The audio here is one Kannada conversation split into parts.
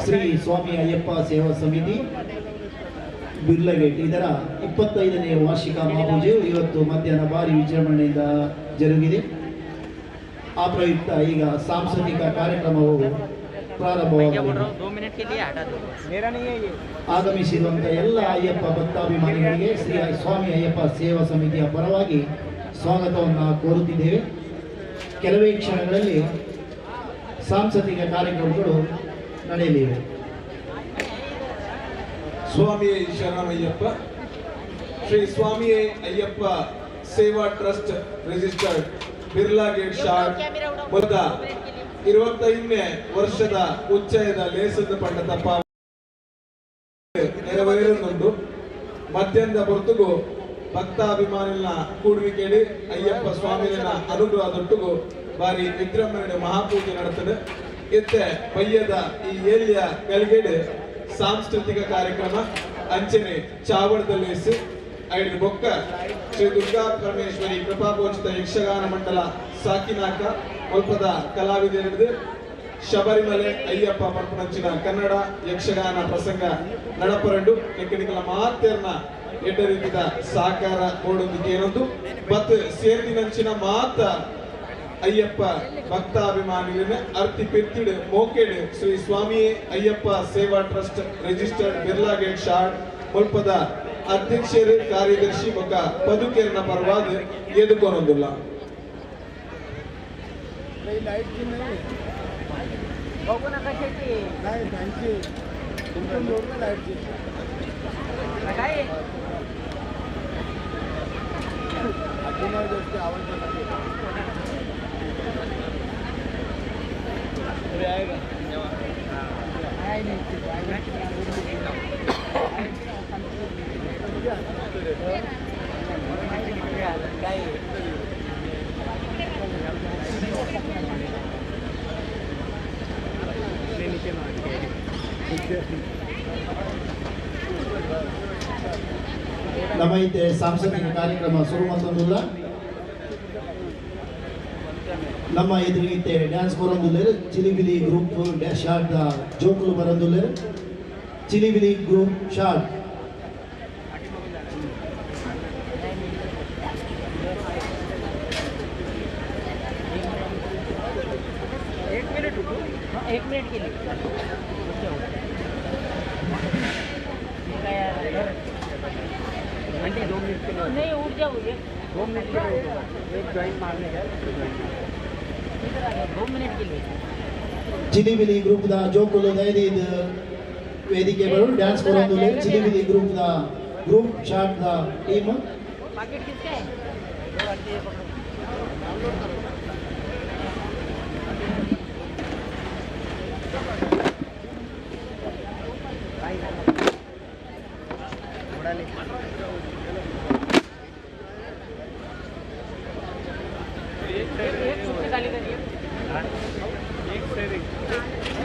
ಶ್ರೀ ಸ್ವಾಮಿ ಅಯ್ಯಪ್ಪ ಸೇವಾ ಸಮಿತಿ ಬಿರ್ಲಗೇಟ್ ಇದರ 25ನೇ ವಾರ್ಷಿಕ ಮಹಾಪೂಜೆಯು ಇವತ್ತು ಮಧ್ಯಾಹ್ನ ಭಾರಿ ವಿಜೃಂಭಣೆಯಿಂದ ಜರುಗಿದೆ. ಆ ಪ್ರಯುಕ್ತ ಈಗ ಸಾಂಸ್ಕೃತಿಕ ಕಾರ್ಯಕ್ರಮವು ಪ್ರಾರಂಭವಾಗಿದೆ. ಆಗಮಿಸಿರುವಂತಹ ಎಲ್ಲ ಅಯ್ಯಪ್ಪ ಭಕ್ತಾಭಿಮಾನಿಗಳಿಗೆ ಶ್ರೀ ಸ್ವಾಮಿ ಅಯ್ಯಪ್ಪ ಸೇವಾ ಸಮಿತಿಯ ಪರವಾಗಿ ಸ್ವಾಗತವನ್ನು ಕೋರುತ್ತಿದ್ದೇವೆ. ಕೆಲವೇ ಕ್ಷಣಗಳಲ್ಲಿ ಸಾಂಸ್ಕೃತಿಕ ಕಾರ್ಯಕ್ರಮಗಳು ನಡೆಯಲಿವೆ. ಸ್ವಾಮಿ ಶರಣಮಯ್ಯಪ್ಪ ಶ್ರೀ ಸ್ವಾಮಿ ಅಯ್ಯಪ್ಪ ಸೇವಾ trust registered Birla gate short ಮೊತ್ತ 25ನೇ ವರ್ಷದ ಉಚ್ಚಯದ ಲೇಸದ ಪಂಡತ ನೆರವೇರುന്നുണ്ട്. ಮಧ್ಯಾಹ್ನದ ಹೊರತುಗು ಭಕ್ತಾಭಿಮಾನಿನ ಕೂಡುವಿಕೆಡಿ ಅಯ್ಯಪ್ಪ ಸ್ವಾಮಿನ ಅನುಗ್ರಹದೊಟ್ಟಿಗೂ ಬಾರಿ ವಿಜೃಂಭಣೆ ಮಹಾಪೂಜೆ ನಡೆತದೆ. ಇತ್ತೆ ಬಯ್ಯದ ಈ ಏಲ್ಯ ಗಲ್ಗೆಡೆ ಸಾಂಸ್ಕೃತಿಕ ಕಾರ್ಯಕ್ರಮ ಅಂಚನೆ ಚಾವಡದಲ್ಲಿ ಐದು ಬೊಕ್ಕ ಶ್ರೀ ದುರ್ಗಾ ಪರಮೇಶ್ವರಿ ಕೃಪಾಪೋಚಿತ ಯಕ್ಷಗಾನ ಮಂಡಲ ಸಾಕಿನಾಕ ಒಲ್ಪದ ಕಲಾವಿದರಿದ್ದು ಶಬರಿಮಲೆ ಅಯ್ಯಪ್ಪ ಪಂಪನಂಚಿನ ಕನ್ನಡ ಯಕ್ಷಗಾನ ಪ್ರಸಂಗ ನಡಪರಂಡು ಟೆಕ್ನಿಕಲ್ ಮಾತೇರ್ನ ಎಡ್ಡ ರೀತಿಯ ಸಾಕಾರ ಕೊಡೋದಕ್ಕೆ ಏನೊಂದು ಮತ್ತು ಸೇರ್ದಿನಂಚಿನ ಮಾತ ಅಯ್ಯಪ್ಪ ಭಕ್ತಾಭಿಮಾನಿಗಳನ್ನ ಅರ್ತಿ ಪೆತ್ತಿಡು ಮೋಕೆಡು ಶ್ರೀ ಸ್ವಾಮಿ ಅಯ್ಯಪ್ಪ ಸೇವಾ trust registered Birla gate short ಮುಲ್ಪದ ಅಧ್ಯಕ್ಷರು ಕಾರ್ಯದರ್ಶಿ ಮುಖ ಪದುಕೇರಿನ ಪರವಾದ ಎದುಕೊನೊಂದಿಲ್ಲ. ನಮ್ಮ ಇತ್ತೆ ಸಾಂಸ್ಕೃತಿಕ ಕಾರ್ಯಕ್ರಮ ಶುರು ಮಾಡ್ತಂದಿಲ್ಲ. ನಮ್ಮ ಎದುರಿಗೆ ಡ್ಯಾನ್ಸ್ ಬರೋದಿಲ್ಲ. ಚಿಲಿಬಿಲಿ ಗ್ರೂಪ್ ಶಾರ್ಟ್ ಜೋಕುಲು ಬರೋದಿಲ್ಲ. ಚಿಲಿಬಿಲಿ ಗ್ರೂಪ್ ಶಾರ್ಟ್ एक मिनट के लिए आंटी 2 मिनट के लिए नहीं उठ जाओगे 2 मिनट के लिए एक जॉइंट मारने का 2 मिनट के लिए ಚಿಲಿಬಿಲಿ ಗ್ರೂಪ್ ದ ಜೋಕುಲು ದೈದಿ ವೇದಿಕೆ ಬರು ಡ್ಯಾನ್ಸ್ ಬರೋದಿಲ್ಲ. ಚಿಲಿಬಿಲಿ ಗ್ರೂಪ್ ದ ಗ್ರೂಪ್ ಶಾರ್ಟ್ ದ ಟೀಮ್ पैकेट किसका है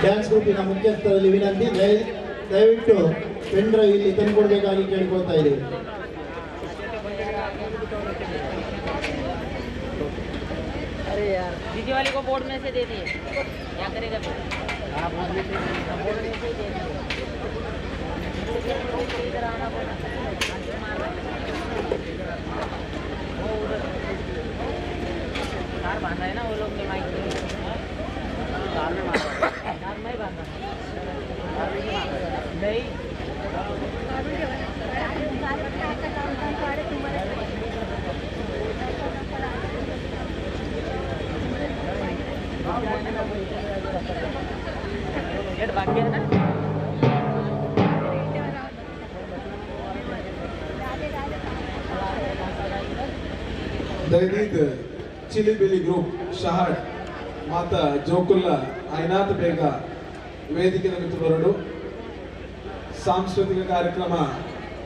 ಡ್ಯಾನ್ಸ್ ಗ್ರೂಪಿನ ಮುಖ್ಯಸ್ಥರಲ್ಲಿ ವಿನಂತಿ, ದಯವಿಟ್ಟು ಪೆನ್ ಡ್ರೈವ್ ಇಲ್ಲಿ ತಂದುಕೊಡ್ಬೇಕಾಗಿ ಕೇಳಿಕೊಳ್ತಾ ಇದ್ದೀವಿ. अरे यार दीदी वाली को बोर्ड में से दे दिए, क्या करेगा फिर? हाँ बोर्ड में से ही दे दिए. इधर आना पड़ा वो उधर कार बांधा है ना वो लोग ने माइक कार में मारा कार में बांधा नहीं बाकी है ना दयनीद चिलिबिली ग्रुप शहाड माता जोकुल्ला ऐनाथ बेग वेदिके मित्रवरुडु सांस्कृतिक कार्यक्रम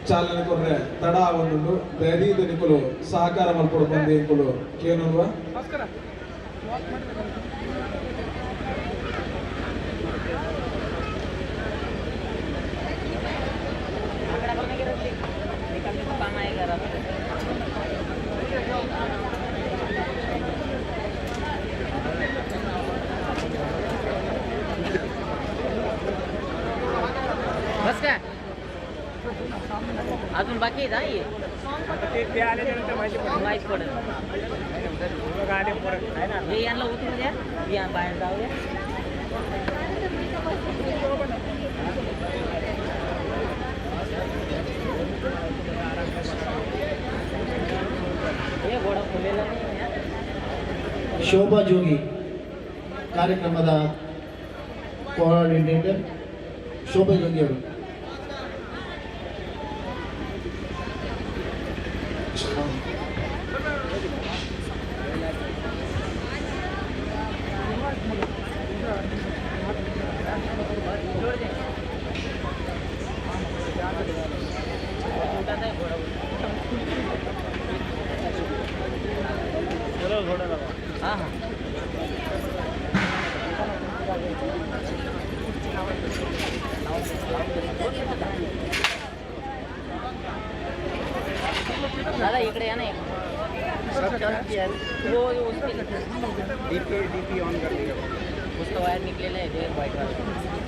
ಚಾಲನೆ ಕೊರ್ರೆ ತಡ ಒಂದು ದಯನೀದ ನಿಕುಲು ಸಹಕಾರ ಮಲ್ಪಡು ಬಂದೆ ನಿಕುಲು ಕೇನುಲ್ವಾ बस का अजून बाकी आहे ये ते आल्यानंतर माहीत पडेल गाडी परत आहे ना हे यांना उतरू द्या या बाहेर जाऊ द्या हे घोडा फुलेला नाही ಶೋಭಾ ಜೋಗಿ ಕಾರ್ಯಕ್ರಮದ ಕೋಆರ್ಡಿನೇಟರ್ ಶೋಭಾ ಜೋಗಿ ಅವರು हाँ हाँ दादा इकडे या ना वो उसके डीपी ऑन कर दिया उसका वायर निकलेला है देर वाइट वाला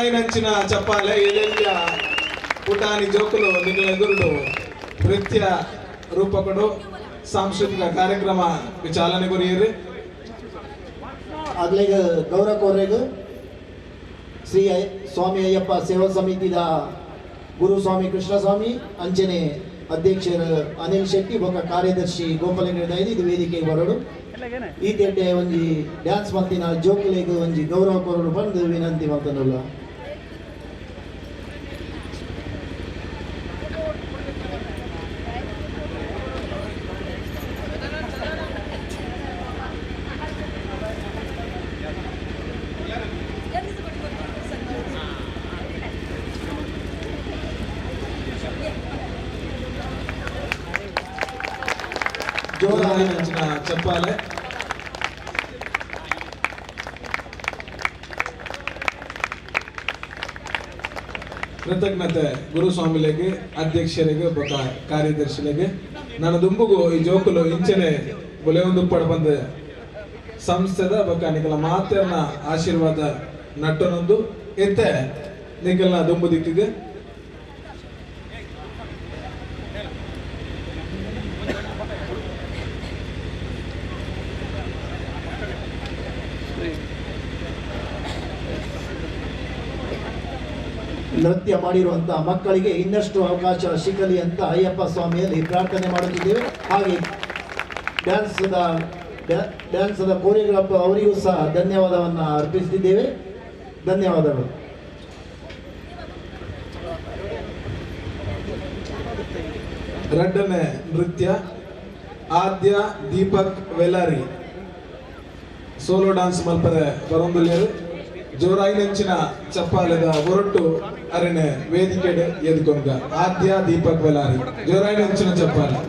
జోరైనంచిన చెప్పాలి ఏదెల్య పుటాని జోకులు నిఖిల గురుడు నృత్ಯ ರೂಪಕಡು ಸಾಂಸ್ಕೃತಿಕ ಕಾರ್ಯಕ್ರಮ ಚಾಲನೆ ಕೊರಿಯರಿ ಆಗ್ಲೇಗ ಗೌರವ ಕೋರೆಗ ಶ್ರೀ ಸ್ವಾಮಿ ಅಯ್ಯಪ್ಪ ಸೇವಾ ಸಮಿತಿದ ಗುರು ಸ್ವಾಮಿ ಕೃಷ್ಣ ಸ್ವಾಮಿ ಅಂಚನೆ ಅಧ್ಯಕ್ಷರು ಅನಿಲ್ ಶೆಟ್ಟಿ ಬೊಕ್ಕ ಕಾರ್ಯದರ್ಶಿ ಗೋಪಾಲಂಗಡ ಇದು ವೇದಿಕೆಗೆ ಬರೋಡು ಈ ತೆಡ್ಡೆ ಒಂಜಿ ಡ್ಯಾನ್ಸ್ ಮಲ್ತಿನ ಜೋಕುಲೆಗ್ ಒಂಜಿ ಗೌರವ ಕೋರಡು ಬಂದು ವಿನಂತಿ ಮಾಡ್ತಾನಲ್ಲ. జోరైనంచిన చెప్పాలి ಕೃತಜ್ಞತೆ ಗುರುಸ್ವಾಮಿಗಳಿಗೆ ಅಧ್ಯಕ್ಷರಿಗೆ ಬೊಕ್ಕ ಕಾರ್ಯದರ್ಶಿಗಳಿಗೆ ನನ್ನ ದುಂಬುಗು ಈ ಜೋಕುಲು ಇಂಚನೆ ಬೊಲೆಯೊಂದು ಪಡಬಂದ ಸಂಸ್ಥೆದ ಬೊಕ್ಕ ನಿಖಲ ಮಾತೇನ ಆಶೀರ್ವಾದ ನಟ್ಟನೊಂದು ಎತ್ತೆ ನಿಖಲ್ನ ದುಂಬು ದಿಕ್ಕಿಗೆ ನೃತ್ಯ ಮಾಡಿರುವಂತಹ ಮಕ್ಕಳಿಗೆ ಇನ್ನಷ್ಟು ಅವಕಾಶ ಸಿಗಲಿ ಅಂತ ಅಯ್ಯಪ್ಪ ಸ್ವಾಮಿಯಲ್ಲಿ ಪ್ರಾರ್ಥನೆ ಮಾಡುತ್ತಿದ್ದೇವೆ. ಹಾಗೆ ಡ್ಯಾನ್ಸದ ಕೋರಿಯೋಗ್ರಾಫರ್ ಅವರಿಗೂ ಸಹ ಧನ್ಯವಾದವನ್ನು ಅರ್ಪಿಸುತ್ತಿದ್ದೇವೆ. ಧನ್ಯವಾದಗಳು. ಎರಡನೇ ನೃತ್ಯ ಆದ್ಯ ದೀಪಕ್ ವೆಲಾರಿ ಸೋಲೋ ಡಾನ್ಸ್ ಮಲ್ಪರೆ ಬರೊಂದುಲ್ಲೇರು ಜೋರಾಯಿನಂಚಿನ ಚಪ್ಪಾಲೆದ ಹೊರಟು ಅರೆನೆ ವೇದಿಕೆಡೆ ಎದ್ಕೊಂಡ ಆದ್ಯ Deepak ವೆಲಾರಿ ಜೋರಾಯಿನಂಚಿನ ಚಪ್ಪಾಲೆ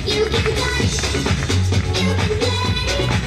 You can touch, you can play.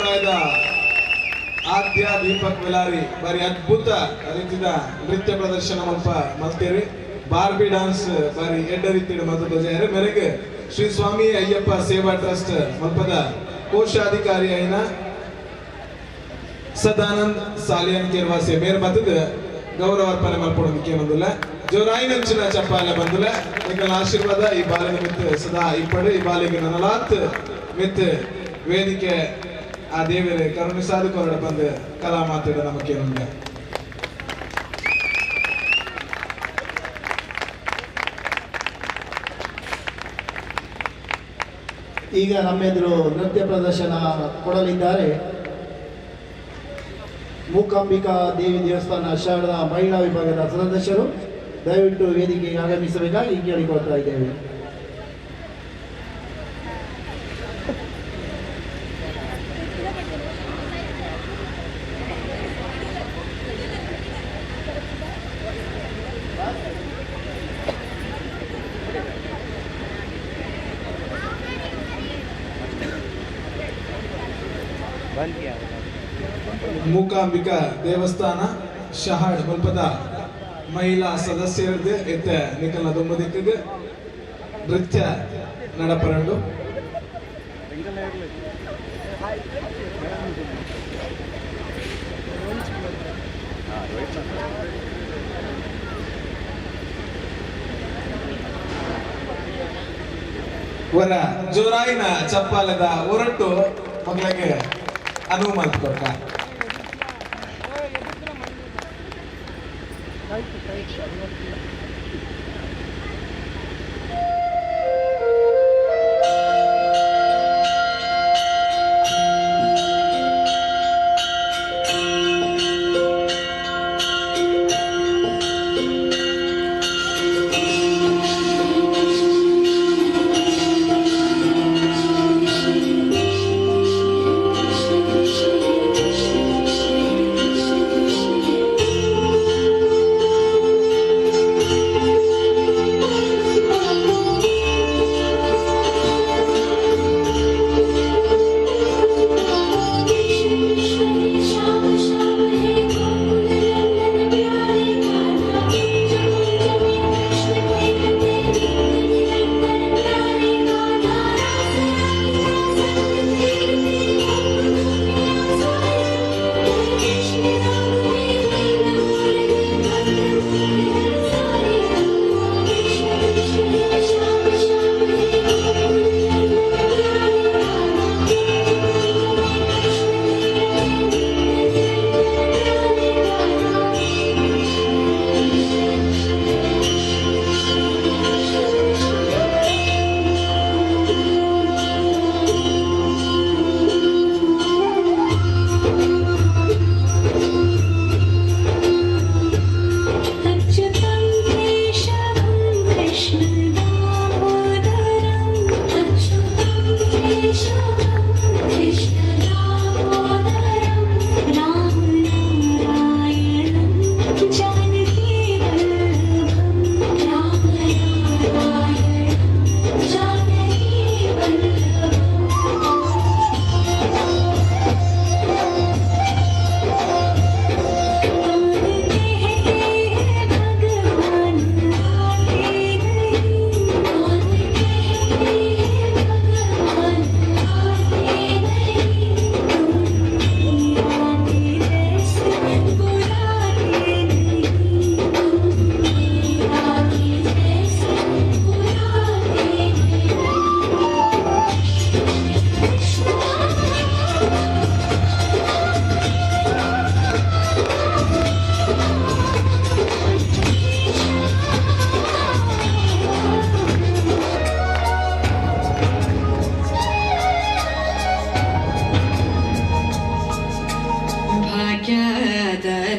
ಸಮುದಾಯದ ಆದ್ಯ ದೀಪಕ್ ವೆಲಾರಿ ಬಾರಿ ಅದ್ಭುತ ರೀತಿಯ ನೃತ್ಯ ಪ್ರದರ್ಶನ ಮಲ್ತೇರಿ ಬಾರ್ಬಿ ಡಾನ್ಸ್ ಬಾರಿ ಎಡ್ಡ ರೀತಿಯ ಮಲ್ತದ ಮೇರೆಗೆ ಶ್ರೀ ಸ್ವಾಮಿ ಅಯ್ಯಪ್ಪ ಸೇವಾ ಟ್ರಸ್ಟ್ ಮಲ್ಪದ ಕೋಶಾಧಿಕಾರಿ ಐನ ಸದಾನಂದ್ ಸಾಲಿಯನ್ ಕೇರ್ವಾಸೆ ಮೇರ್ ಮತದ ಗೌರವ ಅರ್ಪಣೆ ಮಲ್ಪಡೋದಕ್ಕೆ ಬಂದಿಲ್ಲ ಜೋರಾಯಿನಂಚಿನ ಚಪ್ಪಾಲೆ ಬಂದಿಲ್ಲ ಈಗಲ ಆಶೀರ್ವಾದ ಈ ಬಾಲಿನ ಮಿತ್ ಸದಾ ಇಪ್ಪಡು ಈ ಬಾಲಿಗೆ ನನಲಾತ್ ಮಿತ್ ವೇದಿಕೆ ಆ ದೇವರೇ ಕರುಣೆ ಸಾಧುಕೋರಡ ಬಂದು ಕಲಾ ಮಾತಾಡ ನಮಗೆ ಉಂಟು. ಈಗ ನಮ್ಮೆದುರು ನೃತ್ಯ ಪ್ರದರ್ಶನ ಕೊಡಲಿದ್ದಾರೆ ಮೂಕಾಂಬಿಕಾ ದೇವಿ ದೇವಸ್ಥಾನ ಶಾರದಾ ಮಹಿಳಾ ವಿಭಾಗದ ಸದಸ್ಯರು. ದಯವಿಟ್ಟು ವೇದಿಕೆಗೆ ಆಗಮಿಸಬೇಕಾಗಿ ಕೇಳಿಕೊಳ್ತಾ ಇದ್ದೇವೆ. ಮೂಕಾಂಬಿಕಾ ದೇವಸ್ಥಾನ ಶಹಾಡ್ ಮಲ್ಪದ ಮಹಿಳಾ ಸದಸ್ಯರದ್ದು ಎತ್ತ ನಿಕಲ್ನ ದೊಂಬದಿಕ್ಕಿಗೆ ನೃತ್ಯ ನಡಪರಂಡು ವರ ಜೋರಾಯಿನ ಚಪ್ಪಾಲದ ಹೊರಟು ಮಗಳಿಗೆ ಅನುವು ಮಾಡ್ಕೊಡ್ಕ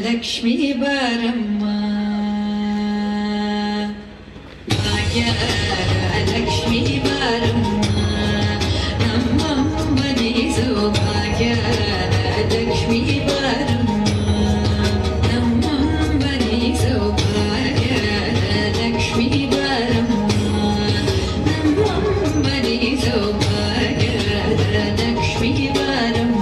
ಲಕ್ಷ್ಮೀ ಬಾರಮ್ಮ ಭಾಗ್ಯದ ಲಕ್ಷ್ಮೀ ಬಾರಮ್ಮ ನಮ್ಮಮ್ಮನೆ ಸೌಭಾಗ್ಯದ ಲಕ್ಷ್ಮೀ ಬಾರಮ್ಮ ನಮ್ಮಮ್ಮನೆ ಸೌಭಾಗ್ಯದ ಲಕ್ಷ್ಮೀ ಬಾರಮ್ಮ ನಮ್ಮಮ್ಮನೆ ಸೌಭಾಗ್ಯದ ಲಕ್ಷ್ಮೀ ಬಾರಮ್ಮ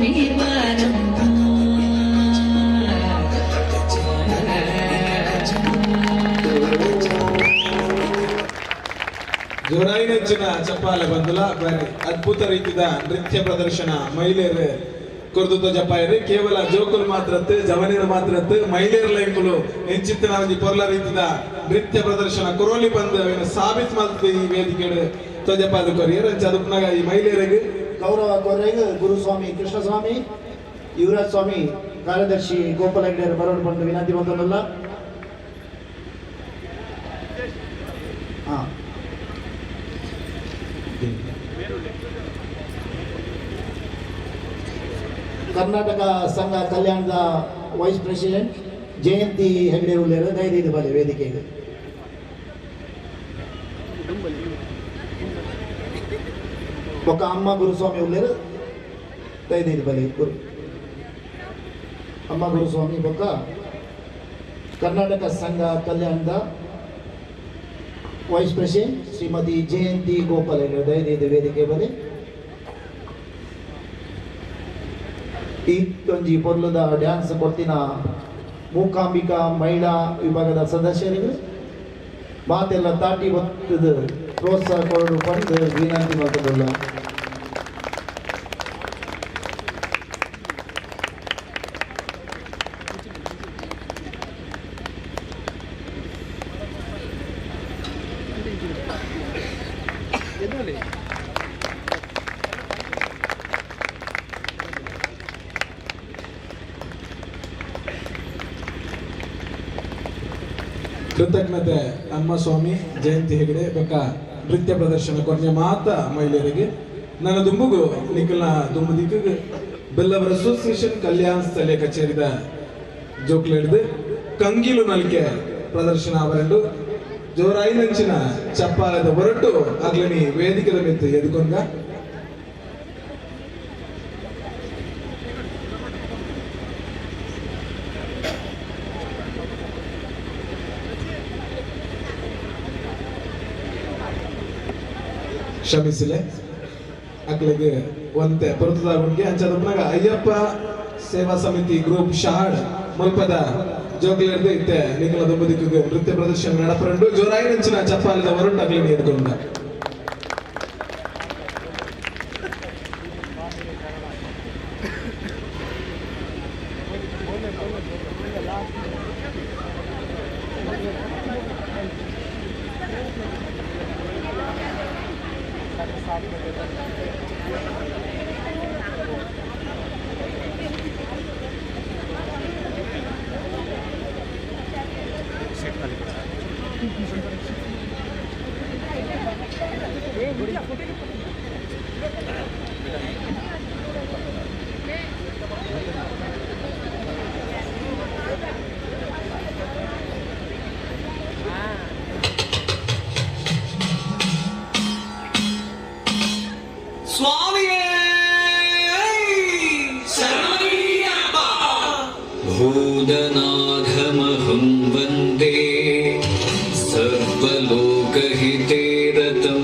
ಲಕ್ಷ್ಮೀ ಬಾರಮ್ಮ ಜೋರಾಗಿ ನೆಚ್ಚಿನ ಚಪ್ಪಾಲೆ ಬಂದುಲ ಬೇರೆ ಅದ್ಭುತ ರೀತಿಯ ನೃತ್ಯ ಪ್ರದರ್ಶನ ಮಹಿಳೆಯರು ಕೊರ್ದುತ ಜಪಾಯರು ಕೇವಲ ಜೋಕುಲು ಮಾತ್ರತ್ತು ಜವನಿರು ಮಾತ್ರತ್ತು ಮಹಿಳೆಯರ ಲೈಂಕುಲು ಹೆಂಚಿತ್ತಿನ ಒಂದು ಪೊರ್ಲ ರೀತಿಯ ನೃತ್ಯ ಪ್ರದರ್ಶನ ಕೊರೋಲಿ ಬಂದು ಅವೇನು ಸಾಬೀತ್ ಮಾಡ್ತದೆ ಈ ವೇದಿಕೆ ತೊಜಪಾದ ಕೊರಿಯರ್ ಅದಕ್ಕನಾಗ ಈ ಮಹಿಳೆಯರಿಗೆ ಗೌರವ ಕೊರೆಗೆ ಗುರುಸ್ವಾಮಿ ಕೃಷ್ಣಸ್ವಾಮಿ ಯುವರಾಜ್ ಸ್ವಾಮಿ ಕಾರ್ಯದರ್ಶಿ ಗೋಪಾಲ ಹೆಗ್ಡೆಯರು ಬರೋಡು ಬಂದು ವಿನಂತಿ ಬಂದಲ್ಲ. ಕರ್ನಾಟಕ ಸಂಘ ಕಲ್ಯಾಣದ ವೈಸ್ ಪ್ರೆಸಿಡೆಂಟ್ ಜಯಂತಿ ಹೆಗ್ಡೆ ಉಳ್ಳೇರು ದಯವಿಟ್ಟು ಬಲೆ ವೇದಿಕೆಗೆ. ఒక అమ్మ గురుస్వామి ఉల్లేరు దయచేసి బలి గురు అమ్మ గురుస్వామి ఒక ಕರ್ನಾಟಕ ಸಂಘ ಕಲ್ಯಾಣದ ವೈಸ್ ಪ್ರೆಸಿಡೆಂಟ್ ಶ್ರೀಮತಿ ಜಯಂತಿ ಗೋಪಾಲ್ ದಯచేసి ವೇದಿಕೆ ಬಲಿ. ಈ ಪೊರ್ಲದ ಡ್ಯಾನ್ಸ್ ಕೊಡ್ತಿನ ಮೂಕಾಂಬಿಕಾ ಮಹಿಳಾ ವಿಭಾಗದ ಸದಸ್ಯರಿಗೆ ಮಾತೆಲ್ಲ ತಾಟಿ ಒತ್ತದ ಪ್ರೋತ್ಸಾಹ ಕೊಡಲು ಬಂದು ವಿನಂತಿ ಮಾಡ್ಕೊಳ್ಳ. ಕೃತಜ್ಞತೆ ಅಮ್ಮ ಸ್ವಾಮಿ ಜಯಂತಿ ಹೆಗಡೆ ಬೊಕ್ಕ ನೃತ್ಯ ಪ್ರದರ್ಶನ ಕೊನೆಯ ಮಾತ ಮಹಿಳೆಯರಿಗೆ ನನ್ನ ದುಂಬುಗು ನಿಖಲ್ನ ದುಂಬು ದಿಕ್ಕಿಗೆ ಬೆಲ್ಲವರ ಅಸೋಸಿಯೇಷನ್ ಕಲ್ಯಾಣ ಸ್ಥಳೀಯ ಕಚೇರಿದ ಜೋಕ್ಲು ಹಿಡಿದು ಕಂಗೀಲು ನಲ್ಕೆ ಪ್ರದರ್ಶನ ಅವರೆಂಡು ಜೋರಾಯಿ ನಂಚಿನ ಚಪ್ಪಾಲದ ಹೊರಟು ಆಗ್ಲನಿ ವೇದಿಕೆದ ಮೆತ್ತು ಎದುಕೊಂಡ ಕ್ಷಮಿಸಿಲೆ ಅಕ್ಲಿಗೆ ಒಂತೆ ಪುರತದಾಗುಂಗೆ ಅಂಚದಪ್ಪನಾಗ ಅಯ್ಯಪ್ಪ ಸೇವಾ ಸಮಿತಿ ಗ್ರೂಪ್ ಶಹಾಡ್ ಮುಲ್ಪದ ಜೋಗ್ಲಿರ್ದು ಇತ್ತೆ ನಿಖಲ ದುಂಬದಿಕ್ಕಿಗೆ ನೃತ್ಯ ಪ್ರದರ್ಶನ ನಡಪರಂಡು ಜೋರಾಗಿ ನಂಚಿನ ಚಪ್ಪಾಲದ ಹೊರಟು ಅಗ್ಲಿನಿ ಎದ್ಕೊಂಡ भूतनाथमहं वन्दे सर्वलोकहिते रतं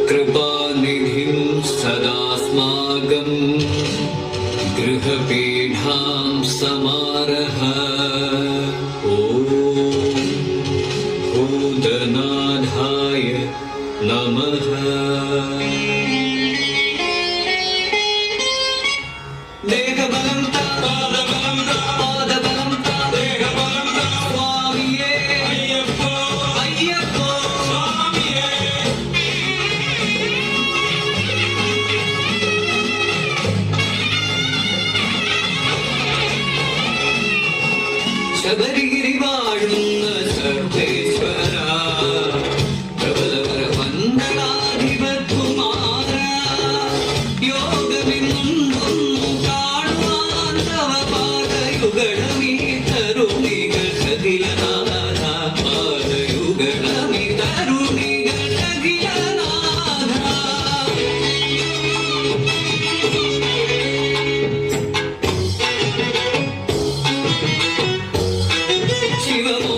कृपानिधिं सदास्माकं गृहपीठां समारः ॐ भूतनाथाय नमः ശബരിഗിരി വാഴുന്ന സർവേശ്വര പ്രബലവര വന്ദനാധിപകുമാര യോഗമെന്നും കാണുവാൻ തവ പാദയുഗളമീ തരുണികൾ സകിലനാഥ പാദയുഗളമീ തരുണികൾ സകിലനാഥ ಶಿವಮೋ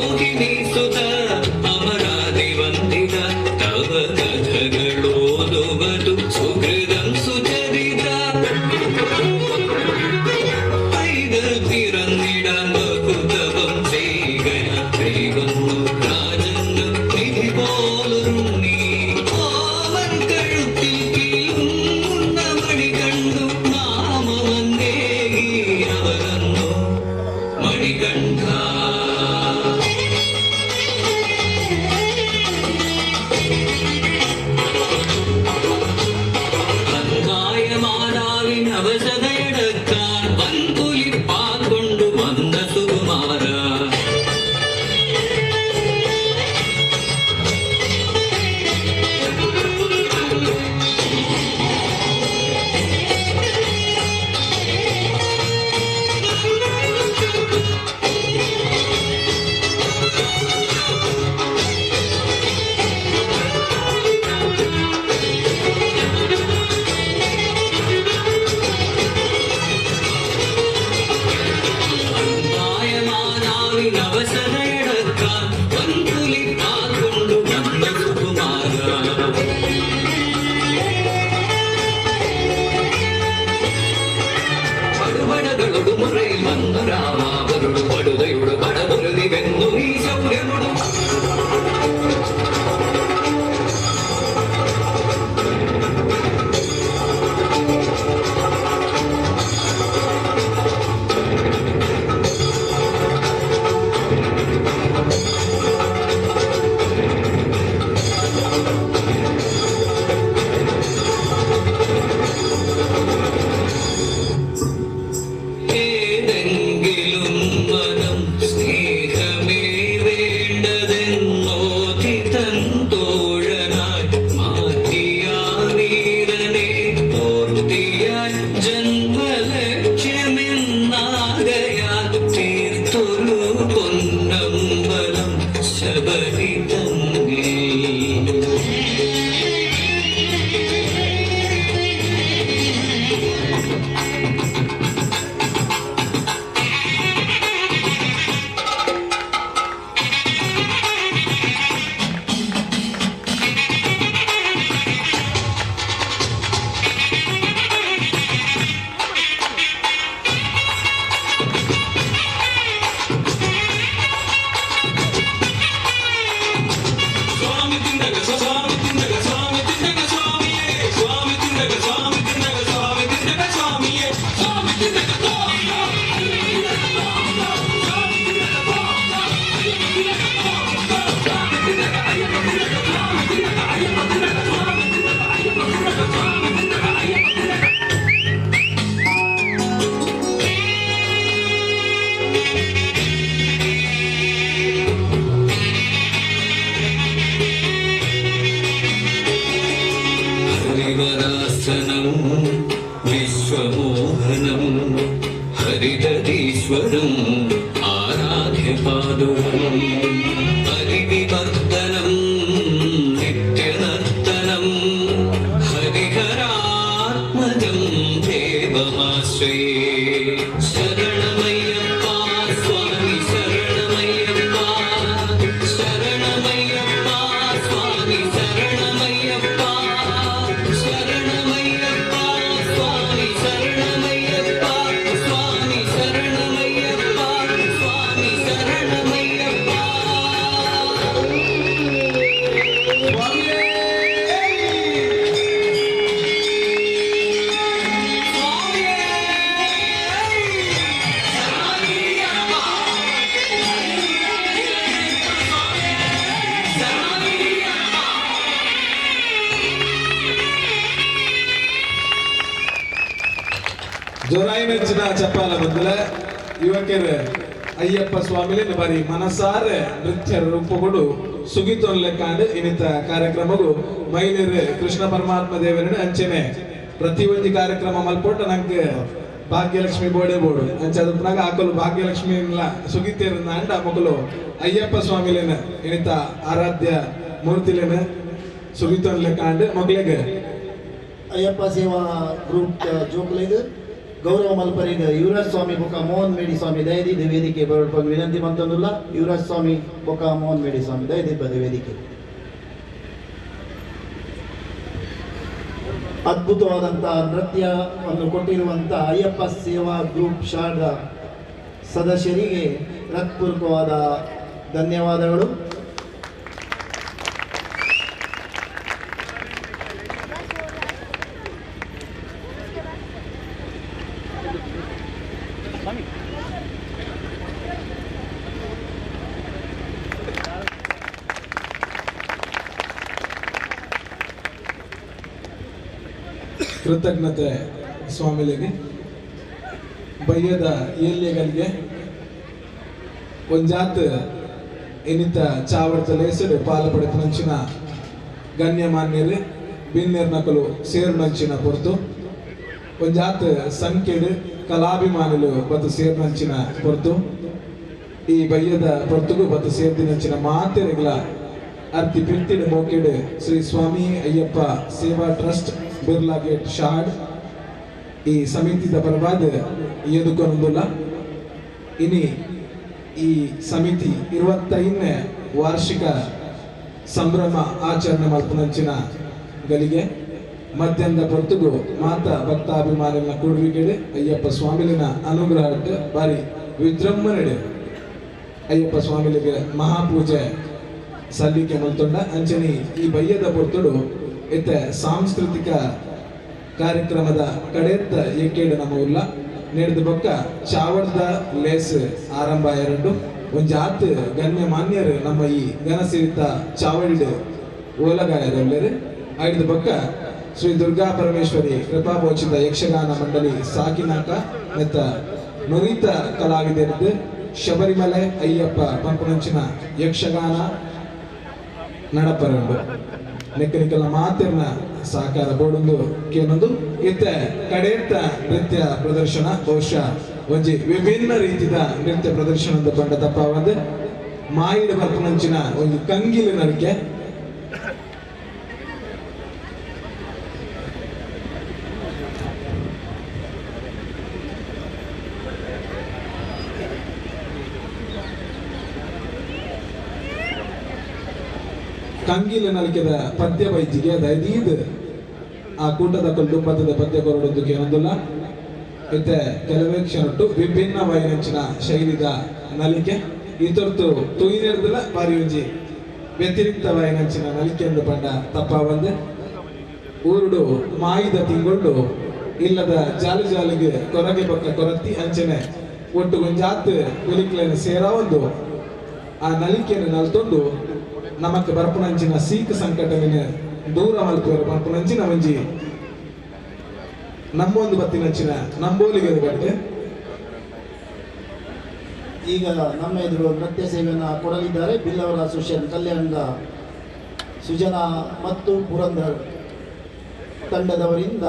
विश्वमोहनं हरिदरीश्वरम् आराध्यपादुकम् हरिविवर्धनं नित्यनर्तनं हरिहरात्मजं देवमाश्रये शरणमय्यप्पा स्वामी शरणमय्यप्पा शरणमय्यप्पा स्वामी शरणमय्यप्पा शरणमय्यप्पा स्वामी शरणमय्यप्पा स्वामी शरणमय्यप्पा स्वामी शरणमय्यप्पा జోరాయిన చెప్పాల బదుల ಯುವಕರು ಅಯ್ಯಪ್ಪ ಸ್ವಾಮಿಲಿ ಬಾರಿ ಮನಸಾರೆ ನೃತ್ಯ ರೂಪಗಳು ಸುಗಿತೊನ್ ಲೆಕ್ಕಾಂಡು ಇನ್ನಿತ ಕಾರ್ಯಕ್ರಮಗೂ ಮಹಿಳೆಯರು ಕೃಷ್ಣ ಪರಮಾತ್ಮ ದೇವರನ್ನು ಅಂಚೆನೆ ಪ್ರತಿ ಒಂದು ಕಾರ್ಯಕ್ರಮ ಮಲ್ಪೊಟ್ಟು ನಂಗೆ ಭಾಗ್ಯಲಕ್ಷ್ಮಿ ಬೋಡೆ ಬೋಡು ಅಂಚೆ ಅದಪ್ಪನಾಗ ಆಕಲು ಭಾಗ್ಯಲಕ್ಷ್ಮಿ ಸುಗಿತೇರನ್ನ ಅಂಡ ಮಕ್ಕಳು ಅಯ್ಯಪ್ಪ ಸ್ವಾಮಿಲೇನ ಇನ್ನಿತ ಆರಾಧ್ಯ ಮೂರ್ತಿಲೇನ ಸುಗಿತೊನ್ ಲೆಕ್ಕಾಂಡು ಮಕ್ಕಳಿಗೆ ಅಯ್ಯಪ್ಪ ಸೇವಾ ಗ್ರೂಪ್ ಜೋಕ್ಲೈದು ಗೌರವ ಮಲ್ಪರಿಗೆ ಯುವರಾಜ್ ಸ್ವಾಮಿ ಬೊಕ್ಕ ಮೋಹನ್ ಮೇಡಿ ಸ್ವಾಮಿ ದಯದಿದ್ದ ವೇದಿಕೆ ಬರಬೇಕು ವಿನಂತಿ ಮಂತಂದುಲ್ಲ ಯುವರಾಜ್ ಸ್ವಾಮಿ ಬೊಕ್ಕ ಮೋಹನ್ ಮೇಡಿ ಸ್ವಾಮಿ ದಯದಿದ್ದ ವೇದಿಕೆ ಅದ್ಭುತವಾದಂತಹ ನೃತ್ಯವನ್ನು ಕೊಟ್ಟಿರುವಂತಹ ಅಯ್ಯಪ್ಪ ಸೇವಾ ಗ್ರೂಪ್ ಶಾರ್ದ ಸದಸ್ಯರಿಗೆ ಹೃತ್ಪೂರ್ವಕವಾದ ಧನ್ಯವಾದಗಳು. ಕೃತಜ್ಞತೆ ಸ್ವಾಮಿಗಳಿಗೆ ಬಯ್ಯದ ಏಲ್ಯಗಳಿಗೆ ಒಂಜಾತ್ ಇನ್ನಿತ ಚಾವಡ್ತ ಲೇಸಡು ಪಾಲ್ಪಡೆತನಂಚಿನ ಗಣ್ಯಮಾನ್ಯರು ಬಿನ್ನೆರ್ನಕಲು ಸೇರ್ನಂಚಿನ ಹೊರತು ಒಂಜಾತ್ ಸಂಖ್ಯೆಡು ಕಲಾಭಿಮಾನುಲು ಬತ್ತು ಸೇರ್ನಂಚಿನ ಹೊರತು ಈ ಬಯ್ಯದ ಹೊರತುಗೂ ಬತ್ತು ಸೇರ್ದಿನಂಚಿನ ಮಾತೆರೆಗಳ ಅರ್ತಿ ಪಿರ್ತಿಡು ಮೋಕೆಡು ಶ್ರೀ ಸ್ವಾಮಿ ಅಯ್ಯಪ್ಪ ಸೇವಾ ಟ್ರಸ್ಟ್ ಬಿರ್ಲಾ ಗೇಟ್ ಶಹಾಡ್ ಈ ಸಮಿತಿದ ಪರವಾದ ಎದುಕೊನೊಂದುಲ್ಲ ಇನಿ ಈ ಸಮಿತಿ 25ನೇ ವಾರ್ಷಿಕ ಸಂಭ್ರಮ ಆಚರಣೆ ಮಲ್ಪನಂಚಿನ ಗಲಿಗೆ ಮಧ್ಯಾಹ್ನದ ಹೊರತುಗು ಮಾತ ಭಕ್ತಾಭಿಮಾನಿನ ಕೂಡುವಿಕೆಡೆ ಅಯ್ಯಪ್ಪ ಸ್ವಾಮಿಲಿನ ಅನುಗ್ರಹ ಬಾರಿ ವಿಜೃಂಭಣೆಡೆ ಅಯ್ಯಪ್ಪ ಸ್ವಾಮಿಲಿಗೆ ಮಹಾಪೂಜೆ ಸಲ್ಲಿಕೆ ಮಲ್ತೊಂಡ ಅಂಚನಿ ಈ ಬಯ್ಯದ ಹೊರತುಡು ಇತ್ತ ಸಾಂಸ್ಕೃತಿಕ ಕಾರ್ಯಕ್ರಮದ ಕಡೆತ್ತ ಏಕೇಡು ನಮ್ಮ ಉಲ್ಲ ನಡೆದ ಬೊಕ್ಕ ಚಾವಡ್ದ ಲೇಸ್ ಆರಂಭ ಎರಡು ಒಂಜಾತ್ ಗಣ್ಯ ಮಾನ್ಯರು ನಮ್ಮ ಈ ಗನಸಿರಿತ ಚಾವಡಿಡು ಓಲಗಾಯರಲ್ಲರು ಐದು ಬೊಕ್ಕ ಶ್ರೀ ದುರ್ಗಾ ಪರಮೇಶ್ವರಿ ಕೃಪಾಭೋಚಿತ ಯಕ್ಷಗಾನ ಮಂಡಳಿ ಸಾಕಿನಾಕ ಮತ್ತು ನುರಿತ ಕಲಾವಿದರಿದ್ದು ಶಬರಿಮಲೆ ಅಯ್ಯಪ್ಪ ಪಂಪುನಂಚಿನ ಯಕ್ಷಗಾನ ನಡಪರಂಡು ನೆಕ್ಕನಿಕಲ ಮಾತಿನ ಸಹಕಾರ ಬೋಡೊಂದು ಕೇನೊಂದು ಇತ್ತ ಕಡೆತ್ತ ನೃತ್ಯ ಪ್ರದರ್ಶನ ಬಹುಶಃ ಒಂಜಿ ವಿಭಿನ್ನ ರೀತಿಯ ನೃತ್ಯ ಪ್ರದರ್ಶನದ ಬಂಡ ತಪ್ಪವಾದ ಮಾಯಿಡ ಬರ್ಪನಂಚಿನ ಒಂದು ಕಂಗಿಲು ನಡಿಕೆ ಕಂಗಿಲ ನಲಿಕೆದ ಪದ್ಯ ಬೈಜಿಗೆ ದಯದೀದ್ ಆ ಕೂಟದ ಕುಟುಂಬದ ಪದ್ಯ ಕೊರಡೊಂದು ಕೇನೊಂದುಲ್ಲ ಇತ್ತೆ ಕೆಲವೇ ಕ್ಷಣಟ್ಟು ವಿಭಿನ್ನವಾಯಿನಂಚಿನ ಶೈಲಿದ ನಲಿಕೆ ಇತೊರ್ತು ತುಯಿನೆರ್ದಲ ಬಾರಿ ಒಂಜಿ ವ್ಯತಿರಿಕ್ತವಾಯಿನಂಚಿನ ನಲಿಕೆ ಎಂದು ಪಂಡ ತಪ್ಪಾವಂದೆ ಊರುಡು ಮಾಯಿದ ತಿಂಗಳು ಇಲ್ಲದ ಜಾಲು ಜಾಲಿಗೆ ಕೊರಗೆ ಪಕ್ಕ ಕೊರತಿ ಅಂಚನೆ ಒಟ್ಟು ಗೊಂಜಾತ್ ಕುಲಿಕ್ಲೆನ ಸೇರ ಒಂದು ಆ ನಲಿಕೆಯನ್ನು ನಲ್ತೊಂದು ನಮಕ್ ಬರ್ಪುನಂಚಿನ ಸೀಕ್ ಸಂಕಟವಿನ ದೂರ ಮಲ್ಪುವರು ಬರ್ಪುನಂಚಿನ ಒಂಜಿ ನಮ್ಮೊಂದು ಬತ್ತಿನಂಚಿನ ನಂಬೋಲಿಗೆ ಬಟ್ಟೆ ಈಗ ನಮ್ಮ ಎದುರು ನೃತ್ಯ ಸೇವೆಯನ್ನು ಕೊಡಲಿದ್ದಾರೆ ಬಿಲ್ಲವರ ಅಸೋಸಿಯೇಷನ್ ಕಲ್ಯಾಣದ ಸುಜನಾ ಮತ್ತು ಪುರಂದರ್ ತಂಡದವರಿಂದ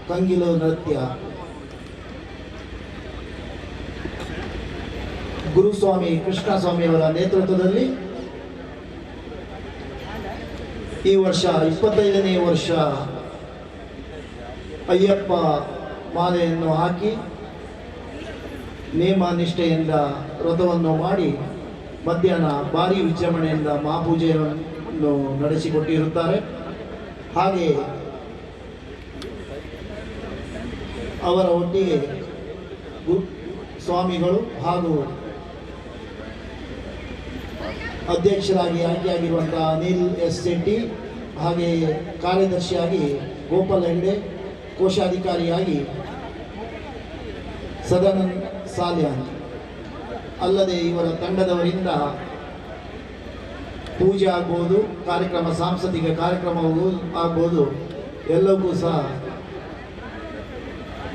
ಕಂಗಿಲು ನೃತ್ಯ, ಗುರುಸ್ವಾಮಿ ಕೃಷ್ಣಸ್ವಾಮಿಯವರ ನೇತೃತ್ವದಲ್ಲಿ ಈ ವರ್ಷ 25ನೇ ವರ್ಷ ಅಯ್ಯಪ್ಪ ಮಾಲೆಯನ್ನು ಹಾಕಿ ನೇಮ ನಿಷ್ಠೆಯಿಂದ ವ್ರತವನ್ನು ಮಾಡಿ ಮಧ್ಯಾಹ್ನ ಭಾರೀ ವಿಜೃಂಭಣೆಯಿಂದ ಮಹಾಪೂಜೆಯನ್ನು ನಡೆಸಿಕೊಟ್ಟಿರುತ್ತಾರೆ. ಹಾಗೆ ಅವರ ಒಟ್ಟಿಗೆ ಸ್ವಾಮಿಗಳು ಹಾಗೂ ಅಧ್ಯಕ್ಷರಾಗಿ ಆಯ್ಕೆಯಾಗಿರುವಂತಹ ಅನಿಲ್ ಎಸ್ ಶೆಟ್ಟಿ, ಹಾಗೆ ಕಾರ್ಯದರ್ಶಿಯಾಗಿ ಗೋಪಾಲ್ ಹೆಗ್ಡೆ, ಕೋಶಾಧಿಕಾರಿಯಾಗಿ ಸದಾನಂದ್ ಸಾಲ್ಯಾನ್, ಅಲ್ಲದೆ ಇವರ ತಂಡದವರಿಂದ ಪೂಜೆ ಆಗ್ಬೋದು, ಕಾರ್ಯಕ್ರಮ ಸಾಂಸ್ಕೃತಿಕ ಕಾರ್ಯಕ್ರಮ ಆಗ್ಬೋದು, ಎಲ್ಲವೂ ಸಹ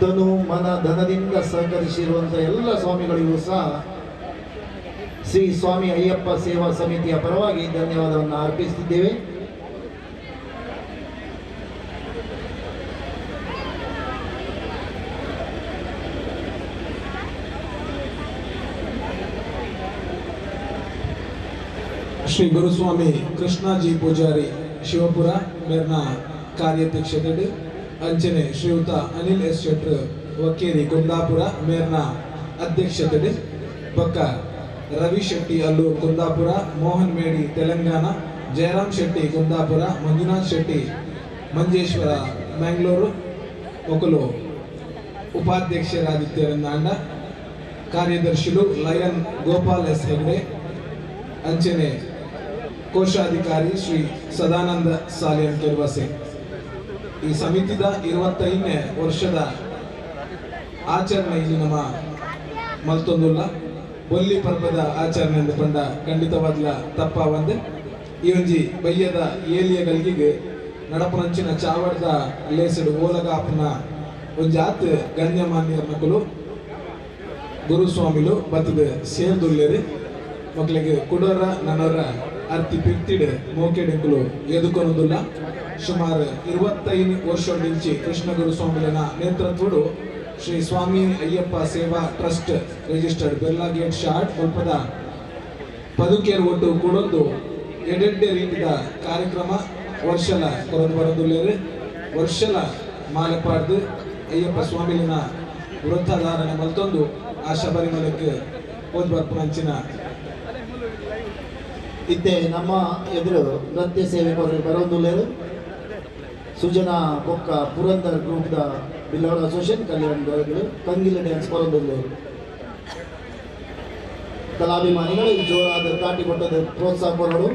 ತನು ಮನ ಧನದಿಂದ ಸಹಕರಿಸಿರುವಂಥ ಎಲ್ಲ ಸ್ವಾಮಿಗಳಿಗೂ ಸಹ ಶ್ರೀ ಸ್ವಾಮಿ ಅಯ್ಯಪ್ಪ ಸೇವಾ ಸಮಿತಿಯ ಪರವಾಗಿ ಧನ್ಯವಾದವನ್ನು ಅರ್ಪಿಸುತ್ತಿದ್ದೇವೆ. ಶ್ರೀ ಗುರುಸ್ವಾಮಿ ಕೃಷ್ಣಾಜಿ ಪೂಜಾರಿ ಶಿವಪುರ ಮೇರ್ನ ಕಾರ್ಯಾಧ್ಯಕ್ಷತೆ ಅಂಚನೆ ಶ್ರೀಯುತ ಅನಿಲ್ ಎಸ್ ಶೆಟ್ರ್ ವಕೇರಿ ಕುಂದಾಪುರ ಮೇರ್ನ ಅಧ್ಯಕ್ಷತೆ ಬಕ್ಕ ರವಿ ಶೆಟ್ಟಿ ಅಲ್ಲೂರು ಕುಂದಾಪುರ, ಮೋಹನ್ ಮೇಡಿ ತೆಲಂಗಾಣ, ಜಯರಾಮ್ ಶೆಟ್ಟಿ ಕುಂದಾಪುರ, ಮಂಜುನಾಥ್ ಶೆಟ್ಟಿ ಮಂಜೇಶ್ವರ ಮ್ಯಾಂಗ್ಳೂರು ఒకరు ఉపాధ్యక్షరాదిత్యరందాండ, కార్యదర్శులు లయన్ గోపాల్ ఎస్ హెగ్డే, అంచనే ಕೋಶಾಧಿಕಾರಿ ಶ್ರೀ ಸದಾನಂದ ಸಾಲಿಯನ್ ಕೆರ್ವಸೆ. ಈ ಸಮಿತಿದ 25ನೇ ವರ್ಷದ ಆಚರಣೆ ಇಲ್ಲಿ ನಮ್ಮ ಮಲ್ತೊಂದುಲ್ಲ ಬೊಲ್ಲಿ ಪರ್ವದ ಆಚರಣೆ ಎಂದು ಪಂಡ ಖಂಡಿತವಾದ್ಲ ತಪ್ಪ ಒಂದೆ. ಈ ಒಂಜಿ ಬಯ್ಯದ ಏಲಿಯ ಗಲ್ಗಿಗೆ ನಡಪನಂಚಿನ ಚಾವಡದ ಲೇಸಡು ಓಲಗಾಪನ ಒಂಜಾತ್ ಗಣ್ಯಮಾನ್ಯರ ಮಕ್ಕಳು ಗುರುಸ್ವಾಮಿಲು ಬತ್ತದ ಸೇರ್ದುಲ್ಲೇರಿ ಮಕ್ಕಳಿಗೆ ಕುಡೋರ ನನರ ಅರ್ತಿ ಪಿರ್ತಿಡ್ ಮೋಕೆಡೆಂಕುಲು ಎದುಕೊನೋದುಲ್ಲ. ಸುಮಾರು 25 ವರ್ಷ నుంచి ಕೃಷ್ಣ ಗುರುಸ್ವಾಮಿಗಳ ನೇತೃತ್ವಡು ಶ್ರೀ ಸ್ವಾಮಿ ಅಯ್ಯಪ್ಪ ಸೇವಾ ಟ್ರಸ್ಟ್ ರಿಜಿಸ್ಟರ್ಡ್ ಬೆರ್ಲಾ ಗೇಟ್ ಶಾರ್ಟ್ ಮುಲ್ಪದ ಪದುಕೇರು ಒಟ್ಟು ಕೂಡೊಂದು ಎಡೆಡ್ಡೆ ರೀತಿಯ ಕಾರ್ಯಕ್ರಮ ವರ್ಷಲ ಕೊರದು ಬರದುಲ್ಲೇರಿ ವರ್ಷಲ ಮಾಲೆ ಪಾಡ್ದು ಅಯ್ಯಪ್ಪ ಸ್ವಾಮಿಲಿನ ವೃತ್ತಧಾರಣೆ ಮಲ್ತೊಂದು ಆ ಶಬರಿಮಲೆಗೆ ಹೋದ್ ಬರ್ಪುನಂಚಿನ ಇತ್ತೆ ನಮ್ಮ ಎದುರು ನೃತ್ಯ ಸೇವೆ ಬರೋದುಲ್ಲೇರು ಸುಜನಾ ಬೊಕ್ಕ ಪುರಂದರ್ ಗ್ರೂಪ್ ದ ಬಿಲ್ಲವರ ಅಸೋಸಿಯೇಷನ್ ಕಲ್ಯಾಣ ಕಂಗಿಲ ಡ್ಯಾನ್ಸ್ ಬರೋದುಲ್ಲೇರು ಕಲಾಭಿಮಾನಿಗಳು ಜೋರಾದ ತಾಟಿ ಕೊಟ್ಟದ ಪ್ರೋತ್ಸಾಹ ಕೊಡೋದು.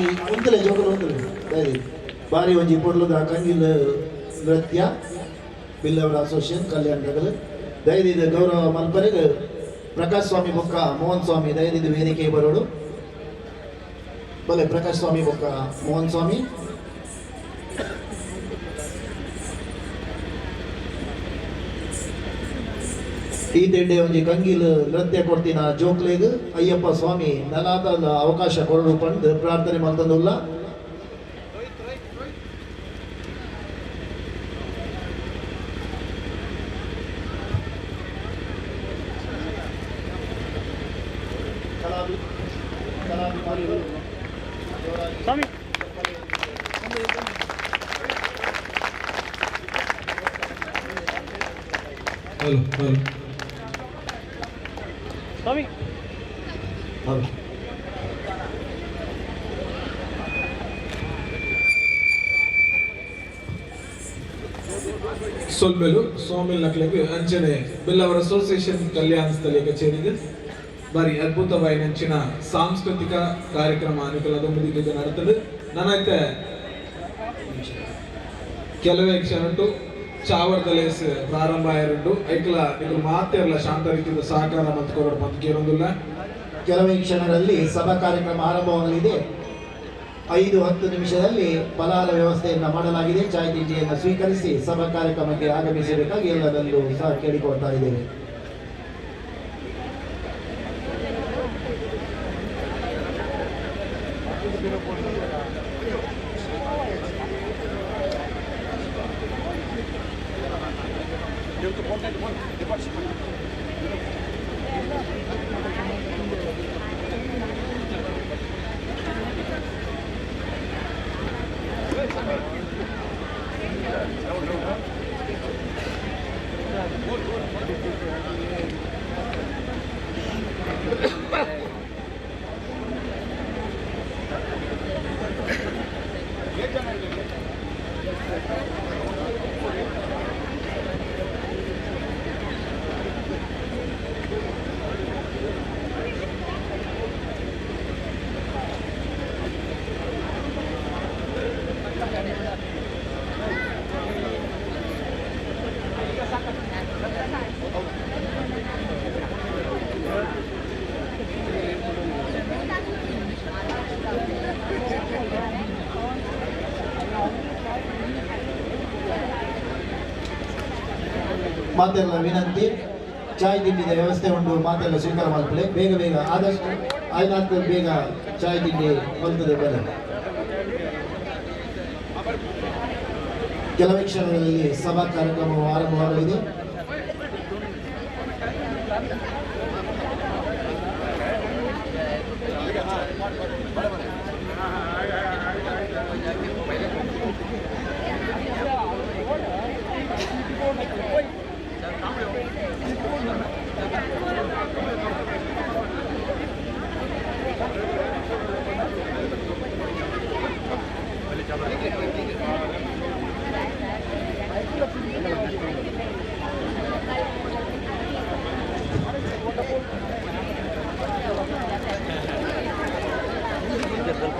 ಬಾರಿ ಉಂತಲೆ ಜೋಕಲು ಉಂತಲೆ ಬಾರಿ ಬಾರಿ ಒಂಜಿ ಪೊರ್ಲುದ ಕಂಗಿಲ್ ನೃತ್ಯ ಬಿಲ್ಲವರ ಅಸೋಸಿಯೇಷನ್ ಕಲ್ಯಾಣದಲ್ಲಿ ದಯದಿದ ಗೌರವ ಮಲ್ಪರೆಗೆ ಪ್ರಕಾಶ್ ಸ್ವಾಮಿ ಬೊಕ್ಕ ಮೋಹನ್ ಸ್ವಾಮಿ ದಯದಿದ ವೇದಿಕೆ ಬರೋಡು ಬಲೆ ಪ್ರಕಾಶ್ ಸ್ವಾಮಿ ಬೊಕ್ಕ ಮೋಹನ್ ಸ್ವಾಮಿ ಈ ತೆಡ್ಡೆ ಒಂಜಿ ಕಂಗಿಲ್ ನೃತ್ಯ ಕೊಡ್ತಿನ ಜೋಕ್ಲೆಗ್ ಅಯ್ಯಪ್ಪ ಸ್ವಾಮಿ ನಲಾತದ ಅವಕಾಶ ಕೊರಡು ಪಂಡ್ ಪ್ರಾರ್ಥನೆ ಮಲ್ತಂದುಲ್ಲ ಸ್ವಾಮಿ ಹಲೋ ಹಲೋ ಸ್ವಾಮಿ ಹೌದು ಸೊಲ್ಬೆಲು ಸೋಮಿಲ್ ನಕ್ಲೆಗೆ ಅಂಚನೆ ಬಿಲ್ಲವರ ಅಸೋಸಿಯೇಷನ್ ಕಲ್ಯಾಣ ಸ್ಥಳೀಯ ಕಚೇರಿಗೆ ಬಾರಿ ಅದ್ಭುತವಾಯಿನಂಚಿನ ಸಾಂಸ್ಕೃತಿಕ ಕಾರ್ಯಕ್ರಮ ಅನುಕೂಲದ ಮುದಿಗೆ ನಡೆತದೆ ನಾನೈತೆ ಕೆಲವೇ ಕ್ಷಣಟ್ಟು ಚಾವರ್ದಲೇಸ್ ಪ್ರಾರಂಭ ಆಯಿರುಂಡು ಐಕ್ಲ ಇದು ಮಾತೆರ್ಲ ಶಾಂತ ರೀತಿಯ ಸಹಕಾರ ಮತ್ತು ಕೊರಡು ಮತ್ತು ಕೇಳೊಂದಿಲ್ಲ ಕೆಲವೇ ಕ್ಷಣಗಳಲ್ಲಿ ಸಭಾ ಕಾರ್ಯಕ್ರಮ ಆರಂಭವಾಗಲಿದೆ 5-10 ನಿಮಿಷದಲ್ಲಿ ಫಲಾಹಾರ ವ್ಯವಸ್ಥೆಯನ್ನು ಮಾಡಲಾಗಿದೆ ಚಾಯ್ ತಿಂಡಿಯನ್ನು ಸ್ವೀಕರಿಸಿ ಸಭಾ ಕಾರ್ಯಕ್ರಮಕ್ಕೆ ಆಗಮಿಸಬೇಕಾಗಿ ಎಲ್ಲರಲ್ಲೂ ಸಹ ಕೇಳಿಕೊಳ್ತಾ ಇದ್ದೇವೆ ಮಾತೆಲ್ಲ ವಿನಂತಿ ಚಾಯ್ ತಿಂಡಿದ ವ್ಯವಸ್ಥೆ ಉಂಟು ಮಾತೆಲ್ಲ ಸ್ವೀಕಾರ ಮಾಡ್ಕೊಳ್ಳಿ ಬೇಗ ಬೇಗ ಆದಷ್ಟು 5-4 ಬೇಗ ಚಾಯ್ ತಿಂಡಿ ಮಲ್ತದೆ ಬೆಲೆ ಕೆಲವೇ ಕ್ಷಣಗಳಲ್ಲಿ ಸಭಾ ಕಾರ್ಯಕ್ರಮವು ಆರಂಭವಾಗಲಿದೆ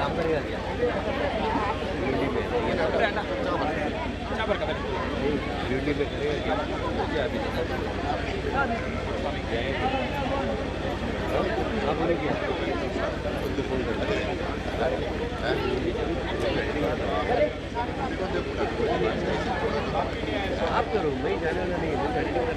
काम करेगा क्या ड्यूटी पे करेगा क्या अभी आप क्या फोन आप करो मैं जाने वाला नहीं है गाड़ी करना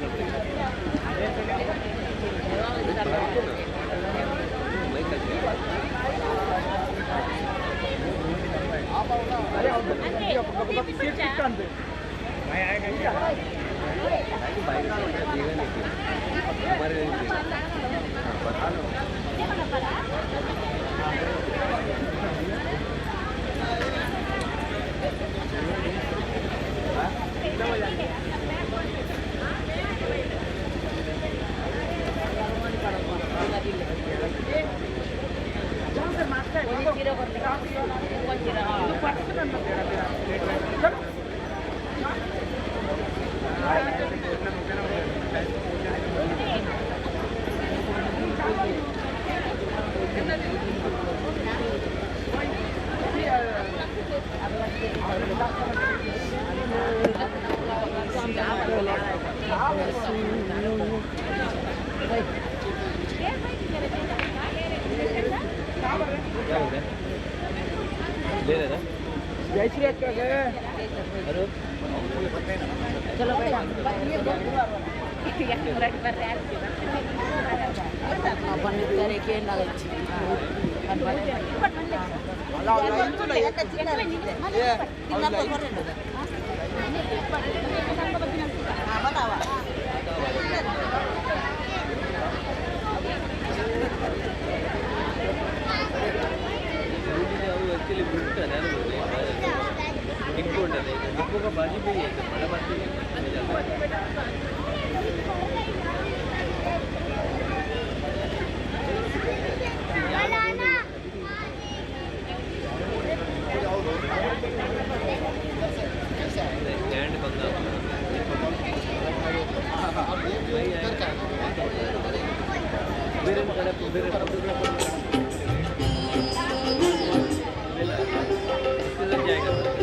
जय श्री अक्का चलो बेटा పండిత గారికి ఏం నగచ్చు एक्चुअली घूमता है इम्पोर्टेंट है आपको का बाजी भी है बड़ा बाजी लैंड बंदा जाएगा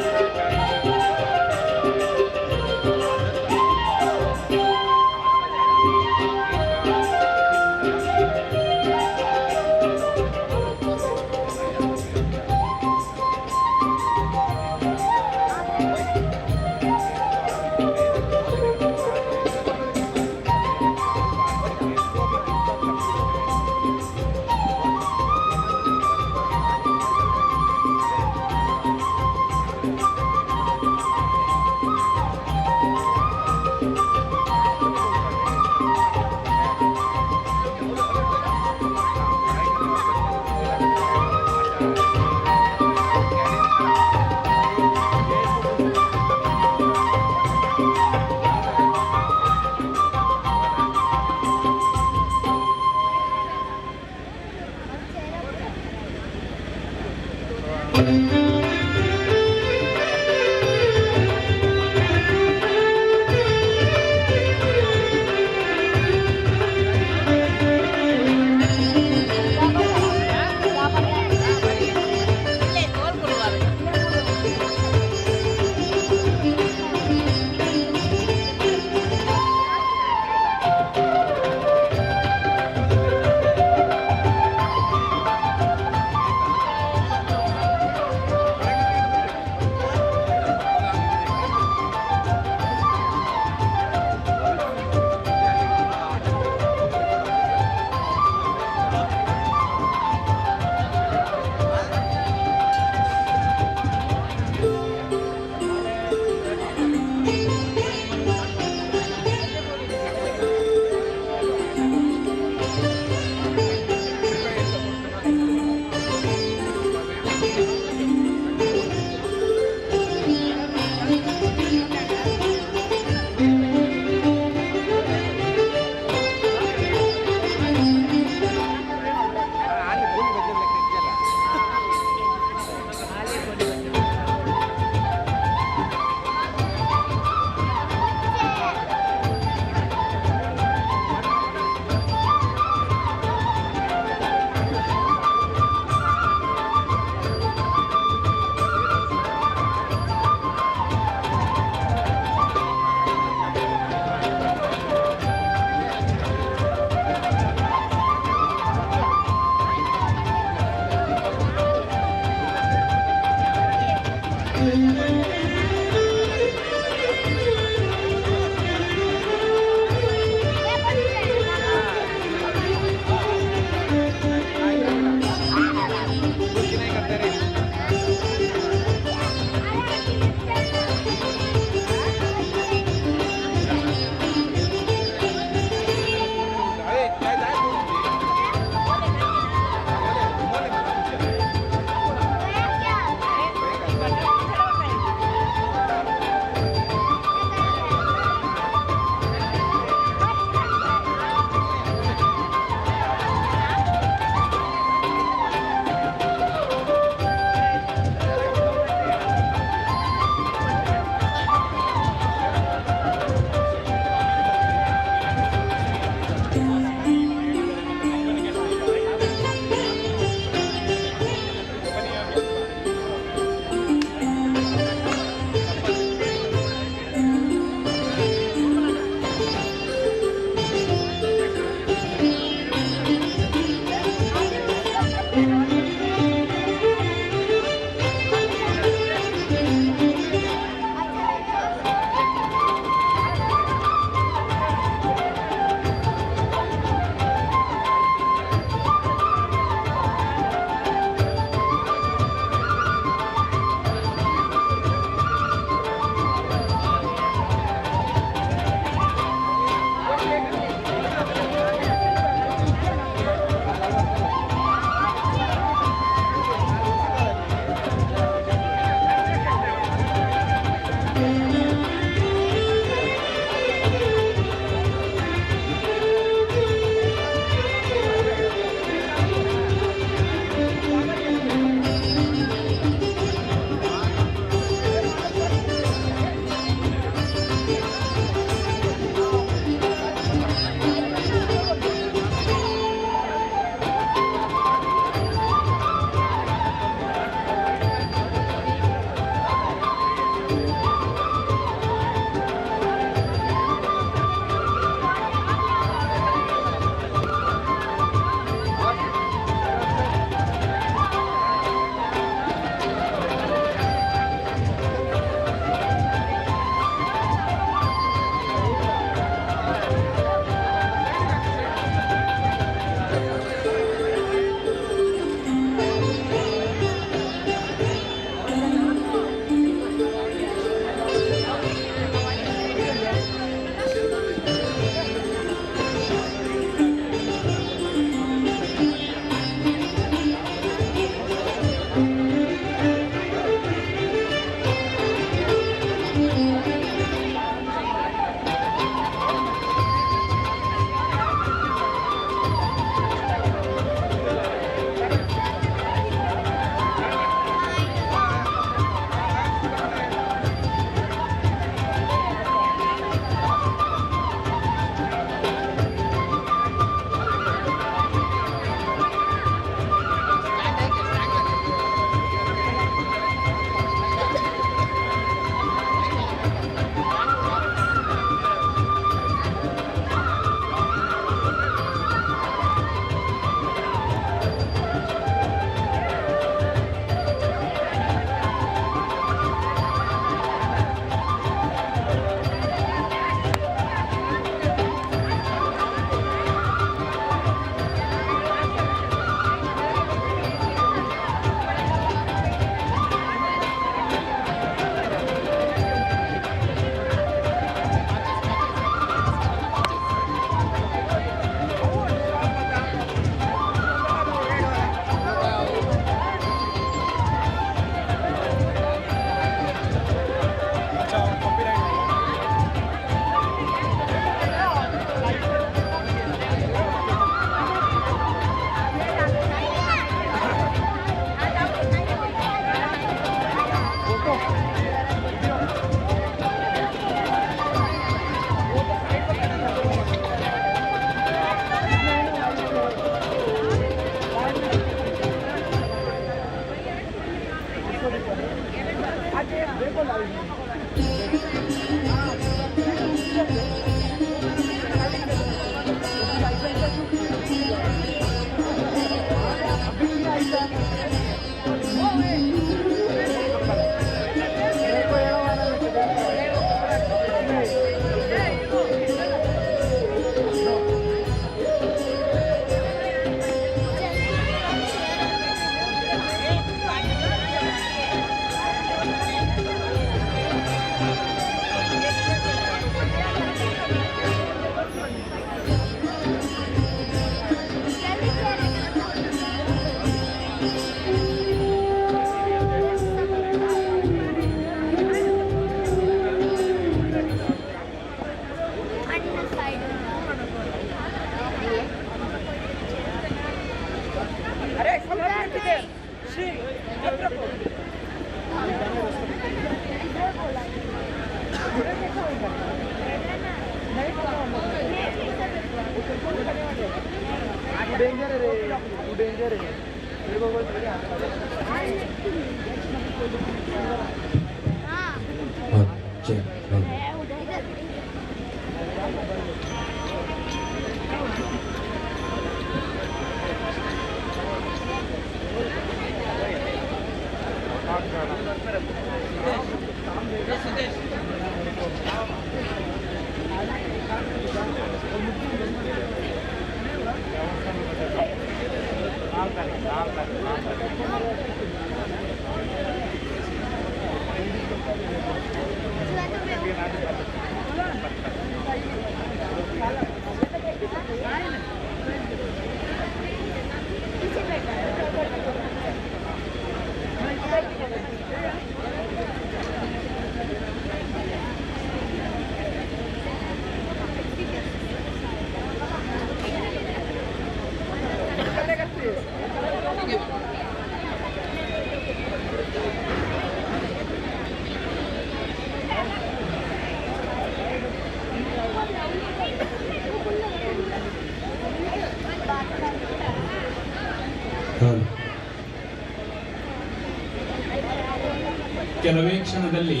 ಕೆಲವೇ ಕ್ಷಣದಲ್ಲಿ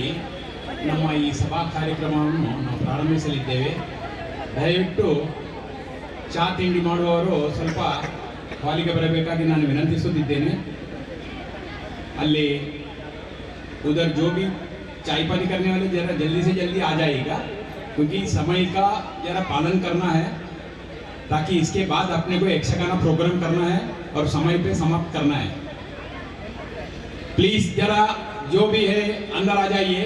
ನಮ್ಮ ಈ ಸಭಾ ಕಾರ್ಯಕ್ರಮವನ್ನು ನಾವು ಪ್ರಾರಂಭಿಸಲಿದ್ದೇವೆ. ದಯವಿಟ್ಟು ಚಾ ತಿಂಡಿ ಮಾಡುವವರು ಸ್ವಲ್ಪ ಹಾಲಿಗೆ ಬರಬೇಕಾಗಿ ನಾನು ವಿನಂತಿಸುತ್ತಿದ್ದೇನೆ. ಅಲ್ಲಿ उधर जो भी चाय पानी करने वाले जरा जल्दी से जल्दी आ जाएगा, क्योंकि समय का जरा पालन करना है, ताकि इसके बाद अपने को यक्षगाना प्रोग्राम करना है और समय पे समाप्त करना है. प्लीज जरा जो भी है अंदर आ जाइए,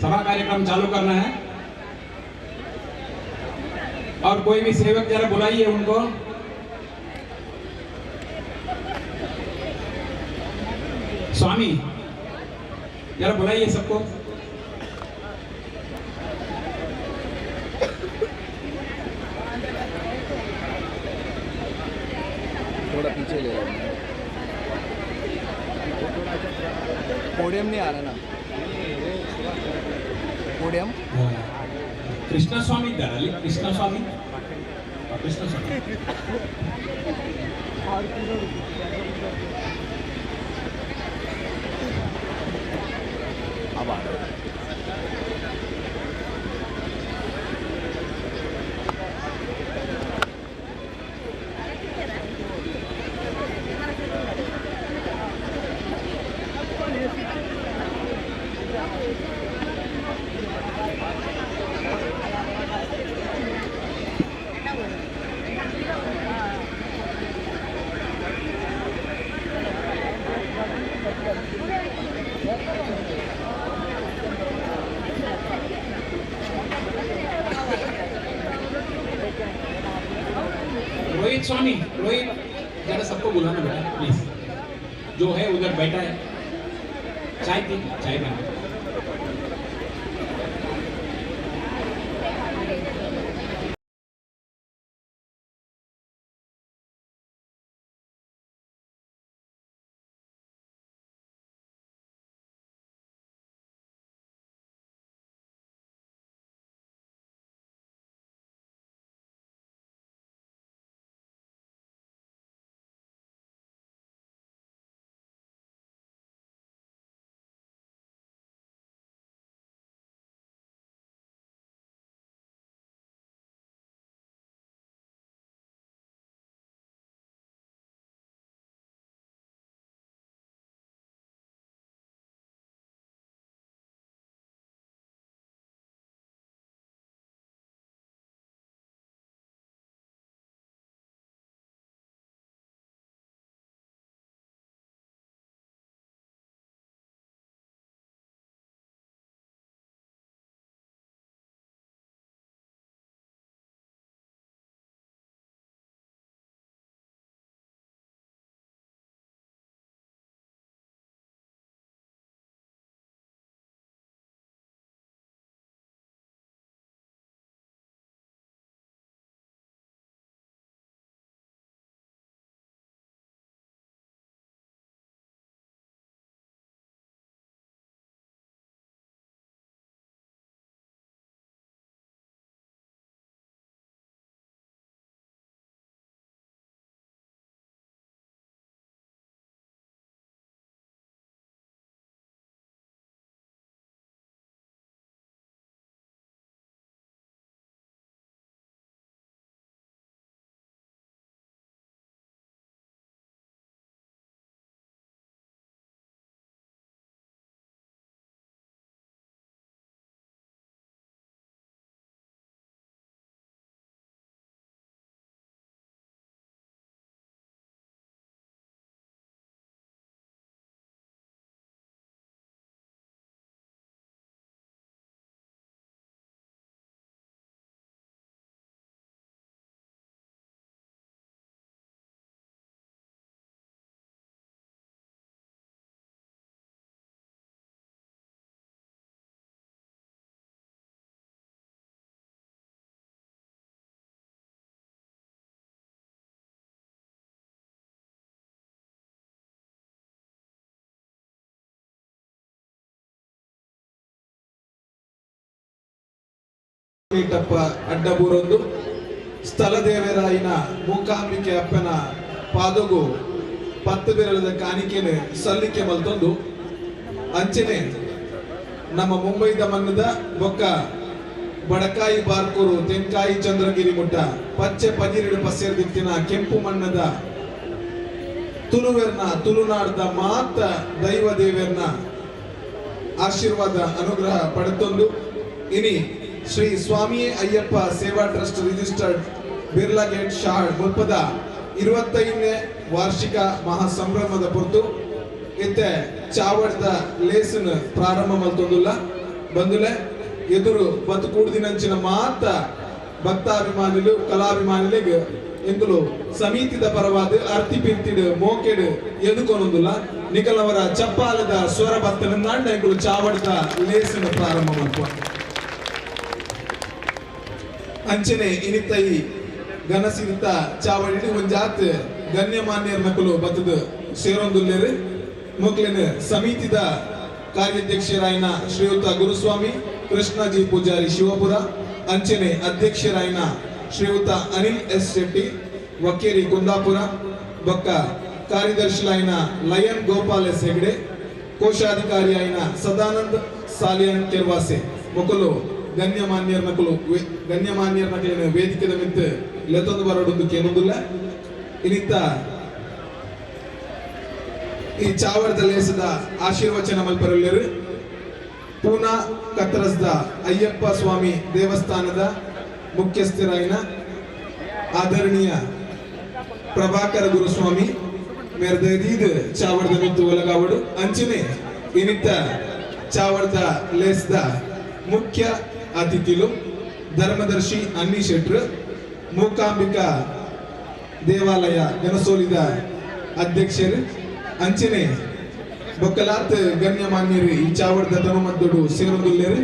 सभा कार्यक्रम चालू करना है. और कोई भी सेवक जरा बुलाइए उनको. स्वामी जरा बुलाइए सबको. थोड़ा पीछे ले रहा हूँ. पोडियम नहीं आ रहा ना. पोडियम कृष्ण स्वामी इधर ಅಲ್ಲಿ कृष्ण स्वामी. कृष्ण स्वामी अब आ रहा है. रोहित स्वामी, रोहित जरा सबको बुलाना बेटा प्लीज. जो है उधर बैठा है, चाय पी, चाय बना. ಮೀಟಪ್ಪ ಅಡ್ಡಬೂರೊಂದು ಸ್ಥಳ ದೇವರಾಯಿನ ಮೂಕಾಂಬಿಕೆ ಅಪ್ಪನ ಪಾದಗು 10 ಬೆರಳದ ಕಾಣಿಕೆನೆ ಸಲ್ಲಿಕೆ ಮಲ್ತೊಂದು ಅಂಚನೆ ನಮ್ಮ ಮುಂಬೈದ ಮನ್ನದ ಬೊಕ್ಕ ಬಡಕಾಯಿ ಬಾರ್ಕೂರು ತೆಂಕಾಯಿ ಚಂದ್ರಗಿರಿ ಮುಟ್ಟ ಪಚ್ಚೆ ಪದಿರಿಡು ಪಸೆರ್ದಿತ್ತಿನ ಕೆಂಪು ಮಣ್ಣದ ತುಳುವೆರ್ನ ತುಳುನಾಡ್ದ ಮಾತ ದೈವ ದೇವೆರ್ನ ಆಶೀರ್ವಾದ ಅನುಗ್ರಹ ಪಡೆದೊಂದು ಇನಿ ಶ್ರೀ ಸ್ವಾಮಿ ಅಯ್ಯಪ್ಪ ಸೇವಾ ಟ್ರಸ್ಟ್ ರಿಜಿಸ್ಟರ್ಡ್ ಬಿರ್ಲಾ ಗೇಟ್ ಶಹಡ್ ಮುಲ್ಪದ 25ನೇ ವಾರ್ಷಿಕ ಮಹಾ ಸಂಭ್ರಮದ ಪೊರ್ತು ಇತ್ತೆ ಚಾವಡ್ದ ಲೇಸನ್ ಪ್ರಾರಂಭ ಮಲ್ತೊಂದುಲ್ಲ ಬಂದುಲೆ ಎದುರು ಬತ್ತು ಕೂಡ್ದಿನಂಚಿನ ಮಾತ ಭಕ್ತಾಭಿಮಾನಿಲು ಕಲಾಭಿಮಾನಿಲಿಗೆ ಎಂಕುಲು ಸಮಿತಿದ ಪರವಾದ ಅರ್ತಿ ಪಿರ್ತಿಡು ಮೋಕೆಡು ಎದುಕೊನೊಂದುಲ್ಲ ನಿಖಲವರ ಚಪ್ಪಾಲದ ಸ್ವರ ಬತ್ತನಿಂದ ಎಂಕುಲು ಚಾವಡ್ದ ಲೇಸನ್ ಪ್ರಾರಂಭ ಮಲ್ಪ ಅಂಚನೆ ಇನಿತೈ ಗನಸಿರಿತ ಚಾವಡಿ ಒಂಜಾತ್ ಗಣ್ಯಮಾನ್ಯರ ಮಕ್ಕಳು ಬತ್ತದ ಸೇರೊಂದುಲ್ಲೇರು ಮೊಕ್ಲಿನ ಸಮಿತಿದ ಕಾರ್ಯಾಧ್ಯಕ್ಷರಾಯಿನ ಶ್ರೀಯುತ ಗುರುಸ್ವಾಮಿ ಕೃಷ್ಣಜಿ ಪೂಜಾರಿ ಶಿವಪುರ ಅಂಚನೆ ಅಧ್ಯಕ್ಷರಾಯಿನ ಶ್ರೀಯುತ ಅನಿಲ್ ಎಸ್ ಶೆಟ್ಟಿ ವಕೇರಿ ಕುಂದಾಪುರ ಬೊಕ್ಕ ಕಾರ್ಯದರ್ಶಿಲಾಯಿನ ಲಯನ್ ಗೋಪಾಲ್ ಎಸ್ ಹೆಗ್ಡೆ ಕೋಶಾಧಿಕಾರಿಯಾಯಿನ ಸದಾನಂದ್ ಸಾಲಿಯನ್ ಕೆರ್ವಾಸೆ ಮೊಕಲು ಗಣ್ಯಮಾನ್ಯರ ಮಕ್ಕಳು ವೇದಿಕೆದ ಮಿತ್ ಲೆತ್ತೊಂದು ಬರೋಡೊಂದು ಕೇನೊಂದುಲ್ಲ ಇನಿತ್ತ ಈ ಚಾವಡದ ಲೇಸದ ಆಶೀರ್ವಚನ ಮಲ್ಪರಲ್ಲೇರು ಪೂನಾ ಕತ್ತರಸ್ದ ಅಯ್ಯಪ್ಪ ಸ್ವಾಮಿ ದೇವಸ್ಥಾನದ ಮುಖ್ಯಸ್ಥರಾಯಿನ ಆದರಣೀಯ ಪ್ರಭಾಕರ ಗುರುಸ್ವಾಮಿ ಮೇರ್ದೀದ್ ಚಾವಡದ ಮಿತ್ತು ಒಲಗಾವಡು ಅಂಚನೆ ಇನಿತ್ತ ಚಾವಡದ ಲೇಸದ ಮುಖ್ಯ ಅತಿಥಿಲು ಧರ್ಮದರ್ಶಿ ಅನ್ನಿ ಶೆಟ್ರು ಮೂಕಾಂಬಿಕಾ ದೇವಾಲಯ ಗನಸೋಲಿದ ಅಧ್ಯಕ್ಷರು ಅಂಚನೆ ಬೊಕ್ಕಲಾತ್ ಗಣ್ಯಮಾನ್ಯರು ಈ ಚಾವಡದ ತನುಮದ್ದೊಡು ಸೇರೊಂದುಲ್ಲೇರು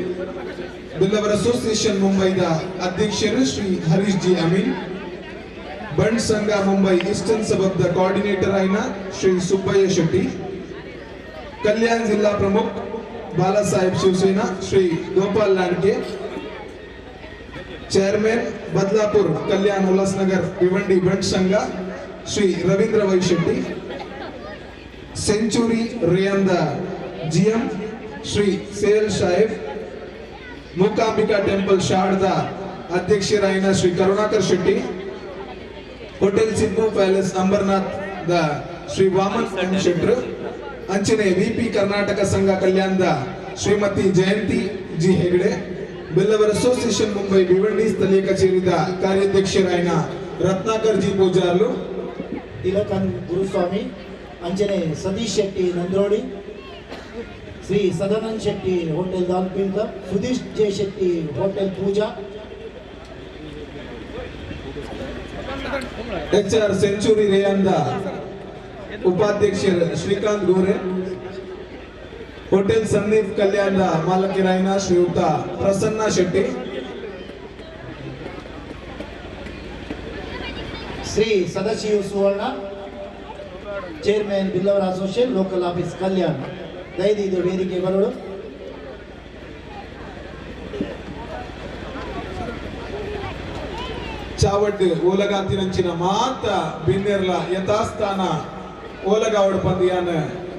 ಬಿಲ್ಲವರ್ ಅಸೋಸಿಯೇಷನ್ ಮುಂಬೈದ ಅಧ್ಯಕ್ಷರು ಶ್ರೀ ಹರೀಶ್ ಜಿ ಅಮೀನ್ ಬಂಡ್ ಸಂಘ ಮುಂಬೈ ಈಸ್ಟರ್ನ್ ಸಬಬ್ದ ಕೋಆರ್ಡಿನೇಟರ್ ಆಯ್ನ ಶ್ರೀ ಸುಬ್ಬಯ್ಯ ಶೆಟ್ಟಿ ಕಲ್ಯಾಣ್ ಜಿಲ್ಲಾ ಪ್ರಮುಖ Bala Saheb Shivsena Shri Gopal Ladge chairman Badlapur Kalyan Ulhasnagar Bhiwandi Bunt Sangha Shri Ravindra Y Shetty century ರೇಯಂದ ಜಿಎಂ ಶ್ರೀ ಸೇಲ್ ಸಾಹೇಬ್ ಮೂಕಾಂಬಿಕಾ ಟೆಂಪಲ್ ಶಾಡ್ದ ಅಧ್ಯಕ್ಷರಾಯಿನ ಶ್ರೀ ಕರುಣಾಕರ್ ಶೆಟ್ಟಿ ಹೋಟೆಲ್ ಸಿದ್ದು ಪ್ಯಾಲೇಸ್ ಅಂಬರ್ನಾಥ್ ದ ಶ್ರೀ ವಾಮನ್ ಎಂ ಶೆಟ್ರು ಅಂಚನೆ ವಿಪಿ ಕರ್ನಾಟಕ ಸಂಘ ಕಲ್ಯಾಣದ ಶ್ರೀಮತಿ ಜಯಂತಿ ಜಿ ಹೆಗಡೆ ಬಿಲ್ಲವರ್ ಅಸೋಸಿಯೇಷನ್ ಮುಂಬೈ ಭಿವಂಡಿ ಸ್ಥಳೀಯ ಕಚೇರಿದ ಕಾರ್ಯಾಧ್ಯಕ್ಷರಾಯಿನ ರತ್ನಾಕರ್ ಜಿ ಪೂಜಾರ್ಲು ತಿಲಕನ್ ಗುರುಸ್ವಾಮಿ ಅಂಜನೆ ಸತೀಶ್ ಶೆಟ್ಟಿ ನಂದ್ರೋಡಿ Shri Sadanand Shetty hotel dolphin club Sudhish J Shetty hotel Pooja HR century ರೇಯಂದ ಉಪಾಧ್ಯಕ್ಷರು ಶ್ರೀಕಾಂತ್ ಗೋರೆ ಹೋಟೆಲ್ ಸಂದೀಪ್ ಕಲ್ಯಾಣದ ಮಾಲಕರಾಯಿನ Shriyut Prasanna Shetty Shri Sadashiva Suvarna chairman Billavar association local office Kalyan ದಯವಿಟ್ಟು ವೇದಿಕೆ ಬರೋಡು ಚಾವಡ್ ಓಲಗಾತಿನಂಚಿನ ಮಾತ ಬಿನ್ನೆರ್ಲ ಯಥಾಸ್ಥಾನ ಓಲಗಾವಡ್ ಪಂದಿಯಾನ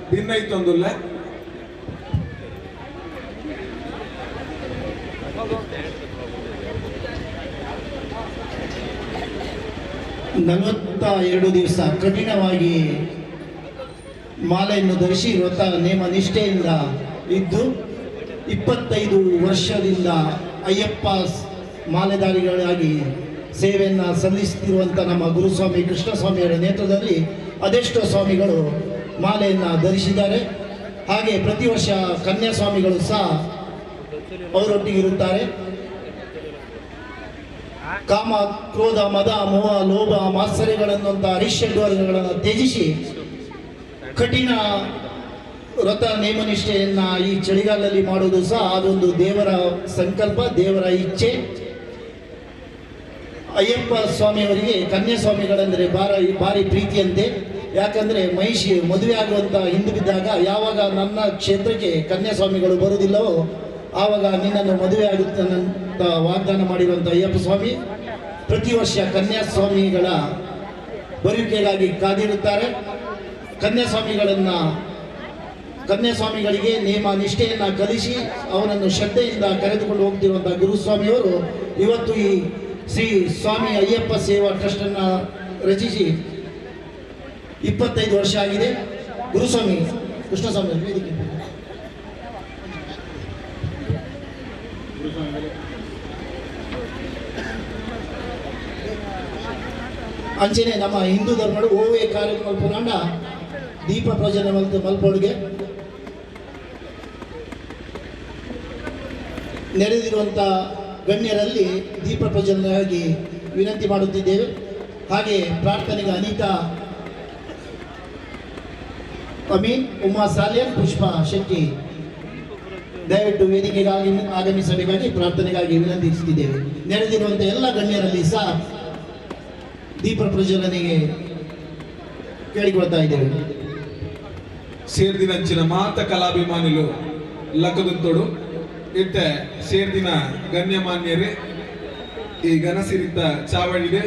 ಭಿನ್ನೈತೊಂದುಲ್ಲ ನಲವತ್ತ 2 ದಿವಸ ಕಠಿಣವಾಗಿ ಮಾಲೆಯನ್ನು ಧರಿಸಿ ವ್ರತ ನೇಮ ನಿಷ್ಠೆಯಿಂದ ಇದ್ದು 25 ವರ್ಷದಿಂದ ಅಯ್ಯಪ್ಪ ಮಾಲೆದಾರಿಗಳಾಗಿ ಸೇವೆಯನ್ನು ಸಲ್ಲಿಸುತ್ತಿರುವಂಥ ನಮ್ಮ ಗುರುಸ್ವಾಮಿ ಕೃಷ್ಣಸ್ವಾಮಿಯವರ ನೇತೃತ್ವದಲ್ಲಿ ಅದೆಷ್ಟೋ ಸ್ವಾಮಿಗಳು ಮಾಲೆಯನ್ನು ಧರಿಸಿದ್ದಾರೆ. ಹಾಗೆ ಪ್ರತಿ ವರ್ಷ ಕನ್ಯಾಸ್ವಾಮಿಗಳು ಸಹ ಅವರೊಟ್ಟಿಗಿರುತ್ತಾರೆ. ಕಾಮ ಕ್ರೋಧ ಮದ ಮೋಹ ಲೋಭ ಮಾತ್ಸರ್ಯಗಳನ್ನಂಥ ಅರಿಷ್ಯಡ್ವರ್ಗಗಳನ್ನು ತ್ಯಜಿಸಿ ಕಠಿಣ ವ್ರತ ನೇಮನಿಷ್ಠೆಯನ್ನು ಈ ಚಳಿಗಾಲದಲ್ಲಿ ಮಾಡೋದು ಸಹ ಅದೊಂದು ದೇವರ ಸಂಕಲ್ಪ, ದೇವರ ಇಚ್ಛೆ. ಅಯ್ಯಪ್ಪ ಸ್ವಾಮಿಯವರಿಗೆ ಕನ್ಯಾಸ್ವಾಮಿಗಳೆಂದರೆ ಭಾರಿ ಪ್ರೀತಿಯಂತೆ. ಯಾಕಂದರೆ ಮಹಿಷಿ ಮದುವೆ ಆಗುವಂಥ ಹಿಂದೆ ಬಿದ್ದಾಗ ಯಾವಾಗ ನನ್ನ ಕ್ಷೇತ್ರಕ್ಕೆ ಕನ್ಯಾಸ್ವಾಮಿಗಳು ಬರುವುದಿಲ್ಲವೋ ಆವಾಗ ನಿನ್ನನ್ನು ಮದುವೆ ಅಂತ ವಾಗ್ದಾನ ಮಾಡಿರುವಂಥ ಅಯ್ಯಪ್ಪ ಸ್ವಾಮಿ ಪ್ರತಿ ವರ್ಷ ಕನ್ಯಾಸ್ವಾಮಿಗಳ ಬರುವಿಕೆಗಾಗಿ ಕಾದಿರುತ್ತಾರೆ. ಕನ್ಯಾಸ್ವಾಮಿಗಳಿಗೆ ನೇಮ ನಿಷ್ಠೆಯನ್ನು ಕಲಿಸಿ ಅವನನ್ನು ಶ್ರದ್ಧೆಯಿಂದ ಕರೆದುಕೊಂಡು ಹೋಗ್ತಿರುವಂಥ ಗುರುಸ್ವಾಮಿಯವರು ಇವತ್ತು ಈ ಶ್ರೀ ಸ್ವಾಮಿ ಅಯ್ಯಪ್ಪ ಸೇವಾ ಟ್ರಸ್ಟನ್ನು ರಚಿಸಿ 25 ವರ್ಷ ಆಗಿದೆ. ಗುರುಸ್ವಾಮಿ ಕೃಷ್ಣಸ್ವಾಮಿ ವೇದಿಕೆ ಅಂಚನೆ ನಮ್ಮ ಹಿಂದೂ ಧರ್ಮಡು ಓವೇ ಕಾರ್ಯಕ್ರಮ ಪುರಾಣ ದೀಪ ಪ್ರಜ್ವಲನೆ ಮಲ್ಪೊಳಗೆ ನೆರೆದಿರುವಂಥ ಗಣ್ಯರಲ್ಲಿ ದೀಪ ಪ್ರಜ್ವಲನೆಯಾಗಿ ವಿನಂತಿ ಮಾಡುತ್ತಿದ್ದೇವೆ. ಹಾಗೆ ಪ್ರಾರ್ಥನೆಗೆ ಅನಿತಾ ಅಮೀನ್, ಉಮಾ ಸಾಲ್ಯನ್, ಪುಷ್ಪ ಶೆಟ್ಟಿ ದಯವಿಟ್ಟು ವೇದಿಕೆಗೆ ಆಗಮಿಸಬೇಕಾಗಿ ಪ್ರಾರ್ಥನೆಗಾಗಿ ವಿನಂತಿಸುತ್ತಿದ್ದೇವೆ. ನೆರೆದಿರುವಂಥ ಎಲ್ಲ ಗಣ್ಯರಲ್ಲಿ ಸಹ ದೀಪ ಪ್ರಜ್ವಲನೆಗೆ ಕೇಳಿಕೊಳ್ತಾ ಇದ್ದೇವೆ. ಸೇರ್ದಿನಂಚಿನ ಮಾತ ಕಲಾಭಿಮಾನಿಲು ಲಕ್ಕದುತ್ತೋಡು ಇತ್ತೆ ಸೇರ್ದಿನ ಗಣ್ಯಮಾನ್ಯರೇ ಈ ಗನಸಿರಿದ್ದ ಚಾವಡಿಗೆ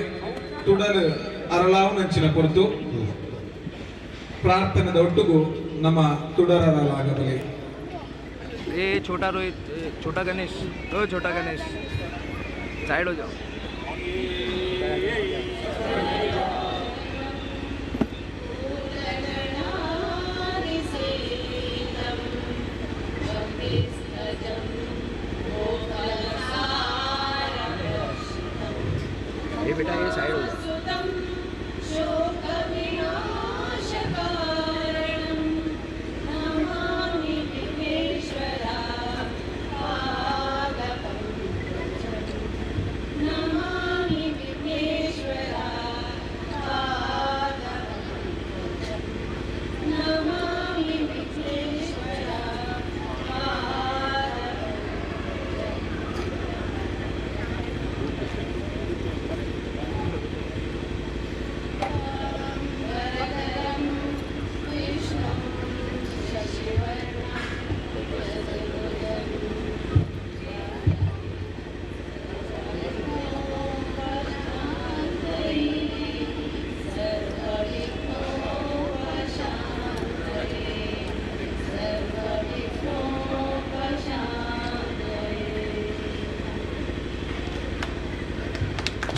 ತುಡಲು ಅರಳಾವನಂಚಿನ ಕೊರತು ಪ್ರಾರ್ಥನೆದ ಒಟ್ಟಿಗೂ ನಮ್ಮ ತುಡರಲಾಗಬಲಿ. ए छोटा रोहित, छोटा गणेश, ओ छोटा गणेश साइड हो जाओ. ये बेटा ये साइड हो जाओ.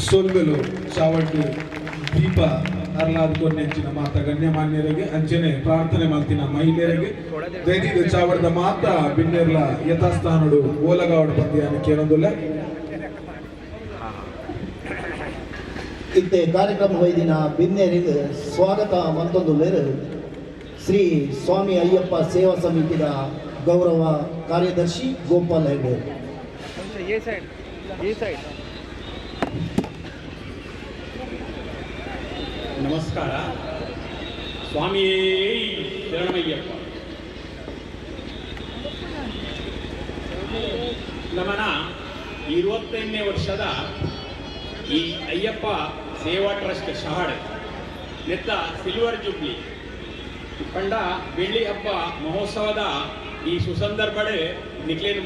ಸೋಲ್ಬೆಲು ಚಾವಟ್ಟು ದೀಪ ಅರ್ಲಾದ್ಕೊಂಡೆಂಚಿನ ಮಾತ ಗಣ್ಯಮಾನ್ಯರಿಗೆ ಅಂಚನೆ ಪ್ರಾರ್ಥನೆ ಮಾಡ್ತಿನ ಮಹಿಳೆಯರಿಗೆ ದೈನಿಕ ಚಾವಡದ ಮಾತ ಬಿನ್ನೆರ್ಲ ಯಥಾಸ್ಥಾನಡು ಓಲಗಾವಡ ಪಂದ್ಯಾನ ಕೇಳೋದಿಲ್ಲ. ಇತ್ತೆ ಕಾರ್ಯಕ್ರಮ ವೈದಿನ ಬಿನ್ನೆರಿಗೆ ಸ್ವಾಗತ ಮತ್ತೊಂದು ಬೇರೆ ಶ್ರೀ ಸ್ವಾಮಿ ಅಯ್ಯಪ್ಪ ಸೇವಾ ಸಮಿತಿಯ ಗೌರವ ಕಾರ್ಯದರ್ಶಿ ಗೋಪಾಲ್ ಹೆಗ್ಡೆ. ये साइड ನಮಸ್ಕಾರ. ಸ್ವಾಮಿಯೇ ಶರಣಮಯ್ಯಪ್ಪ. ನಮನ 25ನೇ ವರ್ಷದ ಈ ಅಯ್ಯಪ್ಪ ಸೇವಾ ಟ್ರಸ್ಟ್ ಶಹಾಡ್ ನೆತ್ತ ಸಿಲ್ವರ್ ಜುಬ್ಲಿ ಪಂಡ ಬೆಳ್ಳಿ ಹಬ್ಬ ಮಹೋತ್ಸವದ ಈ ಸುಸಂದರ್ಭಡೆ ನಿಕ್ಲೇನು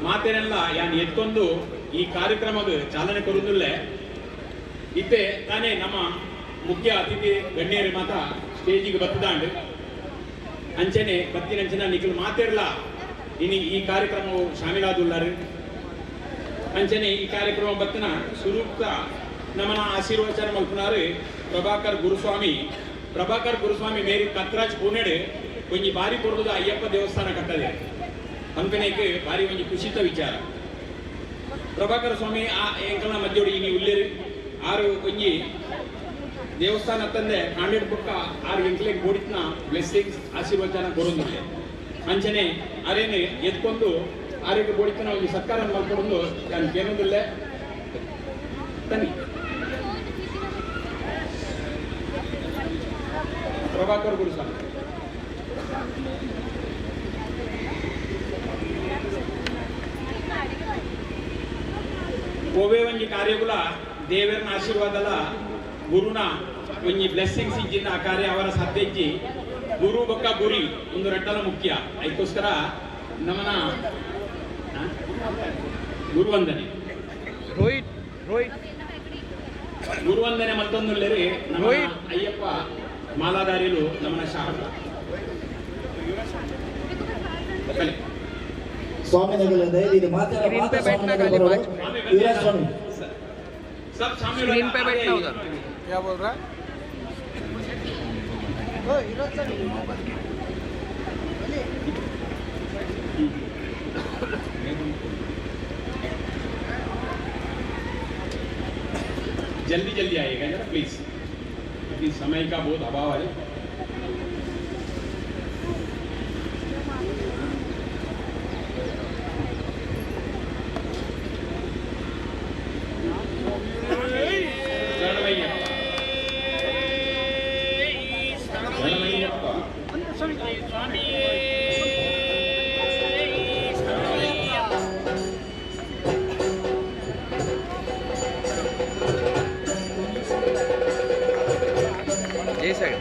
ಮಾತೇನೆಲ್ಲ ಯಾನ್ ಎತ್ಕೊಂಡು ಈ ಕಾರ್ಯಕ್ರಮದ ಚಾಲನೆ ಕೊರುದಿಲ್ಲ. ಇತ್ತೆ ತಾನೇ ನಮ್ಮ ಮುಖ್ಯ ಅತಿಥಿ ಗಣ್ಯರು ಮಾತ ಸ್ಟೇಜಿಗೆ ಬತ್ತದಾಂಡು ಅಂಚನೆ ಬತ್ತಿನಂಚಿನ ನಿಖಿಲ್ ಮಾತಿರಲ್ಲ ಇನಿ ಈ ಕಾರ್ಯಕ್ರಮವು ಶಾಮೀಲಾದುಲ್ಲಾರು. ಅಂಚನೆ ಈ ಕಾರ್ಯಕ್ರಮ ಬತ್ತಿನ ಸುರೂಕ್ತ ನಮ್ಮನ ಆಶೀರ್ವಚನ ಮಲ್ಪುನಾರು ಪ್ರಭಾಕರ್ ಗುರುಸ್ವಾಮಿ ಮೇರಿ ಕತ್ರಾಜ್ ಪೂನೆಡೆ ಒಂಜಿ ಬಾರಿ ಕೊಡೋದು ಅಯ್ಯಪ್ಪ ದೇವಸ್ಥಾನ ಕಟ್ಟದೆ ಅಂಕನೇಗೆ ಬಾರಿ ಒಂಜಿ ಖುಷಿತ ವಿಚಾರ. ಪ್ರಭಾಕರ ಸ್ವಾಮಿ ಆ ಎಂಕಲ್ನ ಮಧ್ಯೋಡಿ ಇನಿ ಉಲ್ಲೇರು ಆರು ಒಂಜಿ ದೇವಸ್ಥಾನ ತಂದೆ ಕಾಂಡೇಡ್ ಪಕ್ಕ 6 ಗಂಟೆಗೆ ಬೋಡಿತ್ನ ಬ್ಲೆಸ್ಸಿಂಗ್ಸ್ ಆಶೀರ್ವಚನ ಕೊರೊಂದಿಲ್ಲ. ಅಂಚನೆ ಅರೇನೆ ಎತ್ಕೊಂಡು ಆರೋಗ್ಯ ಬೋಡಿತನ ಒಂದು ಸತ್ಕಾರ ಮಾಡ್ಕೊಂಡು ನಾನು ಕೇಳೋದಿಲ್ಲ. ತನ್ನಿ ಪ್ರಭಾಕರ್ ಗುರುಸ್ವಾಮಿ. ಓವೇ ಒಂಜಿ ಕಾರ್ಯಗುಲ ದೇವರನ ಆಶೀರ್ವಾದಲ ಗುರುನ ಒಂಜಿ ಬ್ಲೆಸ್ಸಿಂಗ್ಸ್ ಇಜ್ಜಿನ ಆ ಕಾರ್ಯ ಅವರ ಸತ್ತೆಜ್ಜಿ ಗುರು ಬೊಕ್ಕ ಗುರಿ ಒಂದು ರಟ್ಟಲ ಮುಖ್ಯ. ಅದಕ್ಕೋಸ್ಕರ ನಮ್ಮನ ಗುರುವಂದನೆ. ರೋಹಿತ್ ಗುರುವಂದನೆ ಮತ್ತೊಂದು ನಮ್ಮ ಅಯ್ಯಪ್ಪ ಮಾಲಾಧಾರಿಲು ನಮ್ಮನ ಶಾರದ ಸ್ವಾಮಿನಗರ ದಯವಿಟ್ಟು ಮಾತಾಡ ಸ್ವಾಮಿನಗರ ಬರೋದು ಯುವರಾಜ್ ಸ್ವಾಮಿ सब शामिल स्क्रीन पे बैठना उधर क्या बोल रहा है? जल्दी जल्दी आइएगा जरा प्लीज, क्योंकि समय का बहुत अभाव है. ये साइड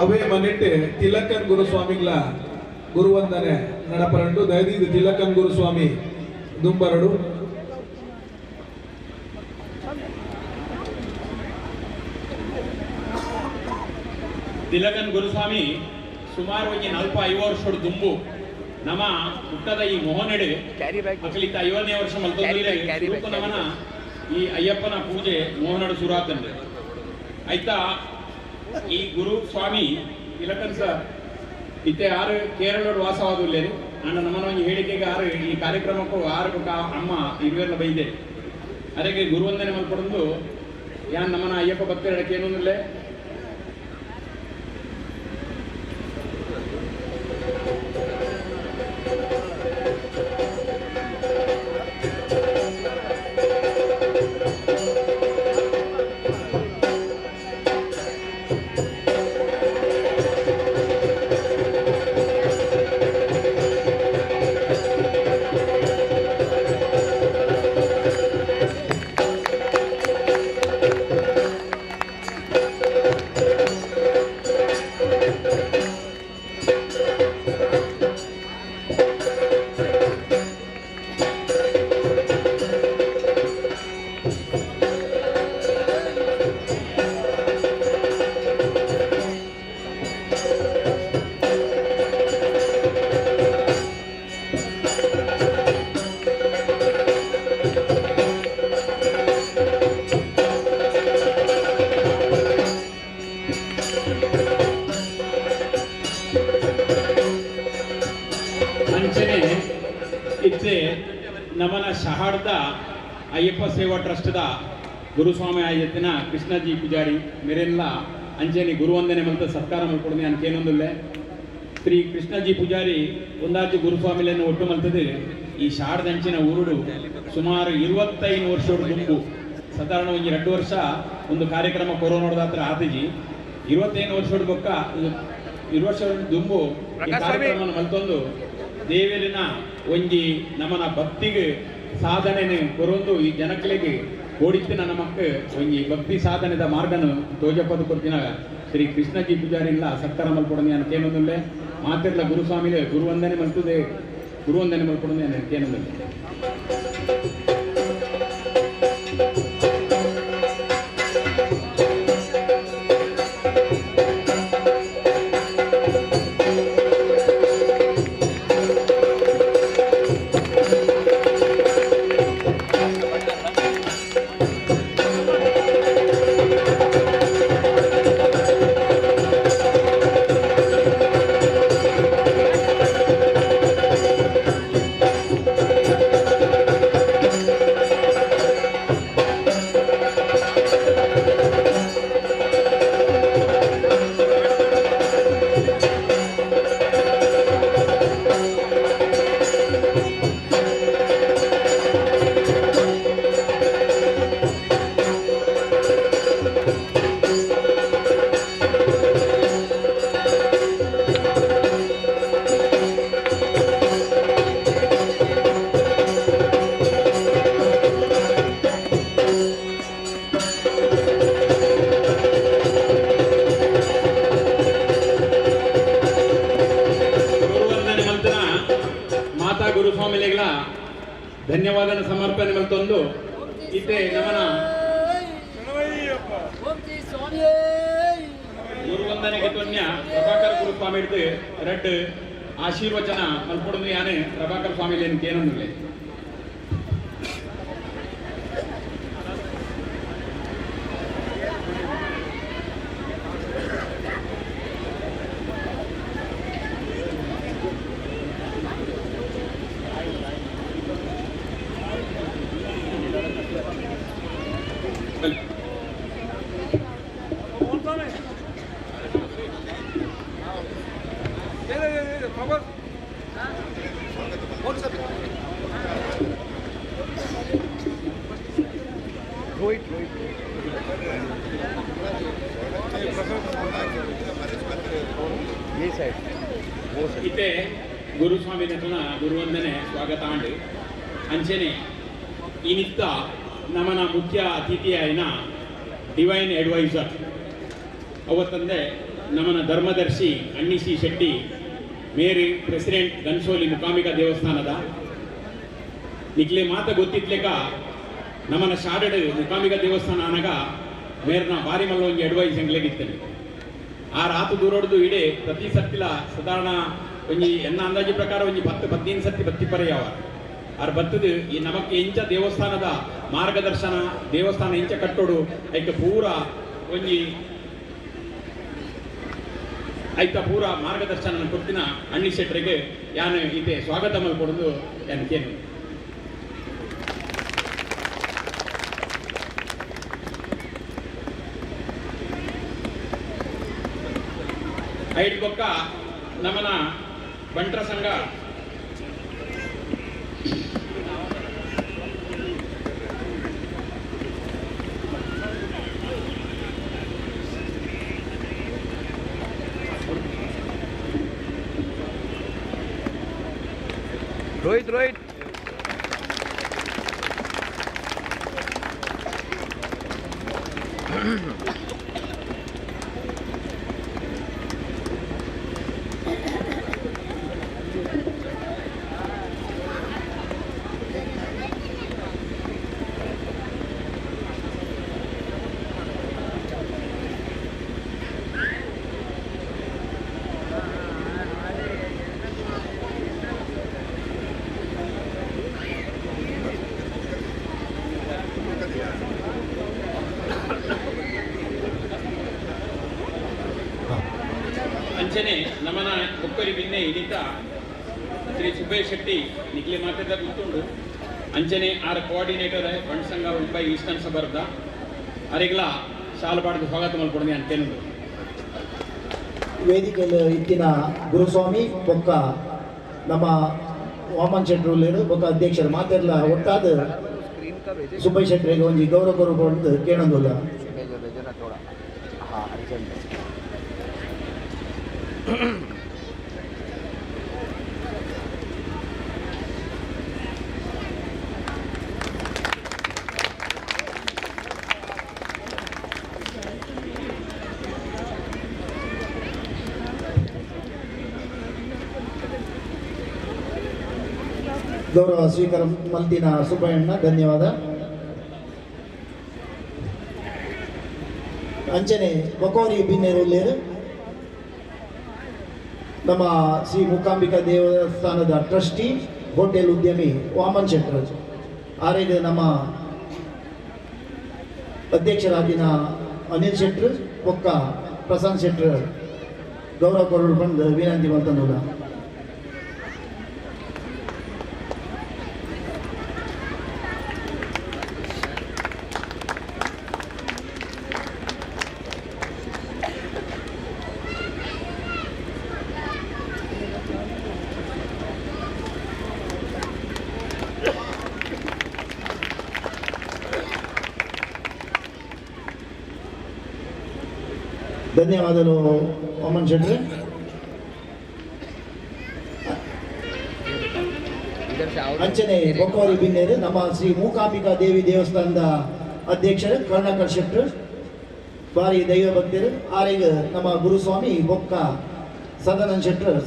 ಅವೇ ಮನೆಟ್ಟೆ ತಿಲಕನ್ ಗುರುಸ್ವಾಮಿಗಳ ಗುರುವಂದನೆ ನಡಪರಂಡು ದಯದಿದ್ದು ತಿಲಕನ್ ಗುರುಸ್ವಾಮಿ ದುಂಬರಡು ತಿಲಕನ್ ಗುರುಸ್ವಾಮಿ ಸುಮಾರು ಒಂದು 45 ವರ್ಷದ ದುಂಬು ನಮ್ಮ ಹುಟ್ಟದ ಈ ಮೋಹನೆಡೆ ಕ್ಯಾರಿ ಬ್ಯಾಗ್ ಮಕ್ಕಳಿದ್ದ 50ನೇ ವರ್ಷ ಮಲ್ತೊಂದು ನಮನ ಈ ಅಯ್ಯಪ್ಪನ ಪೂಜೆ ಮೋಹನಡು ಶುರುವಾತಂದ್ರೆ ಆಯ್ತಾ. ಈ ಗುರು ಸ್ವಾಮಿ ತಿಲಕನ್ ಸರ್ ಇತ್ತೆ ಆರು ಕೇರಳದ ವಾಸವಾದುಲ್ಲೇರಿ ನಾನು ನಮ್ಮನ ಒಂದು ಹೇಳಿಕೆಗೆ ಆರು ಈ ಕಾರ್ಯಕ್ರಮಕ್ಕೂ ಆರು ಅಮ್ಮ ಹಿರಿಯರೆಲ್ಲ ಬೈದೆ ಅದಕ್ಕೆ ಗುರುವಂದನೆ ಮಲ್ಪಡೊಂದು ಯಾನ್ ನಮ್ಮನ ಅಯ್ಯಪ್ಪ ಭಕ್ತರಕ್ಕೆ ಏನೊಂದಿಲ್ಲ ನಮನ ಶಹಾಡ್ದ ಅಯ್ಯಪ್ಪ ಸೇವಾ ಟ್ರಸ್ಟ್ದ ಗುರುಸ್ವಾಮಿ ಆಯ್ಯತ್ತಿನ ಕೃಷ್ಣಜಿ ಪೂಜಾರಿ ಮೇರೆಲ್ಲ ಅಂಚೆನಿ ಗುರುವಂದನೆ ಮಲ್ತ ಸತ್ಕಾರ ಮಲ್ಕೊಡನೆ ಅನ್ಕೇನೊಂದಿಲ್ಲ. ಶ್ರೀ ಕೃಷ್ಣಜಿ ಪೂಜಾರಿ ಒಂದಾಜು ಗುರುಸ್ವಾಮಿಲನ್ನು ಒಟ್ಟು ಮಲ್ತದೆ ಈ ಶಾರದ ಅಂಚಿನ ಊರುಡು ಸುಮಾರು 25 ವರ್ಷದ ದುಂಬು ಸಾಧಾರಣ ಒಂದು 2 ವರ್ಷ ಒಂದು ಕಾರ್ಯಕ್ರಮ ಕೊರೋನಾದ ಹತ್ರ ಆತಿಜಿ 25 ವರ್ಷದ ಬೊಕ್ಕ 20 ವರ್ಷದ ದುಂಬು ಈ ಕಾರ್ಯಕ್ರಮ ಮಲ್ತೊಂದು ದೇವರಿನ ಒಂಜಿ ನಮನ ಭಕ್ತಿಗೆ ಸಾಧನೆ ಕೊರೊಂದು ಈ ಜನಗಳಿಗೆ ಓಡಿತ್ತಿನ ನಮಕ್ ಒಂಜಿ ಭಕ್ತಿ ಸಾಧನೆದ ಮಾರ್ಗನು ತೋಜಪದ ಕೊರ್ತಿನ ಶ್ರೀ ಕೃಷ್ಣಜಿ ಪೂಜಾರಿಲ್ಲ ಸತ್ಕಾರ ಮಲ್ಪೊಡನೆ ಅನ್ಕೇನೊಂದಿಲ್ಲ. ಮಾತಿರ್ಲ ಗುರುಸ್ವಾಮಿಲೆ ಗುರುವಂದನೆ ಮಲ್ತದೆ ಗುರುವಂದನೆ ಮಲ್ಪೊಡನೆ ಅನ್ಕೇನೊಂದಿಲ್ಲ. ಧನ್ಯವಾದ ಸಮರ್ಪಣೆ ಮಲ್ತೊಂದು ಇತ್ತೆ ನಮನ ಗುರುವಂದನೆಗೆ ತೊನ್ಯ ಪ್ರಭಾಕರ್ ಗುರು ಸ್ವಾಮಿ ಹಿಡಿದು ರೆಡ್ ಆಶೀರ್ವಚನ ಮಲ್ಪೊಡನು ಯಾನೆ ಪ್ರಭಾಕರ್ ಸ್ವಾಮಿ ಏನೊಂದಿಲ್ಲ इथे गुरुस्वामी नेतुना गुरुवंदने स्वागत आंड अंचने ಈ ನಿತ್ತ ನಮನ ಮುಖ್ಯ ಅತಿಥಿ ಆಯ್ನ ಡಿವೈನ್ ಅಡ್ವೈಸರ್ ಅವತ್ತಂದೆ ನಮನ ಧರ್ಮದರ್ಶಿ ಅಣ್ಣಿಸಿ ಶೆಟ್ಟಿ ಮೇರಿ ಪ್ರೆಸಿಡೆಂಟ್ ಗನ್ಸೋಲಿ ಮುಕಾಂಬಿಕಾ ದೇವಸ್ಥಾನದ ನಿಕ್ಲೆ ಮಾತ ಗೊತ್ತಿತ್ಲೆಕ ನಮನ ಶಾರಡ್ ಮುಕಾಂಬಿಕಾ ದೇವಸ್ಥಾನ ಅನಗ ಮೇರ್ನ ಬಾರಿ ಮಲ್ಲ ಒಂಜಿ ಅಡ್ವೈಸ್ ಎಂಗ್ಲೆಗಿತ್ತೇನೆ ಆ ರಾತು ದೂರೋಡ್ದು ಇಡೇ ಪ್ರತಿ ಸರ್ತಿಲ ಸಾಧಾರಣ ಒಂಜಿ ಎನ್ನ ಅಂದಾಜು ಪ್ರಕಾರ ಒಂಜಿ 10-15 ಸರ್ತಿ ಬತ್ತಿಪ್ಪರೆ ಯಾವ ಆರ್ ಬತ್ತದು ಈ ನಮಕ್ಕೆ ಇಂಚ ದೇವಸ್ಥಾನದ ಮಾರ್ಗದರ್ಶನ ದೇವಸ್ಥಾನ ಇಂಚ ಕಟ್ಟೋಡು ಐಕ ಪೂರ ಒಂಜಿ ಐತ ಪೂರ ಮಾರ್ಗದರ್ಶನ ಕೊಡ್ತಿನ ಅಣ್ಣಿ ಶೆಟ್ರಿಗೆ ಯಾನು ಇತೆ ಸ್ವಾಗತ ಮಲ್ಕೊಡೋದು ಯಾನು ಕೇನು ಐದು ಪಕ್ಕ ನಮನ ಬಂಟ್ರ ಸಂಘ रोहित रोहित ಅಂಚನೆ ನಮನ ಒಕ್ಕರಿ ಬಿನ್ನೆ ಇನಿತ ಶ್ರೀ ಸುಬೇಶ್ ಶೆಟ್ಟಿ ನಿಕ್ಲೆ ಮಾತಾಡ ಕೂತ್ಕೊಂಡು ಅಂಚನೆ ಆರ ಕೋಆರ್ಡಿನೇಟರ್ ಬಂಡ್ ಸಂಘ ಉಲ್ಪೈ ಈಸ್ಟರ್ನ್ ಸಬರ್ದ ಅರಿಗ್ಲ ಶಾಲು ಪಾಡ್ದು ಸ್ವಾಗತ ಮಲ್ಕೊಡನೆ ಅಂತೇನದು ವೇದಿಕೆಯಲ್ಲಿ ಇತ್ತಿನ ಗುರುಸ್ವಾಮಿ ಬೊಕ್ಕ ನಮ್ಮ ವಾಮನ್ ಶೆಟ್ರು ಬೊಕ್ಕ ಅಧ್ಯಕ್ಷರು ಮಾತೆಲ್ಲ ಒಟ್ಟಾದ ಸುಬ್ಬಯ್ಯ ಶೆಟ್ರಿಗೆ ಒಂಜಿ ಗೌರವ ಕೊರಕೊಂಡು ಕೇಳೋದಿಲ್ಲ ಗೌರವ ಸ್ವೀಕಾರ ಮಲ್ತಿನ ಸುಬ್ಬಯ್ಯಣ್ಣ ಧನ್ಯವಾದ. ಅಂಚನೆ ಬಕೋರಿ ಬಿನ್ನೇರುಲ್ಲೇರು ನಮ್ಮ ಶ್ರೀ ಮೂಕಾಂಬಿಕಾ ದೇವಸ್ಥಾನದ ಟ್ರಸ್ಟಿ ಹೋಟೆಲ್ ಉದ್ಯಮಿ ವಾಮನ್ ಶೆಟ್ಟರ್ ಆರೆಗೆ ನಮ್ಮ ಅಧ್ಯಕ್ಷರಾದಿನ ಅನಿಲ್ ಶೆಟ್ಟರ್ ಬೊಕ್ಕ ಪ್ರಶಾಂತ್ ಶೆಟ್ಟರ್ ಗೌರವ ಕೊರಡು ಬಂದು ವಿನಂತಿ ಮಾಡ್ತಂದಲ್ಲ. ಧನ್ಯವಾದಗಳು ವಾಮನ್ ಶೆಟ್ಟಿ. ಅಂಚನೆ ಬೊಕ್ಕೋರಿ ಬಿನ್ನೇರು ನಮ್ಮ ಶ್ರೀ ಮೂಕಾಂಬಿಕಾ ದೇವಿ ದೇವಸ್ಥಾನದ ಅಧ್ಯಕ್ಷರು ಕರುಣಾಕರ್ ಶೆಟ್ಟರ್ ಭಾರಿ ದೈವ ಭಕ್ತರು ಆರೆಗೆ ನಮ್ಮ ಗುರುಸ್ವಾಮಿ ಬೊಕ್ಕ ಸದಾನಂದ ಶೆಟ್ಟರ್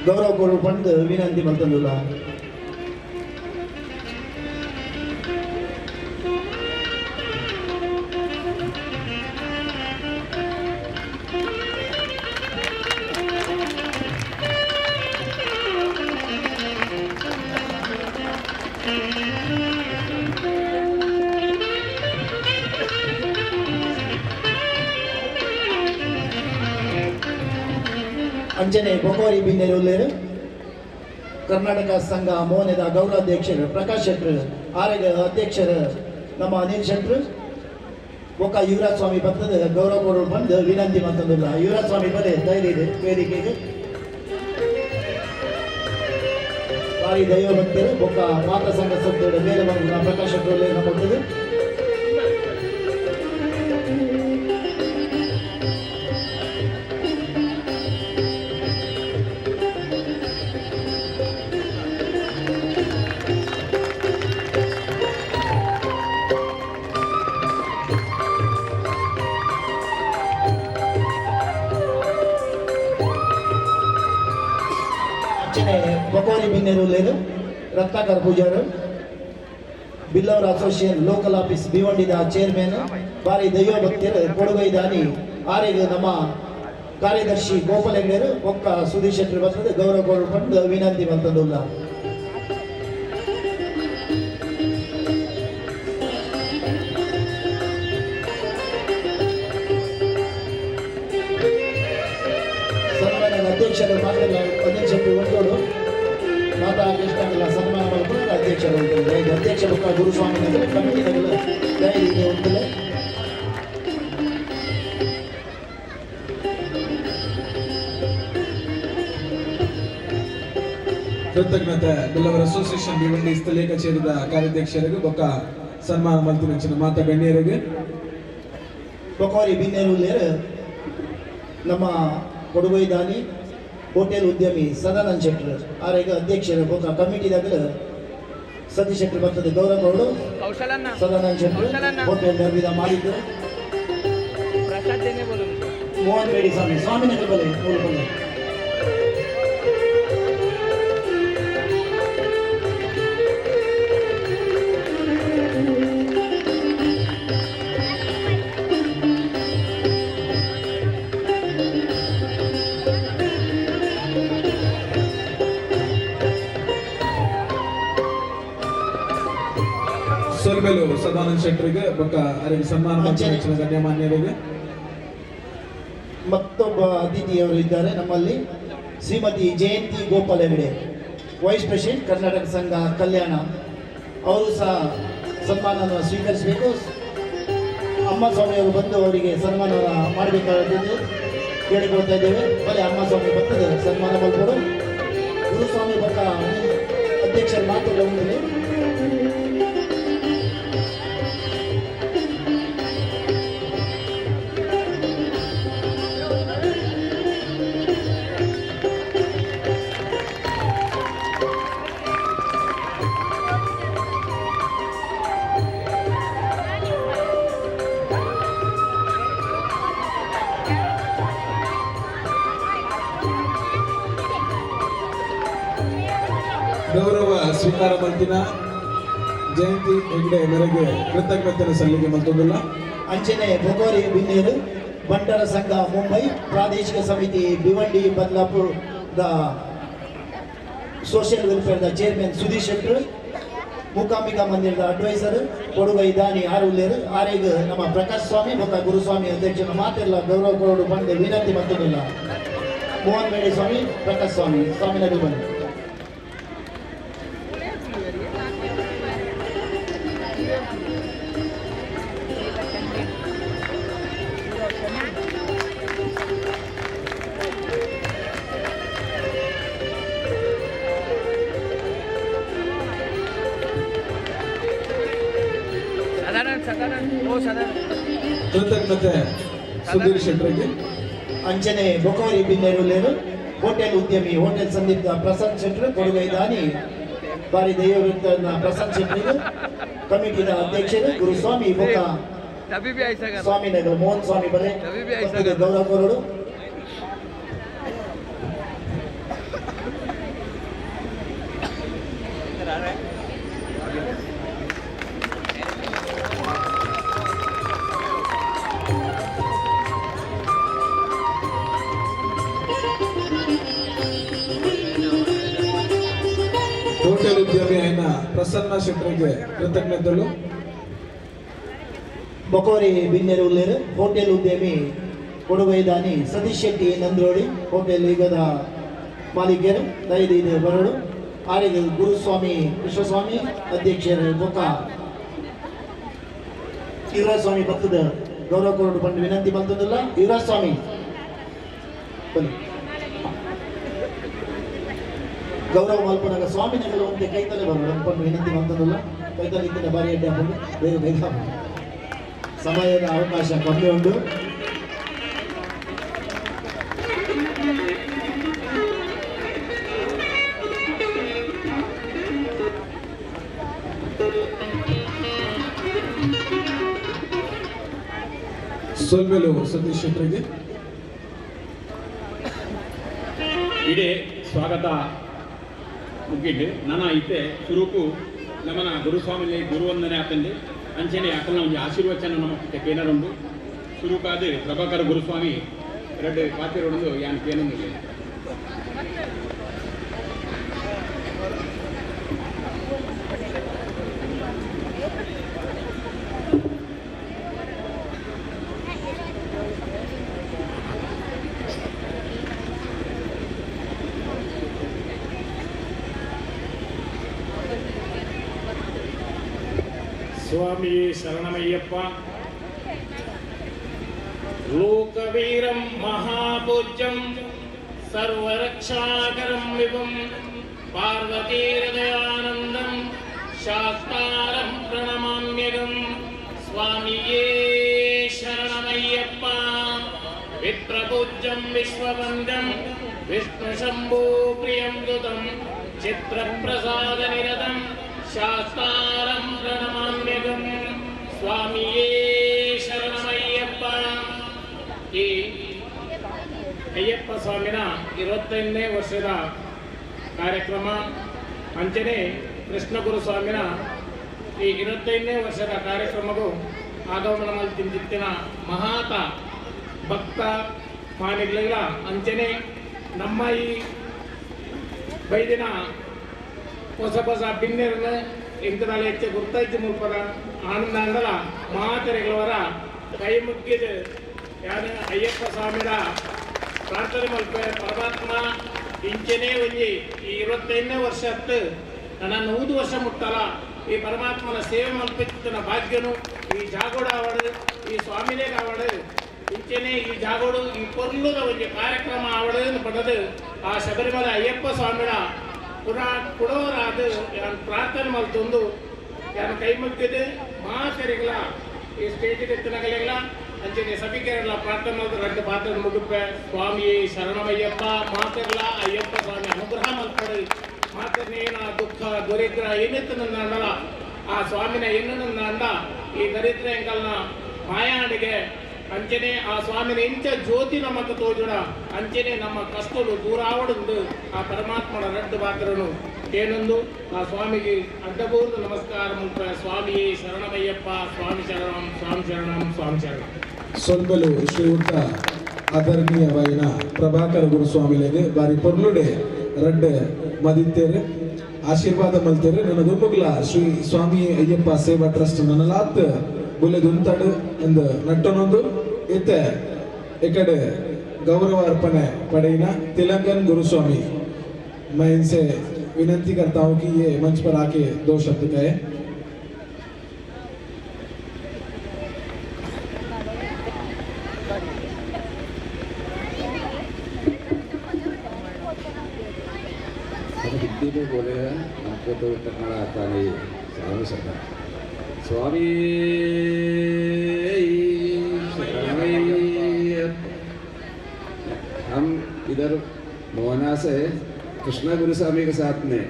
ಗೌರವ ಕೊಡು ಬಂದು ವಿನಂತಿ ಮಾಡ್ತಂದಿಲ್ಲ. ಅಂಚನೆ ಬೊಕೋರಿ ಬಿನ್ನೆರುಲ್ಲೇರು ಕರ್ನಾಟಕ ಸಂಘ ಮೋಹನದ ಗೌರವಾಧ್ಯಕ್ಷರು ಪ್ರಕಾಶ್ ಶೆಟ್ರು ಆರೋಗ್ಯ ಅಧ್ಯಕ್ಷರು ನಮ್ಮ ಅನಿಲ್ ಶೆಟ್ರು ಒಕ್ಕ ಯುವರಾಜ್ ಸ್ವಾಮಿ ಬರ್ತದೆ ಗೌರವ ಕೊಡೋರು ಬಂದು ವಿನಂತಿ ಮತ್ತೊಂದಿಲ್ಲ. ಯುವರಾಜ್ ಸ್ವಾಮಿ ಬರೇ ಧೈರ್ಯ ಇದೆ ವೇದಿಕೆಗೆ. ಭಾರಿ ದೈವ ಭಕ್ತರು ಒಕ್ಕ ಮಾತಾ ಸಂಘ ಸಭ್ಯರು ಬೇರೆ ಬಂದು ಪ್ರಕಾಶ್ ಶೆಟ್ರು ಕೊಡ್ತದೆ. ಬಕೋರಿ ಬಿನ್ನೆರುಲ್ಲೇರು ರತ್ನಾಕರ್ ಪೂಜಾರು ಬಿಲ್ಲವರ ಅಸೋಸಿಯೇಷನ್ ಲೋಕಲ್ ಆಫೀಸ್ ಭಿವಂಡಿದ ಚೇರ್ಮನ್ ಬಾರಿ ದೈವ ಭಕ್ತರು ಕೊಡುಗೈದಾನಿ ಆರೆಗೆ ನಮ್ಮ ಕಾರ್ಯದರ್ಶಿ ಗೋಪಾಲ ಹೆಗ್ಡೆರು ಒಕ್ಕ ಸುಧೀರ್ ಶೆಟ್ಟಿ ಬರ್ತದೆ ಗೌರವ ಕೊಡ್ಕೊಂಡು ವಿನಂತಿ ಬಂತಂದುಲ್ಲ. ಸನ್ಮಾನ್ಯ ಅಧ್ಯಕ್ಷರು ಮಾತ್ರ ಅನಿಲ್ ಶೆಟ್ಟಿ ಒಂದೋಡು ಮಾತಾ ಕೃಷ್ಣಲ್ಲ ಸನ್ಮಾನ ಮಾಡ್ಕೊಂಡು ಅಧ್ಯಕ್ಷರು ಹೋಗ್ತಾರೆ. ಅಧ್ಯಕ್ಷ ಬೊಕ್ಕ ಗುರುಸ್ವಾಮಿ ನಗರ ಕಮಿಟಿ ನಗರ ಇದೆ ಹೋಗ್ತದೆ. ಕೃತಜ್ಞತೆ ಬಿಲ್ಲವರ ಅಸೋಸಿಯೇಷನ್ ಭಿವಂಡಿ ಸ್ಥಳೀಯ ಕಚೇರಿದ ಕಾರ್ಯಾಧ್ಯಕ್ಷರಿಗೂ ಬೊಕ್ಕ ಸನ್ಮಾನ ಮಲ್ತಿನ ಮಾತಾ ಗಣ್ಯರಿಗೆ ಬೊಕೋರಿ ಬಿನ್ನೆರುಲ್ಲೇರು ನಮ್ಮ ಕೊಡುಗೈದಾನಿ ಹೋಟೆಲ್ ಉದ್ಯಮಿ ಸದಾನಂದ ಶೆಟ್ರು ಆರೇಗ ಅಧ್ಯಕ್ಷರು ಬೊಕ್ಕ ಕಮಿಟಿದಾಗ ಸತೀಶ್ ಶೆಟ್ರು ಬರ್ತದೆ ಗೌರವ ಕೊಡು ಸದಾನಂದ ಶೆಟ್ರು ಹೋಟೆಲ್ ನಿರ್ಮಿತ ಮಾಡಿದ್ರು. ಮೋಹನ್ ಬೇಡಿ ಸ್ವಾಮಿ ಸ್ವಾಮಿನಗರ ಬಲೆ ಮೂಲಕ ಸೊಲ್ಬೆಲು ಸದಾನಂದ ಶೆಟ್ಟರಿಗೆ ಬೊಕ್ಕ ಅವರಿಗೆ ಸನ್ಮಾನ ಮಾಡಿದ ಗಣ್ಯಮಾನ್ಯರಿಗೆ. ಮತ್ತೊಬ್ಬ ಅತಿಥಿಯವರು ಇದ್ದಾರೆ ನಮ್ಮಲ್ಲಿ ಶ್ರೀಮತಿ ಜಯಂತಿ ಗೋಪಾಲ್ ಹೆಗಡೆ ವೈಸ್ ಪ್ರೆಸಿಡೆಂಟ್ ಕರ್ನಾಟಕ ಸಂಘ ಕಲ್ಯಾಣ. ಅವರು ಸಹ ಸನ್ಮಾನವನ್ನು ಸ್ವೀಕರಿಸಬೇಕು. ಅಮ್ಮ ಸ್ವಾಮಿಯವರು ಬಂದು ಅವರಿಗೆ ಸನ್ಮಾನ ಮಾಡಬೇಕಾಗಿದೆ ಕೇಳಿಕೊಳ್ತಾ ಇದ್ದೇವೆ. ಬರೀ ಅಮ್ಮ ಸ್ವಾಮಿ ಬರ್ತದೆ ಸನ್ಮಾನ ಮಾಡ್ಬೋದು. ಗುರುಸ್ವಾಮಿ ಬಕ್ಕ ಅಧ್ಯಕ್ಷರ ಮಾತು ಒಂದಿದೆ. ಗೌರವ ಸ್ವೀಕಾರ ಮಲ್ತಿನ ಜಯಂತಿ ಹೆಗ್ಡೆ ಮೇರೆಗೆ ಕೃತಜ್ಞತೆ ಸಲ್ಲಿಕೆ ಮಲ್ತೊಂದಿಲ್ಲ. ಅಂಚನೆ ಬೊಕೋರಿ ಬಿನ್ನೇರು ಬಂಟರ ಸಂಘ ಮುಂಬೈ ಪ್ರಾದೇಶಿಕ ಸಮಿತಿ ಭಿವಂಡಿ ಬದಲಾಪುರದ ಸೋಷಿಯಲ್ ವೆಲ್ಫೇರ್ದ ಚೇರ್ಮನ್ ಸುಧೀರ್ ಶೆಟ್ರು ಮೂಕಾಂಬಿಕಾ ಮಂದಿರದ ಅಡ್ವೈಸರ್ ಕೊಡುಗೈ ದಾನಿ ಆರುಲ್ಲೇರು ಆರೇಗ ನಮ್ಮ ಪ್ರಕಾಶ್ ಸ್ವಾಮಿ ಬೊಕ್ಕ ಗುರುಸ್ವಾಮಿ ಅಧ್ಯಕ್ಷನ ಮಾತೆಲ್ಲ ಗೌರವ ಕೊರಡು ಬಂದು ವಿನಂತಿ ಮತ್ತೊಂದಿಲ್ಲ. ಮೋಹನ್ ಬೇಡಿ ಸ್ವಾಮಿ ಪ್ರಕಾಶ್ ಸ್ವಾಮಿ ಸ್ವಾಮಿನಗರ ಬನ್ನಿ. ಕೃತಜ್ಞತೆ ಸುಧೀರ್ ಶೆಟ್ಟರಿಗೆ. ಅಂಚನೆ ಬೊಕೋರಿ ಬಿನ್ನೆರುಲ್ಲೇರು ಹೋಟೆಲ್ ಉದ್ಯಮಿ ಹೋಟೆಲ್ ಸಂದೀಪ್ ಪ್ರಸಾದ್ ಶೆಟ್ರು ಕೊಡುಗೈ ದಾನಿ ಬಾರಿ ದೈವವೃತ್ತನ ಪ್ರಸಾದ್ ಶೆಟ್ಟರಿಗೆ ಕಮಿಟಿದ ಅಧ್ಯಕ್ಷರು ಗುರುಸ್ವಾಮಿ ಬೊಕ್ಕ ಸ್ವಾಮಿನಗರ ಮೋಹನ್ ಸ್ವಾಮಿ ಬಲೆ ಗೌರವ ಕೊರಡು. ಹೋಟೆಲ್ ಉದ್ಯಮಿ అయిన ಪ್ರಸನ್ನ ಶೆಟ್ಟರಿಗೆ ಕೃತಜ್ಞತೆಗಳು. ಬೊಕೋರಿ ಬಿನ್ನೆರುಲ್ಲೇರು ಹೋಟೆಲ್ ಉದ್ಯಮಿ ಕೊಡುಗೈದಾನಿ ಸತೀಶ್ ಶೆಟ್ಟಿ ನಂದ್ರೋಳಿ ಹೋಟೆಲ್ ಈಗದ ಮಾಲೀಕರು ದಯದೀದ ಬರಡು ಆರಿಗೆ ಗುರುಸ್ವಾಮಿ ಕೃಷ್ಣಸ್ವಾಮಿ ಅಧ್ಯಕ್ಷರು ಬೊಕ್ಕ ಯುವರಾಜ್ ಸ್ವಾಮಿ ಭಕ್ತದ ಗೌರವ ಕೊರಡು ಬಂದು ವಿನಂತಿ ಬಂತದಲ್ಲ ಯುವರಾಜ್ ಸ್ವಾಮಿ ಬನ್ನಿ ಗೌರವ ಮಲ್ಪನಾಗ ಸ್ವಾಮಿ ನಗಲು ಅಂತ ಕೈತಲೆ ಬರೋದು ಅನ್ಕೊಂಡು ವಿನಂತಿ ಬಂತದಲ್ಲ ಕೈತಲೆ ಇತ್ತಿನ ಬಾರಿ ಅಡ್ಡೆ ಹಾಕೊಂಡು ಬೇಗ ಬೇಗ ಸಮಯದ ಅವಕಾಶ ಕಮ್ಮಿ ಉಂಟು. ಸೊಲ್ಬೆಲು ಸತೀಶ್ ಶೆಟ್ಟರಿಗೆ ಇಡೇ ಸ್ವಾಗತ ಮುಗಿದ್ದು ನನ್ನ ಐತೆ ಸುರುಕು ನಮ್ಮನ ಗುರುಸ್ವಾಮಿ ಗುರುವಂದನೆ ಆತಂದೆ ಅಂಚನೆ ಅಕಲ್ನ ಒಂದು ಆಶೀರ್ವಚನ ನಮ್ಮ ಕೇನರುಂಡು ಸುರುಕಾದ ಪ್ರಭಾಕರ ಗುರುಸ್ವಾಮಿ ಎರಡು ಪಾತಿರೋಡು ಯಾನ್ ಕೇನೊಂದಿಲ್ಲ स्वामी शरणमय्यप्प लोकवीरं महापूज्यं सर्वरक्षाकरं विभुं पार्वतीहृदयानन्दं शास्तारं प्रणमाम्यहं स्वामिये शरणमय्यप्प विप्रपूज्यं विश्ववन्द्यं विष्णुशम्भुप्रियं दुतं चित्रप्रसादनिरतं शास्तारं प्रणमाम्यहं स्वामिये शरणमय्यप्प. ಈ ಅಯ್ಯಪ್ಪ ಸ್ವಾಮಿನ 25ನೇ ವರ್ಷದ ಕಾರ್ಯಕ್ರಮ ಅಂಚನೆ ಕೃಷ್ಣ ಗುರುಸ್ವಾಮಿನ ಈ 25ನೇ ವರ್ಷದ ಕಾರ್ಯಕ್ರಮವು ಆಗಮನದಲ್ಲಿ ತಿಂದಿತ್ತಿನ ಮಹಾತ ಭಕ್ತ ಮಾನಿಗಳ ಅಂಚನೆ ನಮ್ಮ ಈ ಬೈದಿನ ಹೊಸ ಹೊಸ ಭಿನ್ನರನ್ನು ಇಂಕದಾಲ ಹೆಚ್ಚು ಗುರ್ತಾಯ್ತು ಮುಲ್ಪದ ಆನಂದ ಅಂದಲ ಮಹಾತೆರೆಗಳವರ ಕೈ ಮುಗಿದ ಯಾರು ಅಯ್ಯಪ್ಪ ಸ್ವಾಮಿರ ಪ್ರಾರ್ಥನೆ ಮಲ್ಪ ಪರಮಾತ್ಮ ಇಂಚೆನೇ ಒಂಜಿ ಈ 25ನೇ ವರ್ಷ ಹತ್ತು ನನ್ನ 100 ವರ್ಷ ಮುಟ್ಟಲ್ಲ ಈ ಪರಮಾತ್ಮನ ಸೇವೆ ಮಲ್ಪಿನ ಭಾಗ್ಯನು ಈ ಜಾಗೋಡ ಆವಡು ಈ ಸ್ವಾಮಿನೇ ಆವಡು ಇಂಚೆನೇ ಈ ಜಾಗೋಡು ಈ ಪೊರ್ಲುದ ಒಂದು ಕಾರ್ಯಕ್ರಮ ಆವಡು ಪಡೆದು ಆ ಶಬರಿಮಲೆ ಅಯ್ಯಪ್ಪ ಸ್ವಾಮಿನ ಕೊಡೋರಾದ ಪ್ರಾರ್ಥನೆ ಮಲ್ತೊಂದು ಯಾರು ಕೈ ಮುಗಿದು ಮಾತೆರೆಗಳ ಈ ಸ್ಟೇಜಿಗೆ ಎತ್ತಿನಗಲೆಲ್ಲ ಅಂಚನೆ ಸಭಿಕೆರೆಲ್ಲ ಪ್ರಾರ್ಥನೆ ಮಾಡಿದ್ರೆ ಎರಡು ಪಾತ್ರ ಮುಗುಪ್ಪೆ ಸ್ವಾಮಿ ಶರಣಮಯ್ಯಪ್ಪ ಮಾತೆರ್ಲ ಅಯ್ಯಪ್ಪ ಸ್ವಾಮಿ ಅನುಗ್ರಹ ಮಲ್ಪಡಿ ಮಾತೆರ್ನೇನ ದುಃಖ ದರಿದ್ರ ಏನಿತ್ತು ನನ್ನ ಅಂಡಲ ಆ ಸ್ವಾಮಿನ ಎನ್ನು ನನ್ನ ಅಂಡ ಈ ದರಿದ್ರ ಎಂಕಲ್ನ ಮಾಯಾಂಡಿಗೆ ಅಂಚನೆ ಆ ಸ್ವಾಮಿನ ಇಂಚ ಜ್ಯೋತಿ ನಮಕ್ಕೆ ತೋಜುಡ ಅಂಚನೆ ನಮ್ಮ ಕಷ್ಟಲು ದೂರ ಆವಡುಂದು ಆ ಪರಮಾತ್ಮನ ರಡ್ಡು ಪಾತ್ರನು ಏನೊಂದು ಆ ಸ್ವಾಮಿಗೆ ಅಡ್ಡಬಹುದು ನಮಸ್ಕಾರ ಮುಲ್ಪ ಸ್ವಾಮಿಯೇ ಶರಣಮಯ್ಯಪ್ಪ ಸ್ವಾಮಿ ಶರಣಂ ಸ್ವಾಮಿ ಶರಣಂ ಸ್ವಾಮಿ ಶರಣಂ. ಸೊಲ್ಬೆಲು ಶ್ರೀಯುತ ಆದರಣೀಯವಾಯಿನ ಪ್ರಭಾಕರ ಗುರುಸ್ವಾಮಿಲೆಗೆ ಬಾರಿ ಪೊರ್ಲುಡೆ ರಡ್ಡೆ ಮದಿತ್ತೇರೆ ಆಶೀರ್ವಾದ ಮಲ್ತೇರೆ ನನ್ನ ದುಮ್ಮುಗ್ಲ ಶ್ರೀ ಸ್ವಾಮಿ ಅಯ್ಯಪ್ಪ ಸೇವಾ ಟ್ರಸ್ಟ್ ನನಲಾತ್ ಬುಲೆ ದುಂತಡು ಎಂದು ನಟ್ಟನೊಂದು ಇತ್ತೆ ಇಕಡೆ ಗೌರವ अर्पणे पड़ेना तिलंगन गुरुस्वामी मैं इनसे विनती करता हूँ कि ये मंच पर आके 2 शब्द कहे. हिंदी में बोले हैं हमको तो कन्नड़ आता नहीं स्वामी शब्द स्वामी हम इधर मोहना से कृष्णा गुरुस्वामी के साथ में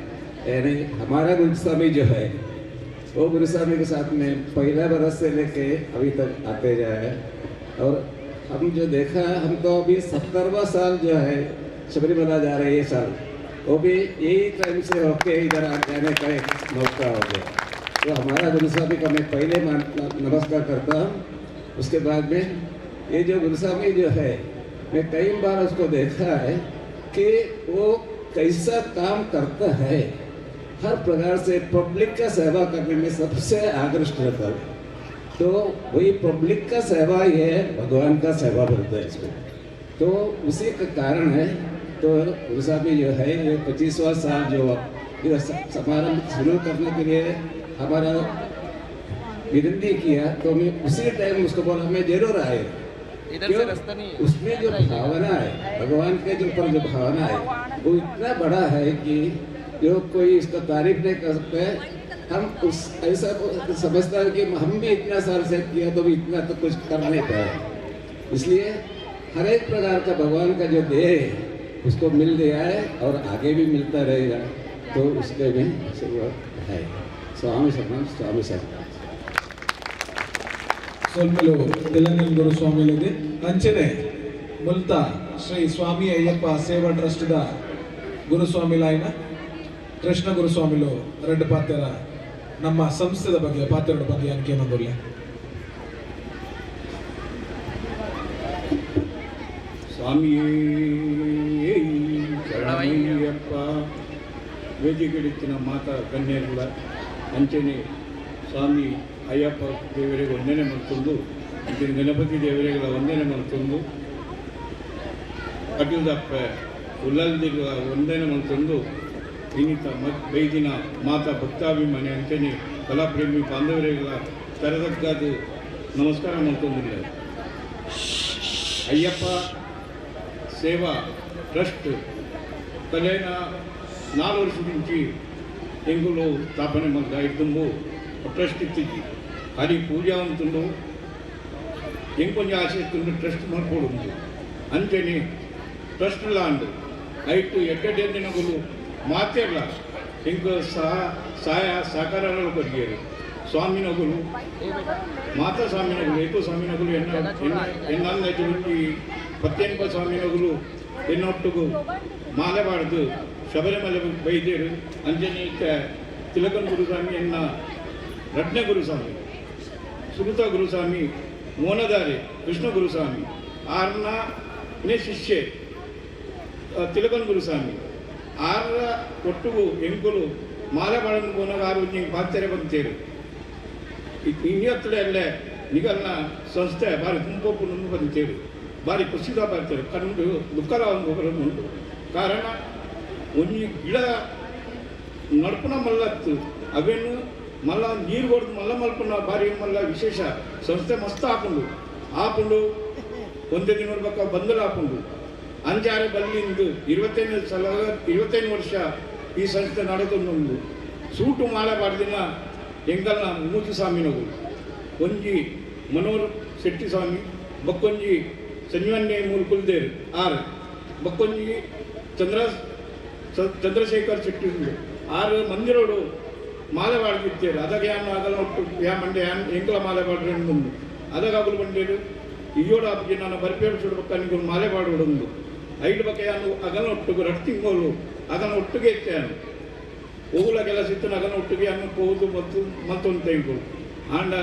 यानी हमारा गुरुस्वामी जो है वो गुरुस्वामी के साथ में पहला बरस से लेके अभी तक आते जाए और हम जो देखा हम तो अभी 70वां साल जो है शबरीमला जा रहे हैं ये साल वो भी यही टाइम से होके इधर जाने का एक मौका हो गया. तो हमारा गुरुस्वामी का मैं पहले नमस्कार करता हूँ. उसके बाद में ये जो गुरुस्वामी जो है मैं कई बार उसको देखा है कि वो कैसा काम करता है. हर प्रकार से पब्लिक का सेवा करने में सबसे आकृष्ट रहता है. तो वही पब्लिक का सेवा ही है, भगवान का सेवा बोलते हैं इसको। तो उसी का कारण है। तो गुरु साहब जो है ये 25वां साल जो ये समारंभ शुरू करने के लिए हमारा विनती किया, तो मैं उसी टाइम उसको बोला मैं जरूर आए। क्यों? उसमें जो भावना है, भगवान के जो ऊपर जो भावना है वो इतना बड़ा है कि जो कोई इसका तारीफ नहीं कर सकते। हम उस ऐसा समझता है कि हम भी इतना साल से किया तो भी इतना तो कुछ कर नहीं पाए। इसलिए हर एक प्रकार का भगवान का जो देह है उसको मिल गया है और आगे भी मिलता रहेगा। तो उसके में शुरुआत है। स्वामी शरण, स्वामी शरण। ಸೊಲ್ಮೆಲು ತೆಲಂಗಾಣ ಗುರು ಸ್ವಾಮಿಗಳಿಗೆ ಅಂಚನೆ ಮುಲ್ತ ಶ್ರೀ ಸ್ವಾಮಿ ಅಯ್ಯಪ್ಪ ಸೇವಾ ಟ್ರಸ್ಟ್ದ ಗುರುಸ್ವಾಮಿಲಾಯ್ನ ಕೃಷ್ಣ ಗುರುಸ್ವಾಮಿಲು ಎರಡು ಪಾತ್ರ ನಮ್ಮ ಸಂಸ್ಥೆದ ಬಗ್ಗೆ ಪಾತ್ರದ ಬಗ್ಗೆ ಅನ್ಕೆ ಮಂದುಲ್ಲೆ ಸ್ವಾಮಿ ಶರಣಯ್ಯಪ್ಪ ವೇದಿಕೆಡಿತ್ತಿನ ಮಾತಾ ಕನ್ಯೆಗಳ ಅಂಚನೆ ಸ್ವಾಮಿ ಅಯ್ಯಪ್ಪ ದೇವರಿಗೆ ವಂದನೆ ಮಾಡ್ಕೊಂಡು ಇಂದಿನ ಗಣಪತಿ ದೇವರಿಗಳ ವಂದನೆ ಮಾಡ್ಕೊಂಡು ಅಟುದಪ್ಪ ಉಲ್ಲಲ್ದಿರುವ ವಂದನೆ ಮಾಡ್ಕೊಂಡು ಇನ್ನಿತ ಬೈದಿನ ಮಾತಾ ಭಕ್ತಾಭಿಮಾನಿ ಅಂಚನೆ ಕಲಾಪ್ರೇಮಿ ಬಾಂಧವರಿಗಳ ತರದಕ್ಕಾದ ನಮಸ್ಕಾರ ಮಾಡ್ಕೊಂಡಿಲ್ಲ. ಅಯ್ಯಪ್ಪ ಸೇವಾ ಟ್ರಸ್ಟ್ ಕಳೆನ 4 ವರ್ಷ నుంచి ಎಂಗುಲು ಸ್ಥಾಪನೆ ಮಾಡ್ತಾ ಇದ್ದು ಟ್ರಸ್ಟ್ ಇತ್ತಿದ್ದಿ ಖಾಲಿ ಪೂಜಾ ಅಂತಂದು ಎಂಕೊಂಚ ಆಸೆ ಇತ್ತು ಟ್ರಸ್ಟ್ ಮಾಡ್ಕೊಡು ಅಂಚನೆ ಟ್ರಸ್ಟ್ ಲಾಂಡ್ ಐಟು ಎಡ್ಡೆ ದಿನಗಳು ಮಾತೇಲ್ಲ ಎಂಕ ಸಹಾಯ ಸಹಕಾರಗಳು ಕೊರಿಯರು ಸ್ವಾಮಿನಗಳು ಮಾತಾ ಸ್ವಾಮಿನಗಳು ಏಕೋ ಸ್ವಾಮಿನಗಳು ಎನ್ನೊಂದು 18 ಸ್ವಾಮಿನಗಳು ಎನ್ನೊಟ್ಟಿಗೂ ಮಾಲೆಬಾರ್ದು ಶಬರಿಮಲೆ ಬೈದೇರು ಅಂಜನಿ ತಿಲಕನ್ ಗುರುಸ್ವಾಮಿ ಎನ್ನ ರತ್ನ ಗುರುಸ್ವಾಮಿ ಸುಗತ ಗುರುಸ್ವಾಮಿ ಮೋನದಾರಿ ಕೃಷ್ಣ ಗುರುಸ್ವಾಮಿ ಆರ್ನೇ ಶಿಷ್ಯ ತಿಲಕನ್ ಗುರುಸ್ವಾಮಿ ಆರ ಒಟ್ಟಿಗೂ ಎಂಕುಲು ಮಾಲೆಬಾಳನ್ನು ಪೋನಾಗ 6 ಬಾತ್ತೆರೆ ಬಂತೇರು ಇನ್ನೊತ್ತಡೆ ನಿಗಲ್ನ ಸಂಸ್ಥೆ ಬಾರಿ ತುಂಬೊಪ್ಪು ನುಂಗು ಬಂತೇರು ಬಾರಿ ಖುಷಿದ ಬರ್ತಾರೆ ಕಂಡು ದುಃಖದ ಒಂದು ಕಾರಣ ಒಂದು ಗಿಡ ನಡ್ಪುನ ಮಲ್ಲತ್ತು ಅವೇನು ಮಲ್ಲ ನೀರು ಹೊಡೆದು ಮಲ್ಲ ಮಲ್ಪುನ ಬಾರಿ ಮಲ್ಲ ವಿಶೇಷ ಸಂಸ್ಥೆ ಮಸ್ತ್ ಹಾಕೊಂಡು ಒಂದೇ ದಿನ ನೋಡ್ಬೇಕ ಬಂದಲು ಹಾಕೊಂಡು ಅಂಜಾರೆ ಬಲ್ಲಿಂದು 25 ವರ್ಷ ಈ ಸಂಸ್ಥೆ ನಡೆದೊಂದು ಸೂಟು ಮಾಡಬಾರ್ದಿನ ಎಂಗಲ್ನ ಮೂಜು ಸ್ವಾಮಿನವರು ಒಂಜಿ ಮನೋಹರ್ ಶೆಟ್ಟಿ ಸ್ವಾಮಿ ಬಕ್ಕೊಂಜಿ ಸಂಜೀವನ್ನೇ ಮೂಲ್ಕುಲ್ದೇರು 6 ಬಕ್ಕೊಂಜಿ ಚಂದ್ರಶೇಖರ್ ಶೆಟ್ಟಿ 6 ಮಂದಿರೋಡು ಮಾಲೆ ಬಾಡ್ತಿರ್ತೇರು ಅದಾಗ ಯಾನು ಆಗಲ್ಲ ಒಟ್ಟು ಯಾ ಮಂಡೆ ಎಂಕಲ ಮಾಲೆ ಬಾಡ್ರೆ ಒಂದು ಅದಾಗಲು ಬಂಡೇರು ಈಯೋಡು ಹಬ್ಬಕ್ಕೆ ನಾನು ಬರ್ಪೇರು ಸುಡ್ಬೇಕ ನಿಮಗೆ ಮಾಲೆ ಬಾಡೋಡೊಂದು 5 ಬಗ್ಗೆ ಯಾನು ಅಗಲ ಒಟ್ಟಿಗೆ ರಟ್ಟಿಂಗೋಲು ಅದನ್ನು ಒಟ್ಟಿಗೆ ಇತ್ತೇನು ಓಗುಲ ಕೆಲಸ ಇತ್ತು ಅಗನ ಒಟ್ಟಿಗೆ ಅನ್ನು ಹೋಗುದು ಮತ್ತೊಂದು ತೆಗೆದುಕೊಳ್ಳು ಆಂಡ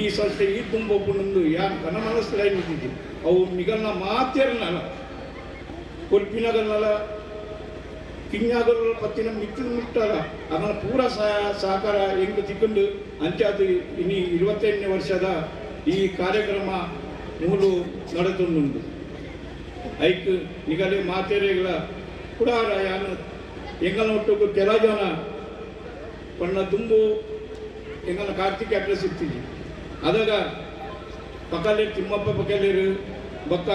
ಈ ಸಂಸ್ಥೆ ಈ ತುಂಬ ಒಬ್ಬನೊಂದು ಯಾರು ಕನ್ನ ಮನಸ್ಸು ನಿಂತಿದ್ದು ಅವು ನಿಗಲ್ನ ಮಾತೇರನಲ್ಲ ಕೊಲ್ಪಿನಗಲ್ನಲ್ಲ ಕಿಂಗಾಗಲ್ಲ ಪತ್ತಿನ ಮಿಟ್ಟಲ್ಲ ಅದನ್ನ ಪೂರ ಸಹಕಾರ ಹೆಂಗೆ ತಿಕ್ಕೊಂಡು ಅಂಚಾದು ಇನ್ನು 25ನೇ ವರ್ಷದ ಈ ಕಾರ್ಯಕ್ರಮ ಮೂಲು ನಡೆದುಂಡು ಐಕ್ ನಿಗಲೆ ಮಾತೇರೆಗಳ ಕೂಡ ಯಾನು ಎಂಗಲ ಒಟ್ಟಿಗೆ ಕೆಲ ಜನ ಪಣ್ಣ ತುಂಬು ಎಂಗಲ ಕಾರ್ತಿಕ್ ಅಡ್ರೆಸ್ ಇರ್ತೀವಿ ಅದಾಗ ಪಕ್ಕಲ್ಲಿ ತಿಮ್ಮಪ್ಪ ಪಕ್ಕಲೇರು ಬಕ್ಕ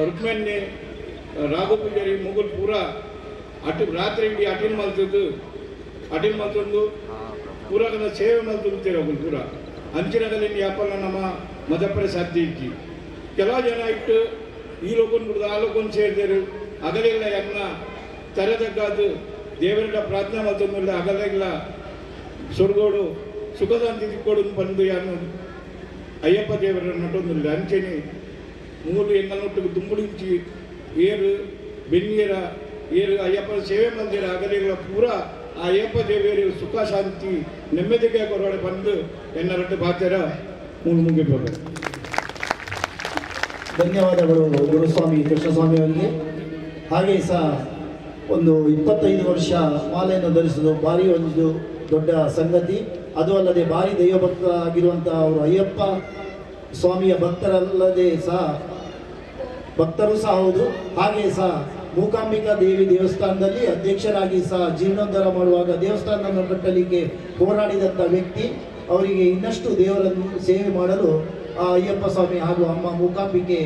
ರುಕ್ಮಣ್ಣೆ ರಾಘು ಪೂಜಾರಿ ಮುಗುಲ್ ಪೂರ ರಾತ್ರಿ ಇಡೀ ಅಟೆಂಡ್ ಮಾಡ್ತಂದು ಪೂರಗನ ಸೇವೆ ಮಾಡ್ತಿರ್ತೀರ ಅವಳು ಪೂರ ಅಂಚಿನಗಲ್ಲಿ ವ್ಯಾಪಾರ ನಮ್ಮ ಮದಪರ ಸಾಧ್ಯ ಇಕ್ಕಿ ಕೆಲವು ಜನ ಇಟ್ಟು ಈ ಲೋಕನ್ ಬಿಡ್ದು ಆ ಲೋಕನ್ ಸೇರಿದರು ಅಗಲೆಲ್ಲ ಯಜ್ಞ ತರದಕ್ಕಾದು ದೇವರೆಲ್ಲ ಪ್ರಾರ್ಥನೆ ಮಾಡ್ತಂದಿಲ್ಲ ಅಗಲೆಲ್ಲ ಸೊರ್ಗೋಡು ಸುಖಶಾಂತಿ ತಿಕ್ಕೋಡು ಬಂದು ಯಾನು ಅಯ್ಯಪ್ಪ ದೇವರ ನಟೊಂದಿಲ್ಲ ಅಂಚೆನೆ ಮೂರು ಎಂಗನೊಟ್ಟಿಗೆ ದುಂಬುಡಿಂಚಿ ಏರು ಬೆನ್ನಿಯರ ಏರು ಅಯ್ಯಪ್ಪ ಸೇವೆ ಮಂದಿರ ಅಗಲೆಗಳ ಪೂರ ಆ ಅಯ್ಯಪ್ಪ ದೇವಿಯರು ಸುಖ ಶಾಂತಿ ನೆಮ್ಮದಿಗೆ ಹೊರಗಡೆ ಬಂದು ಎನ್ನರಟ್ಟು ಬಾತ್ಯರ ಮುಗಿಬೇಕು. ಧನ್ಯವಾದಗಳು ಗುರುಸ್ವಾಮಿ ಕೃಷ್ಣಸ್ವಾಮಿ ಅವರಿಗೆ. ಹಾಗೆ ಸಹ ಒಂದು 25 ವರ್ಷ ಮಾಲೆಯನ್ನು ಧರಿಸುವುದು ಭಾರಿ ಒಂದು ದೊಡ್ಡ ಸಂಗತಿ. ಅದು ಅಲ್ಲದೆ ಭಾರಿ ದೈವಭಕ್ತರಾಗಿರುವಂಥ ಅವರು ಅಯ್ಯಪ್ಪ ಸ್ವಾಮಿಯ ಭಕ್ತರು ಸಹ ಹೌದು. ಹಾಗೆ ಸಹ ಮೂಕಾಂಬಿಕಾ ದೇವಿ ದೇವಸ್ಥಾನದಲ್ಲಿ ಅಧ್ಯಕ್ಷರಾಗಿ ಸಹ ಜೀರ್ಣೋದ್ಧಾರ ಮಾಡುವಾಗ ದೇವಸ್ಥಾನವನ್ನು ಕಟ್ಟಲಿಕ್ಕೆ ಹೋರಾಡಿದಂಥ ವ್ಯಕ್ತಿ. ಅವರಿಗೆ ಇನ್ನಷ್ಟು ದೇವರನ್ನು ಸೇವೆ ಮಾಡಲು ಆ ಅಯ್ಯಪ್ಪ ಸ್ವಾಮಿ ಹಾಗೂ ಅಮ್ಮ ಮೂಕಾಂಬಿಕೆ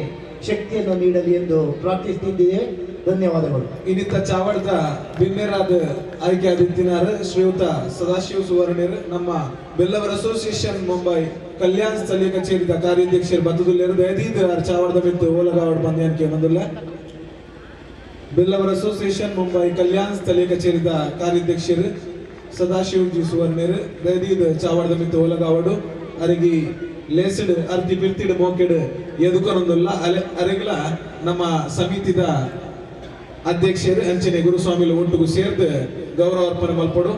ಶಕ್ತಿಯನ್ನು ನೀಡಲಿ ಎಂದು ಪ್ರಾರ್ಥಿಸುತ್ತಿದ್ದೇವೆ. ಧನ್ಯವಾದಗಳು. ಇನ್ನಿತ್ತ ಚಾವಡದ ಬಿನ್ನೇರಾದ ಆಯ್ಕೆ ಆದಿತ್ಯನಾರ ಶ್ರೀಯುತ ಸದಾಶಿವ ಸುವರ್ಣರು ನಮ್ಮ ಬೆಲ್ಲವರ ಅಸೋಸಿಯೇಷನ್ ಮುಂಬೈ ಕಲ್ಯಾಣ ಸ್ಥಳೀಯ ಕಚೇರಿದ ಕಾರ್ಯಾಧ್ಯಕ್ಷರು ಬದ್ದದುಲ್ಲೇರು ದಯದೀದ ಚಾವಡದ ಮಿತ್ತು ಓಲಗಾವಡ್ ಬಂದ್ಯಾನ್ಕೆ ಬಂದಿಲ್ಲ. ಬೆಲ್ಲವರ ಅಸೋಸಿಯೇಷನ್ ಮುಂಬೈ ಕಲ್ಯಾಣ ಸ್ಥಳೀಯ ಕಚೇರಿದ ಕಾರ್ಯಾಧ್ಯಕ್ಷರು ಸದಾಶಿವಜಿ ಸುವರ್ಣರು ದಯದೀದ ಚಾವಡದ ಮಿತ್ತು ಓಲಗಾವಡು ಅರಿಗಿ ಲೇಸಡ್ ಅರ್ಧಿ ಬಿರ್ತಿಡ್ ಮೋಕೆಡ್ ಎದುಕೊನೊಂದುಲ್ಲ ಅರೆಗ್ಲ ನಮ್ಮ ಸಮಿತಿದ ಅಧ್ಯಕ್ಷರು ಅಂಚನೆ ಗುರುಸ್ವಾಮಿಲು ಒಟ್ಟಿಗೂ ಸೇರ್ದು ಗೌರವ ಅರ್ಪಣೆ ಮಲ್ಪಡು.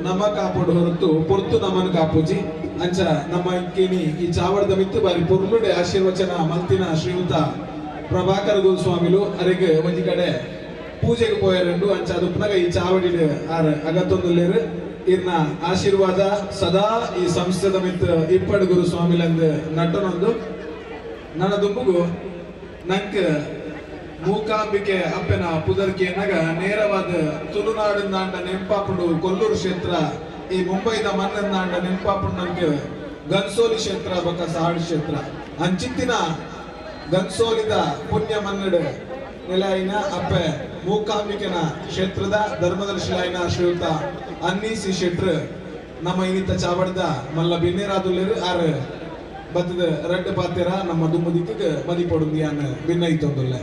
ನಮ ಕಾಪಾಡು ಹೊರತು ಪೊರ್ತು ನಮನ್ ಕಾಪುಜಿ ಅಂಚ ನಮ್ಮ ಕೇನಿ ಈ ಚಾವಡದ ಮಿತ್ತು ಬಾರಿ ಪೊರ್ಲುಡೆ ಆಶೀರ್ವಚನ ಮಲ್ತಿನ ಶ್ರೀಯುತ ಪ್ರಭಾಕರ್ ಗುರುಸ್ವಾಮಿಲು ಅರೆಗೆ ಒಂಜಿ ಕಡೆ ಪೂಜೆಗೆ ಪೋಯರಂಡು ಅಂಚ ಅದು ಪುನಗ ಈ ಚಾವಡಿ ಅಗತ್ತೊಂದುಲ್ಲೇರು ಇರ್ನ ಆಶೀರ್ವಾದ ಸದಾ ಈ ಸಂಸ್ಥೆದ ಮಿತ್ತು ಇಪ್ಪಡು ಗುರುಸ್ವಾಮಿಲಂದು ನಟ್ಟನೊಂದು ನನ್ನ ದುಂಬುಗು ನಂಗೆ ಮೂಕಾಂಬಿಕೆ ಅಪ್ಪನ ಪುದರ್ಕೆ ನಗ ನೇರವಾದ ತುಳುನಾಡಿಂದಾಂಡ ನೆಂಪಾಪುಡು ಕೊಲ್ಲೂರು ಕ್ಷೇತ್ರ ಈ ಮುಂಬೈದ ಮನ್ನಂದಾಂಡ ನೆಂಪಾಪುಡು ನಂಗೆ ಗನ್ಸೋಲಿ ಕ್ಷೇತ್ರ ಬಕ ಸಾಡ್ ಕ್ಷೇತ್ರ ಅಂಚಿತ್ತಿನ ಗನ್ಸೋಲಿದ ಪುಣ್ಯ ಮನ್ನಡ್ ನೆಲಾಯಿನ ಅಪ್ಪೆ ಮೂಕಾಂಬಿಕೆನ ಕ್ಷೇತ್ರದ ಧರ್ಮದರ್ಶಿಲಾಯಿನ ಶ್ರೀಯುತ ಅನ್ನೀಸಿ ಶೆಟ್ರ್ ನಮ್ಮ ಇನ್ನಿತ್ತ ಚಾವಡದ ಮಲ್ಲ ಬಿನ್ನೇರಾದುಲ್ಲೇರು ಆರ್ ಬತ್ತದ ರೆಡ್ ಪಾತೆರ ನಮ್ಮ ದುಮ್ಮದಿಕ್ಕೆ ಮದಿಪೊಡುಂದಿಯಾನ ಭಿನ್ನ ಇತ್ತೊಂದುಲ್ಲ.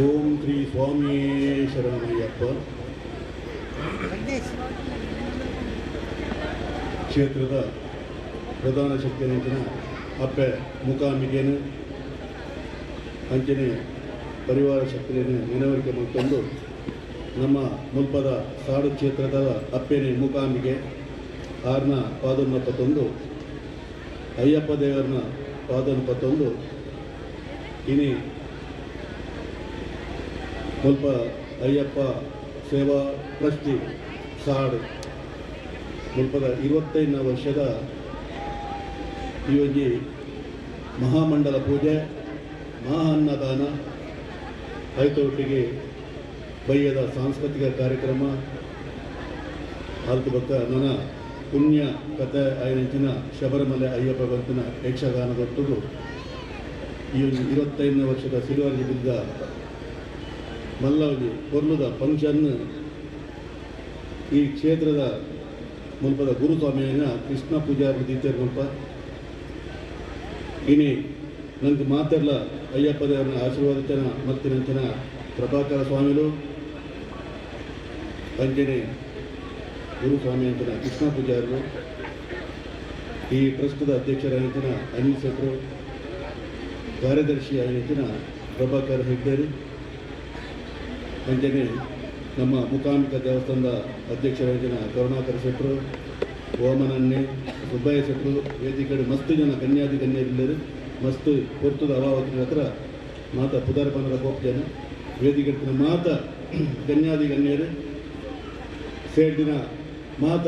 ಓಂ ಶ್ರೀ ಸ್ವಾಮಿ ಶರಣಮಯ್ಯಪ್ಪ ಕ್ಷೇತ್ರದ ಪ್ರಧಾನ ಶಕ್ತಿಯಂಚಿನ ಅಪ್ಪೆ ಮೂಕಾಂಬಿಕೆಯನ್ನು ಅಂಚನೆ ಪರಿವಾರ ಶಕ್ತಿಯನ್ನು ಮನವರಿಕೆ ಮಾಡಿಕೊಂಡು ನಮ್ಮ ಮುಲ್ಪದ ಸಾಡು ಕ್ಷೇತ್ರದ ಅಪ್ಪೆನೆ ಮೂಕಾಂಬಿಕೆ ಆರ್ನ ಪಾದನ ಪತ್ತೊಂದು ಅಯ್ಯಪ್ಪ ದೇವರನ್ನ ಪಾದನ ಪತ್ತೊಂದು ಇನಿ ಮುಲ್ಪ ಅಯ್ಯಪ್ಪ ಸೇವಾ ಟ್ರಸ್ಟಿ ಸಾಡು ಮುಲ್ಪದ 25ನೇ ವರ್ಷದ ಈ ಒಂಜಿ ಮಹಾಮಂಡಲ ಪೂಜೆ ಮಹಾ ಅನ್ನದಾನ ಐತೊಟ್ಟಿಗೆ ಬಯ್ಯದ ಸಾಂಸ್ಕೃತಿಕ ಕಾರ್ಯಕ್ರಮ ಆಲ್ತು ಬಕ್ಕ ನನ್ನ ಪುಣ್ಯ ಕಥೆ ಆಯ್ನಂಚಿನ ಶಬರಿಮಲೆ ಅಯ್ಯಪ್ಪ ಬಂತಿನ ಯಕ್ಷಗಾನದೊಟ್ಟಿಗೂ ಈ 25ನೇ ವರ್ಷದ ಸಿಲ್ವರ್ ಜುಬಿಲಿದ ಮಲ್ಲವಜಿ ಕೊರ್ಲುದ ಫಂಕ್ಷನ್ ಈ ಕ್ಷೇತ್ರದ ಮುಲ್ಪದ ಗುರುಸ್ವಾಮಿಯ ಕೃಷ್ಣ ಪೂಜಾರಿ ದೀತೇರು ಮುಲ್ಪ ಇನಿ ನನಗೆ ಮಾತೆಲ್ಲ ಅಯ್ಯಪ್ಪ ದೇವರನ್ನ ಆಶೀರ್ವಾದನ ಮತ್ತಿನಂಚಿನ ಪ್ರಭಾಕರ ಸ್ವಾಮಿಗಳು ಅಂಜನೆ ಗುರುಸ್ವಾಮಿ ಅಂಚಿನ ಕೃಷ್ಣ ಪೂಜಾರರು ಈ ಟ್ರಸ್ಟ್ದ ಅಧ್ಯಕ್ಷರಾಗಿನ ಅನಿಲ್ ಶೆಟ್ರು ಕಾರ್ಯದರ್ಶಿ ಆಗಿನ ಪ್ರಭಾಕರ್ ಹೆಗ್ಡೇರಿ ಅಂಜನೆ ನಮ್ಮ ಮೂಕಾಂಬಿಕಾ ದೇವಸ್ಥಾನದ ಅಧ್ಯಕ್ಷರಾಗಿನ ಕರುಣಾಕರ ಶೆಟ್ರು ಓಮನನ್ನೆ ಸುಬ್ಬಯ್ಯ ಶೆಟ್ರು ವೇದಿಕೆ ಮಸ್ತ್ ಜನ ಕನ್ಯಾದಿ ಕನ್ಯಾದಿಲ್ಲರು ಮಸ್ತ್ ಪೊರ್ತದ ಅವಾವತಿನ ಹತ್ರ ಮಾತ ಪುದಾರಪನದ ಕೋಪ ಜನ ವೇದಿಕೆ ಮಾತ ಕನ್ಯಾದಿ ಗಣ್ಯರು ಸೇಡಿನ ಮಾತ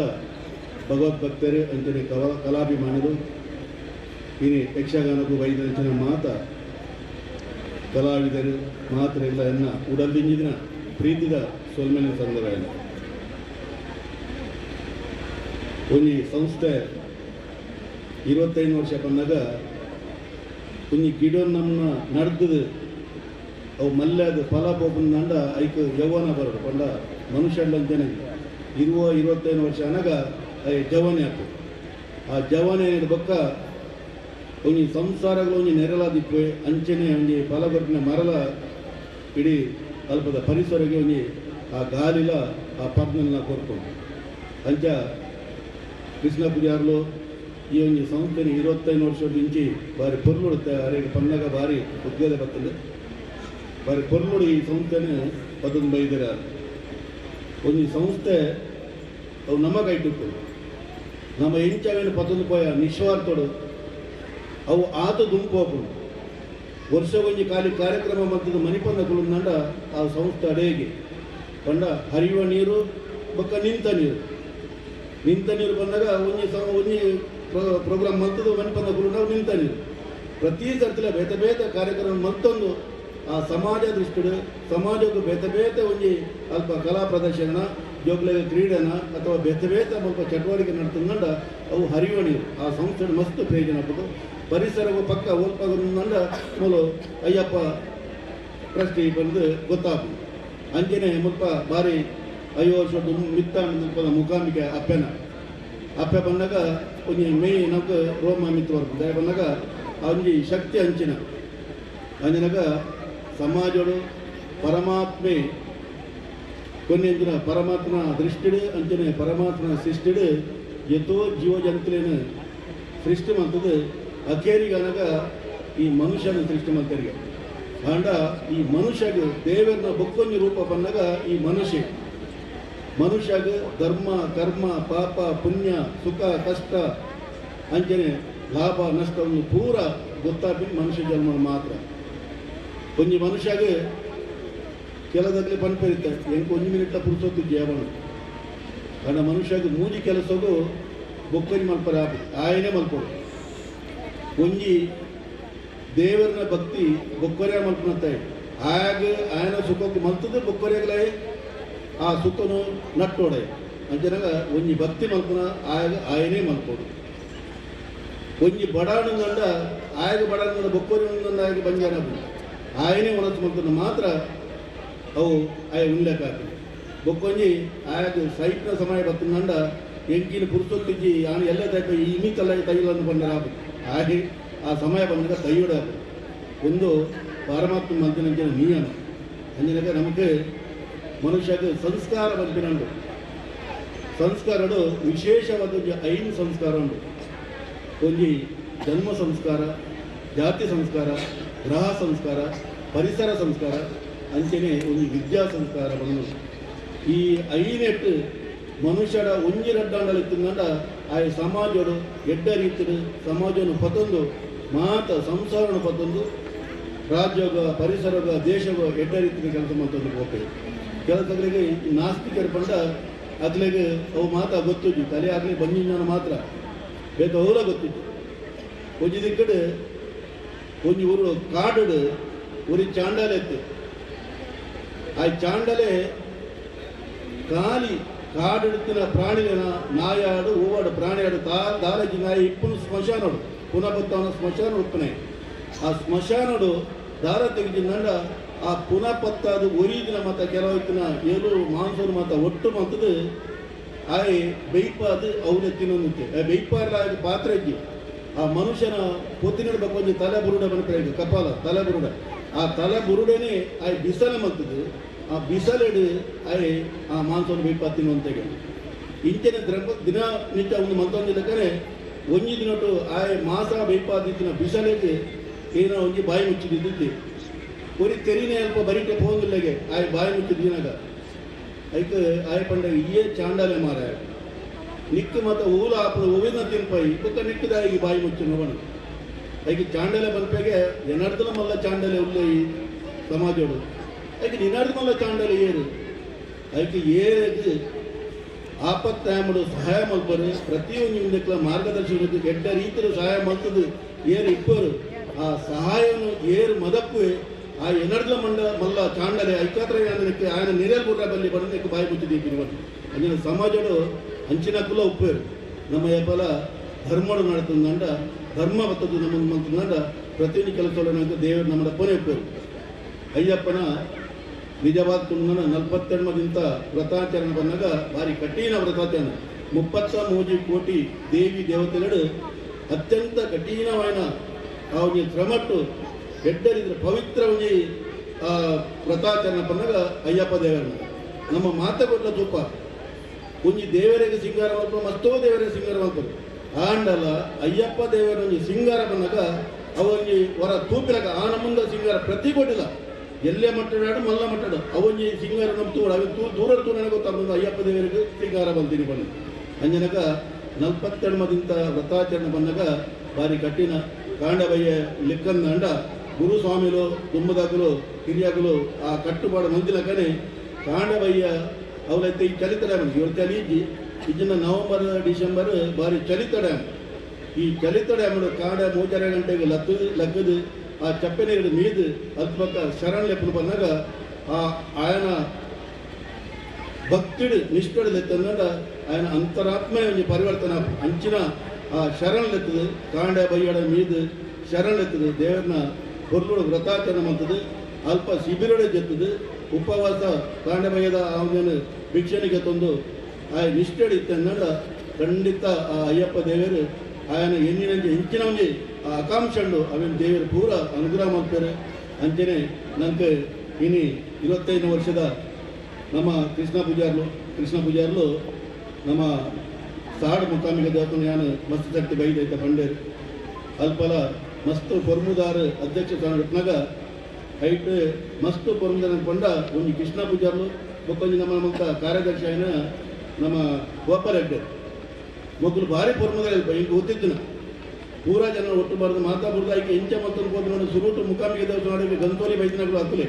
ಭಗವದ್ಭಕ್ತರು ಅಂಚನೆ ಕಲಾಭಿಮಾನಿಗಳು ಇನಿ ಯಕ್ಷಗಾನಕ್ಕೂ ವೈದ್ಯಂಚನ ಮಾತ ಕಲಾವಿದರು ಮಾತ್ರ ಇಲ್ಲ ಎನ್ನ ಉಡಲಿಂಜಿನ ಪ್ರೀತಿದ ಸೊಲ್ಮೆನ ಸಂದರ್ಭ ಒಂಜಿ ಸಂಸ್ಥೆ 25 ವರ್ಷ ಬಂದಾಗ ಒಂಜಿ ಗಿಡ ನಮ್ಮನ್ನ ನಡೆದು ಅವು ಮಲ್ಯಾದ ಫಲ ಬೋಪಂದಂಡ ಐಕ್ ಯೌವನ ಬರೋದು ಪಂಡ ಮನುಷ್ಯಂಡಂತೇನೆ 20-25 ವರ್ಷ ಅನಗ ಐ ಜವಾನೆ ಆಯ್ತು. ಆ ಜವಾನೆ ಬೊಕ್ಕ ಒಂಜಿ ಸಂಸಾರಗಳು ಒಂಜಿ ನೆರಳಾದಿಪ್ಪೆ ಅಂಚನೆ ಒಂಜಿ ಫಲ ಬರ್ತನೆ ಮರಲ ಇಡೀ ಅಲ್ಪದ ಪರಿಸರಗೆ ಒಂಜಿ ಆ ಗಾಲಿಲ ಆ ಪರ್ನಲ್ನ ಕೊರ್ಕೊಂಡು ಅಂಚ ಕೃಷ್ಣ ಪೂಜಾರ್ಲು ಈ ಒಂಜಿ ಸಂಸ್ಥೆನಿ 25 ವರ್ಷದ ಇಂಚಿ ಬಾರಿ ಪೊರ್ಲುಡುತ್ತೆ ಅರೆಗೆ ಪನ್ನಗ ಬಾರಿ ಉದ್ಯೋಗ ಬರ್ತದೆ ಬಾರಿ ಪೊರ್ಲುಡು ಈ ಸಂಸ್ಥೆನ 15 ಬೈದರ ಒಂಜಿ ಸಂಸ್ಥೆ ಅವು ನಮ್ಮ ಕೈಟುಕ್ಕು ನಮ್ಮ ಎಂಚವೇನು 11 ಪೋಯ ನಿಸ್ವಾರ್ಥೋಡು ಅವು ಆತ ದುಂಪೋಪು ವರ್ಷ ಒಂಜಿ ಖಾಲಿ ಕಾರ್ಯಕ್ರಮ ಮತ್ತದು ಮಣಿಪಂದಗಳು ನಂಡ ಆ ಸಂಸ್ಥೆ ಅಡೆಗೆ ಪಂಡ ಹರಿಯುವ ನೀರು ಬೊಕ್ಕ ನಿಂತ ನೀರು ಬಂದಾಗ ಒಂಜಿ ಪ್ರೋಗ್ರಾಮ್ ಮಲ್ತದು ಮಣಿಪಂದಗಳು ನಾವು ನಿಂತ ನೀರು ಪ್ರತಿ ಸರ್ತಿಲ ಬೇತೆ ಕಾರ್ಯಕ್ರಮ ಮತ್ತೊಂದು ಆ ಸಮಾಜ ದೃಷ್ಟಿಡು ಸಮಾಜಕ್ಕೂ ಬೇತೆ ಒಂಜಿ ಅಲ್ಪ ಕಲಾ ಪ್ರದರ್ಶನ ಜೋಗ್ಲೆಗೆ ಕ್ರೀಡೆನ ಅಥವಾ ಬೇತೆ ಸ್ವಲ್ಪ ಚಟುವಟಿಕೆ ನಡ್ತಂಡ ಅವು ಹರಿಯುವ ನೀರು ಆ ಸಂಸ್ಥೆ ಮಸ್ತ್ ಪ್ರಯೋಜನ ಪಟ್ಟು ಪರಿಸರವು ಪಕ್ಕ ಓದ್ಪಾಗಂಡ ಮೂಲು ಅಯ್ಯಪ್ಪ ಟ್ರಸ್ಟಿ ಬಂದು ಗೊತ್ತಾಗು ಅಂಚನೆ ಮುಲ್ಪ ಬಾರಿ 5 ವರ್ಷದ ಮಿತ್ತ ಮುಖಾಮಿಕೆ ಅಪ್ಪೆ ಬಂದಾಗ ಒಂಜಿ ಮೇ ನಮ್ಗೆ ರೋಮ ಮಿತ್ತು ಬರ್ತದೆ ಬಂದಾಗ ಒಂಜಿ ಶಕ್ತಿ ಅಂಚಿನಾಗ ಸಮಾಜಡು ಪರಮಾತ್ಮೆ ಕೊನೆಂದಿನ ಪರಮಾತ್ಮನ ದೃಷ್ಟಿಡು ಅಂಚನೆ ಪರಮಾತ್ಮನ ಸೃಷ್ಟಿಡು ಎತ್ತೋ ಜೀವ ಜಂತುಲೇನು ಸೃಷ್ಟಿ ಮಾಡ್ತದೆ ಅಕೇರಿಗೆ ಅನಗ ಈ ಮನುಷ್ಯನ ಸೃಷ್ಟಿ ಮಾಡ್ತಾರಿಗೆ ಅಂಡ ಈ ಮನುಷ್ಯಗೆ ದೇವರನ್ನ ಬೊಕ್ಕೊಂಜಿ ರೂಪ ಬಂದಾಗ ಈ ಮನುಷ್ಯಗೆ ಧರ್ಮ ಕರ್ಮ ಪಾಪ ಪುಣ್ಯ ಸುಖ ಕಷ್ಟ ಅಂಚನೆ ಲಾಭ ನಷ್ಟವನ್ನು ಪೂರ ಗೊತ್ತಾಗಿ ಮನುಷ್ಯ ಜನ್ಮ ಮಾತ್ರ ಒಂಜಿ ಮನುಷ್ಯಗೆ ಕೆಲದಲ್ಲಿ ಪನ್ಪೆರಿತ ಎಂಟು 1 ಮಿನಿಟ್ಲ ಪುರುಸೊತ್ತು ಜೀವನ ಕಾರಣ ಮನುಷ್ಯಗೆ ಮೂಜಿ ಕೆಲಸಗೂ ಬೊಕ್ಕಂಜಿ ಮಲ್ಪರ ಆಯನೇ ಮಲ್ಪಡು ಒಂಜಿ ದೇವರನ ಭಕ್ತಿ ಬೊಕ್ಕರೆ ಮಲ್ಪನತ್ತೆ ಆಯನ ಸುಖಕ್ಕೆ ಮಲ್ತದ್ದು ಬೊಕ್ಕರೆಗಳೇ ಆ ಸುಖನು ನಟ್ಟೋಡೆ ಅಂಚನಾಗ ಒಂಜಿ ಭಕ್ತಿ ಮಲ್ಪನ ಆಯನೇ ಮಲ್ಪೋಡು ಒಂಜಿ ಬಡಾಣಂದ ಆಯಗ ಬಡಾಣದ ಬೊಕ್ಕರಿ ಆಯಗೆ ಬಂಜಾರ ಆಯನೇ ಒಣಸು ಮಲ್ಪನ ಮಾತ್ರ ಅವು ಆಯ ಉಲ್ಲೇಖ ಬೊಕ್ಕೊಂಜಿ ಆಯಗ ಸೈಟ್ನ ಸಮಯ ಬರ್ತಂಡ ಎಂಕಿನ ಪುರುಸೊತ್ತಿಜ್ಜಿ ಆನೆ ಎಲ್ಲ ತೈಪ ಇಮಿತಲ್ಲ ತೈಲನ್ನು ಬಂದರೆ ಆಗಿ ಆ ಸಮಯ ಬಂದಾಗ ತೈಯೊಡ ಒಂದು ಪರಮಾತ್ಮ ಮಲ್ತಿನಂಚಿನ ನಿಯಮ ಅಂಜನಾಗ ನಮಗೆ ಮನುಷ್ಯಗೆ ಸಂಸ್ಕಾರ ಬಂದಿನಂಡು ಸಂಸ್ಕಾರಡು ವಿಶೇಷವಾದ 5 ಸಂಸ್ಕಾರ ಉಂಟು ಒಂಜಿ ಜನ್ಮ ಸಂಸ್ಕಾರ ಜಾತಿ ಸಂಸ್ಕಾರ ಗ್ರಹ ಸಂಸ್ಕಾರ ಪರಿಸರ ಸಂಸ್ಕಾರ ಅಂಚನೆ ಒಂದು ವಿದ್ಯಾ ಸಂಸ್ಕಾರ ಬಂದು ಈ 5 ಮನುಷ್ಯರ ಒಂಜಿ ರಡ್ಡಾಂಡಲಿತ್ತಂಡ ಆ ಸಮಾಜಡು ಎಡ್ಡ ರೀತಿಡು ಸಮಾಜವನ್ನು ಪತ್ತೊಂದು ಮಾತ ಸಂಸಾರವನ್ನು ಪತ್ತೊಂದು ರಾಜ್ಯೋಗ ಪರಿಸರಗ ದೇಶಗ ಎಡ್ಡ ರೀತಿಯ ಕೆಲಸ ಮಾಡ್ತಂದು ಹೋಗ್ತದೆ ಕೆಲಸಗಳಿಗೆ ನಾಸ್ತಿಕರು ಬಂದ ಅಗ್ಲಿಗೆ ಅವು ಮಾತಾ ಗೊತ್ತಿದ್ದು ತಲೆ ಆಗಲಿ ಬಂಜಿನ ಮಾತ್ರ ಬೇತ ಅವರ ಗೊತ್ತಿತ್ತು ಒಂಜಿ ದಿಕ್ಕಡು ಒಂಜಿ ಊರು ಕಾಡು ஒரு ಚಾಂಡಲೆ ಎತ್ತು ಆ ಚಾಂಡಲೆ ಕಾಲಿ ಕಾಡೆಡುತ್ತಿನ ಪ್ರಾಣಿಗಳ ನಾಯಾಡು ಹೂವಾಡು ಪ್ರಾಣಿಯಾಡು ದಾಲಜಿ ನಾಯಿ ಇಪ್ಪನು ಸ್ಮಶಾನಡು ಪುನಃ ಬತ್ತವನ ಸ್ಮಶಾನ ಉಪ್ಪನೆ ಆ ಸ್ಮಶಾನಡು ದಾರ ತೆಗೆದಿನಂಡ ಆ ಪುನಃ ಪತ್ತಾದು ಒರಿದಿನ ಮತ ಕೆಲವತ್ತಿನ ಏಳು ಮಾಂಸರು ಮತ ಒಟ್ಟು ಮತ್ತದು ಆಯ್ ಬೈಪಾದು ಅವನ ತಿನ್ನೊಂದಿತ್ತೆ ಬೈಪಾರ ಪಾತ್ರ ಇದ್ದಿ ಆ ಮನುಷ್ಯನ ಪೊತ್ತಿನಡ್ಬೇಕು ಒಂದು ತಲೆ ಬುರುಡ ಬಂದ್ರೆ ಕಪಾಲ ತಲೆ ಬುರುಡ ಆ ತಲೆ ಬುರುಡನೇ ಆಯ್ ಬಿಸಲ ಮತ್ತದು ಆ ಬಿಸಲೆಡು ಆಯ್ ಆ ಮಾಂಸವನ್ನು ಬೈಪಾದ ತಿನ್ನುವಂತೆಗೆ ಇಂಚಿನ ದಿನ ನಿತ್ಯ ಒಂದು ಮತ್ತೊಂದಿಲ್ಲಕರೆ ಒಂಜಿ ದಿನಟ್ಟು ಆಯ್ ಮಾಸ ಬೈಪಾದಿತ್ತಿನ ಬಿಸಲೆಗೆ ಏನೋ ಒಂಜಿ ಬಾಯಿ ಮುಚ್ಚಿದ್ದಿದ್ದೆ ಒರಿ ತೆರಿನೇ ಅಲ್ಪ ಬರೀಟೆ ಹೋಗಿಲ್ಲಗೆ ಆಯ್ ಬಾಯಿ ಮುಚ್ಚಿದ್ದೀನಾಗ ಐಕೆ ಆಯ್ ಪಂಡ ಇಯೇ ಚಾಂಡಲೆ ಮಾರ ನಿಕ್ಕು ಮತ್ತು ಊಲ ಆಪಣ ಒವಿನ ತಿನ್ಪೈ ಪಕ್ಕ ನಿಕ್ಕದಾಗಿ ಬಾಯಿ ಮುಚ್ಚಿ ನೋವಣ ಐಕೆ ಚಾಂಡಲೆ ಬಂಪೆಗೆ ಎನರ್ದಲ ಮಲ್ಲ ಚಾಂಡಲೆ ಉಲ್ಲ ಈ ಸಮಾಜೋಡು ಐಕೆ ನಿನರ್ದ ಮಲ್ಲ ಚಾಂಡಲೆ ಏರು ಐಕೆ ಏರಿಗೆ ಆಪತ್ತಾಯಮಡು ಸಹಾಯ ಮಲ್ಪರು ಪ್ರತಿಯೊಂದು ಮಾರ್ಗದರ್ಶನ ಕೆಟ್ಟ ರೀತಿಯ ಸಹಾಯ ಮಲ್ತದು ಏರು ಇಬ್ಬರು ಆ ಸಹಾಯವನ್ನು ಏರು ಮದಪ್ಪು ಆ ಎನರ್ದ ಮಲ್ಲ ಚಾಂಡಲೆ ಐಕಾತ್ರ ఆయన ನೀರಲ್ಲಿ ಬುರ್ರ ಬಲ್ಲಿ ಬಂದಕ್ಕೆ ಬಾಯಿ ಮುಚ್ಚಿದ್ದೀವಿ ಅಂದಿನ ಸಮಾಜಡು ಅಂಚಿನಕ್ಕೂ ಉಪ್ಪೇರು ನಮ್ಮ ಯಪ್ಪಲ ಧರ್ಮಡು ನಡ್ತಂದಂಡ ಧರ್ಮ ಬತ್ತದು ನಮ್ಮ ಮಂತಂದಂಡ ಪ್ರತಿಯೊಂದು ಕೆಲಸಗಳು ದೇವರು ನಮ್ಮ ಪೊನೆ ಉಪ್ಪೇರು ಅಯ್ಯಪ್ಪನ ನಿಜವಾದ ಕುಂದನ 42 ವ್ರತಾಚರಣೆ ಬಂದಾಗ ಭಾರಿ ಕಠಿಣ ವ್ರತಾಚರಣೆ 33 ಕೋಟಿ ದೇವಿ ದೇವತೆಗಳು ಅತ್ಯಂತ ಕಠಿಣವಾದ ಅವನಿಗೆ ಶ್ರಮಟ್ಟು ಎಡ್ಡರಿದ್ರೆ ಪವಿತ್ರ ವ್ರತಾಚರಣೆ ಬಂದಾಗ ಅಯ್ಯಪ್ಪ ದೇವರನ್ನ ನಮ್ಮ ಮಾತುಕೊಟ್ಟ ತುಪ್ಪ ಒಂಜಿ ದೇವರಿಗೆ ಸಿಂಗಾರ ಮಲ್ಪರು ಮತ್ತೋ ದೇವರಿಗೆ ಸಿಂಗಾರ ಮಲ್ಪರು ಆಂಡಲ ಅಯ್ಯಪ್ಪ ದೇವರ ಸಿಂಗಾರ ಬಂದಾಗ ಅವನಿಗೆ ಹೊರ ತೂಪಿಲಕ ಆನ ಮುಂದೆ ಸಿಂಗಾರ ಪ್ರತಿ ಕೊಟ್ಟಿಲ್ಲ ಎಲ್ಲೇ ಮಟ್ಟಾಡು ಮಲ್ಲ ಮಟ್ಟಾಡು ಅವನಿಗೆ ಸಿಂಗಾರ ನಂಬ್ತೂಡ ಅವ ದೂರ ನನಗೆ ಗೊತ್ತಾಗ ಅಯ್ಯಪ್ಪ ದೇವರಿಗೆ ಸಿಂಗಾರ ಬಂತೀನಿ ಬಂದು ಅಂಜನಕ 42 ವ್ರತಾಚರಣೆ ಬಂದಾಗ ಭಾರಿ ಕಠಿಣ ಕಾಂಡಬಯ್ಯ ಲೆಕ್ಕಂದ ಅಂಡ ಗುರುಸ್ವಾಮಿಲು ದುಮ್ಮದಾಗಲು ಹಿರಿಯಾಗಲು ಆ ಕಟ್ಟುಪಾಡು ಮಂದಿನ ಕನೆ ಕಾಂಡಬಯ್ಯ ಅವಲೈತೆ ಈ ಚಲಿತ ಡ್ಯಾಮ್ ಇವ್ರು ಚಲಿ ಇಜ್ಜಿ ಇದನ್ನ ನವಂಬರ್ ಡಿಸೆಂಬರ್ ಭಾರಿ ಚಲಿತ ಡ್ಯಾಮ್ ಈ ಚಲಿತ ಡ್ಯಾಮ್ ಕಾಂಡ 3 ಗಂಟೆಗೆ ಲಕ್ಕದು ಆ ಚಪ್ಪೆನೆಗಳು ಮೀದು ಅದ್ಭುತ ಶರಣ ಲೆಪ್ಪಲು ಬಂದಾಗ ఆయన ಭಕ್ತಿಡು ನಿಷ್ಠಡು ಲೆತ್ತಂದ ఆయన ಅಂತರಾತ್ಮ ಪರಿವರ್ತನ ಅಂಚಿನ ಆ ಶರಣ ಲೆತ್ತದು ಕಾಂಡ ಬಯ್ಯಡ ಮೀದು ಶರಣ ಲೆತ್ತದು ದೇವರನ್ನ ಹೊರಲು ವ್ರತಾಚರಣೆ ಮಾಡ್ತದೆ ಅಲ್ಪ ಶಿಬಿರಡೆ ಜೆತ್ತದು ಉಪವಾಸ ಕಾಂಡ ಬಯ್ಯದ ಅವನೇನು ಭಿಕ್ಷಣಿಗೆ ತಂದು ಆ ನಿಷ್ಠಡಿತ್ತನ್ನಡ ಖಂಡಿತ ಆ ಅಯ್ಯಪ್ಪ ದೇವರು ఆయన ఎన్నినంటే ఇంచినవి ఆ ఆకాంక్షలు అవి ದೇವರು ಪೂರ ಅನುಗ್ರಹ ಮಾಡ್ತಾರೆ ಅಂಚನೆ ನಂಗೆ ಇನಿ 25 ವರ್ಷದ ನಮ್ಮ ಕೃಷ್ಣ ಪೂಜಾರ್ಲು ನಮ್ಮ ಸಾಡು ಮುಖಾಮಿಗೆ ದೇವತನ ಯಾನು ಮಸ್ತ್ ಶಕ್ತಿ ಬೈದೈತ ಪಂಡೇರು ಅಲ್ಪಲ ಮಸ್ತ್ ಪೊರ್ಮುದಾರ ಅಧ್ಯಕ್ಷ ಸ್ಥಾನ ಇಟ್ನಾಗ ಹೈಟ್ ಮಸ್ತ್ ಪೊರ್ಮುದಾರ ಪಂಡ ಒಂದು ಕೃಷ್ಣ ಪೂಜಾರ್ಲು ಒಕ್ಕೊಂದು ನಮ್ಮ ಮಕ್ಕ ಕಾರ್ಯದರ್ಶಿ ಆಯ್ನ ನಮ್ಮ ಗೋಪಾಲೆಡ್ಡೆ ಮೊದಲು ಭಾರಿ ಪೊರ್ಮದಾರ ಹಿಂಗೆ ಗೊತ್ತಿದ್ದು ಪೂರಾ ಜನ ಒಟ್ಟು ಬಾರ್ದು ಮಾತಾಡ್ಬಾರ್ದು ಆಯ್ಕೆ ಇಂಚ ಮತ್ತೊಂದು ಹೋದ ಸುರುಟು ಮುಖಾಮಿಗೆ ದೇವಸ್ಥಾನ ನೋಡಿ ಗಂತೋಲಿ ಬೈದಿನಾಗಳು ಹತ್ತಲೆ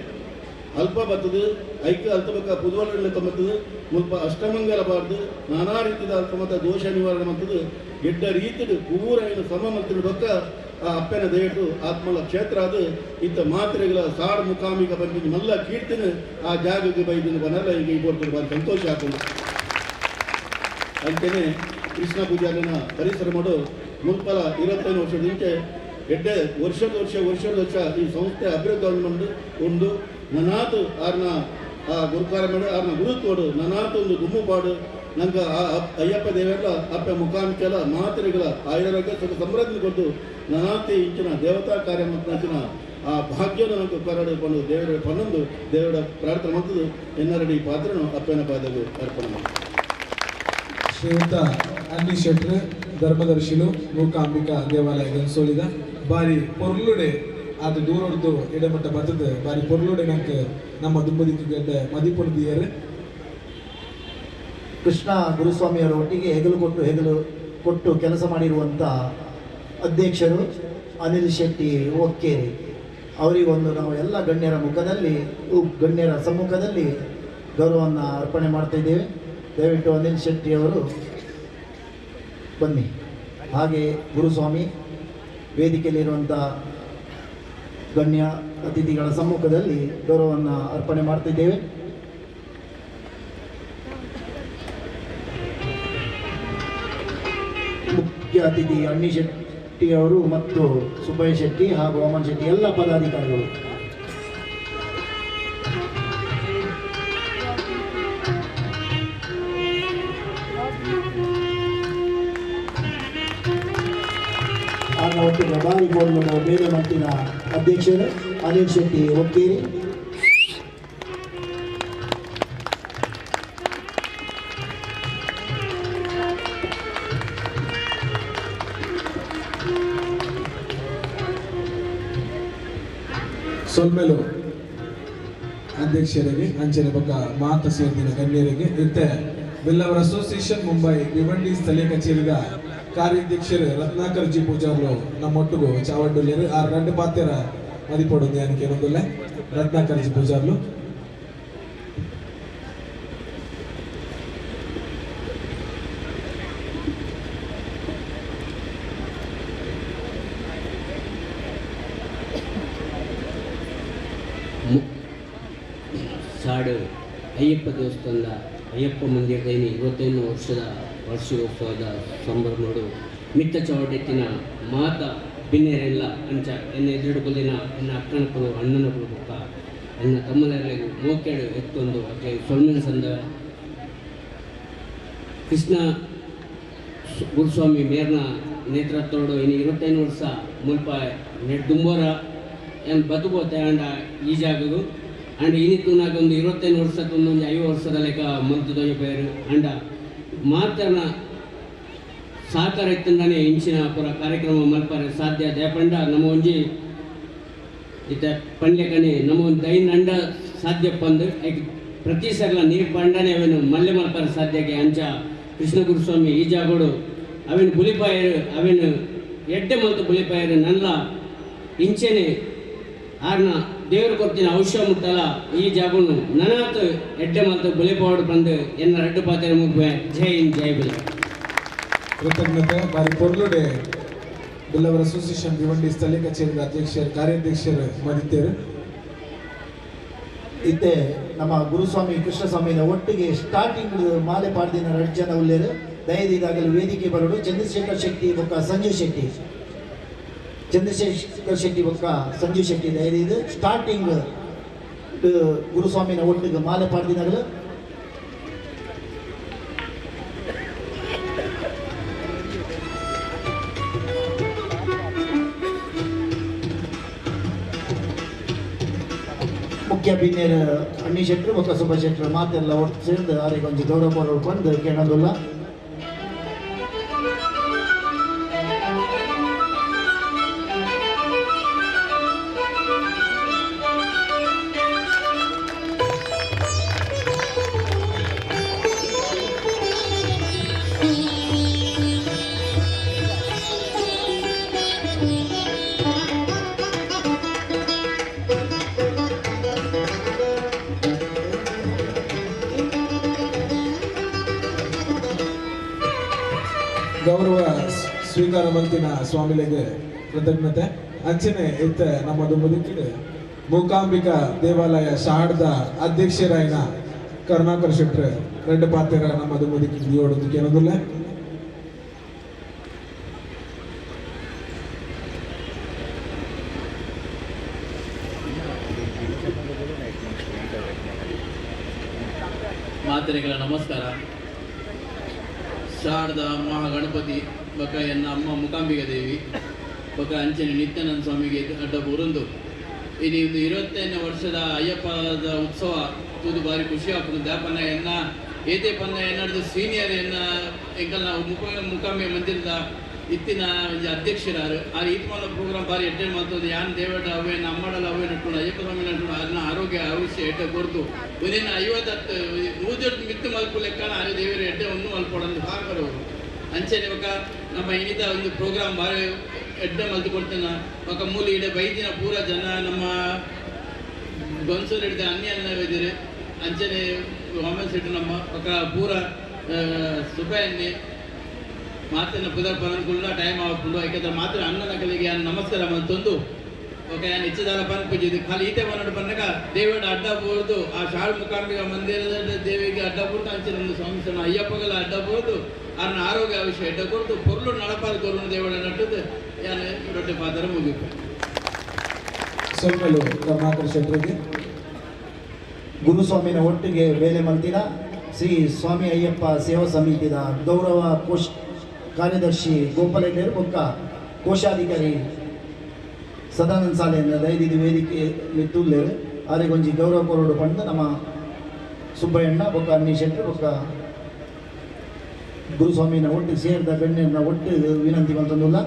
ಅಲ್ಪ ಬರ್ತದೆ ಐಕ್ಯ ಅಲ್ಪಬೇಕ ಪುದುವಲ್ಲ ತಮ್ಮತ್ತದು ಮುಲ್ಪ ಅಷ್ಟಮಂಗಲ ಬಾರ್ದು ನಾನಾ ರೀತಿಯ ಅಲ್ಪಮತ ದೋಷ ನಿವಾರಣೆ ಮಾಡ್ತದೆ ಎಡ್ಡ ರೀತಿದು ಪೂರ ಏನು ಸಮ ಮಂತ್ರಿ ಬೊಕ್ಕ ಆ ಅಪ್ಪನ ದಯಟು ಆತ್ಮಲ ಕ್ಷೇತ್ರ ಅದು ಇಂಥ ಮಾತ್ರೆಗಳ ಸಾಡು ಮುಖಾಮಿಗ ಬಂದು ಮಲ್ಲ ಕೀರ್ತಿನ ಆ ಜಾಗಕ್ಕೆ ಬೈದಿನ ಬನಲ್ಲ ಈಗ ಈ ಬರ್ತಾರೆ ಭಾರಿ ಸಂತೋಷ ಹಾಕೊಂಡು ಅಂತೆಯೇ ಕೃಷ್ಣ ಪೂಜಾರಿನ ಪರಿಸರ ಮಾಡೋ ಮುಲ್ಪಲ 25 ವರ್ಷದಿಂದ ಎಡ್ಡೆ ವರ್ಷದ ಈ ಸಂಸ್ಥೆ ಅಭಿವೃದ್ಧಿ ಮಾಡಿ ಒಂದು ನನಾತು ಆರ್ನ ಆ ಗುರುಕಾರ ಮಾಡು ಆರ್ನ ಗುರುತ್ವಡು ನನಾತು ಒಂದು ಗುಮ್ಮುಪಾಡು ನಂಗೆ ಆ ಅಯ್ಯಪ್ಪ ದೇವರ ಅಪ್ಪ ಮುಖಾಂಕೆಲ ಮಾತ್ರೆಗಳ ಆಯುರ್ವೇದ ಸುಖ ಸಮೃದ್ಧಿ ಕೊಟ್ಟು ನನಾತಿ ಇಂಚಿನ ದೇವತಾ ಕಾರ್ಯ ಮತ್ತು ಆ ಭಾಗ್ಯನ ನಂಗೆ ಕರಡಿಕೊಂಡು ದೇವರ ಪನ್ನೊಂದು ದೇವರ ಪ್ರಾರ್ಥನೆ ಮಾಡ್ತದ್ದು ಎನ್ನರಡಿ ಪಾತ್ರನು ಅಪ್ಪನ ಪಾದಗಳು ಅರ್ಪಣೆ ಮಾಡಿ ಶ್ರೀಯುತ ಅನ್ನಿ ಶೆಟ್ರು ಧರ್ಮದರ್ಶಿಲು ಮೂಕಾಂಬಿಕಾ ದೇವಾಲಯ ಗನ್ಸೋಳಿದ ಬಾರಿ ಪೊರ್ಲುಡೆ ಅದು ದೂರ ಹೊಡೆದು ಎಡೆಮಟ್ಟ ಬರ್ತದೆ ಬಾರಿ ಪೊರ್ಲುಡೆ ನಂಗೆ ನಮ್ಮ ದುಂಬದಿಕ್ಕೆ ಗಡ್ಡೆ ಮದಿಪುರದಿಯರು ಕೃಷ್ಣ ಗುರುಸ್ವಾಮಿಯವರ ಒಟ್ಟಿಗೆ ಹೆಗಲು ಕೊಟ್ಟು ಕೆಲಸ ಮಾಡಿರುವಂಥ ಅಧ್ಯಕ್ಷರು ಅನಿಲ್ ಶೆಟ್ಟಿ ಒಕ್ಕೇರಿ ಅವರಿಗೊಂದು ನಾವು ಎಲ್ಲ ಗಣ್ಯರ ಸಮ್ಮುಖದಲ್ಲಿ ಗೌರವವನ್ನು ಅರ್ಪಣೆ ಮಾಡ್ತಾ ಇದ್ದೇವೆ. ದಯವಿಟ್ಟು ಅನಿಲ್ ಶೆಟ್ಟಿ ಅವರು ಬನ್ನಿ. ಹಾಗೆ ಗುರುಸ್ವಾಮಿ ವೇದಿಕೆಯಲ್ಲಿರುವಂಥ ಗಣ್ಯ ಅತಿಥಿಗಳ ಸಮ್ಮುಖದಲ್ಲಿ ಗೌರವವನ್ನು ಅರ್ಪಣೆ ಮಾಡ್ತಿದ್ದೇವೆ. ಮುಖ್ಯ ಅತಿಥಿ ಅನ್ನಿ ಶೆಟ್ಟಿ ಅವರು ಮತ್ತು ಸುಬ್ಬಯ್ಯ ಶೆಟ್ಟಿ ಹಾಗೂ ಅಮನ್ ಶೆಟ್ಟಿ ಎಲ್ಲ ಪದಾಧಿಕಾರಿಗಳು. ಒಟ್ಟಿಗೆ ಬಾರಿ ಬೋರ್ಡ್ ಬೇರೆ ಮಟ್ಟಿನ ಅಧ್ಯಕ್ಷರು ಅನಿಲ್ ಶೆಟ್ಟಿ ಒಕ್ಕೇರಿ. ಸೊಲ್ಮೆಲು ಅಧ್ಯಕ್ಷರಿಗೆ ಅಂಚನೆ ಪಕ್ಕ ಮಾತ ಸೇರ್ದಿನ ಗಣ್ಯರಿಗೆ ಇತ್ತೆ ಬಿಲ್ಲವರ ಅಸೋಸಿಯೇಷನ್ ಮುಂಬೈ ಭಿವಂಡಿ ಸ್ಥಳೀಯ ಕಚೇರಿದ ಕಾರ್ಯಾಧ್ಯಕ್ಷರು ರತ್ನಾಕರ್ ಜಿ ಪೂಜಾರ್ಲು ನಮ್ಮೊಟ್ಟಿಗೂ ಚಾವಡ್ಡುಲ್ಯರು ಆ 2 ಪಾತ್ಯರ ಮದಿಪೋಡು ಧ್ಯಾನಕ್ಕೆ ಏನೊಂದಿಲ್ಲ ರತ್ನಾಕರ್ ಜಿ ಪೂಜಾರ್ಲು. ಸಾಡು ಅಯ್ಯಪ್ಪ ದೇವಸ್ಥಾನದ ಅಯ್ಯಪ್ಪ ಮಂದಿರದಲ್ಲಿ 25 ವರ್ಷದ ವಾರ್ಷಿಕೋತ್ಸವದ ಸಂಭ್ರಮಗಳು ಮಿತ್ತ ಚೌಡೆತ್ತಿನ ಮಾತ ಬಿನ್ನೆರೆಲ್ಲ ಅಂಚ ಎನ್ನ ಎದುರುಗೊಲಿನ ಎನ್ನ ಅಕ್ಕನಕ್ಕಳು ಅಣ್ಣನಗಳು ಬೊಕ್ಕ ಎನ್ನ ತಮ್ಮನೆರಲಿಗೂ ಮೋಕೆಡು ಎತ್ತೊಂದು ಅಕ್ಕೆ ಸೊಲ್ಮೆನ ಸಂದ ಕೃಷ್ಣ ಗುರುಸ್ವಾಮಿ ಮೇರ್ನ ನೇತೃತ್ವಡು ಇನ್ನು 25 ವರ್ಷ ಮುಲ್ಪ ನೆಟ್ ದುಂಬೋರ ಏನು ಬದುಕೋತೆ ಅಂಡ ಈ ಜಾಗಗೂ ಅಂಡ್ ಇನ್ನಿತ್ತು ನಾಗೊಂದು 25 ವರ್ಷಕ್ಕೊಂದು 5 ವರ್ಷದ ಲೆಕ್ಕ ಮಂತುದೊಯ್ಯ ಪೇರು ಅಂಡ ಮಾತನ ಸಹಕಾರ ಇತ್ತಂದಾನೆ ಇಂಚಿನ ಪುರ ಕಾರ್ಯಕ್ರಮ ಮಲ್ಪಾರೆ ಸಾಧ್ಯ ದೇಪಂಡ ನಮ್ಮ ಒಂಜಿ ಇತ್ತ ಪಂಡ್ಯಕನೆ ನಮ್ಮ ಒಂದು ದೈನ್ ಅಂಡ ಸಾಧ್ಯ ಬಂದು ಐಕ್ ಪ್ರತಿ ಸಲ ನೀರು ಪಂಡನೆ ಅವೇನು ಮಲ್ಲೆ ಮಲ್ಪಾರೆ ಸಾಧ್ಯಕ್ಕೆ ಅಂಚ ಕೃಷ್ಣ ಗುರುಸ್ವಾಮಿ ಈ ಜಾಗೋಡು ಅವೇನು ಬುಲಿಪಾಯರು ಅವೇನು ಎಡ್ಡೆ ಮಲ್ತು ಬುಲಿಪಾಯರು ನಲ್ಲ ಇಂಚೆನೆ ಆರ್ನ ದೇವರು ಕೊಡ್ತೀನಿ ಔಷಧ ಮುಟ್ಟಲ್ಲ ಈ ಜಾಗನು ನನಾತ್ ಎಡ್ಡೆ ಮಲ್ತು ಬುಲಿಪಾವಡು ಬಂದು ಎನ್ನ ರಡ್ಡು ಪಾತ್ರೆ ಮುಗ್ಬೆ ಜೈ ಹಿಂದ್ ಜೈ ಬುಲಿ ಕೃತಜ್ಞತೆ ಬಾರಿ ಪೊರ್ಲುಡೆ ಬಿಲ್ಲವರ ಅಸೋಸಿಯೇಷನ್ ಭಿವಂಡಿ ಸ್ಥಳೀಯ ಕಚೇರಿದ ಅಧ್ಯಕ್ಷರು ಕಾರ್ಯಾಧ್ಯಕ್ಷರು ಮದಿದ್ದೇರು ಇತ್ತೆ ನಮ್ಮ ಗುರುಸ್ವಾಮಿ ಕೃಷ್ಣಸ್ವಾಮಿನ ಒಟ್ಟಿಗೆ ಸ್ಟಾರ್ಟಿಂಗ್ ಮಾಲೆ ಪಾಡ್ದಿನ 2 ಜನ ಉಳ್ಳೇರು ದಯದಿದಾಗಲು ವೇದಿಕೆ ಬರೋಡು ಚಂದ್ರಶೇಖರ್ ಶೆಟ್ಟಿ ಬೊಕ್ಕ ಸಂಜೀವ್ ಶೆಟ್ಟಿ ಚಂದ್ರಶೇಖರ್ ಶೆಟ್ಟಿ ಬೊಕ್ಕ ಸಂಜೀವ್ ಶೆಟ್ಟಿ ದಯದಿದು ಸ್ಟಾರ್ಟಿಂಗ್ ಗುರುಸ್ವಾಮಿನ ಒಟ್ಟಿಗೆ ಮಾಲೆ ಪಾಡ್ದಿನಾಗಲು ಮುಖ್ಯ ಪಿನ್ನೇರ ಅಣ್ಣಿ ಶೆಟ್ಟರು ಬೊಕ್ಕ ಸುಬ್ಬ ಶೆಟ್ಟರು ಮಾತೆಲ್ಲ ಒಟ್ಟು ಸೇರಿದು ಅವರಿಗೆ ಒಂದು ಗೌರವ ಬಂದು ಕೇಳೋದಿಲ್ಲ. ಗೌರವ ಸ್ವೀಕಾರ ಮಂತಿನ ಸ್ವಾಮಿಗಳಿಗೆ ಕೃತಜ್ಞತೆ ಅಂಚನೆ ಇತ್ತ ನಮ್ಮದು ಬದುಕಿಡು ಮೂಕಾಂಬಿಕಾ ದೇವಾಲಯ ಶಹಾಡ್ದ ಅಧ್ಯಕ್ಷರಾಯಿನ ಕರುಣಾಕರ್ ಶೆಟ್ರು 2 ಪಾತ್ರ ನಮ್ಮದು ಬದುಕಿಡು ಯೋಡೊಂದು ಕೇಳೋದಿಲ್ಲ. ಮಾತೆರೆಗಳ ನಮಸ್ಕಾರ. ಶಾರದಾ ಮಹಾಗಣಪತಿ ಬಕ ಎನ್ನ ಅಮ್ಮ ಮೂಕಾಂಬಿಕಾ ದೇವಿ ಬಕ ಅಂಚನೆ ನಿತ್ಯಾನಂದ ಸ್ವಾಮಿಗೆ ಅಡ್ಡ ಬುರಂದು ಇದು 25ನೇ ವರ್ಷದ ಅಯ್ಯಪ್ಪದ ಉತ್ಸವ ತೂದು ಬಾರಿ ಖುಷಿ ಆಗ್ತದೆ. ದಾಪನ ಎನ್ನ ಏತೆ ಪನ್ನ ಎನ್ನಡ್ದು ಸೀನಿಯರ್ ಎನ್ನ ಎಂಕಲ್ ನಾವು ಮೂಕಾಂಬಿಕಾ ಮಂದಿರದ ಇತ್ತಿನ ಅಧ್ಯಕ್ಷರಾರು ಆ ಈತ್ಮಾಲ ಪ್ರೋಗ್ರಾಮ್ ಬಾರಿ ಅಟೆಂಡ್ ಮಾಡ್ತದೆ. ಯಾನ್ ದೇವಡ ಅವೇ ನಮ್ಮಡಲ್ಲ ಅವೇ ನಟ್ಕೊಂಡು ಅಯ್ಯಪ್ಪ ಸ್ವಾಮಿ ನಟ್ಕೊಂಡು ಅದನ್ನ ಆರೋಗ್ಯ ಅವಶ್ಯ ಎಡ್ಡೆ ಕೊಡ್ತು ಒಂದಿನ 50 100 ಮಿತ್ತು ಮಲ್ಪು ಲೆಕ್ಕನ ಆ ದೇವರ ಎಡ್ಡೆ ಒಂದು ಮಲ್ಪೊಡಂದು ಹಾಕರೋರು ಅಂಚೆನೆ ಇವಾಗ ನಮ್ಮ ಇನ್ನಿತ ಒಂದು ಪ್ರೋಗ್ರಾಮ್ ಬಾರಿ ಎಡ್ಡೆ ಮಲ್ತು ಕೊಡ್ತೇನೆ ఒక ಮೂಲಿ ಇಡೆ ಬೈದಿನ ಪೂರ ಜನ ನಮ್ಮ ಗೊಂಸೂರು ಹಿಡಿದ ಅನ್ಯ ಇದ್ದೀರಿ ಅಂಚನೆ ವಾಮನ್ ಸೆಟ್ಟು ನಮ್ಮ ఒక ಪೂರ ಸುಪಾಯನ್ನೇ ಮಾತನ್ನ ಪುದರ್ ಪನಕುಲ್ಲ ಟೈಮ್ ಆಗ್ಕೊಂಡು ಯಾಕಂದ್ರೆ ಮಾತ್ರ ಅನ್ನನ ಕಲಿಗೆ ನಮಸ್ಕಾರ ತಂದು ಓಕೆ ನಾನು ಹೆಚ್ಚದಾರ ಪನ್ ಪೂಜಿದ್ದು ಖಾಲಿ ಈತೆ ಮನೋಡು ಬಂದಾಗ ದೇವರ ಅಡ್ಡ ಬೋರ್ದು ಆ ಶಾಳು ಮೂಕಾಂಬಿಕಾ ಮಂದಿರದ ದೇವಿಗೆ ಅಡ್ಡ ಬೋರ್ದು ಅಂಚೆ ನಮ್ಮ ಸ್ವಾಮಿ ಸಣ್ಣ ಅಯ್ಯಪ್ಪಗೆಲ್ಲ ಅಡ್ಡ ಬೋರ್ದು ಅವ್ರನ್ನ ಆರೋಗ್ಯ ಅವಶ್ಯ ಅಡ್ಡ ಕೊಡ್ತು ಪೊರ್ಲು ನಡಪಾದ ಕೊರೋನ ದೇವರ ನಟ್ಟದ್ದು ಯಾನು ದೊಡ್ಡ ಪಾತ್ರ ಮುಗಿತು. ಸ್ವಲ್ಪ ಕರುಣಾಕರ್ ಶೆಟ್ಟರಿಗೆ ಗುರುಸ್ವಾಮಿನ ಒಟ್ಟಿಗೆ ಬೇಲೆ ಮಲ್ತಿನ ಶ್ರೀ ಸ್ವಾಮಿ ಅಯ್ಯಪ್ಪ ಸೇವಾ ಸಮಿತಿದ ಗೌರವ ಕಾರ್ಯದರ್ಶಿ ಗೋಪಾಲಯ್ಯರು ಬೊಕ್ಕ ಕೋಶಾಧಿಕಾರಿ ಸದಾನಂದ ಸಾಲೆಯಿಂದ ದಯದಿದ್ದು ವೇದಿಕೆ ತುಲ್ಲೇರು ಆರೆಗೊಂಜಿ ಗೌರವ ಕೊರೋಡು ಪಂಡ ನಮ್ಮ ಸುಬ್ಬಯ್ಯಣ್ಣ ಬೊಕ್ಕ ಅನ್ನಿ ಶೆಟ್ಟರು ಬೊಕ್ಕ ಗುರುಸ್ವಾಮಿನ ಒಟ್ಟು ಸೇರಿದ ಗಣ್ಯರನ್ನ ಒಟ್ಟು ವಿನಂತಿ ಬಂತಂದುಲ್ಲ.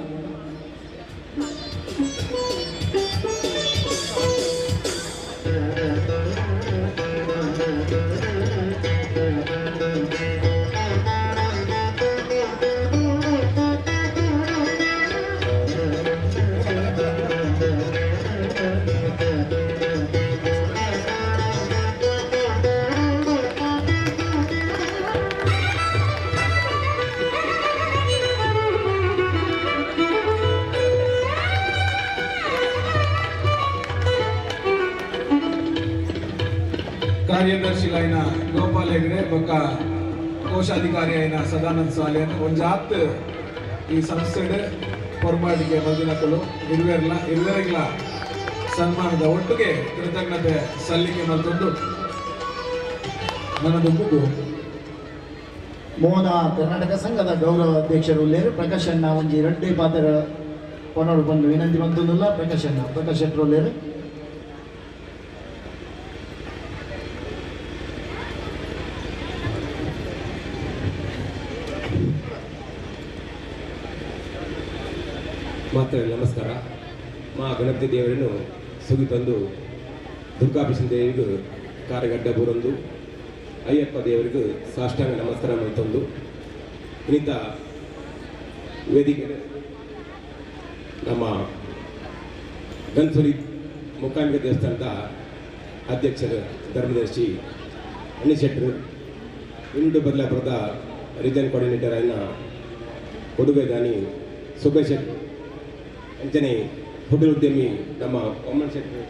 ಕಾರ್ಯದರ್ಶಿ అయిన ಗೋಪಾಲ್ ಹೆಗ್ಡೆ ಬೊಕ್ಕ ಕೋಶಾಧಿಕಾರಿ అయిన ಸದಾನಂದ ಸಾಲೆ ಒಂಜಾತ್ ಈ ಸಂಸ್ಥೆಡ್ ಪೊರ್ಮಾಡಿಗೆ ಮಲ್ದಿನಕಲು ಇರುವೆರ್ಲ ಸನ್ಮಾನದ ಒಟ್ಟಿಗೆ ಕೃತಜ್ಞತೆ ಸಲ್ಲಿಕೆ ಮತ್ತೊಂದು ನನ್ನದು ಬುಕ್ಕು ಮೋಹನ ಕರ್ನಾಟಕ ಸಂಘದ ಗೌರವ ಅಧ್ಯಕ್ಷರು ಉಲ್ಲೇರು ಪ್ರಕಾಶಣ್ಣ ಒಂಜಿ ರಡ್ಡೆ ಪಾತ್ರ ಪೊನೋಡು ಬಂದು ವಿನಂತಿ ಬಂತಂದಿಲ್ಲ. ಪ್ರಕಾಶ್ ಶೆಟ್ರು ಉಲ್ಲೇರು. ಮಾತ್ರ ನಮಸ್ಕಾರ. ಮಾ ಗಣಪತಿ ದೇವರನ್ನು ಸುಗಿ ತಂದು ದುರ್ಗಾಭಿಷೇಕ ದೇವಿಗೂ ಕಾರಗಡ್ಡ ಬೂರೊಂದು ಅಯ್ಯಪ್ಪ ದೇವರಿಗೂ ಸಾಷ್ಟಾಂಗ ನಮಸ್ಕಾರ ಮಲ್ತೊಂದು ಇನ್ನಿತ ವೇದಿಕೆ ನಮ್ಮ ಗನ್ಸುರಿ ಮುಖಾಂಬಿಕ ದೇವಸ್ಥಾನದ ಅಧ್ಯಕ್ಷರು ಧರ್ಮದರ್ಶಿ ಅನಿಲ್ ಶೆಟ್ರು, ಇಂಡು ಬದಲಾಪುರದ ರೀಜನ್ ಕೋಆರ್ಡಿನೇಟರ್ ಆಯ್ನ ಕೊಡುಗೆ ದಾನಿ ಸುಬೇಶ್ ಶೆಟ್ರು, ಅಂಚನೆ ಹೋಟೆಲ್ ಉದ್ಯಮಿ ನಮ್ಮ ಒಮ್ಮನ್ ಶೆಟ್ರು,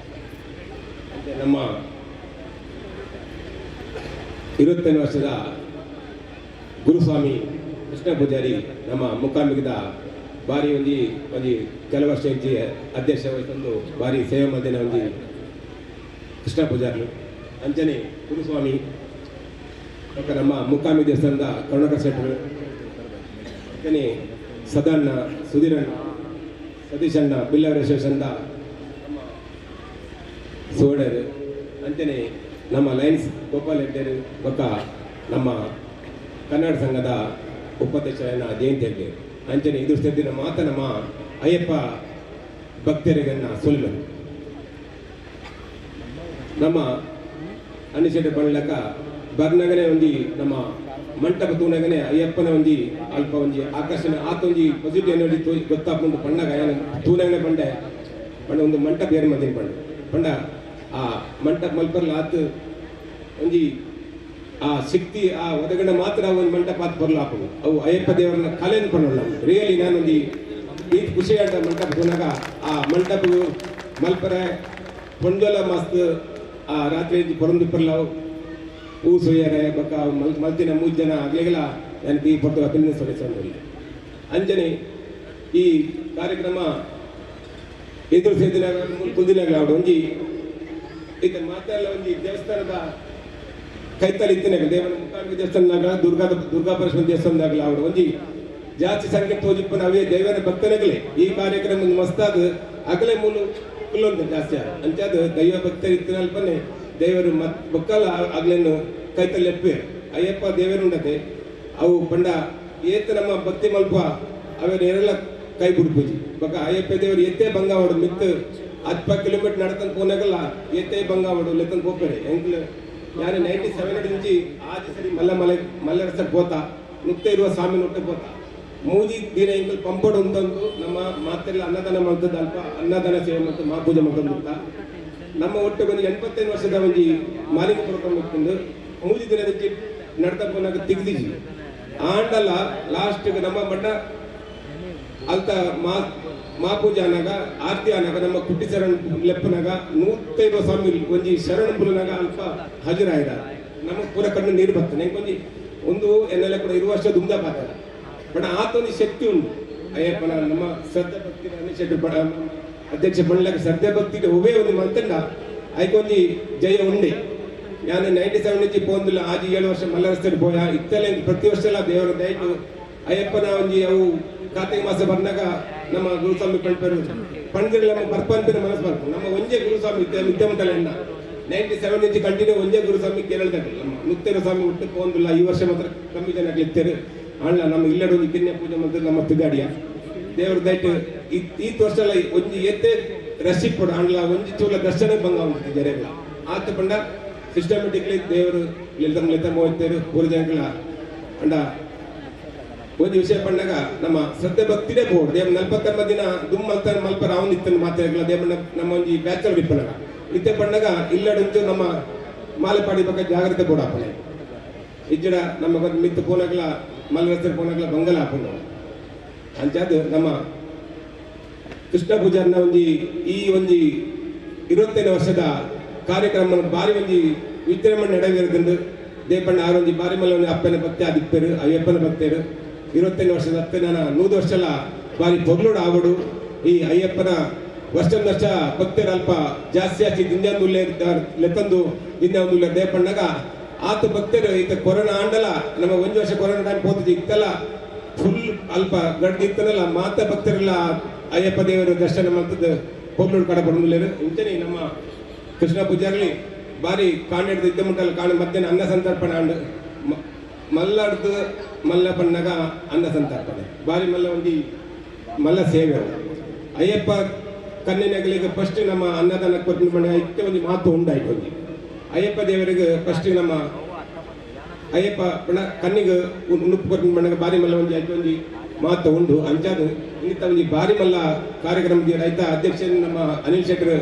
ನಮ್ಮ 25 ವರ್ಷದ ಗುರುಸ್ವಾಮಿ ಕೃಷ್ಣ ಪೂಜಾರಿ ನಮ್ಮ ಮುಖಾಂಬಿಕದ ಭಾರಿ ಒಂದು ಕೆಲವು ವರ್ಷ ಇಂಚಿ ಅಧ್ಯಕ್ಷ ವಹಿಸೊಂದು ಭಾರಿ ಸೇವೆ ಮಧ್ಯಾಹ್ನ ಒಂದು ಕೃಷ್ಣ ಪೂಜಾರಿ ಅಂಚನೆ ಗುರುಸ್ವಾಮಿ ನಮ್ಮ ಮುಖಾಂಬಿ ದೇವಸ್ಥಾನದ ಕರುಣಾಕರ್ ಶೆಟ್ಟರು, ಅಂಚನೆ ಸದಣ್ಣ, ಸುಧೀರಣ್ಣ, ಸತೀಶಣ್ಣ, ಬಿಲ್ಲವರೇಶ್ವರಣ್ಣ, ಸೋಡರ್, ಅಂಚನೆ ನಮ್ಮ ಲಯನ್ಸ್ ಗೋಪಾಲ್ ಹೆಗ್ಡೇರು ಬೊಕ್ಕ ನಮ್ಮ ಕನ್ನಡ ಸಂಘದ ಉಪಾಧ್ಯಕ್ಷರನ್ನ ಜಯಂತಿ ಹೆಗ್ಡೇರು ಅಂಚನೆ ಇದು ಸ್ಥಿತಿನ ಮಾತ ನಮ್ಮ ಅಯ್ಯಪ್ಪ ಭಕ್ತರಿಗನ್ನ ಸುಲ್ಮನ್ ನಮ್ಮ ಅನಿಶೆಟ್ ಬಣ್ಲಕ ಬರ್ನಗನೆ ಒಂದು ನಮ್ಮ ಮಂಟಪ ತೂನಗನೆ ಅಯ್ಯಪ್ಪನ ಒಂದು ಅಲ್ಪ ಒಂದು ಆಕರ್ಷಣೆ ಆತ ಒಂದು ಪಾಸಿಟಿವ್ ಎನರ್ಜಿ ಗೊತ್ತಾಕೊಂಡು ಪಂಡಗ ತೂನಗನೆ ಪಂಡೆ ಒಂದು ಮಂಟಪ ಏರ್ ಮಂದಿನ ಪಂಡ ಆ ಮಂಟಪ ಮಲ್ಪರ್ಲ ಆತು ಒಂದು ಆ ಶಕ್ತಿ ಆ ಒದಗಣ ಮಾತ್ರ ಒಂದು ಮಂಟಪ ಆತ್ ಬರಲ್ಲ ಹಾಕೋದು ಅವು ಅಯ್ಯಪ್ಪ ದೇವರನ್ನ ಕಲೆಯನ್ನು ಪಡೋಲ್ಲ ರಿಯಲಿ ನಾನೊಂದು ಈ ಖುಷಿ ಆಟ ಮಂಟಪ ತೂನಾಗ ಆ ಮಂಟಪ ಮಲ್ಪರ ಪೊಂಜೋಲ ಮಸ್ತ್ ಆ ರಾತ್ರಿ ಪೊರಂದು ಪರ್ಲಾವು ಹೂ ಸುಯ್ಯರೆ ಬೊಕ್ಕ ಮಲ್ತಿನ 3 ಜನ ಆಗ್ಲಿಗೆಲ್ಲ ನನಗೆ ಈ ಫೋಟೋ ಅಭಿನಂದನೆ ಸಲ್ಲಿಸೋದಿಲ್ಲ. ಅಂಜನೆ ಈ ಕಾರ್ಯಕ್ರಮ ಎದುರು ಸೇದಿನಾಗ ಕುಂದಿನಾಗ ಆಡು ಒಂಜಿ ಇದನ್ನು ಮಾತೆಲ್ಲ ಒಂದು ದೇವಸ್ಥಾನದ ಕೈತಲ್ಲಿ ಇತ್ತಿನಾಗ ದೇವನ ಮುಖಾಂಬಿಕ ದೇವಸ್ಥಾನದಾಗ ದುರ್ಗಾ ಪರಮೇಶ್ವರ ದೇವಸ್ಥಾನದಾಗಲ ಆಡು ಒಂಜಿ ಜಾಸ್ತಿ ಸಂಖ್ಯೆ ತೋಜಿಪ್ಪನ ಅವೇ ದೇವನ ಭಕ್ತನಾಗಲೇ ಈ ಕಾರ್ಯಕ್ರಮ ಮಸ್ತಾದ ಅಗಲೇ ಮೂಲು ಕುಲ್ಲೊಂದು ಜಾಸ್ತಿ ಆದ ಅಂಚಾದ ದೈವ ಭಕ್ತರು ಇತ್ತಿನಲ್ಪನೆ ದೇವರು ಬೊಕ್ಕಲ್ಲ ಆಗ್ಲೇನು ಕೈತಲ್ಲಿ ಎಪ್ಪೆ ಅಯ್ಯಪ್ಪ ದೇವರುಂಡತೆ ಅವು ಪಂಡ ಏತ ನಮ್ಮ ಭಕ್ತಿ ಮಲ್ಪ ಅವೆಲ್ಲ ಕೈ ಬಿಡ್ಪೂಜಿ ಬೊಕ್ಕ ಅಯ್ಯಪ್ಪ ದೇವರು ಎತ್ತೇ ಬಂಗಾವಡು ಮಿತ್ತು 10 ಕಿಲೋಮೀಟರ್ ನಡ್ಕೊಂಡು పోనగల ಎತ್ತೇ ಬಂಗಾವಡು ಲೆಕ್ಕನ್ ಹೋಗ್ಬೇರೆ ಎಂಕ್ಲು ನಾನು 97 నుంచి ಆಜ ಸರಿ ಮಲ್ಲರಸ పోతా ನುಕ್ತ ಇರುವ ಸ್ವಾಮಿ ನೊಟ್ಟೆ పోతా ಮೂಜಿ ದಿನ ಎಂಕ್ಲು ಪಂಪಡು ಅಂತಂದು ನಮ್ಮ ಮಾತೆಲ್ಲ ಅನ್ನದಾನ ಮಾಡ್ತದ ಅಲ್ಪ ಅನ್ನದಾನ ಸೇವೆ ಮತ್ತು ಮಹಾಪೂಜೆ ಮಾಡ್ಕೊಂಡು ನಮ್ಮ ಒಟ್ಟು ಒಂದು 85 ವರ್ಷದ ಒಂದು ಮಾಲಿಕ ಪಡ್ಕೊಂಡು ಮೂಜಿ ದಿನದ ನಡ್ತಾ పోನಾಗ ತೆಗ್ದಿಜಿ ಆಂಡಲ್ಲ ಲಾಸ್ಟ್ ನಮ್ಮ ಬಣ್ಣ ಅಲ್ತ ಮಹಾಪೂಜೆ ಅನ್ನಾಗ ಆರತಿ ಅನ್ನಾಗ ನಮ್ಮ ಕುಟ್ಟಿ ಶರಣ್ ಲೆಪ್ಪನಾಗ 105 ಸ್ವಾಮಿ ಒಂಜಿ ಶರಣ ಬುಲನಾಗ ಅಲ್ಪ ಹಾಜರಾಯ್ದ ನಮಗೆ ಪೂರ ಕಣ್ಣು ನೀರು ಬರ್ತದೆ ನಂಗೆ ಒಂದು ಎನ್ನೆಲ್ಲ ಕೂಡ 20 ವರ್ಷ ದುಮ್ದ ಪಾತ್ರ ಬಟ್ ಆತೊಂದು ಶಕ್ತಿ ಉಂಟು ಅಯ್ಯಪ್ಪನ ನಮ್ಮ ಶ್ರದ್ಧೆ ಭಕ್ತಿ ಅನಿಶೆಟ್ಟು ಅಧ್ಯಕ್ಷ ಬಣ್ಣ ಶ್ರದ್ಧೆ ಭಕ್ತಿ ಒವೇ ಒಂದು ಮಂತಂಡ ಐಕೊಂಜಿ ಜಯ ಉಂಡೆ ನಾನು 97 నుంచి పోందుల ಆಜಿ 7 ವರ್ಷ ಮಲ್ಲರಸ್ತೆಡ್ ಪೋಯ ಇತ್ತಲೆ ಪ್ರತಿ ವರ್ಷ ಎಲ್ಲ ದೇವರ ದಯಟು ಅಯ್ಯಪ್ಪನ ಒಂಜಿ ಅವು ಕಾರ್ತಿಕ ಮಾಸ ಬಂದಾಗ ನಮ್ಮ ಗುರುಸ್ವಾಮಿ ಪಂಡಿರು ನಮ್ಮ ಬರ್ಪಂಪಿನ ಮನಸ್ಸು ಬರ್ತು ನಮ್ಮ ಒಂಜೆ ಗುರುಸ್ವಾಮಿ ವಿದ್ಯಾಮಂಟಲೆಂಡ 97 నుంచి ಕಂಟಿನ್ಯೂ ಒಂಜೆ ಗುರುಸ್ವಾಮಿ ಕೇರಳದಾಗ ನಮ್ಮ ಮುತ್ತೇರ ಸ್ವಾಮಿ ಹುಟ್ಟು ಪೋಂದಿಲ್ಲ ಈ ವರ್ಷ ಮಾತ್ರ ಕಮ್ಮಿ ಜನ ಇತ್ತೇರು ಅಣ್ಣ ನಮ್ಮ ಇಲ್ಲಡ ಒಂದು ಕಿನ್ಯ ಪೂಜೆ ಮಂತ್ರ ನಮ್ಮ ತುಗಾಡಿಯ ದೇವ್ರ ದಯಟು ಈ ವರ್ಷ ಎಲ್ಲ ಒಂಜಿ ಎತ್ತೇ ರಶಿಕ್ ಕೊಡ ಅಂಡ್ಲ ಒಂಜಿ ಚೂಲ ದರ್ಶನ ಬಂಗ ಉಂಟು ಜರೆಗಳ ಆತ ಪಂಡ ಸಿಸ್ಟಮೆಟಿಕ್ಲಿ ದೇವರು ಲಿಲ್ತಮ್ ಹೋಗ್ತೇರು ಪೂರ ಜನಗಳ ಅಂಡ ಒಂದು ವಿಷಯ ಪಂಡಾಗ ನಮ್ಮ ಶ್ರದ್ಧೆ ಭಕ್ತಿನೇ ಬೋರ್ಡ್ ದೇವ 49 ದಿನ ದುಮ್ ಮಲ್ತಾನ ಮಲ್ಪ ರಾವನ್ ಇತ್ತನ ಮಾತಾಡಲ್ಲ ದೇವಣ್ಣ ನಮ್ಮ ಒಂದು ಬ್ಯಾಚರ್ ಇಪ್ಪನಾಗ ಇತ್ತೆ ಪಂಡಾಗ ಇಲ್ಲಡುಂಚು ನಮ್ಮ ಮಾಲೆಪಾಡಿ ಬಗ್ಗೆ ಜಾಗ್ರತೆ ಬೋರ್ಡ್ ಹಾಪನೆ ಇಜ್ಜಡ ನಮ್ಮ ಬಂದು ಮಿತ್ತು ಪೋನಾಗಲ ಮಲ್ಲರಸ್ತೆ ಪೋನಾಗಲ ಬಂಗಲ ಹಾಪನ ಅಂಚಾದ ನಮ್ಮ ಕೃಷ್ಣ ಪೂಜಾರನ ಈ ಒಂದು 25 ವರ್ಷದ ಕಾರ್ಯಕ್ರಮ ಭಾರಿ ಒಂದು ವಿಜೃಂಭಣೆ ನಡೆದಿರೋದ್ರಿಂದ ದೇಪಣ್ಣ ಆರೊಂದು ಭಾರಿ ಮಲ್ಲ ಒಂದು ಅಪ್ಪನ ಭಕ್ತಿ ಆದಿಪ್ಪರು ಅಯ್ಯಪ್ಪನ ಭಕ್ತರು 25 ವರ್ಷದ ಅತ್ತೆ ನಾನು 100 ವರ್ಷ ಭಾರಿ ಪೊಗ್ಲೋಡು ಆವಡು ಈ ಅಯ್ಯಪ್ಪನ ವರ್ಷ ಭಕ್ತರು ಅಲ್ಪ ಜಾಸ್ತಿ ಆಚಿ ದಿಂಜಾಂದು ಲೆತ್ತಂದು ದಿಂಜಾಂದು ದೇಪಣ್ಣಗ ಆತ ಭಕ್ತರು ಈತ ಕೊರೋನಾ ಆಂಡಲ ನಮ್ಮ ಒಂದು ವರ್ಷ ಕೊರೋನಾ ಟೈಮ್ ಹೋಗ್ತಿದ್ವಿ ಇತ್ತಲ್ಲ ಫುಲ್ ಅಲ್ಪ ಗಡ್ದಿತ್ತನಲ್ಲ ಮಾತ ಭಕ್ತರೆಲ್ಲ ಅಯ್ಯಪ್ಪ ದೇವರ ದರ್ಶನ ಮಾಡ್ತದ್ದು ಪೊಬ್ಲೂರು ಕಡೆ ಬಂದ್ಲೇರು ಇಂಚನೆ ನಮ್ಮ ಕೃಷ್ಣ ಪೂಜಾರ್ಲಿ ಬಾರಿ ಕಾಂಡಿಡ್ದು ಇದ್ದ ಮುಟ್ಟಲ್ಲಿ ಕಾಣ ಮಧ್ಯಾಹ್ನ ಅನ್ನ ಸಂತರ್ಪಣೆ ಆಂಡು ಮಲ್ಲಾಡ್ದು ಮಲ್ಲ ಬಣ್ಣಗ ಅನ್ನ ಸಂತರ್ಪಣೆ ಬಾರಿ ಮಲ್ಲ ಒಂದು ಮಲ್ಲ ಸೇವೆ ಅಯ್ಯಪ್ಪ ಕನ್ನಿನಗಳಿಗೆ ಫಸ್ಟ್ ನಮ್ಮ ಅನ್ನದಾನ ಕೊಟ್ಟು ಬಣ್ಣ ಇತ್ತೆ ಒಂದು ಮಾತು ಉಂಟಾಯ್ತು ಒಂದು ಅಯ್ಯಪ್ಪ ದೇವರಿಗೆ ಫಸ್ಟ್ ನಮ್ಮ ಅಯ್ಯಪ್ಪ ಬಣ್ಣ ಕಣ್ಣಿಗೆ ಉಣುಪ್ಪು ಕೊಟ್ಟು ಬಣ್ಣಗ ಬಾರಿ ಮಲ್ಲ ಒಂದು ಆಯ್ತು ಒಂದು ಮಾತು ಉಂಡು ಅಂಚಾದು ಇಂಥ ಒಂದು ಬಾರಿ ಮಲ್ಲ ಕಾರ್ಯಕ್ರಮದ ರೈತ ಅಧ್ಯಕ್ಷ ನಮ್ಮ ಅನಿಲ್ ಶೆಟ್ಟರ್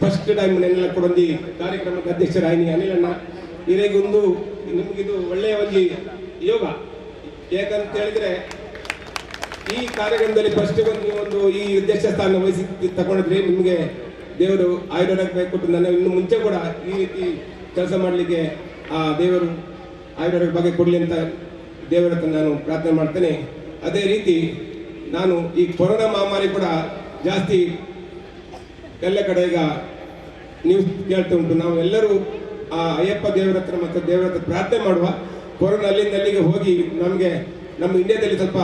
ಫಸ್ಟ್ ಟೈಮ್ ನೆನ್ನೆಲ್ಲ ಕೂಡ ಒಂದು ಕಾರ್ಯಕ್ರಮಕ್ಕೆ ಅಧ್ಯಕ್ಷರಾಯಿನಿ ಅನಿಲ್ ಅಣ್ಣ ಇದೊಂದು ನಿಮಗಿದು ಒಳ್ಳೆಯ ಒಂದು ಯೋಗ ಯಾಕಂತ ಹೇಳಿದ್ರೆ ಈ ಕಾರ್ಯಕ್ರಮದಲ್ಲಿ ಫಸ್ಟ್ ಒಂದು ಈ ಅಧ್ಯಕ್ಷ ಸ್ಥಾನ ವಹಿಸಿ ತಗೊಂಡಿದ್ರೆ ನಿಮಗೆ ದೇವರು ಆಯುರ್ವೇದ ಕೊಟ್ಟು ನಾನು ಇನ್ನು ಮುಂಚೆ ಕೂಡ ಈ ರೀತಿ ಕೆಲಸ ಮಾಡಲಿಕ್ಕೆ ಆ ದೇವರು ಆಯುರ್ವೇದ ಬಗ್ಗೆ ಕೊಡಲಿ ಅಂತ ದೇವರ ಹತ್ರ ನಾನು ಪ್ರಾರ್ಥನೆ ಮಾಡ್ತೇನೆ. ಅದೇ ರೀತಿ ನಾನು ಈ ಕೊರೋನಾ ಮಹಾಮಾರಿ ಕೂಡ ಜಾಸ್ತಿ ಎಲ್ಲ ಕಡೆ ಈಗ ನ್ಯೂಸ್ ಕೇಳ್ತಾ ಉಂಟು. ನಾವು ಎಲ್ಲರೂ ಆ ಅಯ್ಯಪ್ಪ ದೇವರ ಹತ್ರ ಮತ್ತು ದೇವರ ಹತ್ರ ಪ್ರಾರ್ಥನೆ ಮಾಡುವ. ಕೊರೋನಾ ಅಲ್ಲಿಂದ ಅಲ್ಲಿಗೆ ಹೋಗಿ ನಮಗೆ ನಮ್ಮ ಇಂಡಿಯಾದಲ್ಲಿ ಸ್ವಲ್ಪ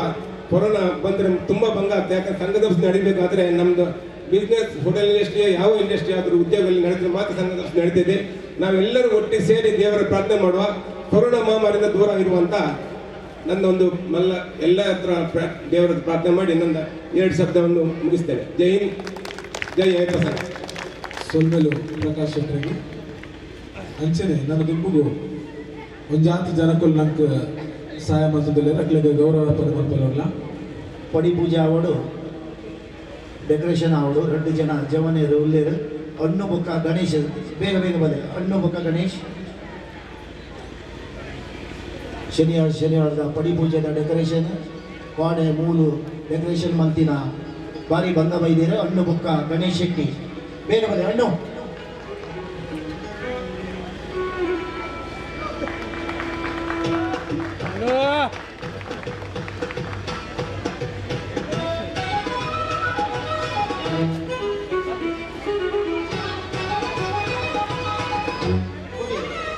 ಕೊರೋನಾ ಬಂದರೆ ತುಂಬ ಭಂಗ ಆಗ್ತದೆ. ಯಾಕಂದ್ರೆ ಸಂಘದರ್ಶನ ನಡೀಬೇಕಾದ್ರೆ ನಮ್ಮದು ಬಿಸ್ನೆಸ್ ಹೋಟೆಲ್ ಇಂಡಸ್ಟ್ರಿ ಯಾವ ಇಂಡಸ್ಟ್ರಿ ಆದರೂ ಉದ್ಯೋಗದಲ್ಲಿ ನಡೆದ್ರೆ ಮಾತ್ರ ಸಂಘದರ್ಶನ ನಡೀತಿದೆ. ನಾವೆಲ್ಲರೂ ಒಟ್ಟಿಗೆ ಸೇರಿ ದೇವರ ಪ್ರಾರ್ಥನೆ ಮಾಡುವ, ಕೊರೋನಾ ಮಹಾಮಾರಿಯಿಂದ ದೂರ ಇರುವಂತ ನನ್ನೊಂದು ಮಲ್ಲ ಎಲ್ಲ ಹತ್ರ ದೇವರ ಪ್ರಾರ್ಥನೆ ಮಾಡಿ ನನ್ನ 2 ಶಬ್ದವನ್ನು ಮುಗಿಸ್ತೇನೆ. ಜೈ ಹಿಂದ್, ಜೈ ಅಯ್ಯಪ್ಪ ಸರ್. ಸೊಲ್ಮೆಲು ಪ್ರಕಾಶ್ ಶೆಟ್ಟರಿಗೆ ಅಂಚನೆ ನನ್ನ ದುಂಬುಗು ಒಂಜಾತಿ ಜನಕ್ಕೂ ನಂಗೆ ಸಹಾಯ ಮಾಡ್ತಿದ್ದಿಲ್ಲ ಅಕ್ಲಿಗೆ ಗೌರವ ಪಡೆದಲ್ಲ ಪಡಿ ಪೂಜೆ ಆವಡು ಡೆಕೋರೇಷನ್ ಆವಡು 2 ಜನ ಜವನೇರು ಉಳ್ಳೇರು ಹಣ್ಣು ಬೊಕ್ಕ ಗಣೇಶ್ ಬೇಗ ಬಲೆ ಹಣ್ಣು ಬೊಕ್ಕ ಗಣೇಶ್ ಶನಿವಾರದ ಪಡಿ ಪೂಜೆದ ಡೆಕೋರೇಷನ್ ವಾಡೆ ಮೂಲು ಡೆಕೋರೇಷನ್ ಮಂತಿನ ಬಾರಿ ಬಂದ ಬೈದಿರ ಹಣ್ಣು ಬೊಕ್ಕ ಗಣೇಶ್ ಶೆಟ್ಟಿ ಬೇಗ ಬಲೆ ಹಣ್ಣು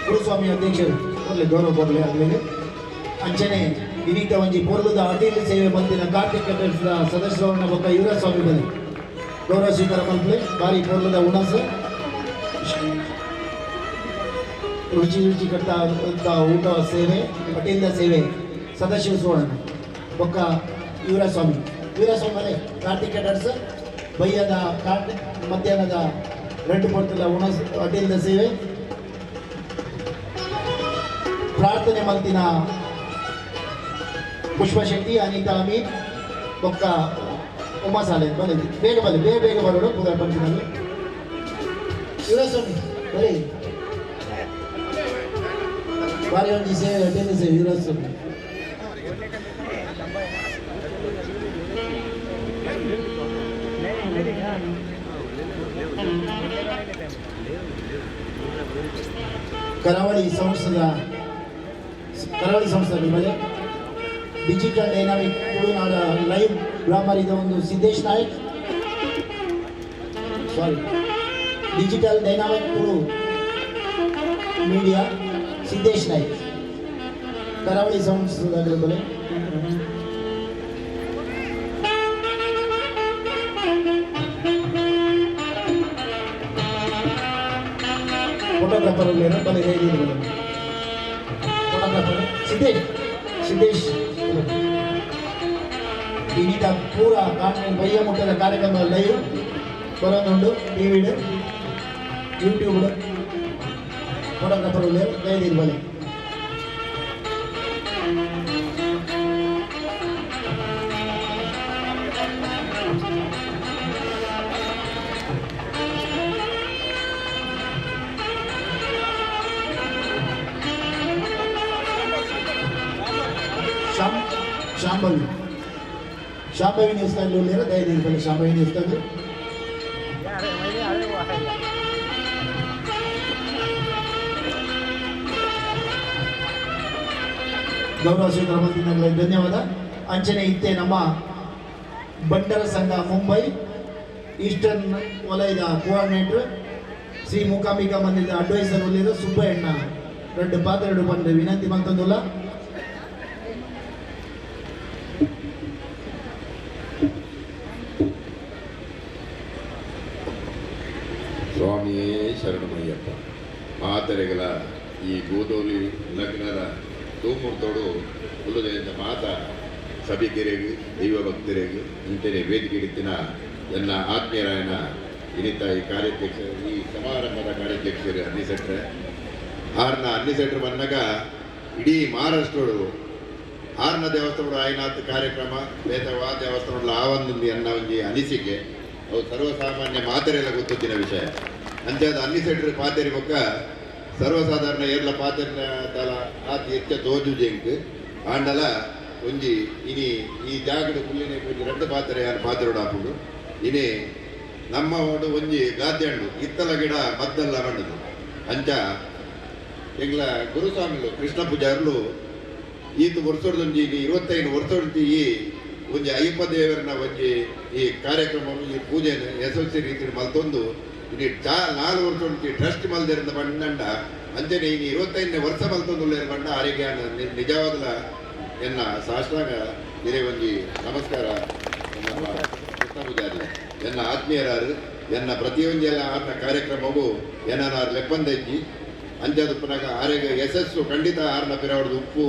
ಗುರುಸ್ವಾಮಿ ಅಧ್ಯಕ್ಷರು ಒಳ್ಳೆ ಗೌರವ ಕೊಡಲಿ ಆಗಲಿಗೆ ಅಂಚನೆ ಇನ್ನಿತ ಒಂಜಿ ಪೂರ್ವದ ಅಡ್ಡಿಲಿ ಸೇವೆ ಬಂದಿನ ಕಾರ್ತಿಕ ಸದಸ್ಯರವನ್ನ ಬೊಕ್ಕ ಯುವರಾಜ್ ಸ್ವಾಮಿ ಬಲಿ ಗೌರವ ಸ್ವೀಕಾರ ಮಲ್ಪಲೆ ಬಾರಿ ಪೂರ್ವದ ಉಣಸ ರುಚಿ ಕಟ್ಟ ಊಟ ಸೇವೆ ಪಟೇಲ್ದ ಸೇವೆ ಸದಸ್ಯರು ಸುವರ್ಣ ಬೊಕ್ಕ ಯುವರಾಜ್ ಸ್ವಾಮಿ ಬಲೆ ಕಾರ್ತಿಕ ಡರ್ಸ್ ಬಯ್ಯದ ಮಧ್ಯಾಹ್ನದ 2 ಪೊರ್ತದ ಉಣಸ್ ಅಡ್ಡಿಲ್ದ ಸೇವೆ ಪ್ರಾರ್ಥನೆ ಮಂತಿನ ಪುಷ್ಪಶೆಟ್ಟಿ ಅನಿತಾ ಅಮೀನ್ ಬೊಕ್ಕ ಉಮಾ ಸಾಲೆ ಬಲೆ ಬೇಗ ಬರೋಡು ಪೂಜಾ ಪಂಚಿನಲ್ಲಿ ಯುವರಾಜ್ ಸ್ವಾಮಿ ಬರೀ ಬಾರಿ ಒಂದು ಸೇವೆ ಅಡ್ಡಿಲ್ದ ಸೇವೆ ಯುವರಾಜ್ ಸ್ವಾಮಿ ಕರಾವಳಿ ಸಂಸ್ಥೆ ಮೇಲೆ ಡಿಜಿಟಲ್ ಡೈನಾಮಿಕ್ ತುಳುನಾಡ ಲೈವ್ ಗ್ರಾಮರ್ ಇದೆ ಒಂದು Siddesh Naik digital dynamic Tulu media Siddesh Naik ಕರಾವಳಿ ಸಂಸ್ಥೆ ಮೇಲೆ ಫೋಟೋಗ್ರಾಫರ್ ಬಲೆ ಫೋಟೋಗ್ರಾಫರ್ ಸಿದ್ದೇಶ್ ಇನ್ನಿತ ಪೂರ ಬಯ್ಯ ಮುಟ್ಟದ ಕಾರ್ಯಕ್ರಮ ಲೈವ್ ಬರೋದುಂಡು ಟಿವಿ ಯೂಟ್ಯೂಬ್ ಫೋಟೋಗ್ರಾಫರ್ ದಯದೀರ್ ಬಲೆ ಶಾಂಭವಿ ನ್ಯೂಸ್ ನಲ್ಲಿ ದಯದೀರ್ಬಲ್ಲಿ ಶಾಂಭವಿ ನ್ಯೂಸ್ ನಲ್ಲಿ ಗೌರವ ಸ್ವೀಕಾರ ಮಂತ್ರಿಗಳಿಗೆ ಧನ್ಯವಾದ. ಅಂಚನೆ ಇತ್ತೆ ನಮ್ಮ ಬಂಡರ ಸಂಘ ಮುಂಬೈ ಈಸ್ಟರ್ನ್ ವಲಯದ ಕೋಆರ್ಡಿನೇಟರ್ ಶ್ರೀ ಮೂಕಾಂಬಿಕಾ ಮಂದಿರದ ಅಡ್ವೈಸರ್ ಒಲಿಯರು ಸುಬ್ಬಣ್ಣ ಎರಡು ಪಾತ್ರೆ ಬಂದು ವಿನಂತಿ ಮಂತಂದುಲ್ಲ. ಸ್ವಾಮಿಯೇ ಶರಣಮಯ್ಯಪ್ಪ. ಮಾತರೆಗಳ ಈ ಗೋಧೋಲಿ ಲಗ್ನದ ತೋಮೂರ್ತೋಡು ಉಲ್ಲದೆಯಿಂದ ಮಾತ ಸಭಿಕರಿಗೂ ದೈವ ಭಕ್ತರಿಗೂ ಇಂತನೇ ವೇದಿಕೆ ಇತ್ತಿನ ಎಲ್ಲ ಆತ್ಮೀಯರಾಯನ ಇನಿತ ಈ ಕಾರ್ಯಾಧ್ಯಕ್ಷ ಈ ಸಮಾರಂಭದ ಕಾರ್ಯಾಧ್ಯಕ್ಷರು ಅನ್ನಿಸೆಟ್ರೆ ಅನ್ನಿಸೆಟ್ರು ಬಂದಾಗ ಇಡೀ ಮಹಾರಾಷ್ಟ್ರಡು ಆರ್ನ ದೇವಸ್ಥಾನ ಆಯ್ನಾಥ ಕಾರ್ಯಕ್ರಮ ಬೇತವಾ ದೇವಸ್ಥಾನ ಆವೊಂದು ಅನ್ನ ಒಂಜಿ ಅನಿಸಿಕೆ ಅವು ಸರ್ವಸಾಮಾನ್ಯ ಮಾತೆರೆಲ್ಲ ಗೊತ್ತಿನ ವಿಷಯ. ಅಂಚಾದ ಅನ್ನಿಸೆಟ್ರು ಪಾತೆರಿ ಬೊಕ್ಕ ಸರ್ವಸಾಧಾರಣ ಏರ್ಲ ಪಾತೆರ್ನ ತಲ ಆತಿ ಹೆಚ್ಚ ತೋಜು ಜಂಕ್ ಆಂಡಲ ಒಂಜಿ ಇನಿ ಈ ಜಾಗದ ಕುಲ್ಲಿನ ಒಂಜಿ ರೆಡ್ಡು ಪಾತ್ರೆ ಯಾರು ಪಾತ್ರೆಡು ಹಾಕುದು ಇನಿ ನಮ್ಮ ಒಡು ಒಂಜಿ ಗಾದ್ಯಂಡು ಇತ್ತಲ ಗಿಡ ಮದ್ದಲ್ಲ ಮಂಡದು ಅಂಚ ಎಂಗ್ಲ ಗುರುಸ್ವಾಮಿಲು ಕೃಷ್ಣ ಪೂಜಾರ್ಲು ಈತು ವರ್ಷದೊಂಜಿ 25 ವರ್ಷದ ಈ ಒಂಜಿ ಅಯ್ಯಪ್ಪ ದೇವರನ್ನ ಒಂಜಿ ಈ ಕಾರ್ಯಕ್ರಮವನ್ನು ಈ ಪೂಜೆಯನ್ನು ಯಶಸ್ವಿ ರೀತಿಯಲ್ಲಿ ಮಲ್ತೊಂದು ಇನ್ನು 4 ವರ್ಷ ಟ್ರಸ್ಟ್ ಮಲ್ದಿರಿಂದ ಬಂಡ ಅಂಚನೆ ಇನ್ನು 25ನೇ ವರ್ಷ ಮಲ್ತೊಂದು ಬಂಡ ಆರೋಗ್ಯ ನಿಜವಾದ ಎನ್ನ ಸಾಷ್ಟಾಂಗ ಇರೇ ಒಂಜಿ ನಮಸ್ಕಾರ. ನಮ್ಮ ಕೃಷ್ಣ ಪೂಜಾರಿ ಎನ್ನ ಆತ್ಮೀಯರಾರು ಎನ್ನ ಪ್ರತಿಯೊಂದೆಲ್ಲ ಆರ್ನ ಕಾರ್ಯಕ್ರಮವು ಏನಾರು ಲೆಪ್ಪಂದಜ್ಜಿ ಅಂಚದುಪ್ಪನಾಗ ಆರೋಗ್ಯ ಯಶಸ್ಸು ಖಂಡಿತ ಆರ್ನ ಪಿರಾವಡ್ದು ಉಪ್ಪು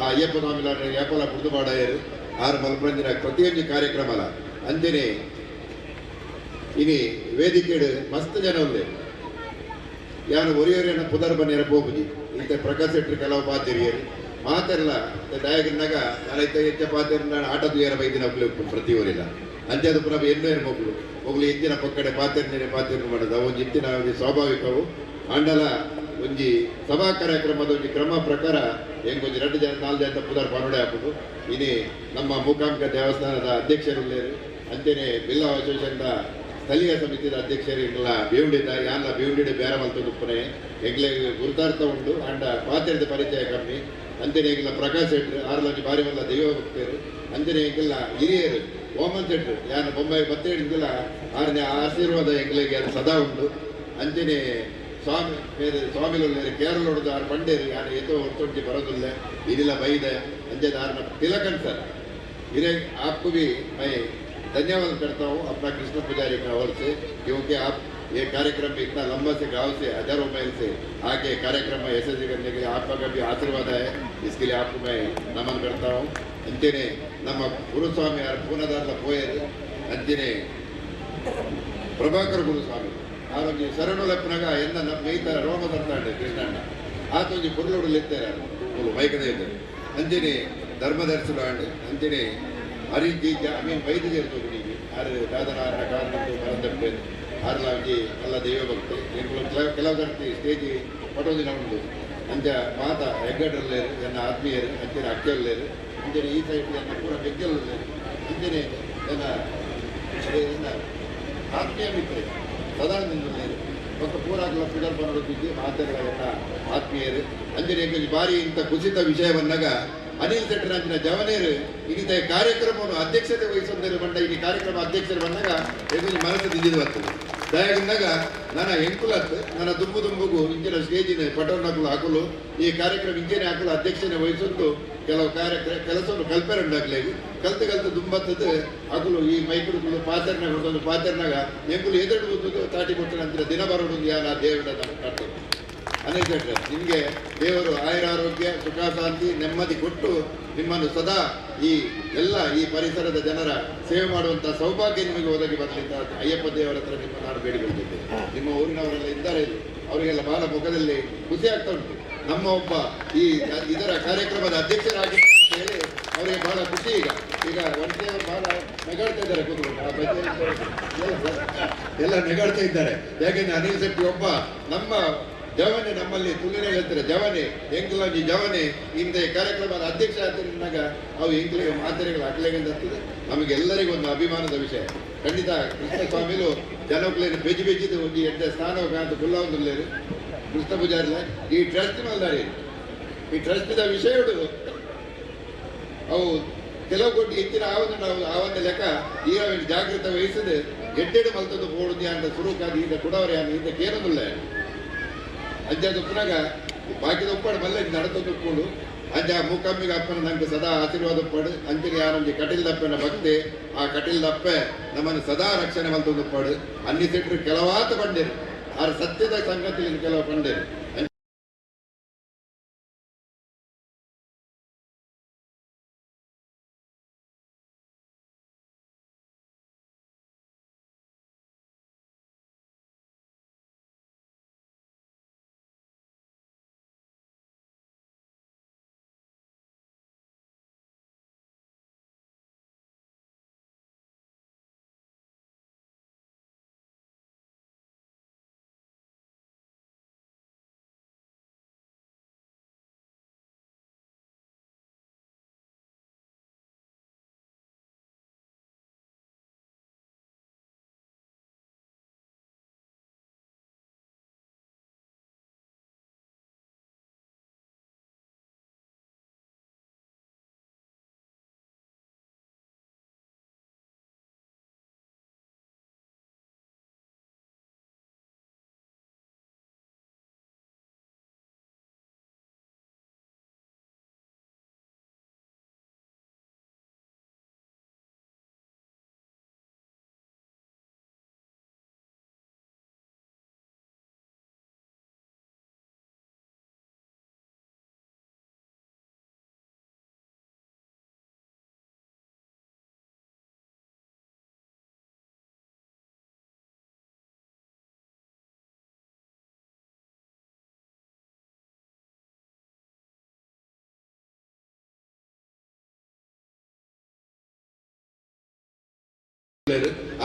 ಆ ಅಯ್ಯಪ್ಪ ಸ್ವಾಮಿಲ ಏಪಲ ಕುಡ್ದು ಮಾಡಾಯರು ಆರು ಮಲ್ಪಂದಿನ ಪ್ರತಿಯೊಂದು ಕಾರ್ಯಕ್ರಮಲ ಅಂಚನೆ ಇನಿ ವೇದಿಕೆಡು ಮಸ್ತ್ ಜನ ಉಂಡೆ ಯಾನು ಒರಿಯೋರಿಯನ್ನ ಪುದರ್ ಬನ್ನಿರ ಹೋಗುದಿ ಇಂಥ ಪ್ರಕಾಶ್ ಶೆಟ್ಟಿ ಕೆಲವು ಪಾತಿರಿಯರು ಮಾತೆಲ್ಲ ದಯಗಿನಾಗ ನಾನೈತ ಹೆಚ್ಚ ಪಾತಿರ ಆಟದ ಏರ ಬೈದಿನ ಪ್ರತಿ ಊರಿಲ್ಲ ಅಂಚದು ಪುನಃ ಎನ್ನೇರು ಮೊಗ್ಲು ಹೆಚ್ಚಿನ ಪಕ್ಕಡೆ ಪಾತಿರ್ನೇ ಮಾಡೋದು ಅವೊಂದು ಹೆಚ್ಚಿನ ಸ್ವಾಭಾವಿಕವು ಆಂಡಲ ಒಂಜಿ ಸಭಾ ಕಾರ್ಯಕ್ರಮದ ಒಂಜಿ ಕ್ರಮ ಪ್ರಕಾರ ಹೆಂಗೊಂದು 2 ಜನ 4 ಜನ ಪುದರ್ ಪನೋಡೆ ಹಾಕುದು ಇನಿ ನಮ್ಮ ಮೂಕಾಂಬಿಕಾ ದೇವಸ್ಥಾನದ ಅಧ್ಯಕ್ಷರುಳ್ಳೇರು ಅಂತೆಯೇ ಜಿಲ್ಲಾ ಅಸೋಸಿಯೇಷನ್ದ ಸ್ಥಳೀಯ ಸಮಿತಿಯ ಅಧ್ಯಕ್ಷರು ಎಂಗ್ಲ ಬೇವುಂಡಿದ ಯಾನ್ಲ ಬೇವುಂಡಿಡೆ ಬೇರೆ ಮಲ್ತದುಪ್ಪನೆ ಎಂಗ್ಲೆ ಗುರುತಾರ್ಥ ಉಂಡು ಅಂಡ ಪಾತ್ರದ ಪರಿಚಯ ಕಮ್ಮಿ ಅಂತೆಯೇ ಎಂಗ್ಲ ಪ್ರಕಾಶ್ ಶೆಟ್ರು ಆರ್ಲೊಂಜಿ ಬಾರಿ ಮಲ್ಲ ದೈವ ಭಕ್ತರು ಅಂತೆಯೇ ಎಂಗೆಲ್ಲ ಹಿರಿಯರು ಓಮನ್ ಶೆಟ್ರು ಯಾನು ಬೊಂಬೈ ಬತ್ತೇಡಿಂದಲ ಆರನೇ ಆಶೀರ್ವಾದ ಎಂಗ್ಲಿಗೆ ಅದು ಸದಾ ಉಂಟು ಅಂತೆಯೇ ಸ್ವಾಮಿ ಬೇರೆ ಸ್ವಾಮಿಗಳು ಕೇರಳ ಹೊಡೆದು ಆರು ಪಂಡೇರು ಯಾರು ಎತ್ತೋ ಹೊರತೊಂಡಿ ಬರೋದಿಲ್ಲ ಇದಿಲ್ಲ ಬೈದೆ अंजन आरना तिलकन सर इरे आपको भी मैं धन्यवाद करता हूँ अपना कृष्ण पुजारी का ओर से, क्योंकि आप ये कार्यक्रम में इतना लंबा से गांव से हजारों माइल से आके कार्यक्रम में ऐसे करने के लिए आपका भी आशीर्वाद है, इसके लिए आपको मैं नमन करता हूँ. अंचने नम गुरुस्वामी पूर्णदार अंचने प्रभाकर गुरुस्वामी आरोग्य शरणुलಪ್ಪನಾಗ ಎನ್ನ ನಮ್ಮ ಮೇಯ್ತ ರೋಮ ಬರ್ತಾಂಡೆ ಕೃಷ್ಣಣ್ಣ ಆತೊಂದು ಪುರ್ಲೋಡು ಲೆತ್ತಾರೆ ಮೈಕದ ಇದ್ದಾರೆ ಅಂಜನೆ ಧರ್ಮದರ್ಶನ ಅಂಜನೆ ಅರಿಜಿ ಮೀನ್ ವೈದ್ಯ ಇರ್ತದೆ ಆರು ದಾದನಾರಣ ಕಾರಣ ಮರಂದಪ್ಪೆ ಆರ್ಲಾಗಿ ಎಲ್ಲ ದೈವ ಭಕ್ತಿ ಕೆಲವು ಸರ್ತಿ ಸ್ಟೇಜ್ ಪಟೋದಿನ ಉಂಟು ಅಂಜ ಮಾತ ಹೆಗ್ಗಡ್ರಲ್ಲೇರು ಎನ್ನ ಆತ್ಮೀಯರು ಅಂಜನೆ ಅಕ್ಕಲ್ಲೇರು ಅಂಜನೆ ಈ ಸೈಡ್ ಎನ್ನ ಪೂರ ಬೆಗ್ಗಲ್ಲೇರು ಅಂಜನೆ ಎನ್ನ ಆತ್ಮೀಯ ಮಿತ್ರ ಸದಾ ನಿಂದಲೇರು ಮತ್ತು ಪೂರಾಗಲ ಪೂಜಾ ಮಾಡೋದಿದ್ದು ಮಾತುಗಳ ಆತ್ಮೀಯರು ಅಂಜನೆ ಬಾರಿ ಇಂಥ ಕುಸಿತ ವಿಷಯ ಬಂದಾಗ ಅನಿಲ್ ಶೆಟ್ಟರಾಂಚಿನ ಜವನೇರು ಇಂಥ ಕಾರ್ಯಕ್ರಮವನ್ನು ಅಧ್ಯಕ್ಷತೆ ವಹಿಸೋದು ಬಂದ ಈ ಕಾರ್ಯಕ್ರಮ ಅಧ್ಯಕ್ಷರು ಬಂದಾಗ ಎದುರು ಮನಸ್ಸು ತಿಂದಿದ್ದು ಬರ್ತದೆ ದಯಾಗಿಂದಾಗ ನನ್ನ ಹೆಂಕುಲತ್ ನನ್ನ ದುಂಬುಗೂ ಇಂಚಿನ ಸ್ಟೇಜಿನ ಪಟೋರ್ನಗಳು ಹಾಕಲು ಈ ಕಾರ್ಯಕ್ರಮ ಇಂಚೆನೆ ಹಾಕಲು ಅಧ್ಯಕ್ಷತೆ ವಹಿಸೋದು ಕೆಲವು ಕೆಲಸವನ್ನು ಕಲ್ಪೆರಂಡಾಗ್ಲಿ ಕಲ್ತು ದುಂಬತ್ತದು ಹಾಕಲು ಈ ಮೈಕುಡುಗಳು ಪಾತ್ರನಾಗ ಹೊರದೊಂದು ಪಾತ್ರನಾಗ ಹೆಂಕುಲು ಎದುರು ತಾಟಿ ಕೊಟ್ಟರೆ ಅಂತ ದಿನ ಬರೋದು ಯಾರ ದೇವರ ಕರ್ತವ್ಯ ಅನಿಲ್ ಶೆಟ್ರೆ ನಿಮಗೆ ದೇವರು ಆಯುರಾರೋಗ್ಯ ಸುಖ ಶಾಂತಿ ನೆಮ್ಮದಿ ಕೊಟ್ಟು ನಿಮ್ಮನ್ನು ಸದಾ ಈ ಎಲ್ಲ ಈ ಪರಿಸರದ ಜನರ ಸೇವೆ ಮಾಡುವಂಥ ಸೌಭಾಗ್ಯ ನಿಮಗೆ ಒದಗಿ ಬರಲಿಂದ ಅಯ್ಯಪ್ಪ ದೇವರ ಹತ್ರ ನಿಮ್ಮ ನಾನು ಬೇಡಿಕೊಳ್ತಿದ್ದೆ. ನಿಮ್ಮ ಊರಿನವರೆಲ್ಲ ಇದ್ದಾರೆ, ಅವರಿಗೆಲ್ಲ ಬಹಳ ಮುಖದಲ್ಲಿ ಖುಷಿ ಆಗ್ತಾ ಉಂಟು. ನಮ್ಮ ಒಬ್ಬ ಈ ಇದರ ಕಾರ್ಯಕ್ರಮದ ಅಧ್ಯಕ್ಷರಾಗಿ ಅಂತ ಹೇಳಿ ಅವರಿಗೆ ಬಹಳ ಖುಷಿ. ಈಗ ಒಂಟೆಯವರು ಬಹಳ ನೆಗಾಡ್ತಾ ಇದ್ದಾರೆ, ಕೂತ್ಕೊಂಡು ಎಲ್ಲ ನೆಗಾಡ್ತಾ ಇದ್ದಾರೆ. ಯಾಕೆಂದ್ರೆ ಅನಿಲ್ ಶೆಟ್ಟಿ ಒಬ್ಬ ನಮ್ಮ ಜವನೆ, ನಮ್ಮಲ್ಲಿ ತುಳಿನ ಹೇಳ್ತಾರೆ ಜವನೆ ಎಂಕ್ಲಾಜಿ ಜವನೆ ಇಂಥ ಕಾರ್ಯಕ್ರಮದ ಅಧ್ಯಕ್ಷ ಆದ್ದರಿಂದ ಅವು ಎಂಕ್ಲಿಗೆ ಮಾತರೆಗಳು ಆಗ್ಲೇಗಂತದೆ. ನಮಗೆಲ್ಲರಿಗೂ ಒಂದು ಅಭಿಮಾನದ ವಿಷಯ. ಖಂಡಿತ ಕೃಷ್ಣ ಸ್ವಾಮಿಲು ಜನಕ್ಕೇನು ಬೆಜ್ಜಿದ್ದು ಒಂದು ಎಂಟು ಸ್ಥಾನಕ್ಕೆ ಕುಲ್ಲ ಒಂದಿಲ್ಲೇರು ಕೃಷ್ಣ ಪೂಜಾರಿಲ್ಲ ಈ ಟ್ರಸ್ಟ್ ಮಲ್ದಾರಿ ಈ ಟ್ರಸ್ಟಿದ ವಿಷಯಗಳು ಅವು ಕೆಲವು ಕೊಟ್ಟು ಹೆಚ್ಚಿನ ಆವೊಂದು ಲೆಕ್ಕ ಈಗ ಜಾಗೃತ ವಹಿಸದೆ ಎಡ್ಡೆಡು ಮಲ್ತದ್ದು ಪೋಡುದು ಅಂತ ಸುರುಕಾದಿ ಈಗ ಕೊಡವರೆ ಈಗ ಕೇರದಿಲ್ಲ ಅಜ್ಜದ ಪುನಗ ಬಾಕಿದ ಉಪ್ಪಾಡು ಮಲ್ಲ ನಡತದ್ದು ಉಪ್ಕೊಂಡು ಅಂಜ ಮೂಕಮ್ಮಿಗೆ ಅಪ್ಪನ ನಂಗೆ ಸದಾ ಆಶೀರ್ವಾದ ಪಡು ಅಂಚಿಗೆ ಯಾರೊಂದು ಕಟೀಲ್ ದಪ್ಪನ ಭಕ್ತಿ ಆ ಕಟೀಲ್ ದಪ್ಪೆ ನಮ್ಮನ್ನು ಸದಾ ರಕ್ಷಣೆ ಮಲ್ತದ್ದು ಪಡು ಅನ್ನಿಸಿಟ್ರು ಕೆಲವಾತ ಬಂಡೇರು ಆ ಸತ್ಯದ ಸಂಗತಿಯಲ್ಲಿ ಕೆಲವು ಬಂಡೇರು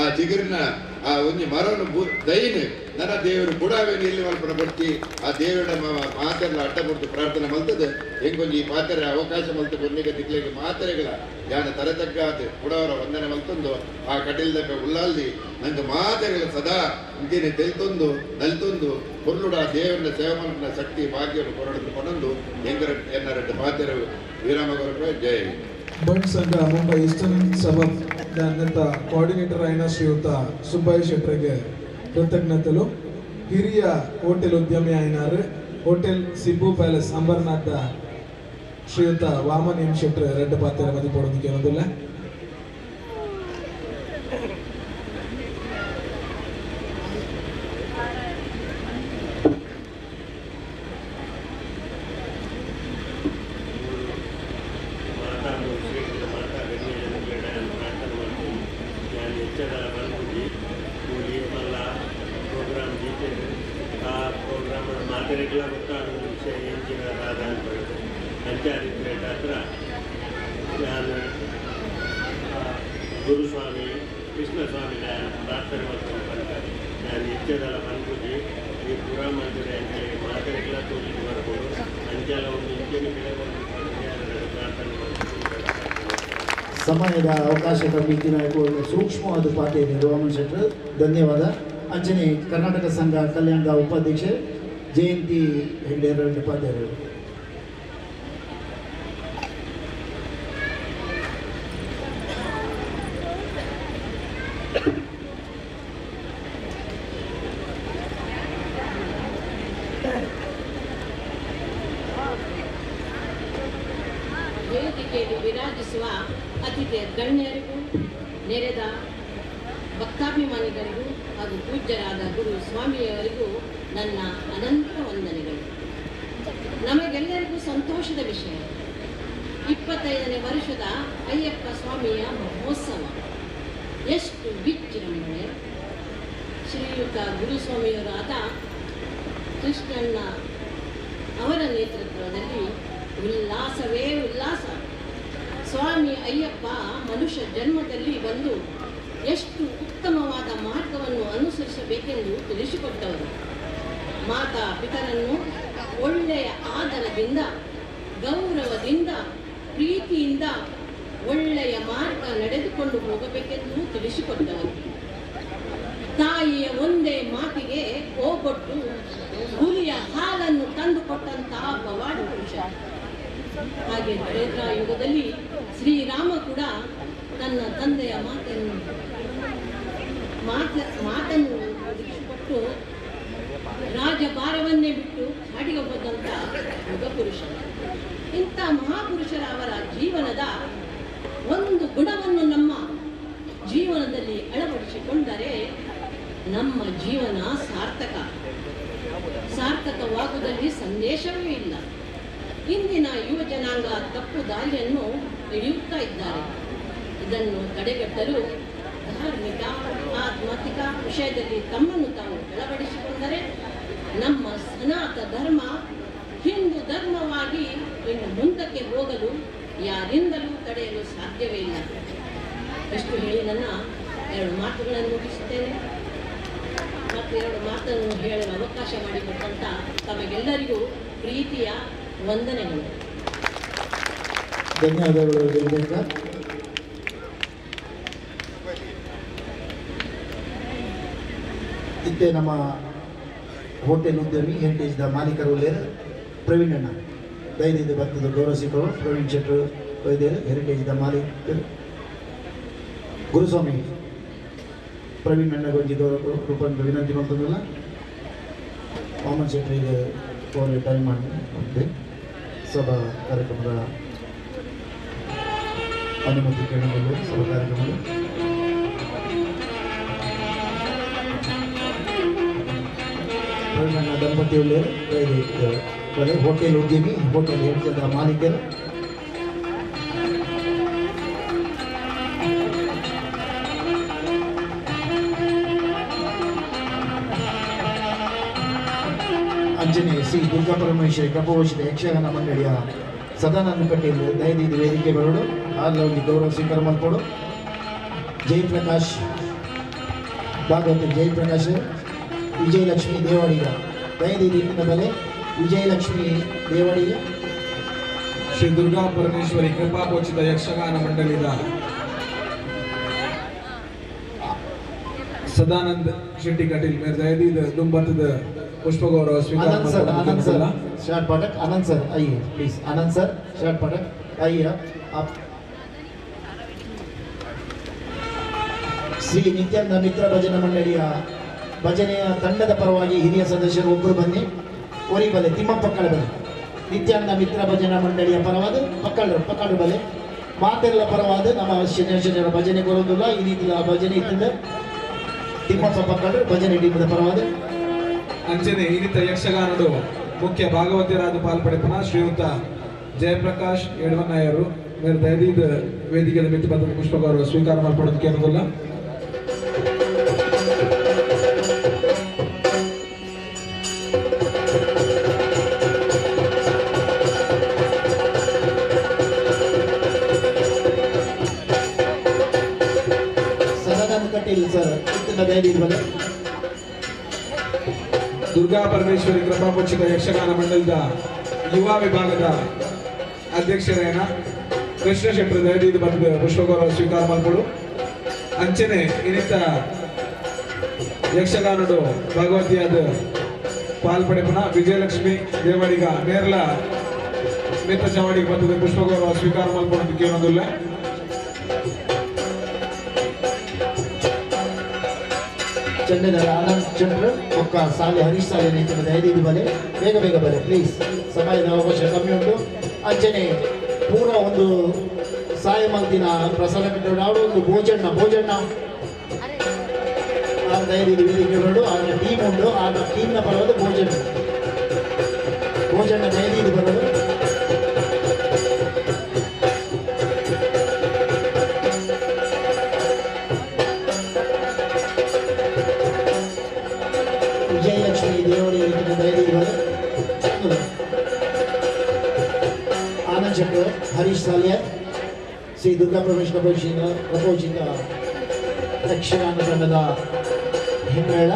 ಆ ಜಿಗರಿನ ಆ ಒಂಜಿ ಮರವನ್ನು ದೈನ್ ನನ್ನ ದೇವರು ಬುಡಾವೇನು ಎಲ್ಲಿ ಮಲ್ಪನ ಬರ್ತಿ ಆ ದೇವರ ಮಾತೆಲ್ಲ ಅಡ್ಡ ಕೊಡ್ತು ಪ್ರಾರ್ಥನೆ ಮಲ್ತದೆ ಹೆಂಗೊಂದು ಈ ಪಾತ್ರೆ ಅವಕಾಶ ಮಲ್ತು ಕೊನೆಗೆ ದಿಕ್ಲಿಗೆ ಮಾತ್ರೆಗಳ ಯಾನ ತರತಗ್ಗಾದ ಬುಡವರ ವಂದನೆ ಮಲ್ತೊಂದು ಆ ಕಟೀಲ್ದಪ್ಪ ಉಳ್ಳಾಲ್ದಿ ನಂಗೆ ಮಾತೆಗಳ ಸದಾ ಇಂತೇನೆ ತೆಲ್ತೊಂದು ನಲ್ತೊಂದು ಹೊರ್ಲುಡ ದೇವರನ್ನ ಸೇವೆ ಮಲ್ಪನ ಶಕ್ತಿ ಭಾಗ್ಯವನ್ನು ಕೊರಡನ್ನು ಕೊನೊಂದು ಹೆಂಗರ ಎನ್ನರಡ್ಡು ಮಾತೆರು ವಿರಾಮ ಕೊರಪ ಜಯ ಬಂಡ್ ಸಂಘ ಮುಂಬೈ ಈಸ್ಟರ್ನ್ ಸಬಬ್ దానిత కోఆర్డినేటర్ అయిన శ్రీయుత సుబ్బయ్య శెట్టిಗೆ కృతజ్ఞతలు ಹಿರಿಯ ಹೋಟೆಲ್ ಉದ್ಯಮಿ అయినారు ಹೋಟೆಲ್ ಸಿಬ್ಬು ಪ್ಯಾಲೇಸ್ ಅಂಬರ್ನಾಥ್ ಶ್ರೀಯುತ ವಾಮನ್ ಎಂ ಶೆಟ್ಟಿ ರೆಡ್ ಪಾತ್ರ ಮದಿಪಡೋದಕ್ಕೆ ಏನೋದಿಲ್ಲ ಗುರು ಸ್ವಾಮಿ ಕೃಷ್ಣ ಸ್ವಾಮಿ ಪ್ರಾರ್ಥನೆ ಮಾಡ್ಕೊಂಡು ನಾನು ಇಚ್ಛೆದಲ್ಲ ಬಂದ್ಬಿಟ್ಟು ಈ ಪುರ ಮಂದಿರ ಅಂತೇಳಿ ಮಾತರೆಲ್ಲ ತೋರಿಸಿ ಮಾಡ್ಬೋದು ಅಂಚೆಲ್ಲ ಒಂದು ಇಂಚಿನ ಕೆಳಗೆ ಪ್ರಾರ್ಥನೆ ಮಾಡ್ಕೊಂಡು ಸಮಯದ ಅವಕಾಶ ಕಲ್ಪಿಸಿದ ಸೂಕ್ಷ್ಮವಾದ ಪಾತ್ರ ಇದೆ ವಾಮನ್ ಶೆಟ್ಟರ್ ಧನ್ಯವಾದ ಅಂಚನೆ ಕರ್ನಾಟಕ ಸಂಘ ಕಲ್ಯಾಣದ ಉಪಾಧ್ಯಕ್ಷೆ ಜಯಂತಿ ಹೆಗ್ಡೇರ ಉಪಾಧ್ಯಾಯರು ವೇದಿಕೆಯಲ್ಲಿ ವಿರಾಜಿಸುವ ಅತಿಥಿ ಗಣ್ಯರಿಗೂ ನೆರೆದ ಭಕ್ತಾಭಿಮಾನಿಗಳಿಗೂ ಹಾಗೂ ಪೂಜ್ಯರಾದ ಗುರು ಸ್ವಾಮಿಯವರಿಗೂ ನನ್ನ ಅನಂತ ವಂದನೆಗಳು. ನಮಗೆಲ್ಲರಿಗೂ ಸಂತೋಷದ ವಿಷಯ, 25ನೇ ವರ್ಷದ ಅಯ್ಯಪ್ಪ ಸ್ವಾಮಿಯ ಮಹೋತ್ಸವ ಎಷ್ಟು ವಿಜೃಂಭಣೆ. ಶ್ರೀಯುತ ಗುರುಸ್ವಾಮಿಯವರಾದ ಕೃಷ್ಣಣ್ಣ ಅವರ ನೇತೃತ್ವದಲ್ಲಿ ಉಲ್ಲಾಸವೇ ಉಲ್ಲಾಸ. ಸ್ವಾಮಿ ಅಯ್ಯಪ್ಪ ಮನುಷ್ಯ ಜನ್ಮದಲ್ಲಿ ಬಂದು ಎಷ್ಟು ಉತ್ತಮವಾದ ಮಾರ್ಗವನ್ನು ಅನುಸರಿಸಬೇಕೆಂದು ತಿಳಿಸಿಕೊಟ್ಟವರು. ಮಾತಾ ಪಿತರನ್ನು ಒಳ್ಳೆಯ ಆದರದಿಂದ, ಗೌರವದಿಂದ, ಪ್ರೀತಿಯಿಂದ ಒಳ್ಳೆಯ ಮಾರ್ಗ ನಡೆದುಕೊಂಡು ಹೋಗಬೇಕೆಂದು ತಿಳಿಸಿಕೊಟ್ಟವರು. ತಾಯಿಯ ಒಂದೇ ಮಾತಿಗೆ ಹೋಗೊಟ್ಟು ಹುಲಿಯ ಹಾಲನ್ನು ತಂದುಕೊಟ್ಟಂತಹ ಪವಾಡ ಪುರುಷ. ಹಾಗೆ ತ್ರೇತಾಯುಗದಲ್ಲಿ ಶ್ರೀರಾಮ ಕೂಡ ತನ್ನ ತಂದೆಯ ಮಾತನ್ನು ಕೊಟ್ಟು ರಾಜಭಾರವನ್ನೇ ಬಿಟ್ಟು ಕಾಡಿಗೆ ಹೋದಂಥ ಯುಗ ಪುರುಷ. ಇಂಥ ಮಹಾಪುರುಷರ ಅವರ ಜೀವನದ ಒಂದು ಗುಣವನ್ನು ನಮ್ಮ ಜೀವನದಲ್ಲಿ ಅಳವಡಿಸಿಕೊಂಡರೆ ನಮ್ಮ ಜೀವನ ಸಾರ್ಥಕವಾಗುವುದರಲ್ಲಿ ಸಂದೇಶವೇ ಇಲ್ಲ. ಇಂದಿನ ಯುವ ಜನಾಂಗ ತಪ್ಪು ದಾರಿಯನ್ನು ಹಿಡಿಯುತ್ತಾ ಇದ್ದಾರೆ. ಇದನ್ನು ತಡೆಗಟ್ಟಲು ಧಾರ್ಮಿಕ ಆಧ್ಯಾತ್ಮಿಕ ವಿಷಯದಲ್ಲಿ ತಮ್ಮನ್ನು ತಾವು ಅಳವಡಿಸಿಕೊಂಡರೆ ನಮ್ಮ ಸನಾತನ ಧರ್ಮ ಹಿಂದೂ ಧರ್ಮವಾಗಿ ಇನ್ನು ಮುಂದಕ್ಕೆ ಹೋಗಲು ಯಾರಿಂದಲೂ ತಡೆಯಲು ಸಾಧ್ಯವೇ ಇಲ್ಲ. ಎಷ್ಟು ಹೇಳಿ ನನ್ನ 2 ಮಾತುಗಳನ್ನು ಮುಗಿಸುತ್ತೇನೆ. ಮತ್ತು 2 ಮಾತನ್ನು ಹೇಳಲು ಅವಕಾಶ ಮಾಡಿಕೊಟ್ಟಂತ ತಮಗೆಲ್ಲರಿಗೂ ಪ್ರೀತಿಯ ವಂದನೆಗಳು. ಧನ್ಯವಾದಗಳು. ಇತ್ತೆ ನಮ್ಮ ಹೋಟೆಲ್ ಉದ್ಯಮಿ ಹೆರಿಟೇಜ್ದ ಮಾಲೀಕರು ಪ್ರವೀಣ್ ಅಣ್ಣ ದಯದಿಂದ ಭಕ್ತದ ಗೌರವ ಸಿಕ್ಕರು. ಪ್ರವೀಣ್ ಶೆಟ್ಟರು ವೈದ್ಯರು ಹೆರಿಟೇಜ್ದ ಮಾಲೀಕರು. ಗುರುಸ್ವಾಮಿ ಪ್ರವೀಣ್ ಅಣ್ಣಗೊಂಜಿ ಗೌರವ ರೂಪಂತ ವಿನಂತಿ ಮಾಡ್ತದಲ್ಲ. ವಾಮನ್ ಶೆಟ್ಟರಿಗೆ ಫೋನ್ ಟೈಮ್ ಮಾಡಿದೆ ಸಭಾ ಕಾರ್ಯಕ್ರಮದ ಅನುಮತಿ ಕೇಳಲು ಸಭಾ ಕಾರ್ಯಕ್ರಮಗಳು ಪ್ರವೀಣ್ ದಂಪತಿಗಳು ಹೋಟೆಲ್ ಉದ್ಯಮಿ ಹೋಟೆಲ್ ಹೆರಿಟೇಜ್ದ ಮಾಲೀಕರು. ಅಂಜನೆ ಶ್ರೀ ದುರ್ಗಾ ಪರಮೇಶ್ವರಿ ಕೃಪೋಷಿತ ಯಕ್ಷಗಾನ ಮಂಡಳಿಯ ಸದಾನಂದ ಕಟೀಲ್ ದಯದಿಂದ ವೇದಿಕೆ ಬರೋಡು ಅಲ್ಲಿ ಗೌರವ ಸ್ವೀಕಾರ ಮಾಡಿಕೊಡು. ಜಯಪ್ರಕಾಶ್ ಭಾಗವತ ಜಯಪ್ರಕಾಶ್ ವಿಜಯಲಕ್ಷ್ಮಿ ದೇವಾಡಿಗ ದಯದಿಂದ ಇಂದಿನ ಬೆಲೆ ವಿಜಯಲಕ್ಷ್ಮಿ ದೇವಾಡಿಗ. ಶ್ರೀ ದುರ್ಗಾ ಪರಮೇಶ್ವರಿ ಕೃಪಾಪೋಚಿತ ಯಕ್ಷಗಾನ ಮಂಡಳಿದ ಸದಾನಂದ ಶೆಟ್ಟಿ ಕಟೀಲ್ ಮೇರೆ ದಯದಿಂದ ದುಂಬತ್ತದ पुष्प गौरव स्वीकार आनंद सर शर्ट पटक. आनंद सर आइए प्लीज. आनंद सर शर्ट पटक आइए आप. ಶ್ರೀ ನಿತ್ಯಾನಂದ ಮಿತ್ರ ಭಜನಾ ಮಂಡಳಿಯ ಭಜನೆಯ ತಂಡದ ಪರವಾಗಿ ಹಿರಿಯ ಸದಸ್ಯರು ಒಬ್ಬರು ಬನ್ನಿ. ಒರಿಬಲೆ ತಿಮ್ಮಪ್ಪ ಬಲೆ. ನಿತ್ಯಾನಂದ ಮಿತ್ರ ಭಜನಾ ಮಂಡಳಿಯ ಪರವಾದ ಪಕ್ಕಳು ಬಲೆ ಮಾತೆಲ್ಲ ಪರವಾದ ನಮ್ಮ ಶನಿಯ ಭಜನೆ ಕೊರೋದಿಲ್ಲ. ಈ ರೀತಿಯ ಭಜನೆ ಇದ್ದ ತಿಮ್ಮಪ್ಪ ಪಕ್ಕಳು ಭಜನೆ ಟೀಮದ ಪರವಾದ ಅಂಚನೆ ಇನ್ನಿತ ಯಕ್ಷಗಾನದ ಮುಖ್ಯ ಭಾಗವತರಾದ ಪಾಲ್ಪಡೆಪನ ಶ್ರೀಯುತ ಜಯಪ್ರಕಾಶ್ ಯಡವಣ್ಣಯ್ಯರು ಮೇರೆ ದಯದಿಂದ ವೇದಿಕೆಯ ಮಿತ್ರ ಬಂದ ಪುಷ್ಪ ಗೌರವ ಸ್ವೀಕಾರ ಮಾಡಿಕೊಳ್ಳೋದಕ್ಕೆ ಅನ್ನೋದಿಲ್ಲ. ಸದಾನಂದ ಕಟೀಲ್ ಸರ್ ಇತ್ತಿನ ದಯದಿಂದ ದುರ್ಗಾ ಪರಮೇಶ್ವರಿ ಕೃಪಾಪೋಚಿತ ಯಕ್ಷಗಾನ ಮಂಡಲದ ಯುವ ವಿಭಾಗದ ಅಧ್ಯಕ್ಷರೇನ ಕೃಷ್ಣ ಶೆಟ್ಟರು ದಯದಿಂದ ಬಂದು ಪುಷ್ಪಗೌರವ ಸ್ವೀಕಾರ ಮಾಡಿಕೊಡು. ಅಂಚನೆ ಇನ್ನಿತ ಯಕ್ಷಗಾನಡು ಭಗವತಿಯಾದ ಪಾಲ್ಪಡೆಪನ ವಿಜಯಲಕ್ಷ್ಮಿ ದೇವಾಡಿಗ ನೇರ್ಲ ಮಿತ್ರ ಚವಾಡಿಗೆ ಬಂದ ಪುಷ್ಪಗೌರವ ಸ್ವೀಕಾರ ಮಾಡಿಕೊಡೋದಕ್ಕೆ ಅನ್ನೋದಿಲ್ಲ. ಚಂಡದರ ಆನಂದ್ ಚಂದ್ರ ಒಕ್ಕ ಸಾಲೆ ಹರೀಶ್ ಸಾಲೆ ನೇತಿನ ದಯದಿಂದ ಬಲೆ ಬೇಗ ಬಲೆ ಪ್ಲೀಸ್. ಸಮಯದ ಅವಕಾಶ ಕಮ್ಮಿ ಉಂಟು. ಅಂಚನೆ ಪೂರ ಒಂದು ಸಾಯಮಂತಿನ ಪ್ರಸಾದ ಕಟ್ಟಡ ಒಂದು ಭೋಜನ ಆ ದಯದಿಂದ ವೇದಿಕೆ ಬರೋಡು. ಆಗ ಟೀಮ್ ಉಂಟು. ಆಗ ಟೀಮ್ನ ಪರವಾದ ಭೋಜನ ದಯದಿಂದ ಬರೋದು. ವಿಜಯಲಕ್ಷ್ಮಿ ದೇವರಿಗೆ ದಯದಿಂದ ಆನಂದ್ ಶೆಟ್ಟರ್ ಹರೀಶ್ ಸಾಲಿಯರ್ ಶ್ರೀ ದುರ್ಗಾ ಪ್ರಪೋಷಿತ ಯಕ್ಷಗಾನ ತಂಡದ ಹಿಮ್ಮೇಳ.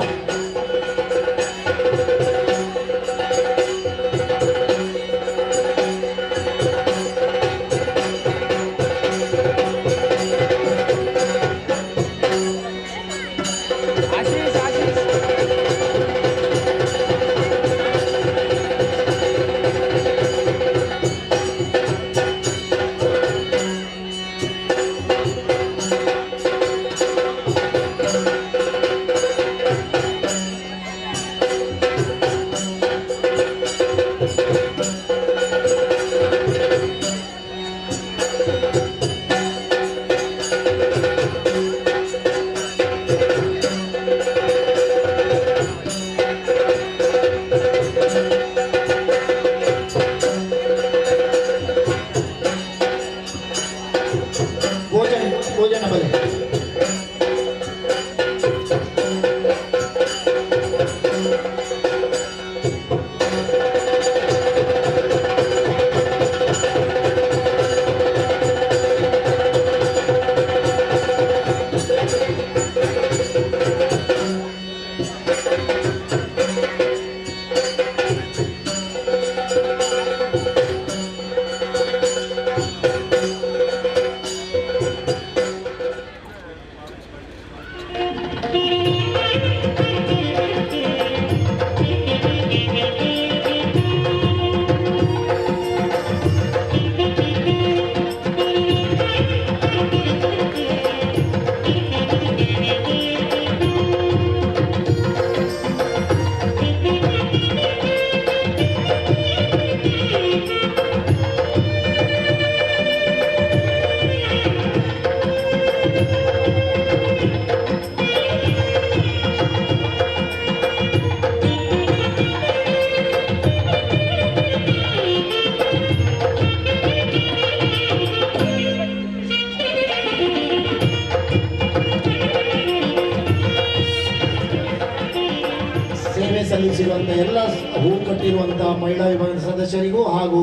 ಸಲ್ಲಿಸಿರುವಂಥ ಎಲ್ಲ ಹೂ ಕಟ್ಟಿರುವಂಥ ಮಹಿಳಾ ವಿಭಾಗದ ಸದಸ್ಯರಿಗೂ ಹಾಗೂ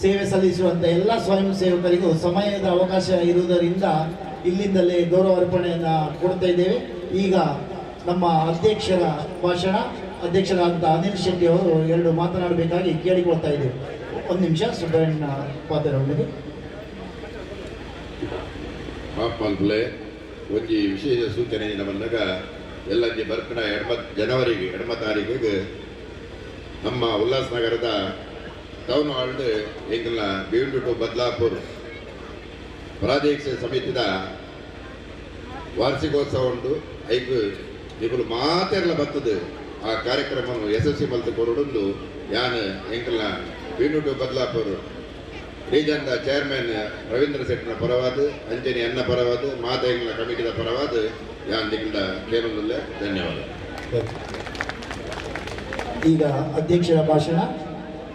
ಸೇವೆ ಸಲ್ಲಿಸುವಂಥ ಎಲ್ಲ ಸ್ವಯಂ ಸೇವಕರಿಗೂ ಸಮಯದ ಅವಕಾಶ ಇರುವುದರಿಂದ ಇಲ್ಲಿಂದಲೇ ಗೌರವ ಅರ್ಪಣೆಯನ್ನು ಕೊಡ್ತಾ ಇದ್ದೇವೆ. ಈಗ ನಮ್ಮ ಅಧ್ಯಕ್ಷರ ಭಾಷಣ, ಅಧ್ಯಕ್ಷರಾದಂಥ ಅನಿಲ್ ಶೆಟ್ಟಿ ಅವರು 2 ಮಾತನಾಡಬೇಕಾಗಿ ಕೇಳಿಕೊಳ್ತಾ ಇದ್ದೇವೆ. 1 ನಿಮಿಷ ಸುಬ್ಬಣ್ಣ ಪಾತ್ರರೊಂದಿಗೆ ಮಲ್ಪಲೆ ಒಂಜಿ ವಿಶೇಷ ಸೂಚನೆ ಬಂದಾಗ ಎಲ್ಲಂಜಿ ಬರ್ಕಣ ಜನವರಿಗೆ 2 ತಾರೀಕಿಗೆ ನಮ್ಮ ಉಲ್ಲಾಸನಗರದ ಟೌನ್ ಹಾಲ್ಡ್ ಎಂಕಲ್ನ ಬೇಂಡು ಟು ಬದ್ಲಾಪುರ್ ಪ್ರಾದೇಶಿಕ ಸಮಿತಿದ ವಾರ್ಷಿಕೋತ್ಸವ ಉಂಟು. ಐದು ಇವರು ಮಾತೆಲ್ಲ ಬರ್ತದೆ ಆ ಕಾರ್ಯಕ್ರಮವನ್ನು ಯಶಸ್ವಿ ಮಲ್ತು ಕೊರಡೊಂದು ಯಾನ್ ಎಂಕಲ್ನ ಬೇಂಡು ಟು ಬದ್ಲಾಪುರ್ ರೀಜನ್ದ ಚೇರ್ಮನ್ ರವೀಂದ್ರ ಶೆಟ್ಟಿನ ಪರವಾದ ಅಂಜನಿ ಅನ್ನ ಪರವಾದ ಮಾತೆಂಗ್ಲ ಕಮಿಟಿದ ಪರವಾದ ಯಾನ್ ದಿಗ್ಲ ಕೇರಳದಲ್ಲೇ ಧನ್ಯವಾದ. ಈಗ ಅಧ್ಯಕ್ಷರ ಭಾಷಣ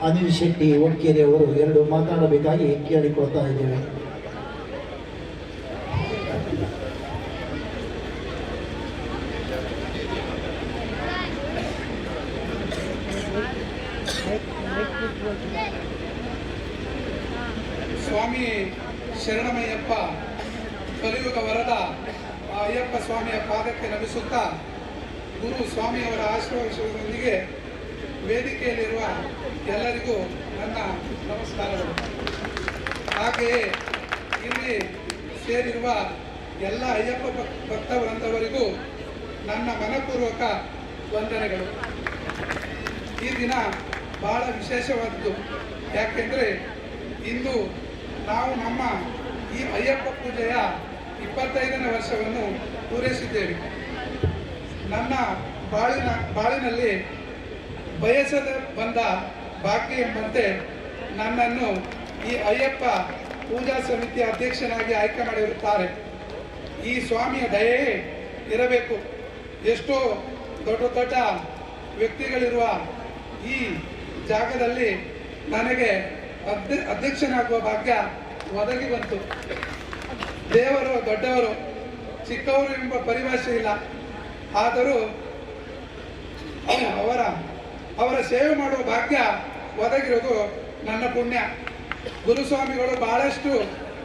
ಅನಿಲ್ ಶೆಟ್ಟಿ ಒಕ್ಕೇರಿ ಅವರು 2 ಮಾತನಾಡಬೇಕಾಗಿ ಕೇಳಿಕೊಳ್ತಾ ಇದ್ದೇವೆ. ಸ್ವಾಮಿ ಶರಣಮಯ್ಯಪ್ಪ ಕಲಿಯುಗ ವರದ ಅಯ್ಯಪ್ಪ ಸ್ವಾಮಿಯ ಪಾದಕ್ಕೆ ನಮಿಸುತ್ತಾ ಗುರು ಸ್ವಾಮಿಯವರ ಆಶೀರ್ವಾದದೊಂದಿಗೆ ವೇದಿಕೆಯಲ್ಲಿರುವ ಎಲ್ಲರಿಗೂ ನನ್ನ ನಮಸ್ಕಾರಗಳು. ಹಾಗೆಯೇ ಇಲ್ಲಿ ಸೇರಿರುವ ಎಲ್ಲ ಅಯ್ಯಪ್ಪ ಭಕ್ತವೃಂದವರಿಗೂ ನನ್ನ ಮನಪೂರ್ವಕ ವಂದನೆಗಳು. ಈ ದಿನ ಬಹಳ ವಿಶೇಷವಾದದ್ದು. ಯಾಕೆಂದರೆ ಇಂದು ನಾವು ನಮ್ಮ ಈ ಅಯ್ಯಪ್ಪ ಪೂಜೆಯ 25ನೇ ವರ್ಷವನ್ನು ಪೂರೈಸಿದ್ದೇವೆ. ನನ್ನ ಬಾಳಿನಲ್ಲಿ ಬಯಸದೆ ಬಂದ ಭಾಗ್ಯ ಎಂಬಂತೆ ನನ್ನನ್ನು ಈ ಅಯ್ಯಪ್ಪ ಪೂಜಾ ಸಮಿತಿಯ ಅಧ್ಯಕ್ಷನಾಗಿ ಆಯ್ಕೆ ಮಾಡಿರುತ್ತಾರೆ. ಈ ಸ್ವಾಮಿಯ ದಯೆಯೇ ಇರಬೇಕು. ಎಷ್ಟೋ ದೊಡ್ಡ ದೊಡ್ಡ ವ್ಯಕ್ತಿಗಳಿರುವ ಈ ಜಾಗದಲ್ಲಿ ನನಗೆ ಅಧ್ಯಕ್ಷನಾಗುವ ಭಾಗ್ಯ ಒದಗಿ ಬಂತು. ದೇವರು ದೊಡ್ಡವರು, ಚಿಕ್ಕವರು ಎಂಬ ಪರಿಭಾಷೆ ಇಲ್ಲ. ಆದರೂ ಅವರ ಸೇವೆ ಮಾಡುವ ಭಾಗ್ಯ ಒದಗಿರೋದು ನನ್ನ ಪುಣ್ಯ. ಗುರುಸ್ವಾಮಿಗಳು ಬಹಳಷ್ಟು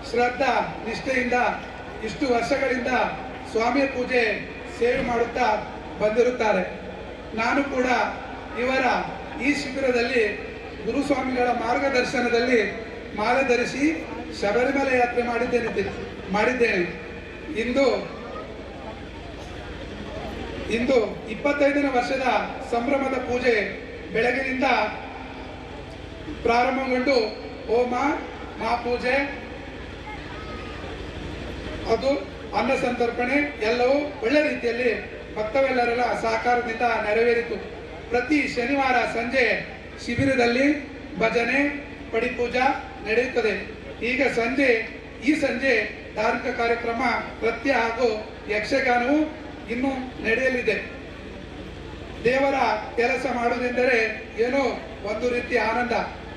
ಶ್ರದ್ಧಾ ನಿಷ್ಠೆಯಿಂದ ಇಷ್ಟು ವರ್ಷಗಳಿಂದ ಸ್ವಾಮಿಯ ಪೂಜೆ ಸೇವೆ ಮಾಡುತ್ತಾ ಬಂದಿರುತ್ತಾರೆ. ನಾನು ಕೂಡ ಇವರ ಈ ಶಿಬಿರದಲ್ಲಿ ಗುರುಸ್ವಾಮಿಗಳ ಮಾರ್ಗದರ್ಶನದಲ್ಲಿ ಮಾಲೆ ಧರಿಸಿ ಶಬರಿಮಲೆ ಯಾತ್ರೆ ಮಾಡಿದ್ದೇನೆ. ಇಂದು 25ನೇ ವರ್ಷದ ಸಂಭ್ರಮದ ಪೂಜೆ ಬೆಳಗಿನಿಂದ ಪ್ರಾರಂಭಗೊಂಡು ಹೋಮ ಮಹಾಪೂಜೆ, ಅದು ಅನ್ನ ಸಂತರ್ಪಣೆ ಎಲ್ಲವೂ ಒಳ್ಳೆ ರೀತಿಯಲ್ಲಿ ಭಕ್ತವೆಲ್ಲರ ಸಹಕಾರದಿಂದ ನೆರವೇರಿತು. ಪ್ರತಿ ಶನಿವಾರ ಸಂಜೆ ಶಿಬಿರದಲ್ಲಿ ಭಜನೆ ಪಡಿಪೂಜಾ ನಡೆಯುತ್ತದೆ. ಈಗ ಈ ಸಂಜೆ ಧಾರ್ಮಿಕ ಕಾರ್ಯಕ್ರಮ, ನೃತ್ಯ ಹಾಗೂ ಯಕ್ಷಗಾನವು ಇನ್ನೂ ನಡೆಯಲಿದೆ. ದೇವರ ಕೆಲಸ ಮಾಡುವುದೆಂದರೆ ಏನೋ ಒಂದು ರೀತಿಯ ಆನಂದ,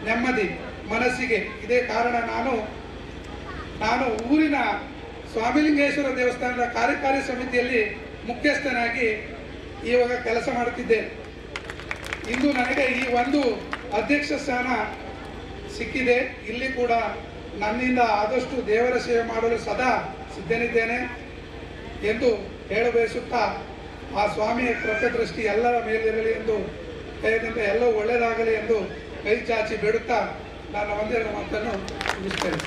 ನೆಮ್ಮದಿ ಮನಸ್ಸಿಗೆ. ಇದೇ ಕಾರಣ ನಾನು ಊರಿನ ಸ್ವಾಮಿಲಿಂಗೇಶ್ವರ ದೇವಸ್ಥಾನದ ಕಾರ್ಯಕಾರಿ ಸಮಿತಿಯಲ್ಲಿ ಮುಖ್ಯಸ್ಥನಾಗಿ ಇವಾಗ ಕೆಲಸ ಮಾಡುತ್ತಿದ್ದೇನೆ. ಇಂದು ನನಗೆ ಈ ಒಂದು ಅಧ್ಯಕ್ಷ ಸ್ಥಾನ ಸಿಕ್ಕಿದೆ. ಇಲ್ಲಿ ಕೂಡ ನನ್ನಿಂದ ಆದಷ್ಟು ದೇವರ ಸೇವೆ ಮಾಡಲು ಸದಾ ಸಿದ್ಧನಿದ್ದೇನೆ ಎಂದು ಹೇಳಬಯಸುತ್ತಾ, ಆ ಸ್ವಾಮಿಯ ಕೃಪೆ ದೃಷ್ಟಿ ಎಲ್ಲರ ಮೇಲಿರಲಿ ಎಂದು ದಯದಿಂದ ಎಲ್ಲವೂ ಒಳ್ಳೆಯದಾಗಲಿ ಎಂದು ಕೈ ಚಾಚಿ ಬೇಡುತ್ತಾ ನಾನು ಒಂದೆರಡು ಮಾತನ್ನು ಮುಗಿಸ್ತೇನೆ.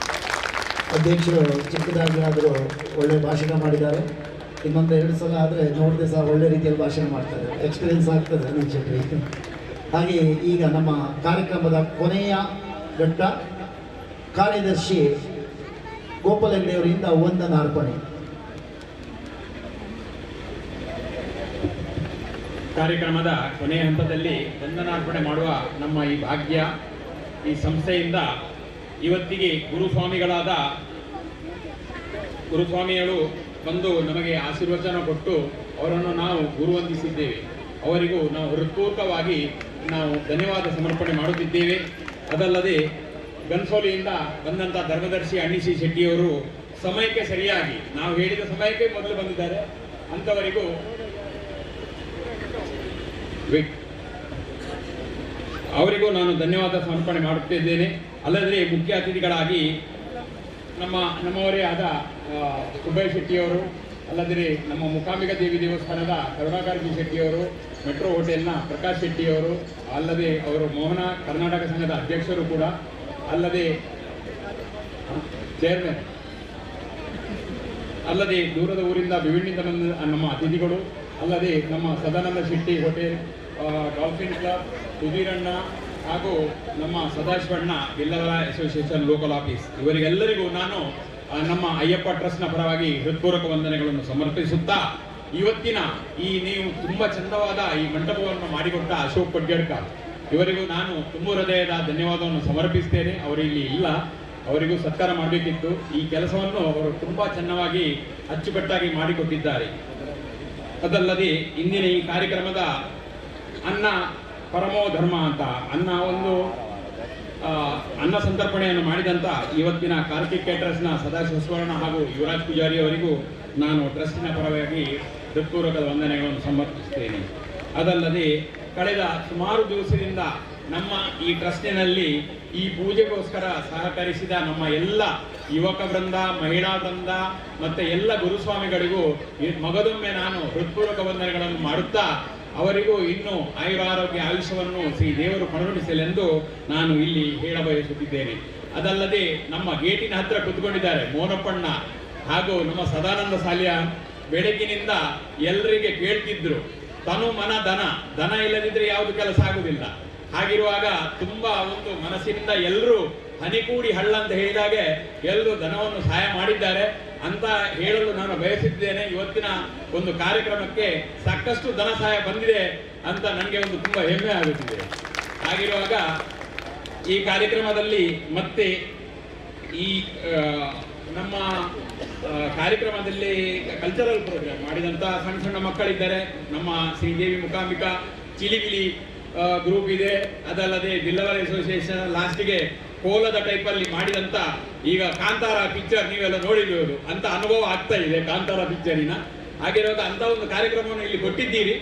ಅಧ್ಯಕ್ಷರು ಚಿಕ್ಕದಾಗಿ ಆದರೂ ಒಳ್ಳೆ ಭಾಷಣ ಮಾಡಿದ್ದಾರೆ. ಇನ್ನೊಂದು 2 ಸಲ ಆದರೆ ನೋಡದೆ ಸಹ ಒಳ್ಳೆ ರೀತಿಯಲ್ಲಿ ಭಾಷಣ ಮಾಡ್ತಾರೆ. ಎಕ್ಸ್ಪೀರಿಯನ್ಸ್ ಆಗ್ತದೆ ಅನಿಲ್ ಶೆಟ್ಟಿ. ಹಾಗೆ ಈಗ ನಮ್ಮ ಕಾರ್ಯಕ್ರಮದ ಕೊನೆಯ ಘಟ್ಟ, ಕಾರ್ಯದರ್ಶಿ ಗೋಪಾಲ ಹೆಗ್ಡೆಯವರಿಂದ ವಂದನಾರ್ಪಣೆ. ಕಾರ್ಯಕ್ರಮದ ಕೊನೆಯ ಹಂತದಲ್ಲಿ ವಂದನಾರ್ಪಣೆ ಮಾಡುವ ನಮ್ಮ ಈ ಭಾಗ್ಯ, ಈ ಸಂಸ್ಥೆಯಿಂದ ಇವತ್ತಿಗೆ ಗುರುಸ್ವಾಮಿಗಳು ಬಂದು ನಮಗೆ ಆಶೀರ್ವಚನ ಕೊಟ್ಟು ಅವರನ್ನು ನಾವು ಗುರುವಂದಿಸಿದ್ದೇವೆ. ಅವರಿಗೂ ನಾವು ಹೃತ್ಪೂರ್ವಕವಾಗಿ ನಾವು ಧನ್ಯವಾದ ಸಮರ್ಪಣೆ ಮಾಡುತ್ತಿದ್ದೇವೆ. ಅದಲ್ಲದೆ ಗನ್ಸೋಲಿಯಿಂದ ಬಂದಂಥ ಧರ್ಮದರ್ಶಿ ಅಣ್ಣಿಸಿ ಶೆಟ್ಟಿಯವರು ಸಮಯಕ್ಕೆ ಸರಿಯಾಗಿ ನಾವು ಹೇಳಿದ ಸಮಯಕ್ಕೆ ಮೊದಲು ಬಂದಿದ್ದಾರೆ. ಅಂಥವರಿಗೂ ಅವರಿಗೂ ನಾನು ಧನ್ಯವಾದ ಸಮರ್ಪಣೆ ಮಾಡುತ್ತಿದ್ದೇನೆ. ಅಲ್ಲದೆ ಮುಖ್ಯ ಅತಿಥಿಗಳಾಗಿ ನಮ್ಮವರೇ ಆದ ಸುಬ್ಬಯ್ಯ ಶೆಟ್ಟಿಯವರು, ಅಲ್ಲದೆ ನಮ್ಮ ಮೂಕಾಂಬಿಕಾ ದೇವಿ ದೇವಸ್ಥಾನದ ಕರುಣಾಕರ್ಜಿ ಶೆಟ್ಟಿಯವರು, ಮೆಟ್ರೋ ಹೋಟೆಲ್ನ ಪ್ರಕಾಶ್ ಶೆಟ್ಟಿಯವರು, ಅಲ್ಲದೆ ಅವರು ಮೋಹನ ಕರ್ನಾಟಕ ಸಂಘದ ಅಧ್ಯಕ್ಷರು ಕೂಡ, ಅಲ್ಲದೆ ಚೇರ್ಮನ್, ಅಲ್ಲದೆ ದೂರದ ಊರಿಂದ ವಿಭಿನ್ನ ಬಂದ ನಮ್ಮ ಅತಿಥಿಗಳು, ಅಲ್ಲದೆ ನಮ್ಮ Sadananda Shetty hotel, dolphin club, ಸುಧೀರಣ್ಣ ಹಾಗೂ ನಮ್ಮ ಸದಾಶಿವಣ್ಣ ಬಿಲ್ಲವರ ಅಸೋಸಿಯೇಷನ್ ಲೋಕಲ್ ಆಫೀಸ್, ಇವರಿಗೆಲ್ಲರಿಗೂ ನಾನು ನಮ್ಮ ಅಯ್ಯಪ್ಪ ಟ್ರಸ್ಟ್ನ ಪರವಾಗಿ ಹೃತ್ಪೂರ್ವಕ ವಂದನೆಗಳನ್ನು ಸಮರ್ಪಿಸುತ್ತಾ, ಇವತ್ತಿನ ಈ ನೀವು ತುಂಬ ಚಂದವಾದ ಈ ಮಂಟಪವನ್ನು ಮಾಡಿಕೊಟ್ಟ ಅಶೋಕ್ ಪಡ್ಗೇಡ್ಕರ್ ಇವರಿಗೂ ನಾನು ತುಂಬ ಹೃದಯದ ಧನ್ಯವಾದವನ್ನು ಸಮರ್ಪಿಸ್ತೇನೆ. ಅವರು ಇಲ್ಲಿ ಇಲ್ಲ, ಅವರಿಗೂ ಸತ್ಕಾರ ಮಾಡಬೇಕಿತ್ತು. ಈ ಕೆಲಸವನ್ನು ಅವರು ತುಂಬ ಚೆನ್ನಾಗಿ ಅಚ್ಚುಕಟ್ಟಾಗಿ ಮಾಡಿಕೊಟ್ಟಿದ್ದಾರೆ. ಅದಲ್ಲದೆ ಇಂದಿನ ಈ ಕಾರ್ಯಕ್ರಮದ ಅನ್ನ ಪರಮೋ ಧರ್ಮ ಅಂತ ಅನ್ನ ಸಂತರ್ಪಣೆಯನ್ನು ಮಾಡಿದಂಥ ಇವತ್ತಿನ ಕಾರ್ತಿಕ್ ಕೇಟರ್ಸ್ನ ಸದಾಶಿವ ಸುವರ್ಣ ಹಾಗೂ ಯುವರಾಜ್ ಪೂಜಾರಿ ಅವರಿಗೂ ನಾನು ಟ್ರಸ್ಟಿನ ಪರವಾಗಿ ಹೃತ್ಪೂರ್ವಕದ ವಂದನೆಗಳನ್ನು ಸಮರ್ಪಿಸುತ್ತೇನೆ. ಅದಲ್ಲದೆ ಕಳೆದ ಸುಮಾರು ದಿವಸದಿಂದ ನಮ್ಮ ಈ ಟ್ರಸ್ಟಿನಲ್ಲಿ ಈ ಪೂಜೆಗೋಸ್ಕರ ಸಹಕರಿಸಿದ ನಮ್ಮ ಎಲ್ಲ ಯುವಕ ವೃಂದ, ಮಹಿಳಾ ವೃಂದ ಮತ್ತು ಎಲ್ಲ ಗುರುಸ್ವಾಮಿಗಳಿಗೂ ಮಗದೊಮ್ಮೆ ನಾನು ಹೃತ್ಪೂರ್ವಕ ವಂದನೆಗಳನ್ನು ಮಾಡುತ್ತಾ, ಅವರಿಗೂ ಇನ್ನೂ ಆಯುರಾರೋಗ್ಯ ಆಯುಷ್ಯವನ್ನು ಶ್ರೀ ದೇವರು ಕರುಣಿಸಲೆಂದು ನಾನು ಇಲ್ಲಿ ಹೇಳಬಯಸುತ್ತಿದ್ದೇನೆ. ಅದಲ್ಲದೆ ನಮ್ಮ ಗೇಟಿನ ಹತ್ರ ಕುತ್ಕೊಂಡಿದ್ದಾರೆ ಮೋನಪ್ಪಣ್ಣ ಹಾಗೂ ನಮ್ಮ ಸದಾನಂದ ಸಾಲಿಯ. ಬೆಳಗಿನಿಂದ ಎಲ್ಲರಿಗೆ ಕೇಳ್ತಿದ್ರು, ತನು ಮನ ದನ ಇಲ್ಲದಿದ್ರೆ ಯಾವುದು ಕೆಲಸ ಆಗುವುದಿಲ್ಲ. ಹಾಗಿರುವಾಗ ತುಂಬಾ ಒಂದು ಮನಸ್ಸಿನಿಂದ ಎಲ್ಲರೂ ಹನಿಕೂಡಿ ಹಳ್ಳ ಅಂತ ಹೇಳಿದಾಗೆ ಎಲ್ಲರೂ ಧನವನ್ನು ಸಹಾಯ ಮಾಡಿದ್ದಾರೆ ಅಂತ ಹೇಳಲು ನಾನು ಬಯಸಿದ್ದೇನೆ. ಇವತ್ತಿನ ಒಂದು ಕಾರ್ಯಕ್ರಮಕ್ಕೆ ಸಾಕಷ್ಟು ಧನ ಸಹಾಯ ಬಂದಿದೆ ಅಂತ ನನಗೆ ಒಂದು ತುಂಬ ಹೆಮ್ಮೆ ಆಗುತ್ತಿದೆ. ಹಾಗಿರುವಾಗ ಈ ಕಾರ್ಯಕ್ರಮದಲ್ಲಿ ಮತ್ತೆ ಈ ನಮ್ಮ ಕಾರ್ಯಕ್ರಮದಲ್ಲಿ ಕಲ್ಚರಲ್ ಪ್ರೋಗ್ರಾಮ್ ಮಾಡಿದಂಥ ಸಣ್ಣ ಸಣ್ಣ ಮಕ್ಕಳಿದ್ದಾರೆ. ನಮ್ಮ ಶ್ರೀದೇವಿ ಮೂಕಾಂಬಿಕಾ ಚಿಲಿಬಿಲಿ ಗ್ರೂಪ್ ಇದೆ. ಅದಲ್ಲದೆ ಬಿಲ್ಲವರ್ ಅಸೋಸಿಯೇಷನ್ ಲಾಸ್ಟಿಗೆ ಕೋಲದ ಟೈಪಲ್ಲಿ ಮಾಡಿದಂಥ ಈಗ ಕಾಂತಾರ ಪಿಕ್ಚರ್ ನೀವೆಲ್ಲ ನೋಡಿರ್ಬೋದು ಅಂತ ಅನುಭವ ಆಗ್ತಾ ಇದೆ ಕಾಂತಾರ ಪಿಕ್ಚರಿನ. ಹಾಗಿರುವಾಗ ಅಂಥ ಒಂದು ಕಾರ್ಯಕ್ರಮವನ್ನು ಇಲ್ಲಿ ಕೊಟ್ಟಿದ್ದೀರಿ.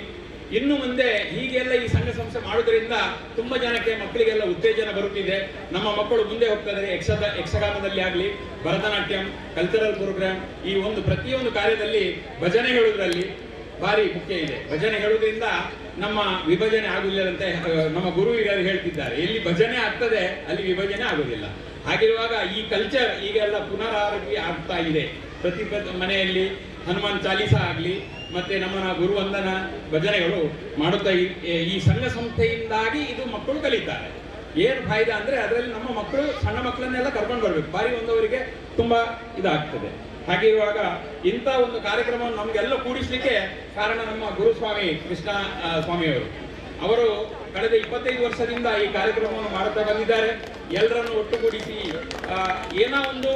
ಇನ್ನು ಮುಂದೆ ಹೀಗೆಲ್ಲ ಈ ಸಂಘ ಸಂಸ್ಥೆ ಮಾಡೋದ್ರಿಂದ ತುಂಬ ಜನಕ್ಕೆ ಮಕ್ಕಳಿಗೆಲ್ಲ ಉತ್ತೇಜನ ಬರುತ್ತಿದೆ. ನಮ್ಮ ಮಕ್ಕಳು ಮುಂದೆ ಹೋಗ್ತಾರೆ. ಯಕ್ಷಗಾನದಲ್ಲಿ ಆಗಲಿ, ಭರತನಾಟ್ಯಂ, ಕಲ್ಚರಲ್ ಪ್ರೋಗ್ರಾಮ್, ಈ ಒಂದು ಪ್ರತಿಯೊಂದು ಕಾರ್ಯದಲ್ಲಿ ಭಜನೆ ಹೇಳುವುದರಲ್ಲಿ ಭಾರಿ ಮುಖ್ಯ ಇದೆ. ಭಜನೆ ಹೇಳುವುದರಿಂದ ನಮ್ಮ ವಿಭಜನೆ ಆಗುವುದಿಲ್ಲಂತೆ ನಮ್ಮ ಗುರು ಹಿರಿಯರು ಹೇಳ್ತಿದ್ದಾರೆ. ಎಲ್ಲಿ ಭಜನೆ ಆಗ್ತದೆ ಅಲ್ಲಿ ವಿಭಜನೆ ಆಗುವುದಿಲ್ಲ. ಹಾಗಿರುವಾಗ ಈ ಕಲ್ಚರ್ ಈಗೆಲ್ಲ ಪುನರಾವೃತ್ತಿ ಆಗ್ತಾ ಇದೆ. ಪ್ರತಿ ಮನೆಯಲ್ಲಿ ಹನುಮಾನ್ ಚಾಲೀಸ ಆಗಲಿ ಮತ್ತೆ ನಮ್ಮ ಗುರುವಂದನ ಭಜನೆಗಳು ಮಾಡುತ್ತಾ ಈ ಸಂಘ ಸಂಸ್ಥೆಯಿಂದಾಗಿ ಇದು ಮಕ್ಕಳು ಕಲಿತಾರೆ. ಏನು ಫಾಯ್ದಾ ಅಂದರೆ ಅದರಲ್ಲಿ ನಮ್ಮ ಮಕ್ಕಳು ಸಣ್ಣ ಮಕ್ಕಳನ್ನೆಲ್ಲ ಕರ್ಕೊಂಡು ಬರಬೇಕು. ಬಾರಿ ಒಂದವರಿಗೆ ತುಂಬ ಇದಾಗ್ತದೆ. ಹಾಗಿರುವಾಗ ಇಂಥ ಒಂದು ಕಾರ್ಯಕ್ರಮವನ್ನು ನಮಗೆಲ್ಲ ಕೂಡಿಸಲಿಕ್ಕೆ ಕಾರಣ ನಮ್ಮ ಗುರುಸ್ವಾಮಿ ಕೃಷ್ಣ ಸ್ವಾಮಿಯವರು. ಅವರು ಕಳೆದ 25 ವರ್ಷದಿಂದ ಈ ಕಾರ್ಯಕ್ರಮವನ್ನು ಮಾಡುತ್ತಾ ಬಂದಿದ್ದಾರೆ. ಎಲ್ಲರನ್ನು ಒಟ್ಟುಗೂಡಿಸಿ ಏನೋ ಒಂದು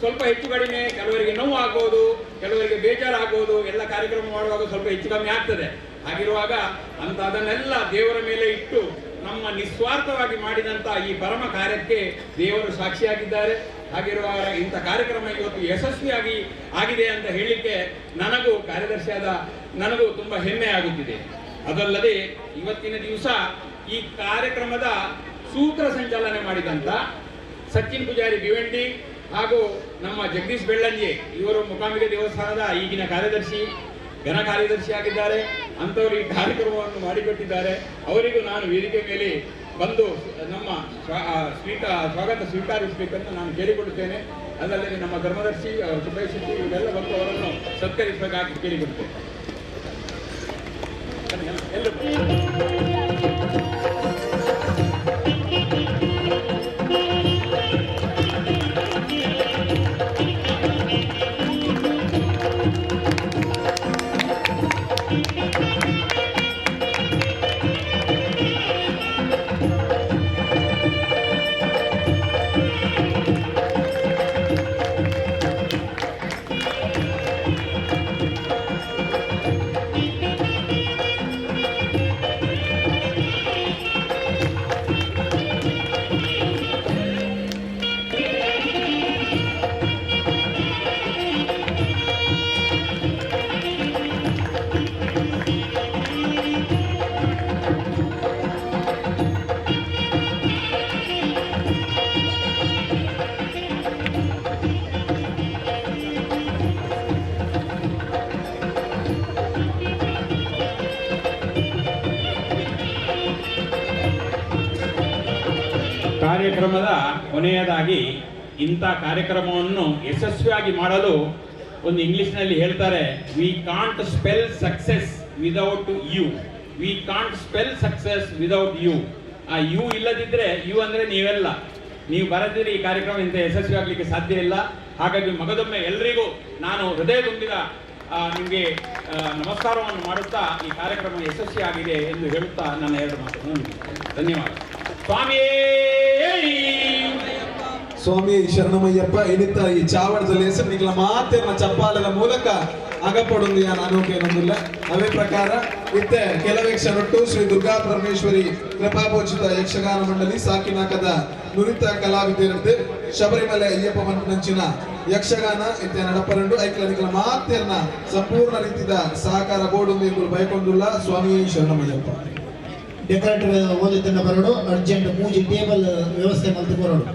ಸ್ವಲ್ಪ ಹೆಚ್ಚು ಕಡಿಮೆ, ಕೆಲವರಿಗೆ ನೋವು ಆಗ್ಬೋದು, ಕೆಲವರಿಗೆ ಬೇಜಾರಾಗ್ಬೋದು, ಎಲ್ಲ ಕಾರ್ಯಕ್ರಮ ಮಾಡುವಾಗ ಸ್ವಲ್ಪ ಹೆಚ್ಚು ಕಮ್ಮಿ ಆಗ್ತದೆ. ಹಾಗಿರುವಾಗ ಅದನ್ನೆಲ್ಲ ದೇವರ ಮೇಲೆ ಇಟ್ಟು ನಮ್ಮ ನಿಸ್ವಾರ್ಥವಾಗಿ ಮಾಡಿದಂಥ ಈ ಪರಮ ಕಾರ್ಯಕ್ಕೆ ದೇವರು ಸಾಕ್ಷಿಯಾಗಿದ್ದಾರೆ. ಹಾಗಿರುವಾಗ ಇಂಥ ಕಾರ್ಯಕ್ರಮ ಇವತ್ತು ಯಶಸ್ವಿಯಾಗಿ ಆಗಿದೆ ಅಂತ ಹೇಳಲಿಕ್ಕೆ ನನಗೂ ಕಾರ್ಯದರ್ಶಿಯಾದ ನನಗೂ ತುಂಬ ಹೆಮ್ಮೆ ಆಗುತ್ತಿದೆ. ಅದಲ್ಲದೆ ಇವತ್ತಿನ ದಿವಸ ಈ ಕಾರ್ಯಕ್ರಮದ ಸೂತ್ರ ಸಂಚಾಲನೆ ಮಾಡಿದಂಥ ಸಚಿನ್ ಪೂಜಾರಿ ಭಿವಂಡಿ ಹಾಗೂ ನಮ್ಮ ಜಗದೀಶ್ ಬೆಳ್ಳಂಜೆ, ಇವರು ಮೂಕಾಂಬಿಕಾ ದೇವಸ್ಥಾನದ ಈಗಿನ ಕಾರ್ಯದರ್ಶಿ, ಘನ ಕಾರ್ಯದರ್ಶಿ ಆಗಿದ್ದಾರೆ. ಅಂಥವರು ಈ ಕಾರ್ಯಕ್ರಮವನ್ನು ಮಾಡಿಕೊಟ್ಟಿದ್ದಾರೆ. ಅವರಿಗೂ ನಾನು ವೇದಿಕೆ ಮೇಲೆ ಬಂದು ನಮ್ಮ ಸ್ವಾಗತ ಸ್ವೀಕರಿಸಬೇಕಂತ ನಾನು ಕೇಳಿಕೊಳ್ಳುತ್ತೇನೆ. ಅದಲ್ಲದೆ ನಮ್ಮ ಧರ್ಮದರ್ಶಿ ಸುಬ್ಬಯ್ಯ ಶೆಟ್ಟಿ ಇವರೆಲ್ಲ ಬಂದು ಅವರನ್ನು ಸತ್ಕರಿಸಬೇಕಾಗಿ ಕೇಳಿಕೊಳ್ತೇನೆ. ಕಾರ್ಯಕ್ರಮದ ಕೊನೆಯದಾಗಿ ಇಂಥ ಕಾರ್ಯಕ್ರಮವನ್ನು ಯಶಸ್ವಿಯಾಗಿ ಮಾಡಲು ಒಂದು ಇಂಗ್ಲಿಷ್ನಲ್ಲಿ ಹೇಳ್ತಾರೆ, we can't spell success without you. We can't spell success without you. ಆ ಯು ಇಲ್ಲದಿದ್ದರೆ, ಯು ಅಂದರೆ ನೀವೆಲ್ಲ, ನೀವು ಬರದಿದ್ರೆ ಈ ಕಾರ್ಯಕ್ರಮ ಇಂಥ ಯಶಸ್ವಿ ಆಗಲಿಕ್ಕೆ ಸಾಧ್ಯ ಇಲ್ಲ. ಹಾಗಾಗಿ ಮಗದೊಮ್ಮೆ ಎಲ್ಲರಿಗೂ ನಾನು ಹೃದಯ ತುಂಬಿದ ನಿಮಗೆ ನಮಸ್ಕಾರವನ್ನು ಮಾಡುತ್ತಾ ಈ ಕಾರ್ಯಕ್ರಮ ಯಶಸ್ವಿಯಾಗಿದೆ ಎಂದು ಹೇಳುತ್ತಾ ನನ್ನ ಎರಡು ಮಾತನ್ನು ಧನ್ಯವಾದ. ಸ್ವಾಮಿಯೇ ಸ್ವಾಮಿ ಶರಣಮಯ್ಯಪ್ಪ ಇನ್ನಿತ್ತ ಈ ಚಾವಡದಲ್ಲಿ ಹೆಸರು ನಿಗಲ ಮಾತೇನ ಚಪ್ಪಾಲದ ಮೂಲಕ ಅಗಪಡೊಂದು ಯಾನ ಅನೋಕೇನೊಂದಿಲ್ಲ. ಅವೇ ಪ್ರಕಾರ ಇತ್ತೆ ಕೆಲವೇ ಕ್ಷಣಟ್ಟು ಶ್ರೀ ದುರ್ಗಾ ಪರಮೇಶ್ವರಿ ಕೃಪಾಪೋಚಿತ ಯಕ್ಷಗಾನ ಮಂಡಳಿ ಸಾಕಿನಾಕದ ನುರಿತ ಕಲಾವಿದರದ್ದು ಶಬರಿಮಲೆ ಅಯ್ಯಪ್ಪ ಮಂಚಿನ ಯಕ್ಷಗಾನ ಇತ್ತೆ ನಡಪರಂಡು ಐಕ್ಲ ನಿಗಲ ಮಾತೇನ ಸಂಪೂರ್ಣ ರೀತಿಯ ಸಹಕಾರ ಬೋರ್ಡು ಎಂದು ಬಯಕೊಂಡುಲ್ಲ. ಸ್ವಾಮಿ ಶರಣಮಯ್ಯಪ್ಪ. ಡೆಕೋರೇಟರ್ ಓದಿದ್ದ ಬರೋಡು ಅರ್ಜೆಂಟ್ ಮೂಜಿ ಟೇಬಲ್ ವ್ಯವಸ್ಥೆ ಮಲ್ತು ಬರೋಡು.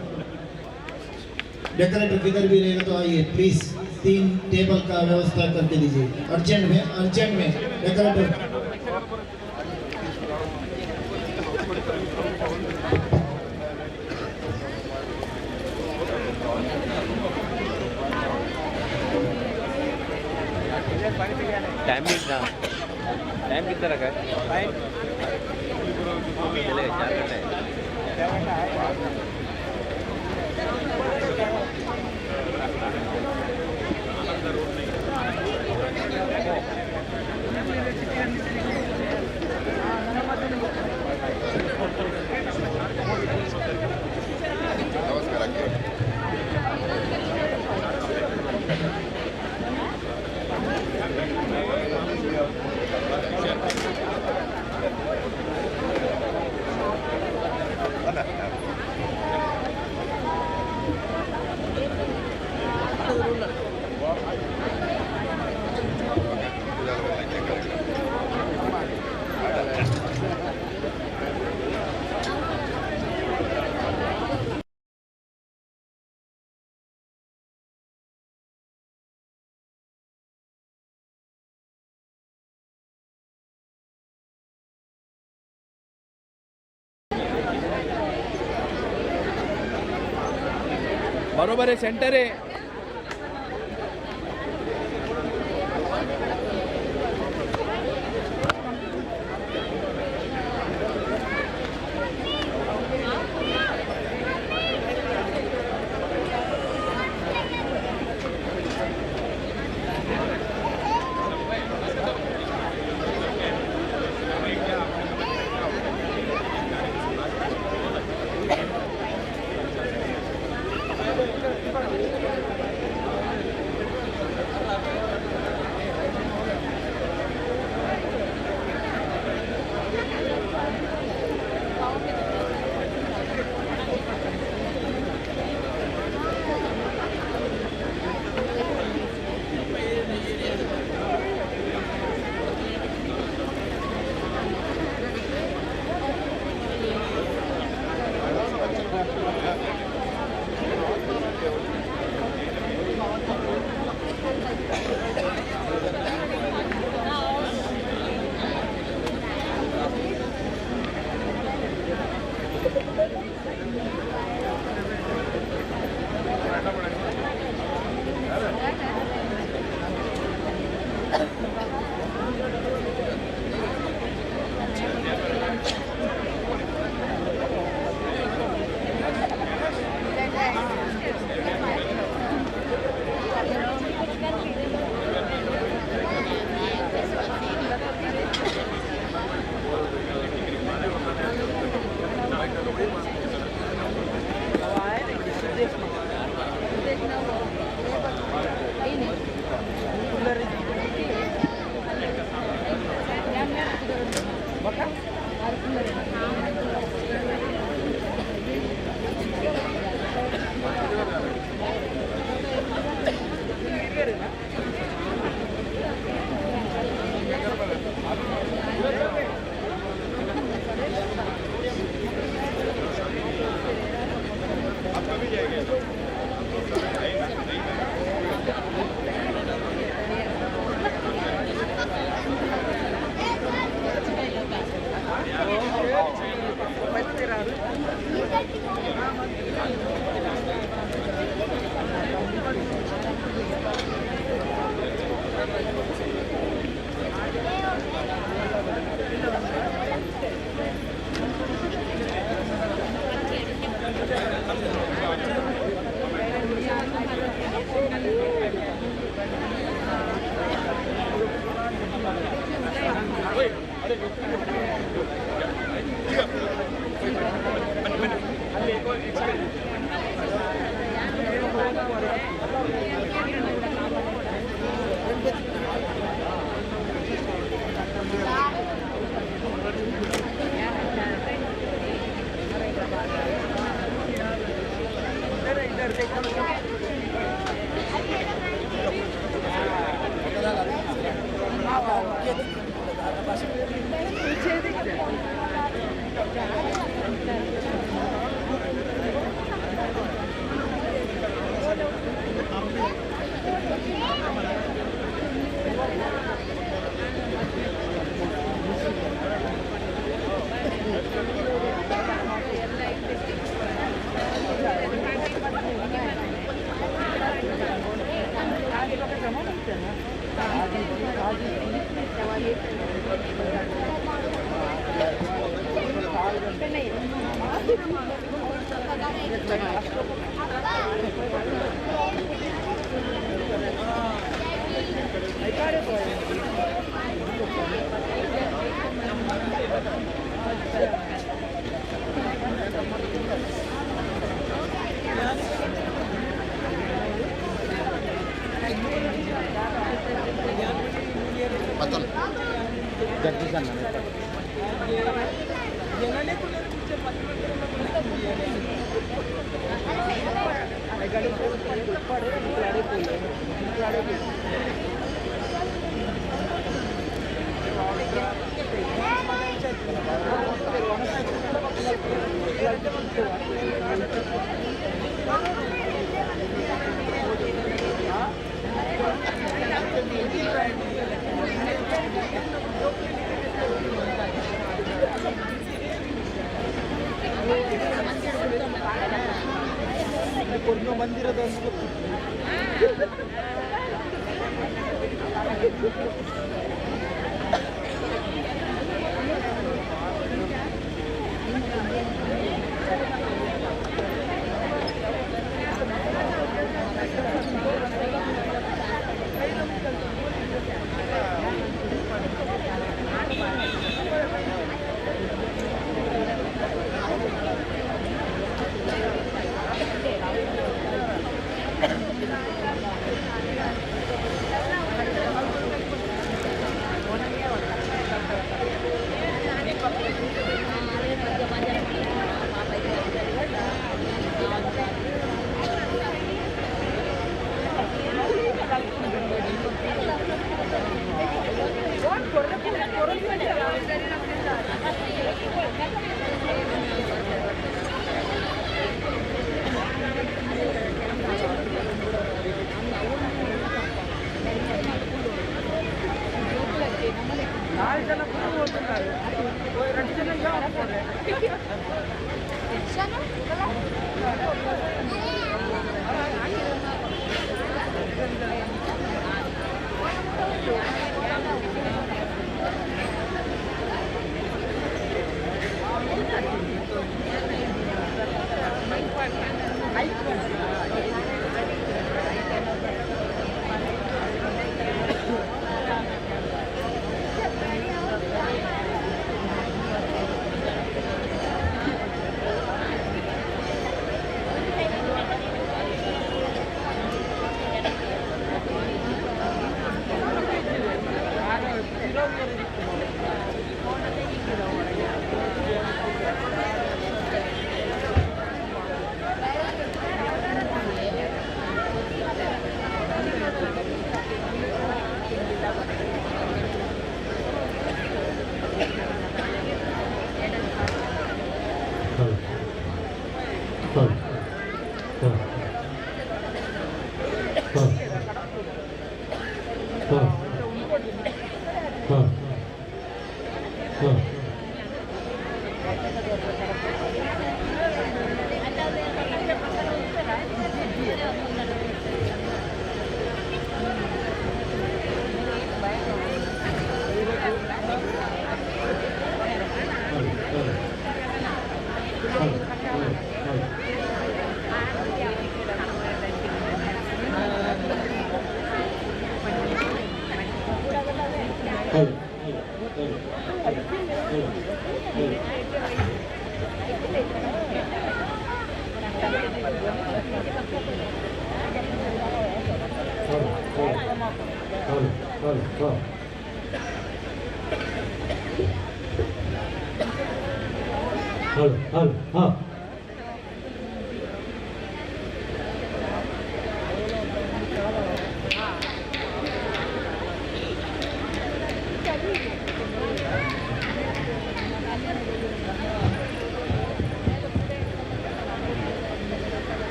डेकोरेटर किधर भी रहेगा तो आइए प्लीज, 3 टेबल का व्यवस्था करके दीजिए अर्जेंट में डेकोरेटर. टाइम कितना रखा है? चलेगा 4 घंटे. बरोबर आहे, सेंटर आहे.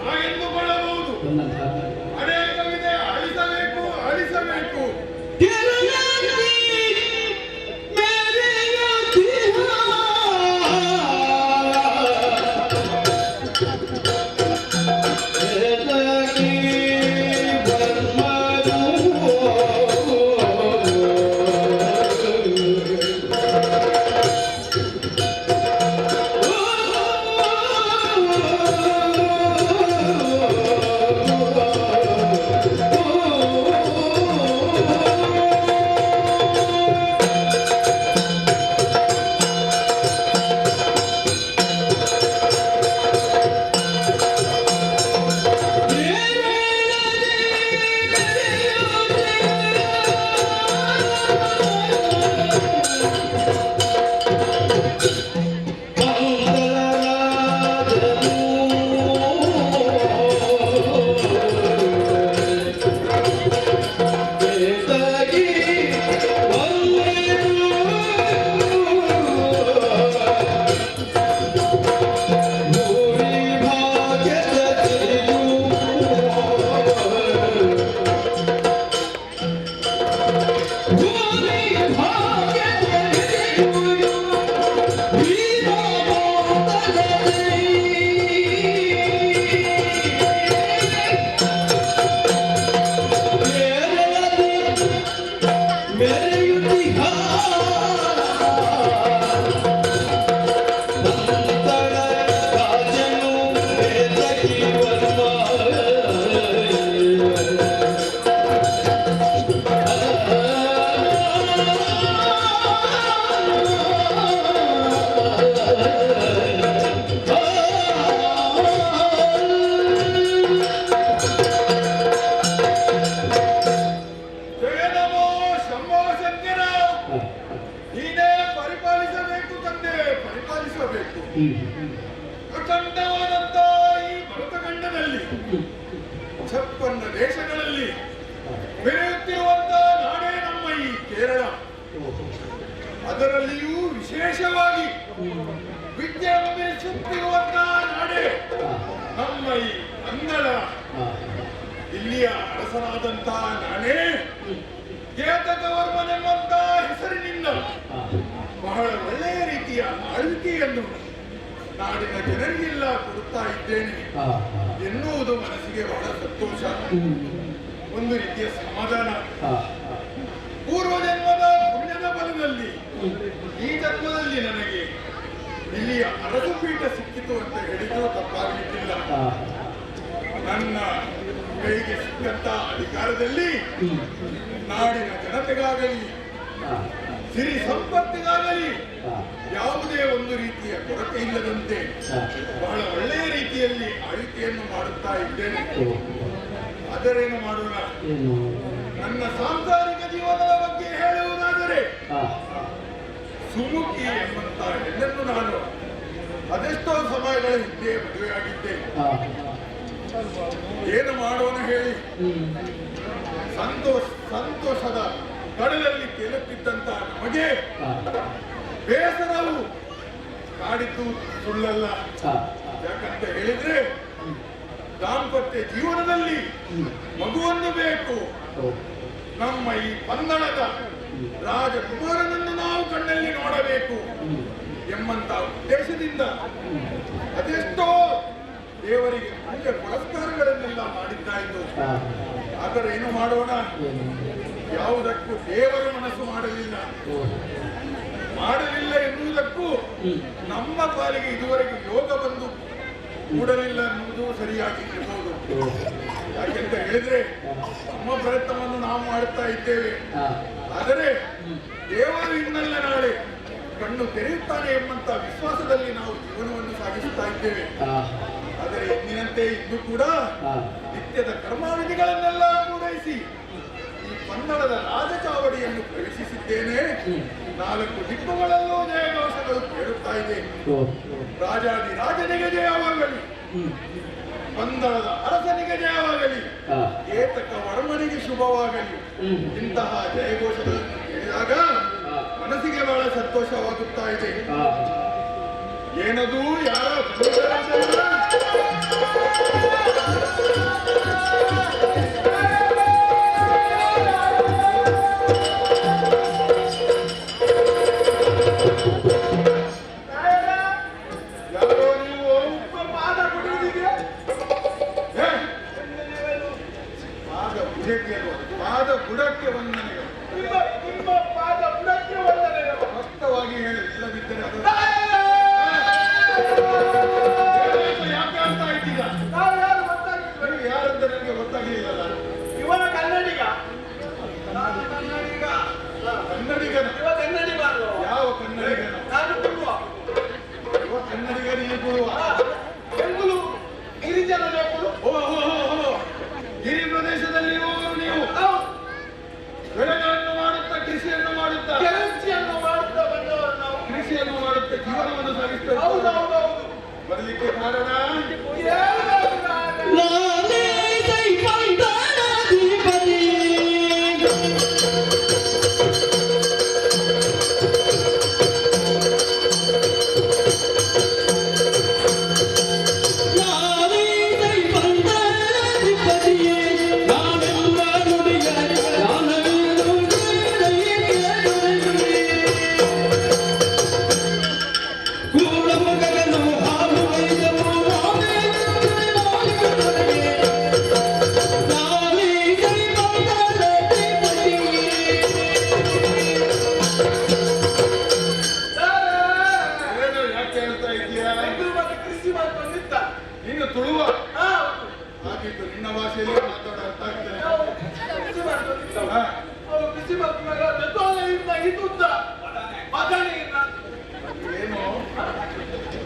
ಹಾಗೆಂದುಕೊಳ್ಳಬಹುದು. ಅನೇಕ ವಿಧೆ ಅಳಿಸಬೇಕು ಅಳಿಸಬೇಕು. ಅಖಂಡವಾದಂತ ಈ ಭರತಖಂಡದಲ್ಲಿ 56 ದೇಶಗಳಲ್ಲಿ ಬೆಳೆಯುತ್ತಿರುವಂತ ನಾಡೇ ನಮ್ಮ ಈ ಕೇರಳ. ಅದರಲ್ಲಿಯೂ ವಿಶೇಷವಾಗಿ ವಿದ್ಯಾಭ್ಯಾಸುತ್ತಿರುವಂತ ನಾಡೇ ನಮ್ಮ ಈ ಕನ್ನಡ. ಇಲ್ಲಿಯ ಅರಸನಾದಂತ ನಾನೇ ಕೇತಕವರ್ಮನೆಂಬಂತ ಹೆಸರಿನಿಂದ ಬಹಳ ಒಳ್ಳೆಯ ರೀತಿಯ ಆಳ್ವಿಕೆಯನ್ನು ನಾಡಿನ ಜನರಿಗೆಲ್ಲ ಕೊಡುತ್ತಾ ಇದ್ದೇನೆ ಎನ್ನುವುದು ಮನಸ್ಸಿಗೆ ಬಹಳ ಸಂತೋಷ, ಒಂದು ರೀತಿಯ ಸಮಾಧಾನ. ಪೂರ್ವ ಜನ್ಮದ ಪುಣ್ಯದ ಬಲದಲ್ಲಿ ಈ ಜನ್ಮದಲ್ಲಿ ನನಗೆ ಇಲ್ಲಿಯ ಅರಸಪೀಠ ಸಿಕ್ಕಿತು ಅಂತ ಹೇಳಿದ್ರು ತಪ್ಪಾಗಲಿಕ್ಕಿಲ್ಲ. ನನ್ನ ಕೈಗೆ ಸಿಕ್ಕಂತ ಅಧಿಕಾರದಲ್ಲಿ ನಾಡಿನ ಜನತೆಗಾಗಲಿ ಸಿರಿ ಸಂಪತ್ತಿಗಾಗಲಿ ಯಾವುದೇ ಒಂದು ರೀತಿಯ ಕೊರತೆ ಇಲ್ಲದಂತೆ ಬಹಳ ಒಳ್ಳೆಯ ರೀತಿಯಲ್ಲಿ ಆಳ್ವಿಕೆಯನ್ನು ಮಾಡುತ್ತಾ ಇದ್ದೇನೆ. ಅದರೇನು ಮಾಡೋಣ, ನನ್ನ ಸಾಂಸಾರಿಕ ಜೀವನದ ಬಗ್ಗೆ ಹೇಳುವುದಾದರೆ ಸುಮುಖಿ ಎಂಬಂತ ಹೆಣ್ಣನ್ನು ನಾನು ಅದೆಷ್ಟೋ ಸಮಯಗಳ ಹಿಂದೆ ಮದುವೆಯಾಗಿದ್ದೆ. ಏನು ಮಾಡೋಣ ಹೇಳಿ, ಸಂತೋಷದ ಕಡಲಲ್ಲಿ ತೇಲುತ್ತಿದ್ದಂತ ನಮಗೆ ಬೇಸರವು ಕಾಡಿದ್ದು ಸುಳ್ಳಲ್ಲ. ಯಾಕಂತ ಹೇಳಿದ್ರೆ ದಾಂಪತ್ಯ ಜೀವನದಲ್ಲಿ ಮಗುವನ್ನು ಬೇಕು. ನಮ್ಮ ಈ ಪನ್ನಡದ ರಾಜಕುಮಾರನನ್ನು ನಾವು ಕಣ್ಣಲ್ಲಿ ನೋಡಬೇಕು ಎಂಬಂತ ಉದ್ದೇಶದಿಂದ ಅದೆಷ್ಟೋ ದೇವರಿಗೆ ಪೂಜೆ ಪುರಸ್ಕಾರಗಳನ್ನೆಲ್ಲ ಮಾಡಿದ್ದಾಯಿತು. ಆದರೆ ಏನು ಮಾಡೋಣ, ಯಾವುದಕ್ಕೂ ದೇವರ ಮನಸ್ಸು ಮಾಡಲಿಲ್ಲ ಎನ್ನುವುದಕ್ಕೂ ನಮ್ಮ ಪಾಲಿಗೆ ಇದುವರೆಗೆ ಯೋಗ ಬಂದು ಕೂಡಲಿಲ್ಲ ಎನ್ನುವುದು ಸರಿಯಾಗಿ ಇರಬಹುದು. ಯಾಕೆಂತ ಹೇಳಿದ್ರೆ ನಮ್ಮ ಪ್ರಯತ್ನವನ್ನು ನಾವು ಮಾಡುತ್ತಾ ಇದ್ದೇವೆ. ಆದರೆ ದೇವರು ಇನ್ನಲ್ಲ ನಾಳೆ ಕಣ್ಣು ತೆರೆಯುತ್ತಾನೆ ಎಂಬಂತ ವಿಶ್ವಾಸದಲ್ಲಿ ನಾವು ಜೀವನವನ್ನು ಸಾಗಿಸುತ್ತಾ ಇದ್ದೇವೆ. ಆದರೆ ಎಂದಿನಂತೆ ಇಂದು ಕೂಡ ನಿತ್ಯದ ಕರ್ಮಾವಿಧಿಗಳನ್ನೆಲ್ಲ ಪೂರೈಸಿ ಈ ಪನ್ನಡದ ರಾಜಚಾವಡಿಯನ್ನು ಪ್ರವೇಶಿಸಿದ್ದೇನೆ. 4 ದಿಕ್ಕುಗಳಲ್ಲೂ ಜಯಘೋಷಗಳು ಕೇಳುತ್ತಾ ಇದೆ. ರಾಜಾದಿ ರಾಜನಿಗೆ ಜಯವಾಗಲಿ, ಪನ್ನಡದ ಅರಸನಿಗೆ ಜಯವಾಗಲಿ, ಏತಕ ವರ್ಮನಿಗೆ ಶುಭವಾಗಲಿ. ಇಂತಹ ಜಯಘೋಷಗಳನ್ನು ಕೇಳಿದಾಗ ಮನಸ್ಸಿಗೆ ಬಹಳ ಸಂತೋಷವಾಗುತ್ತಾ ಇದೆ. ಏನದು ಯಾರೋ ಗೊತ್ತಾಗ್ಲಿಲ್ಲಲ್ಲ. ಇವನ ಕನ್ನಡಿಗ ಕನ್ನಡಿಗನ ಇವ ಕನ್ನಡಿಗರು. ಯಾವ ಕನ್ನಡಿಗನ? ನಾನು ಕೊಡುವ ಇವ ಕನ್ನಡಿಗನಿಗೆ ಕೊಡುವ ಬೆಂಗಳೂರು ಗಿರಿಜನ ಲೇಖಲು. ಗಿರಿ ಪ್ರದೇಶದಲ್ಲಿ ಇರುವವರು ನೀವು. ಬೆಳೆಗಳನ್ನು ಮಾಡುತ್ತಾ ಕೃಷಿಯನ್ನು ಮಾಡುತ್ತಾ ಬಂದವರು ನಾವು. ಕೃಷಿಯನ್ನು ಮಾಡುತ್ತಾ ಜೀವನವನ್ನು ಸಾಗಿಸ್ತಾ ಹೌದೌದು. ಬರಲಿಕ್ಕೆ ಕಾರಣ ನೀನು ತುಳುವ ಹಾಗಿತ್ತು. ನಿನ್ನ ಭಾಷೆಯಲ್ಲಿ ಮಾತಾಡ ಅರ್ಥ ಆಗ್ತದೆ. ಏನು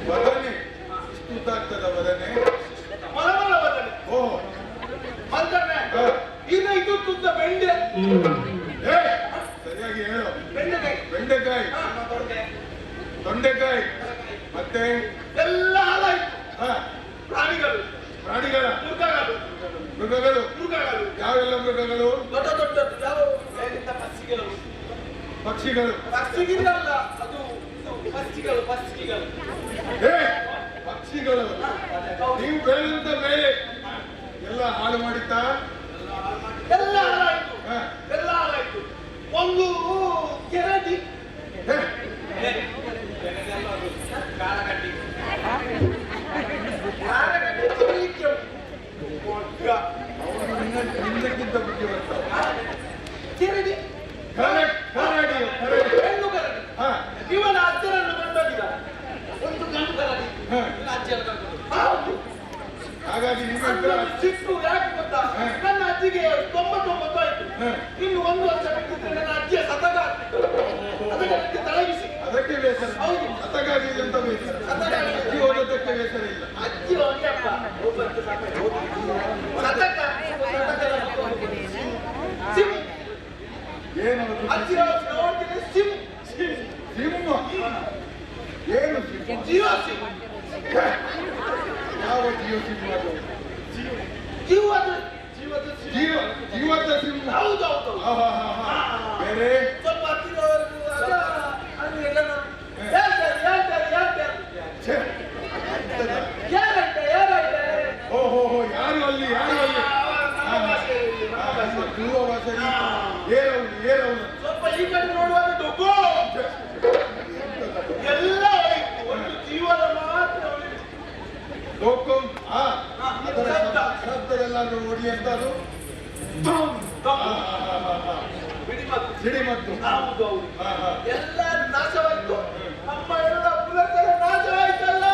ಬದನೆ ಇಷ್ಟು ಉದ್ದ ಆಗ್ತದ ಬದನೆ? ಓಹೋ ಈಗ ಇದು ತುದ್ದ ಬೆಂಡೆ. ಸರಿಯಾಗಿ ಹೇಳು. ಬೆಂಡೆಕಾಯಿ. ಬೆಂಡೆಕಾಯಿ, ತೊಂಡೆಕಾಯಿ, ಮತ್ತೆ ಎಲ್ಲ ಹಾಳಾಯ್ತು. ಪ್ರಾಣಿಗಳು. ಪ್ರಾಣಿಗಳ ಮೃಗಗಳು. ಮೃಗಗಳು. ಮೃಗಗಳು ಯಾವೆಲ್ಲ ಮೃಗಗಳು? ದೊಡ್ಡ ದೊಡ್ಡದು. ಯಾವ ಪಕ್ಷಿಗಳು. ಪಕ್ಷಿಗಳು. ಪಕ್ಷಿಗಿರಲ್ಲ, ಅದು ಪಕ್ಷಿಗಳು. ಪಕ್ಷಿಗಳು ಪಕ್ಷಿಗಳು. ನೀವು ಬೆಳೆದಂತ ಬೆಳೆ ಎಲ್ಲ ಹಾಳು ಮಾಡಿತ್ತಾ? ಎಲ್ಲ ಹಾಳಾಯ್ತು. ಎಲ್ಲ ಹಾಳಾಯ್ತು. ಒಂದು ಕೆರಡಿ. ಕಾರಗಡ್ಡಿ. ನಿನ್ನಕ್ಕಿಂತ ಬುದ್ಧಿವಂತ. ಕೆರಡಿ. ಹೆಣ್ಣು ಕರಡಿ. ಇವನ ಅಜ್ಜರನ್ನು ಕೊಂಡೋಗಿದ ಒಂದು ಗಂಡು ಕರಡಿ. ಅಜ್ಜಿಯನ್ನು ಕರ್ಕೊಂಡು. ಹಾಗಾಗಿ ಸಿಟ್ಟು ಯಾಕೆ ಗೊತ್ತಾ? ನನ್ನ ಅಜ್ಜಿಗೆ 99 ಆಯ್ತು. ಇನ್ನು 1 ವರ್ಷ ಬಿಟ್ಟಿದ್ರೆ ನನ್ನ ಅಜ್ಜಿಯ ಸತಗ ಆಗ್ತಿತ್ತು. ಅದಕ್ಕೆ ನನಗೆ ತಲೆಬಿಸಿ. ಅದಕ್ಕೆ ಬೇಸರ. ಹೌದು. ಸತಗಾಗಿ ಅಂತ ಬೇಸರ. ಅಜ್ಜಿ ಓದೋದಕ್ಕೆ ಬೇಸರ ಇಲ್ಲ. ಅಜ್ಜಿ ಅಯ್ಯಪ್ಪ ಒಬ್ಬತ್ತು ಸತಗ. ಸಿಮ್. ಏನು ಅಜ್ಜಿ ನೋಡ್ತೀನಿ. ಸಿಮ್. ಸಿಂಹ. ಏನು ಸಿಂಹ? ಜಿಯೋ ಸಿಮ್. ಯಾವ ಜಿಯೋ ಸಿಂಹ ಅದು? ಜೀವದ ಸಿಂಹ. ಹೌದೌದು. ಬೇರೆ ಸ್ವಲ್ಪ ಹತ್ತಿರವರೆಗೂ ಓಹೋ ಯಾರು ಅಲ್ಲಿ? ಯಾರು ಅಲ್ಲಿ? ಜೀವ ಭಾಷೆ ಏರವನು. ಸ್ವಲ್ಪ ಈ ಕಡೆ ನೋಡುವಾಗ ಡೊಗ್ಗು ಎಲ್ಲ ಒಂದು ಜೀವನ ಮಾತ್ರ ಲೋಕಂ. ಅದರ ಶಬ್ದದೆಲ್ಲಾದ್ರೂ ಓಡಿ ಅಂತ ಅದು ಸಿಡಿಮದ್ದು. ಎಲ್ಲ ನಾಶವಾಯ್ತು. ನಮ್ಮ ಎಲ್ಲ ಪುಲಕರ ನಾಶವಾಯ್ತಲ್ಲ.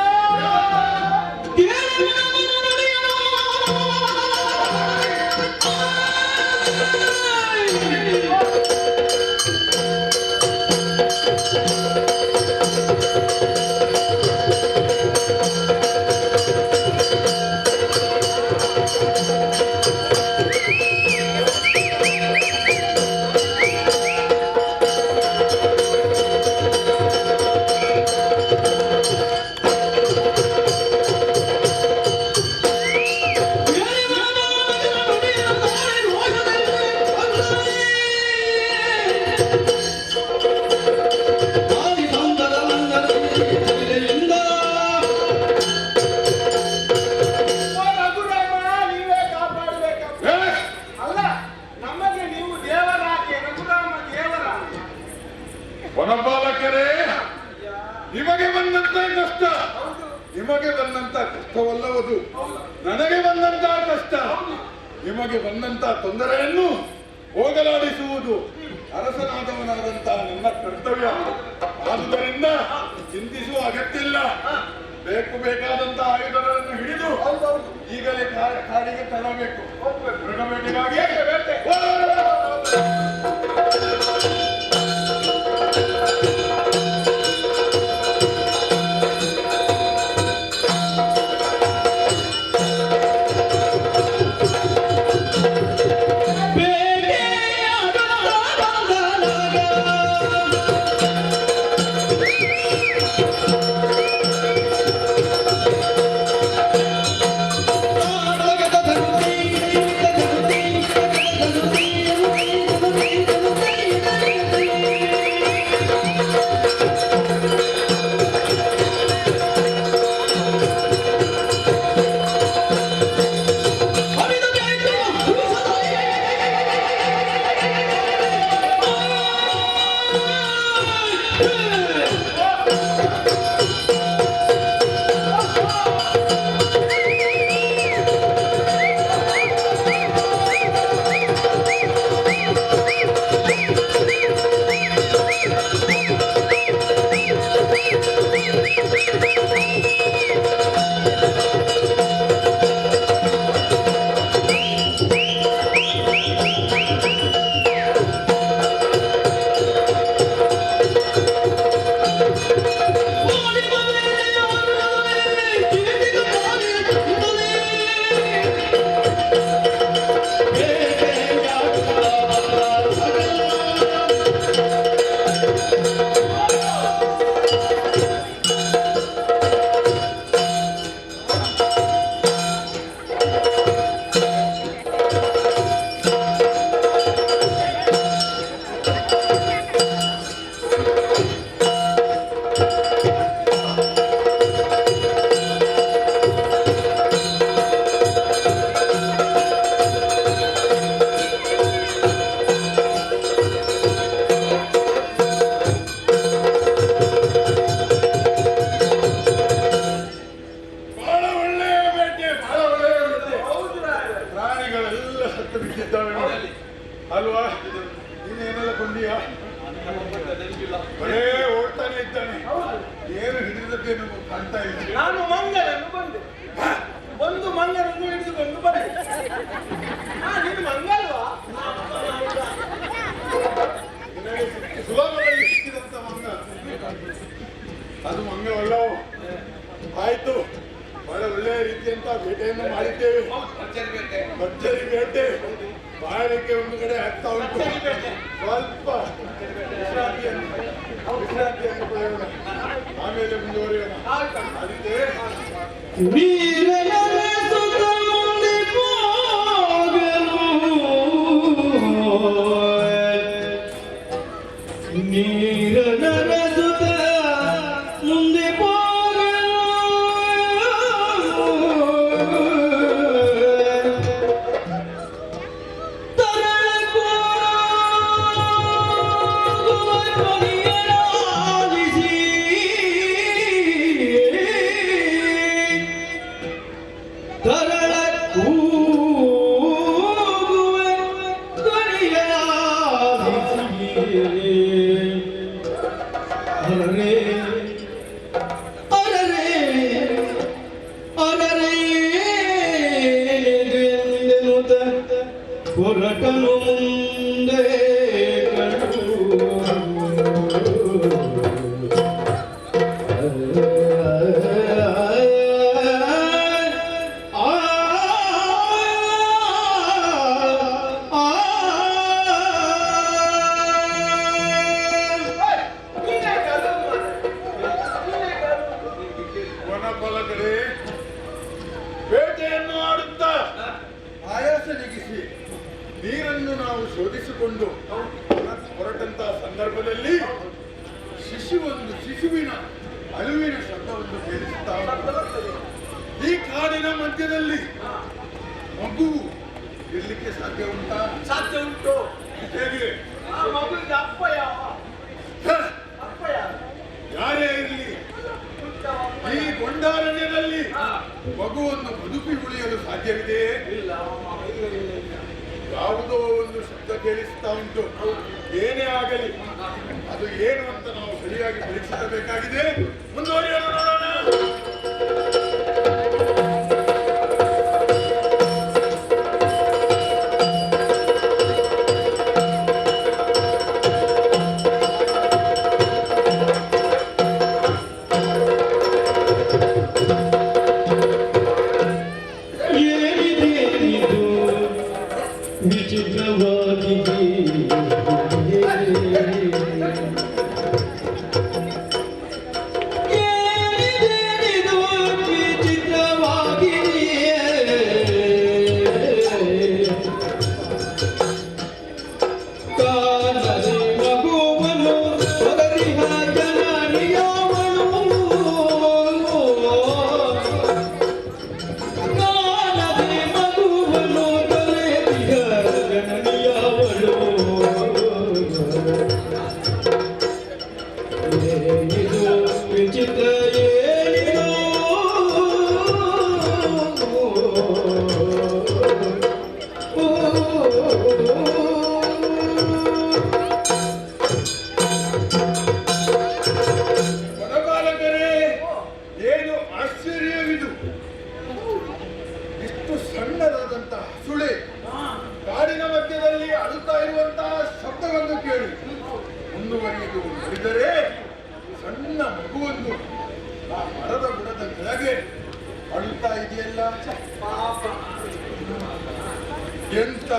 ವನಪಾಲಕರೇ, ನಿಮಗೆ ಬಂದಂತ ಕಷ್ಟ ನಿಮಗೆ ಬಂದಂತ ಕಷ್ಟವಲ್ಲವದು, ನನಗೆ ಬಂದಂತ ಕಷ್ಟ. ನಿಮಗೆ ಬಂದಂತ ತೊಂದರೆಯನ್ನು ಹೋಗಲಾಡಿಸುವುದು ಅರಸನಾದವನಾದಂತ ನನ್ನ ಕರ್ತವ್ಯ. ಆದುದರಿಂದ ಚಿಂತಿಸುವ ಅಗತ್ಯ ಇಲ್ಲ. ಬೇಕಾದಂತ ಆಯುಧಗಳನ್ನು ಹಿಡಿದು ಈಗಲೇ ಕಾಡಿಗೆ ತರಬೇಕು. ಮೃಗಬೇಟೆಗಾಗಿ ಅಲ್ವಾ? ಇನ್ನೇನೆಲ್ಲ ಕೊಂಡಿಯಾ? ಬರೇ ಓಡ್ತಾನೆ ಇದ್ದಾನೆ, ಏನು ಹಿಡಿದದ್ದೇನು ಕಾಣ್ತಾ ಇಲ್ಲ. ನಾನು ಮಂಗನನ್ನು ಬಂದೆ, ಒಂದು ಮಂಗನನ್ನು ಹಿಡಿದುಕೊಂಡು ಬಂದೆ. ನೀನು ಮಂಗಲ್ವಾ? ಸುಲಭದಲ್ಲಿ ಸಿಕ್ಕಿದಂತ ಮಂಗ ಅದು ಮಂಗವಲ್ಲವೋ? ಆಯ್ತು, ಬಹಳ ಒಳ್ಳೆಯ ರೀತಿಯಂತ ಬೇಟೆಯನ್ನು ಮಾಡಿದ್ದೇವೆ. ಭರ್ಜರಿ ಬೇಟೆ ಬಾಯಕ್ಕೆ ಒಂದು ಕಡೆ ಆಗ್ತಾ ಉಂಟು. ಸ್ವಲ್ಪ ವಿಶ್ರಾಂತಿಯನ್ನು ಪಡೆಯೋಣ, ಆಮೇಲೆ ಮುಂದುವರಿಯೋಣ. ಅದಕ್ಕೆ ಹೊರಟನು ಮುಂದೆ ವನಫಲಕಡೆ ಬೇಟೆಯನ್ನು ಆಡುತ್ತಾ ಆಯಾಸ ನೀಗಿಸಿ ನೀರನ್ನು ನಾವು ಶೋಧಿಸಿಕೊಂಡು ಹೊರಟಂತಹ ಸಂದರ್ಭದಲ್ಲಿ ಶಿಶುವಿನ ಅಳುವಿನ ಶಬ್ದವನ್ನು ಕೇಳಿಸುತ್ತಾ ಈ ಕಾಡಿನ ಮಧ್ಯದಲ್ಲಿ ಮಗು ಇರ್ಲಿಕ್ಕೆ ಸಾಧ್ಯ ಉಂಟಾ? ಸಾಧ್ಯ ಉಂಟು. ಹೇಗೆ? ಮಗುವಿಗೆ ಅಪ್ಪ ಯಾವ? ಯಾರೇ ಇರಲಿ, ಈ ಗೊಂಡಾರಣ್ಯದಲ್ಲಿ ಮಗುವನ್ನು ಬದುಕಿ ಉಳಿಯಲು ಸಾಧ್ಯವಿದೆ? ಯಾವುದೋ ಒಂದು ಶಬ್ದ ಕೇಳಿಸ್ತಾ ಉಂಟು. ಏನೇ ಆಗಲಿ ಅದು ಏನು ಅಂತ ನಾವು ಸರಿಯಾಗಿ ಪರೀಕ್ಷಿಸಬೇಕಾಗಿದೆ. ಮುಂದುವರಿಯೋಣ, ನೋಡೋಣ. ಇದೆಯಲ್ಲ ಪಾಪ ಎಂತ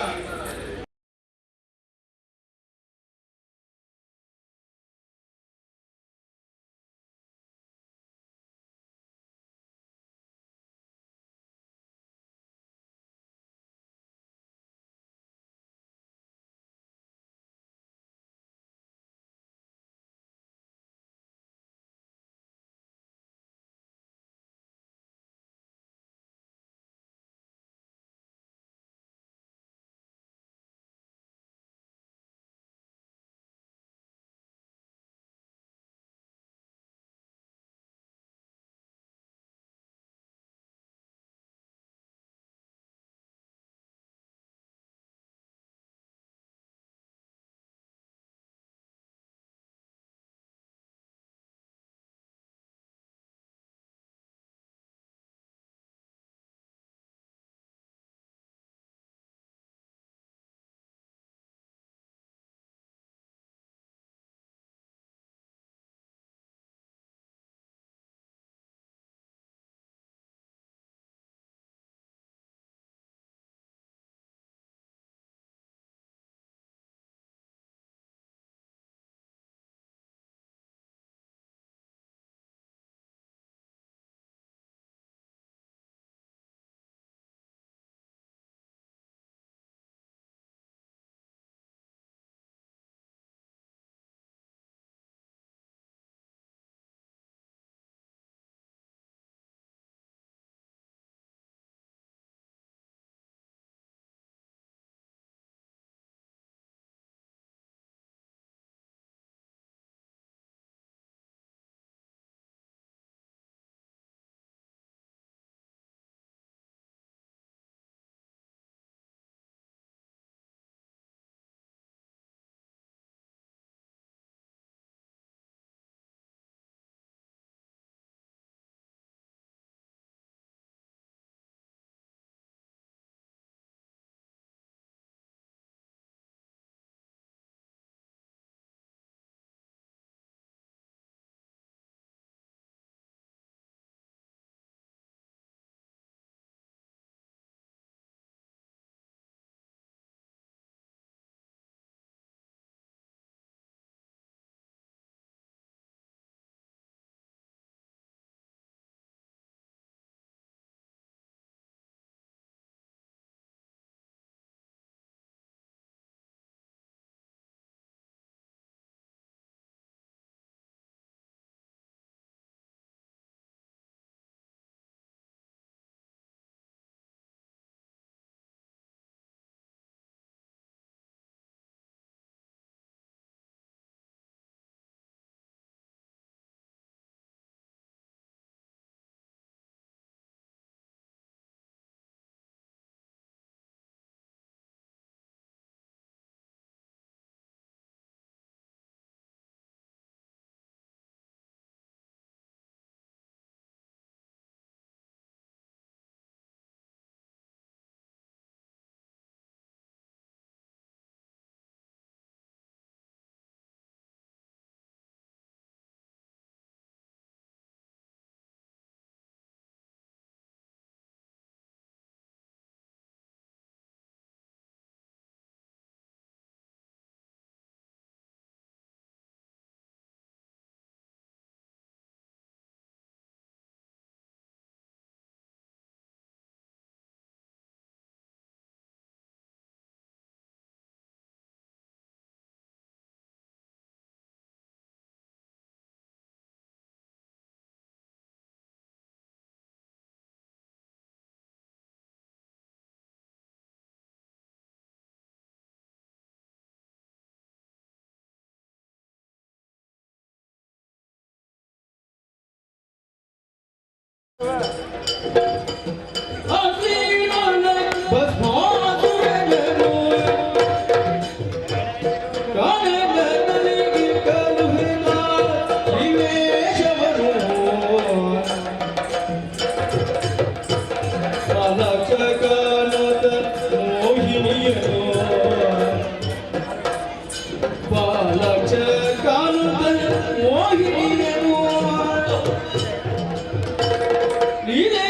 ನೀನೇ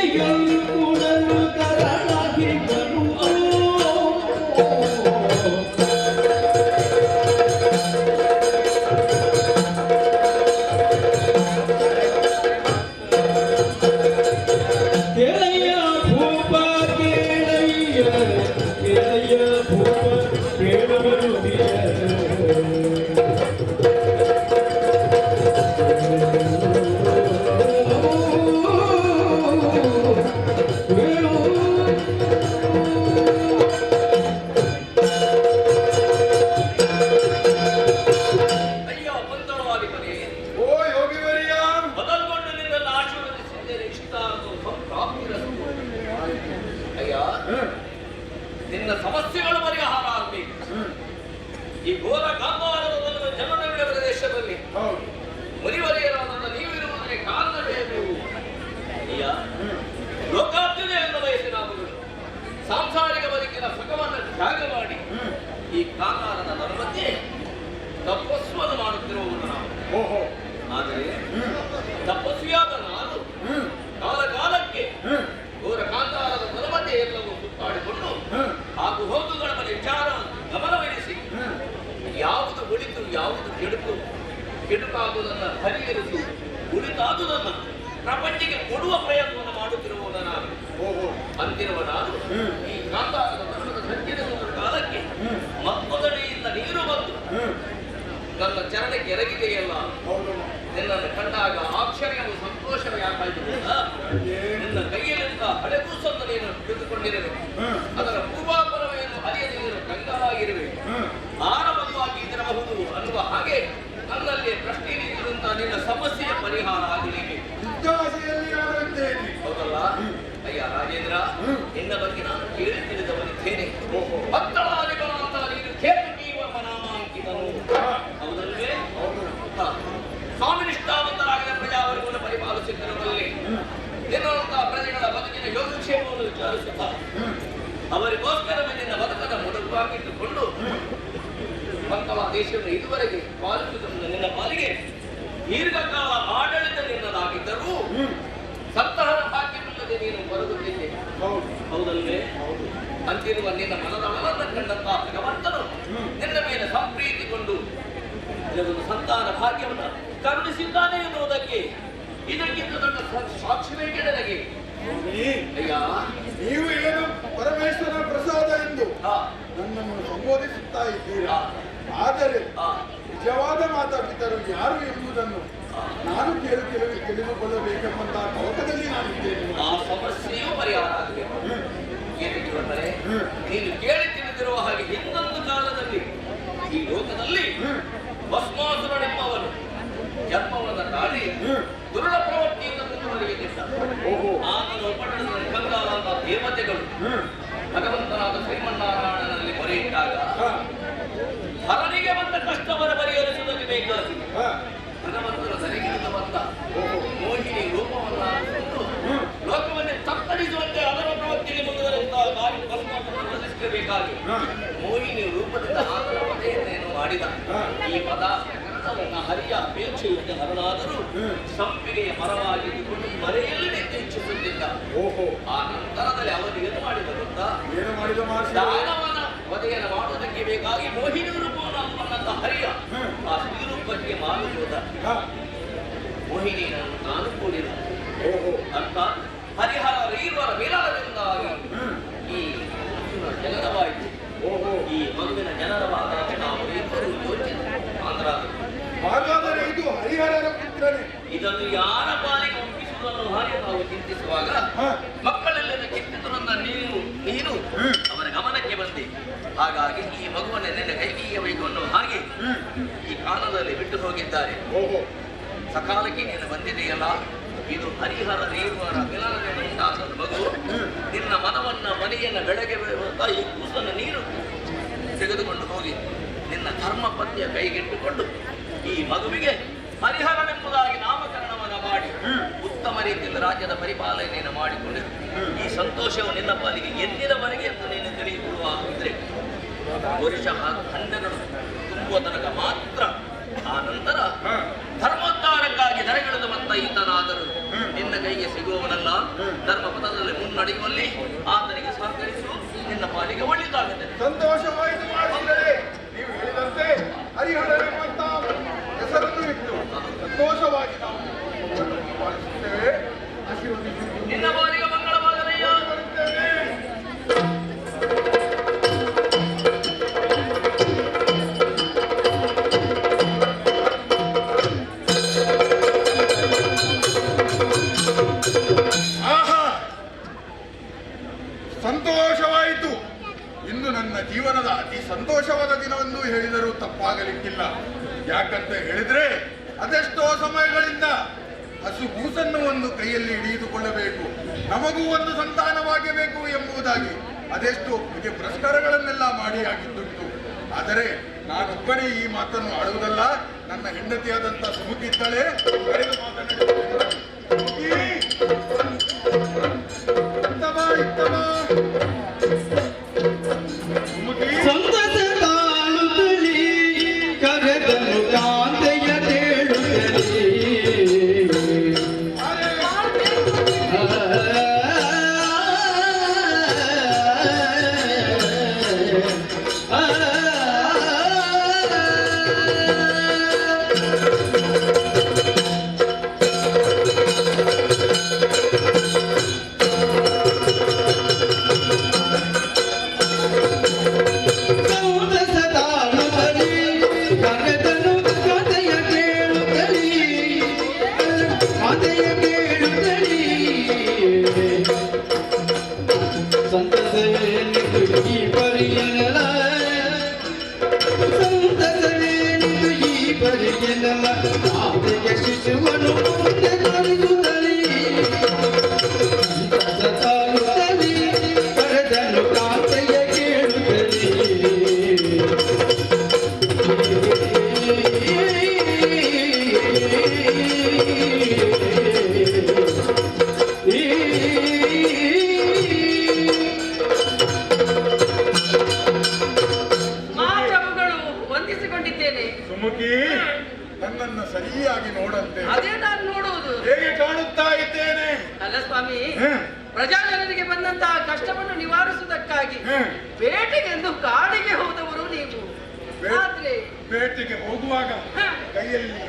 ನಿನ್ನ ಸಮಸ್ಯೆಗಳು ಪರಿಹಾರ ಆಗಬೇಕು. ಈ ಘೋರ ಗಾಂಧಾರದ ಜನನವಿಡ ಪ್ರದೇಶದಲ್ಲಿ ಮುನಿವರಿಯರಾದ ನೀವಿರುವುದಕ್ಕೆ ಕಾರಣವೇನು? ಲೋಕಾಭ್ಯುದಯವನ್ನು ಬಯಸಿದ ಮಗಳು ಸಾಂಸಾರಿಕ ಬದುಕಿನ ಸುಖವನ್ನು ತ್ಯಾಗ ಮಾಡಿ ಈ ಕಾಂತಾರದ ಮಧ್ಯೆ ತಪಸ್ಸನ್ನು ಮಾಡುತ್ತಿರುವುದು ನಾವು. ಆದರೆ ತಪಸ್ವಿಯಾದ ನಾನು ಕಾಲಕಾಲಕ್ಕೆ ಘೋರ ಕಾಂತಾರದ ಮಧ್ಯೆ ಎಲ್ಲವೂ ಸುತ್ತಾಡಿಕೊಂಡು ಹಾಗೂ ಹೋಗುಗಳ ಮೇಲೆ ವಿಚಾರ ಗಮನವಿರಿಸಿ ಯಾವುದು ಉಳಿತು ಯಾವುದು ಕೆಡುಕಾಗುವುದನ್ನು ಪರಿಹರಿಸಿ ಉಳಿತಾದುದನ್ನು ಪ್ರಪಂಚಕ್ಕೆ ಕೊಡುವ ಪ್ರಯತ್ನವನ್ನು ಮಾಡುತ್ತಿರುವುದು ನಾನು. ಅಂತಿರುವ ನಾನು ಈ ಕಾಂತಾರದ ಮರಣದ ಸಂಚರಿಸುವ ಕಾಲಕ್ಕೆ ಮತ್ತೊಂದೆಡೆಯಿಂದ ನೀರು ಬಂದು ನನ್ನ ಚರಣಕ್ಕೆ ಎರಗಿದೆಯಲ್ಲ, ನಿನ್ನನ್ನು ಕಂಡಾಗ ಆಶ್ಚರ್ಯವು ಸಂತೋಷವೇ ಯಾಕಾಯಿತು? ನಿನ್ನ ಕೈಯಲ್ಲಿಂದ ಹಳೆಗೂಸನ್ನು ನೀನು ಹಿಡಿದುಕೊಂಡಿರುವೆ, ಅದರ ಪೂರ್ವಾಪರವೆಯನ್ನು ಅರಿಯದೆ ನೀನು ಕಂಗಾಲಾಗಿರುವೆ. ಆರಂಭವಾಗಿ ಇದಿರಬಹುದು ಅನ್ನುವ ಹಾಗೆ ನನ್ನಲ್ಲಿ ಪ್ರಶ್ನೆ ನಿಂತಿರುವಂತಹ ನಿನ್ನ ಸಮಸ್ಯೆಯ ಪರಿಹಾರ ಆಗಲಿಕ್ಕೆ ಹೌದಲ್ಲ? ಅಯ್ಯ ರಾಜೇಂದ್ರ, ನಿನ್ನ ಬಗ್ಗೆ ನಾನು ಕೇಳಿ ತಿಳಿದವನಿದ್ದೇನೆ. ಭಕ್ತವಾದಿಗಳಂತ ನೀನು ಕೇತುಕೀವ ಮನಾಮಾಂಕಿತನು, ಹೌದಲ್ವೇ? ಸ್ವಾಮಿ ನಿಷ್ಠಾವಂತರಾಗಿದ ಪ್ರಜಾವರ್ಗವನ್ನು ಪರಿಪಾಲಿಸುತ್ತಿರುವಲ್ಲಿ ನಿನ್ನಂತಹ ಪ್ರಜೆಗಳ ಬದುಕಿನ ಯೋಗಕ್ಷೇಮವನ್ನು ವಿಚಾರಿಸುತ್ತಾ ಅವರಿಗೋಸ್ಕರವೇ ನಿನ್ನ ಬದುಕನ್ನು ಮುಡುಪಾಗಿಟ್ಟುಕೊಂಡು ಭಕ್ತವ ದೇಶವನ್ನು ಇದುವರೆಗೆ ಪಾಲಿಸುವುದನ್ನು ನಿನ್ನ ಪಾಲಿಗೆ ದೀರ್ಘಕಾಲ ಆಡಳಿತ ನಿನ್ನದಾಗಿದ್ದರೂ ಸಂತಹನ ಭಾಗ್ಯವಿಲ್ಲದೆ ನೀನು ಬರುತ್ತಿದ್ದೆ, ಹೌದಲ್ವೇ? ಅಂತಿರುವ ನಿನ್ನ ಮನದ ಮನದ ಕಂಡಂತಹ ಭಗವಂತನು ನಿನ್ನ ಮೇಲೆ ಸಂಪ್ರೀತಿಗೊಂಡು ನಿನಗೊಂದು ಸಂತಾನ ಭಾಗ್ಯವನ್ನು ಕರುಣಿಸಿದ್ದಾನೆ ಎನ್ನುವುದಕ್ಕೆ ಇದಕ್ಕಿಂತ ದೊಡ್ಡ ಸಾಕ್ಷಿವೇ ನನಗೆ. ಅಯ್ಯ, ನೀವು ಏನು ಪರಮೇಶ್ವರ ಪ್ರಸಾದ ಎಂದು ನನ್ನನ್ನು ಸಂಬೋಧಿಸುತ್ತಾ ಇದ್ದೀರಾ, ಆದರೆ ನಿಜವಾದ ಮಾತಾಡಿದರು ಯಾರು ಎಂಬುದನ್ನು ನಾನು ತಿಳಿದುಕೊಳ್ಳಬೇಕೆಂಬಂತಹ ತವಕದಲ್ಲಿ ನಾನಿದ್ದೇನೆ. ಆ ಸಮಸ್ಯೆಯೂ ಪರಿಹಾರ ಆಗಬೇಕು. ಏನೆಂದರೆ ನೀನು ಕೇಳಿ ತಿಳಿದಿರುವ ಹಾಗೆ ಹಿಂದೊಂದು ಕಾಲದಲ್ಲಿ ಈ ಲೋಕದಲ್ಲಿ ಭಸ್ಮಾಸುರನೆಂಬವನು ಜನ್ಮವನ್ನು ತಾಳಿ ದುರುಳ ಪ್ರವೃತ್ತಿಯಿಂದ ಮುಂದುವರಿಯುತ್ತಿದ್ದ. ಆತನ ಪಟ್ಟಣದಲ್ಲಿ ಕಂಗಾಲಾದ ದೇವತೆಗಳು ಭಗವಂತನಾದ ಶ್ರೀಮನ್ನಾರಾಯಣನಲ್ಲಿ ಮೊರೆಯಿಟ್ಟಾಗ ಹರನಿಗೆ ಬಂದ ಕಷ್ಟವನ್ನು ಪರಿಹರಿಸುವುದಕ್ಕೆ ಬೇಕಾಗಿ ಭಗವಂತನ ಸರಿಗಿಳಿದು ಬಂದ ಮೋಹಿನಿ ರೂಪವನ್ನು ಲೋಕವನ್ನೇ ತತ್ತರಿಸುವಂತೆ ಅದರ ಪ್ರವೃತ್ತಿಗೆ ಮುಂದುವರೆಯುತ್ತಾ ಗಾಳಿ ಭಸ್ಮಾಸುರನ್ನು ರಚಿಸಬೇಕಾಗಿ ಮೋಹಿನಿ ರೂಪದಿಂದ ಆತನ ವಧೆಯನ್ನೇನು ಮಾಡಿದ. ಈ ಪದ ಹರಿಯ ಅಪೇಕ್ಷೆಯುಳ್ಳ ಹರನಾದರೂ ಸಂಪಿಗೆಯ ಮರವಾಗಿದ್ದುಕೊಂಡು ಮರೆಯಲ್ಲಿ ನಿರೀಕ್ಷಿಸುತ್ತಿದ್ದ. ಆ ನಂತರದಲ್ಲಿ ಅವನು ಏನು ಮಾಡಿದ ಗೊತ್ತಾ? ದಾನವನ ವಧೆಯನ್ನು ಮಾಡುವುದಕ್ಕೆ ಬೇಕಾಗಿ ಮೋಹಿನಿ ರೂಪವನ್ನಂತ ಹರಿಯ ಆ ಶ್ರೀರೂಪಕ್ಕೆ ಮಾರುವುದ ಮೋಹಿನಿಯನ್ನು ತಾನು ಕೂಡಿದ. ಅರ್ಥಾತ್ ಹರಿಹರ ಈರ್ವರ ಮಿಲನದಿಂದಾಗಿ ಈ ಜನನವಾಯಿತು. ಈ ಮಗುವಿನ ಜನನವಾದ ನಾವು ಇಬ್ಬರು ಯೋಚನೆ ಹಾಗಾದರೆ ಇದು ಹರಿಹರರ ಪುತ್ರನೇ. ಇದನ್ನು ಯಾರ ಪಾಲಿಗೆ ಒಪ್ಪಿಸುವುದನ್ನು ಹಾಗೆ ನಾವು ಚಿಂತಿಸುವಾಗ ಮಕ್ಕಳೆಲ್ಲದ ಚಿಂತಿತರನ್ನ ನೀನು ಅವರ ಗಮನಕ್ಕೆ ಬಂದೆ. ಹಾಗಾಗಿ ಈ ಮಗುವನ್ನು ನಿನ್ನ ಕೈಗೀಯಬೇಕು ಅನ್ನೋ ಹಾಗೆ ಈ ಕಾಲದಲ್ಲಿ ಬಿಟ್ಟು ಹೋಗಿದ್ದಾರೆ. ಸಕಾಲಕ್ಕೆ ನೀನು ಬಂದಿದೆಯಲ್ಲ, ಇದು ಹರಿಹರ ದೇವರ ಮಿಲನದಿಂದ ಉಂಟಾದ ಮಗು. ನಿನ್ನ ಮನವನ್ನ ಮನೆಯನ್ನ ಬೆಳಗ್ಗೆ ಬರುತ್ತಾ ಈ ಕೂಸನ್ನು ನೀನು ತೆಗೆದುಕೊಂಡು ಹೋಗಿ ನಿನ್ನ ಧರ್ಮ ಪತ್ನಿಯ ಕೈಗೆಟ್ಟುಕೊಂಡು ಈ ಮಗುವಿಗೆ ಹರಿಹರನೆಂಬುದಾಗಿ ನಾಮಕರಣವನ್ನು ಮಾಡಿ ಉತ್ತಮ ರೀತಿಯಲ್ಲಿ ರಾಜ್ಯದ ಪರಿಪಾಲನೆಯನ್ನು ಮಾಡಿಕೊಂಡಿರು. ಈ ಸಂತೋಷವು ನಿನ್ನ ಪಾಲಿಗೆ ಎಂದಿನವರೆಗೆ ಎಂದು ನೀನು ತಿಳಿಯುತ್ತಿದ್ರೆ ವರ್ಷ 12 ತುಂಬುವ ತನಕ ಮಾತ್ರ. ಆ ನಂತರ ಧರ್ಮೋದ್ಧಾರಕ್ಕಾಗಿ ಧರೆಗಿಳಿದು ಬಂದ ಈತನಾದರೂ ನಿನ್ನ ಕೈಗೆ ಸಿಗುವವನಲ್ಲ. ಧರ್ಮ ಪಥದಲ್ಲಿ ಮುನ್ನಡೆಯುವಲ್ಲಿ ಆತನಿಗೆ ಸಹಕರಿಸು, ನಿನ್ನ ಪಾಲಿಗೆ ಒಳ್ಳೆಯದಾಗುತ್ತೆ. ಸಂತೋಷವಾಯಿತು ಮಾಡಿದರೆ ನೀವು ಹೇಳಿದಂತೆ ಹರಿಹರನೆಂಬಂತ ಹೆಸರನ್ನು ಇಟ್ಟು ಸಂತೋಷವಾಗಿ ನಾವು ಪಾಲಿಸುತ್ತೇವೆ. ನಿನ್ನ ಪಾಲಿಗೆ ಮಂಗಳವಾಗಲಯ್ಯ. ಸಂತೋಷವಾಯಿತು. ಇಂದು ನನ್ನ ಜೀವನದ ಅತಿ ಸಂತೋಷವಾದ ದಿನವೆಂದು ಹೇಳಿದರೂ ತಪ್ಪಾಗಲಿಕ್ಕಿಲ್ಲ. ಯಾಕಂತ ಹೇಳಿದ್ರೆ ಅದೆಷ್ಟೋ ಸಮಯಗಳಿಂದ ಹಸು ಕೂಸನ್ನು ಒಂದು ಕೈಯಲ್ಲಿ ಹಿಡಿದುಕೊಳ್ಳಬೇಕು, ನಮಗೂ ಒಂದು ಸಂತಾನವಾಗಬೇಕು ಎಂಬುದಾಗಿ ಅದೆಷ್ಟು ಪೂಜೆ ಪುರಸ್ಕಾರಗಳನ್ನೆಲ್ಲ ಮಾಡಿ ಆಗಿದ್ದುಂಟು. ಆದರೆ ನಾನೊಬ್ಬನೇ ಈ ಮಾತನ್ನು ಆಡುವುದಲ್ಲ, ನನ್ನ ಹೆಂಡತಿಯಾದಂಥ ಸುಮುಖಿ ಇದ್ದಾಳೆ, ಕರೆದು ಮಾತನಾಡುತ್ತೇನೆ. ನನ್ನನ್ನು ಸರಿಯಾಗಿ ನೋಡಂತೆ. ಅದೇ ನಾನು ನೋಡುವುದು. ಹೇಗೆ ಕಾಣುತ್ತಾ ಇದ್ದೇನೆ? ಅಲ್ಲ ಸ್ವಾಮಿ, ಪ್ರಜಾಜನರಿಗೆ ಬಂದಂತಹ ಕಷ್ಟವನ್ನು ನಿವಾರಿಸುವುದಕ್ಕಾಗಿ ಬೇಟೆಗೆಂದು ಕಾಡಿಗೆ ಹೋದವರು ನೀವು. ಬೇಟೆಗೆ ಹೋಗುವಾಗ ಕೈಯಲ್ಲಿ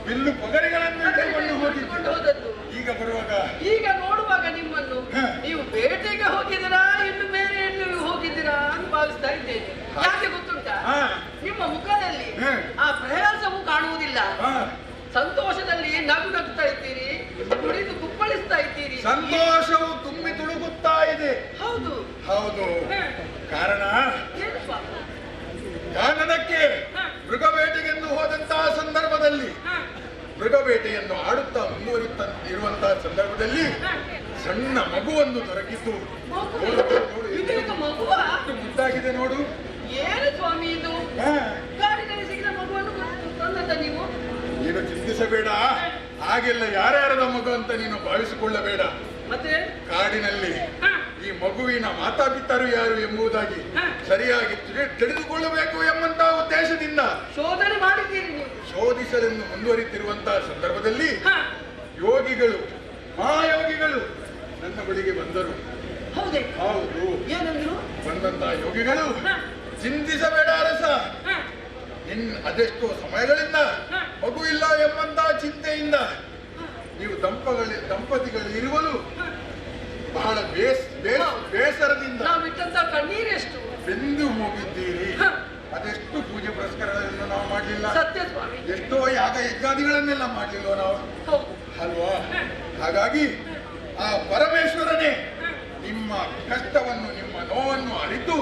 ಬಿಲ್ಲು ಪೊಗರೆಗಳನ್ನು ಇಟ್ಟುಕೊಂಡು ಹೋದದ್ದು. ಈಗ ಬರುವಾಗ, ಈಗ ನೋಡುವಾಗ ನಿಮ್ಮನ್ನು ನೀವು ಬೇಟೆಗೆ ಹೋಗಿದ್ದೀರಾ ಇನ್ನು ಬೇರೆ ಎಲ್ಲಿ ಹೋಗಿದ್ದೀರಾ ಅಂತ ಭಾವಿಸ್ತಾ ಇದ್ದೇನೆ. ಯಾಕೆ ಗೊತ್ತುಂಟಾ? ನಿಮ್ಮ ಮುಖದಲ್ಲಿ ಆ ಪ್ರಯಾಸವು ಕಾಣುವುದಿಲ್ಲ. ಸಂತೋಷದಲ್ಲಿ ನಗು ನಗ್ತಾ ಇದ್ದೀರಿ, ಕುಡಿದು ಕುಪ್ಪಳಿಸ್ತಾ ಇದ್ದೀರಿ. ಸಂತೋಷವು ತುಂಬಿ ತುಳುಕುತ್ತಾ ಇದೆ. ಹೌದು ಹೌದು. ಕಾರಣ ಕಾರಣಕ್ಕೆ ಮೃಗಬೇಟೆಗೆಂದು ಹೋದಂತಹ ಸಂದರ್ಭದಲ್ಲಿ, ಮೃಗಬೇಟೆಯನ್ನು ಆಡುತ್ತಾ ಮುಂದುವರಿಯುವಂತಹ ಸಂದರ್ಭದಲ್ಲಿ ಸಣ್ಣ ಮಗುವೊಂದು ದೊರಕಿತು. ಮುದ್ದಾಗಿದೆ ನೋಡು. ಏನು ಸ್ವಾಮಿ ಇದು? ಕಾಡಿನಲ್ಲಿ ಸಿಕ್ಕಿದ ಮಗುವನ್ನು ತಂದದ್ದ ನೀವು? ನೀನು ಚಿಂತಿಸಬೇಡ, ಹಾಗೆಲ್ಲ ಯಾರ್ಯಾರದ ಮಗು ಅಂತ ನೀನು ಭಾವಿಸಿಕೊಳ್ಳಬೇಡ. ಮತ್ತೆ ಕಾಡಿನಲ್ಲಿ ಈ ಮಗುವಿನ ಮಾತಾಪಿತರು ಯಾರು ಎಂಬುದಾಗಿ ಸರಿಯಾಗಿ ತಿಳಿದುಕೊಳ್ಳಬೇಕು ಎಂಬಂತಹ ಉದ್ದೇಶದಿಂದ ಶೋಧನೆ ಮಾಡಿದ್ದೀರಿ ನೀವು. ಶೋಧಿಸಲೆಂದು ಮುಂದುವರಿತಿರುವಂತಹ ಸಂದರ್ಭದಲ್ಲಿ ಯೋಗಿಗಳು, ಮಹಾಯೋಗಿಗಳು ನನ್ನ ಬಳಿಗೆ ಬಂದರು. ಹೌದೇ? ಹೌದು. ಏನಂದ್ರು? ಬಂದಂತಹ ಯೋಗಿಗಳು, ಚಿಂತಿಸಬೇಡ ಅರಸ, ಅದೆಷ್ಟೋ ಸಮಯಗಳಿಂದ ಮಗು ಇಲ್ಲ ಎಂಬಂತಹ ಚಿಂತೆಯಿಂದ ನೀವು ದಂಪತಿಗಳು ಇರುವಲು ಬಹಳ ಬೇಸರದಿಂದ ಕಣ್ಣೀರೆಷ್ಟು ಬೆಂದು ಹೋಗಿದ್ದೀರಿ. ಅದೆಷ್ಟು ಪೂಜೆ ಪುರಸ್ಕಾರಗಳನ್ನು ನಾವು ಮಾಡಲಿಲ್ಲ, ಸತ್ಯ ಸ್ವಾಮಿ. ಎಷ್ಟೋ ಯಾಗ ಯಜ್ಞಾದಿಗಳನ್ನೆಲ್ಲ ಮಾಡಲಿಲ್ವ ನಾವು, ಅಲ್ವಾ? ಹಾಗಾಗಿ ಆ ಪರಮೇಶ್ವರನೇ ನಿಮ್ಮ ಕಷ್ಟವನ್ನು, ನಿಮ್ಮ ನೋವನ್ನು ಅರಿತು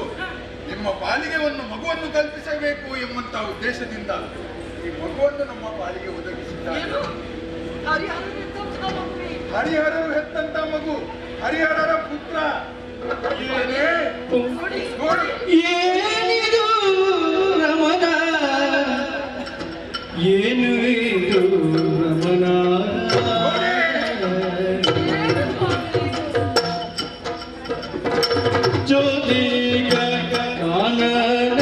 ನಿಮ್ಮ ಪಾಲಿಗೆ ಒಂದು ಮಗುವನ್ನು ಕಲ್ಪಿಸಬೇಕು ಎಂಬಂತಹ ಉದ್ದೇಶದಿಂದ ಈ ಮಗುವನ್ನು ನಮ್ಮ ಪಾಲಿಗೆ ಒದಗಿಸಿದ್ದಾರೆ. ಹರಿಹರರು ಹೆತ್ತಂತ ಮಗು, ಹರಿಹರರ ಪುತ್ರ. ಏನಿದು ರಮಣ, ಏನು ಇದು ರಮಣ, ಜ್ಯೋತಿಗ ಕಾನಡದುಡುದು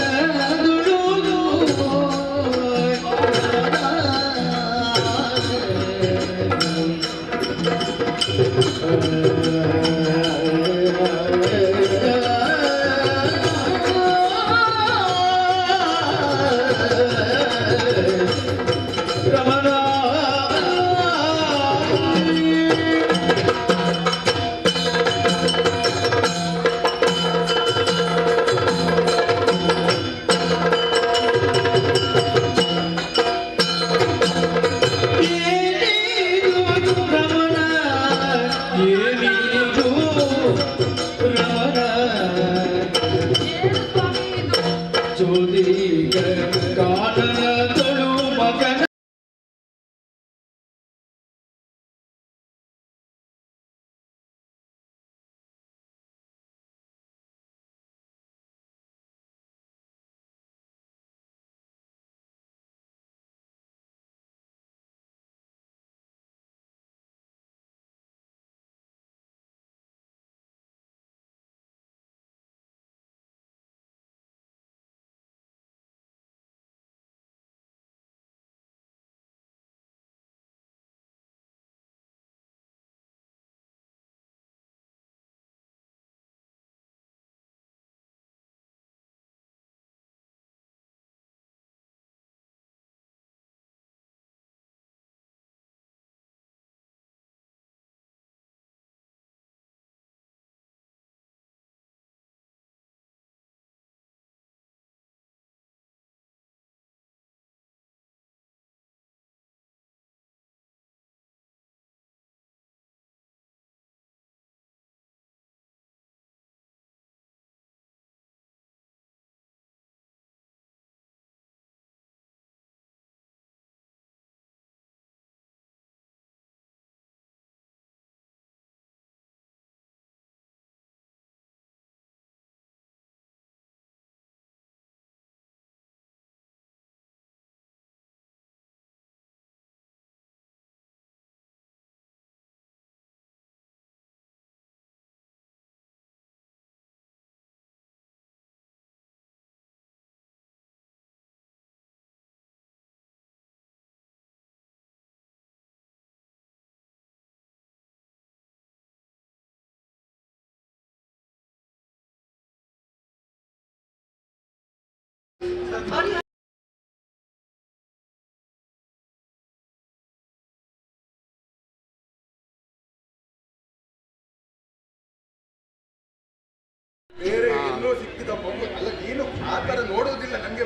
ಬೇರೆ ಎಲ್ಲೋ ಸಿಕ್ಕಿದ ಬೊಂಬು ಅಲ್ಲ, ನೀನು ಆ ತರ ನೋಡುವುದಿಲ್ಲ, ನಂಗೆ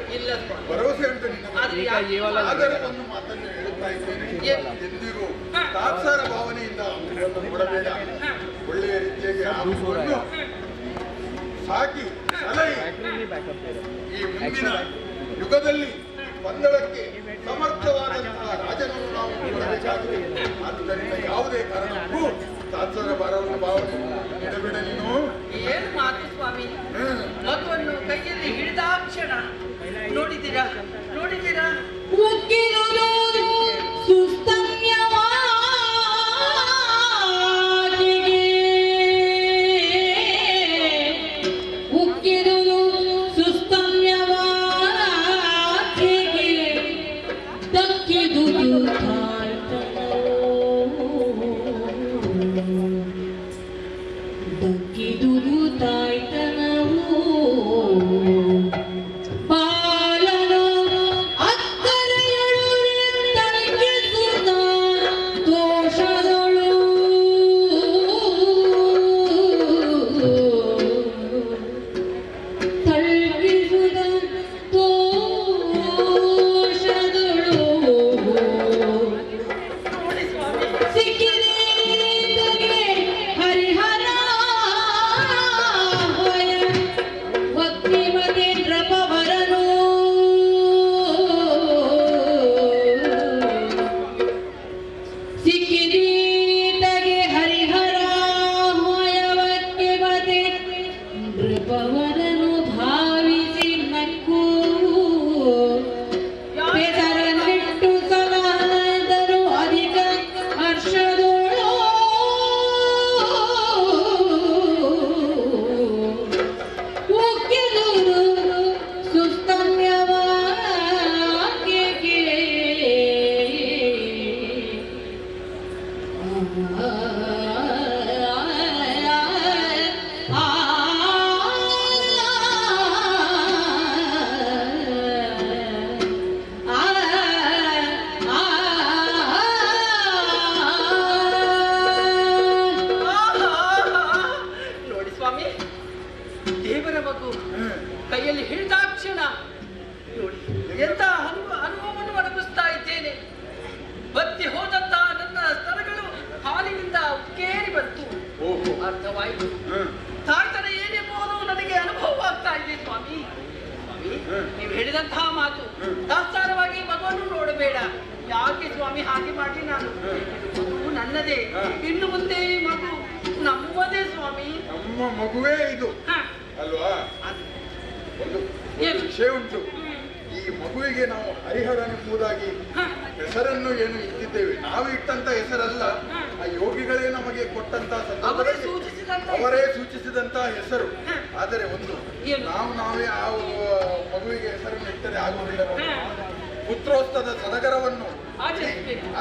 ಭರವಸೆ ಉಂಟು ನಿನ್ನ. ಆದರೆ ಒಂದು ಮಾತನ್ನು ಹೇಳುತ್ತಾ ಇದ್ದೇನೆ, ಎಂದಿಗೂ ತಾತ್ಸಾರ ಭಾವನೆಯಿಂದ ಕೊಡಬೇಡ. ಒಳ್ಳೆಯ ರೀತಿಯಾಗಿ ಆ ಮಗುವನ್ನು ಸಾಕಿ ಸಲಹಿ ಈ ಮುಂದಿನ ಯುಗದಲ್ಲಿ ಪಂದಳಕ್ಕೆ ಸಮರ್ಥವಾದಂತಹ ರಾಜನನ್ನು ನಾವು ಕೊಡಬೇಕಾಗಿದೆ. ಆದ್ದರಿಂದ ಯಾವುದೇ ಕಾರಣಕ್ಕೂ ತಾತ್ಸಾರ ಭಾವನೆ ಇಡಬೇಡ ನೀನು. ಏನು ಮಾತು ಸ್ವಾಮಿ, ಮಗುವನ್ನು ಕೈಯಲ್ಲಿ ಹಿಡಿದಾಕ್ಷಣ ನೋಡಿದ್ದೀರಾ ನೋಡಿದ್ದೀರಾ ಕೈಯಲ್ಲಿ ಹಿಡಿದಾಕ್ಷಣ ನೋಡಿ ಎಂತ ಅನುಭವವನ್ನು ಅನುಭವಿಸ್ತಾ ಇದ್ದೇನೆ. ಬತ್ತಿ ಹೋದಂತ ನನ್ನ ಸ್ತನಗಳು ಹಾಲಿನಿಂದ ಉಕ್ಕೇರಿ ಬಂತು. ಅರ್ಥವಾಯಿತು, ತಾಯ್ತನ ಏನೆಂಬುದು ನನಗೆ ಅನುಭವವಾಗ್ತಾ ಇದೆ ಸ್ವಾಮಿ. ಸ್ವಾಮಿ, ನೀವು ಹೇಳಿದಂತಹ ಮಾತು ತಾತ್ಸಾರವಾಗಿ ಮಗುವನ್ನು ನೋಡಬೇಡ. ಯಾಕೆ ಸ್ವಾಮಿ ಹಾಗೆ ಮಾಡಿ? ನಾನು ಮಗು ನನ್ನದೇ, ಇನ್ನು ಮುಂದೆ ಈ ಮಗು ನಮ್ಮದೇ ಸ್ವಾಮಿ. ನಮ್ಮ ಮಗುವೇ ಇದು ಅಲ್ವಾ? ಒಂದು ವಿಷಯ ಉಂಟು. ಈ ಮಗುವಿಗೆ ನಾವು ಹರಿಹರ ಎಂಬುದಾಗಿ ಹೆಸರನ್ನು ಏನು ಇಟ್ಟಿದ್ದೇವೆ, ನಾವು ಇಟ್ಟಂತ ಹೆಸರಲ್ಲ, ಆ ಯೋಗಿಗಳೇ ನಮಗೆ ಕೊಟ್ಟಂತ ಅವರೇ ಸೂಚಿಸಿದಂತ ಹೆಸರು. ಆದರೆ ಒಂದು ನಾವೇ ಆ ಮಗುವಿಗೆ ಹೆಸರನ್ನು ಇಟ್ಟರೆ ಆಗುವುದಿಲ್ಲ. ಪುತ್ರೋತ್ಸವದ ಸಡಗರವನ್ನು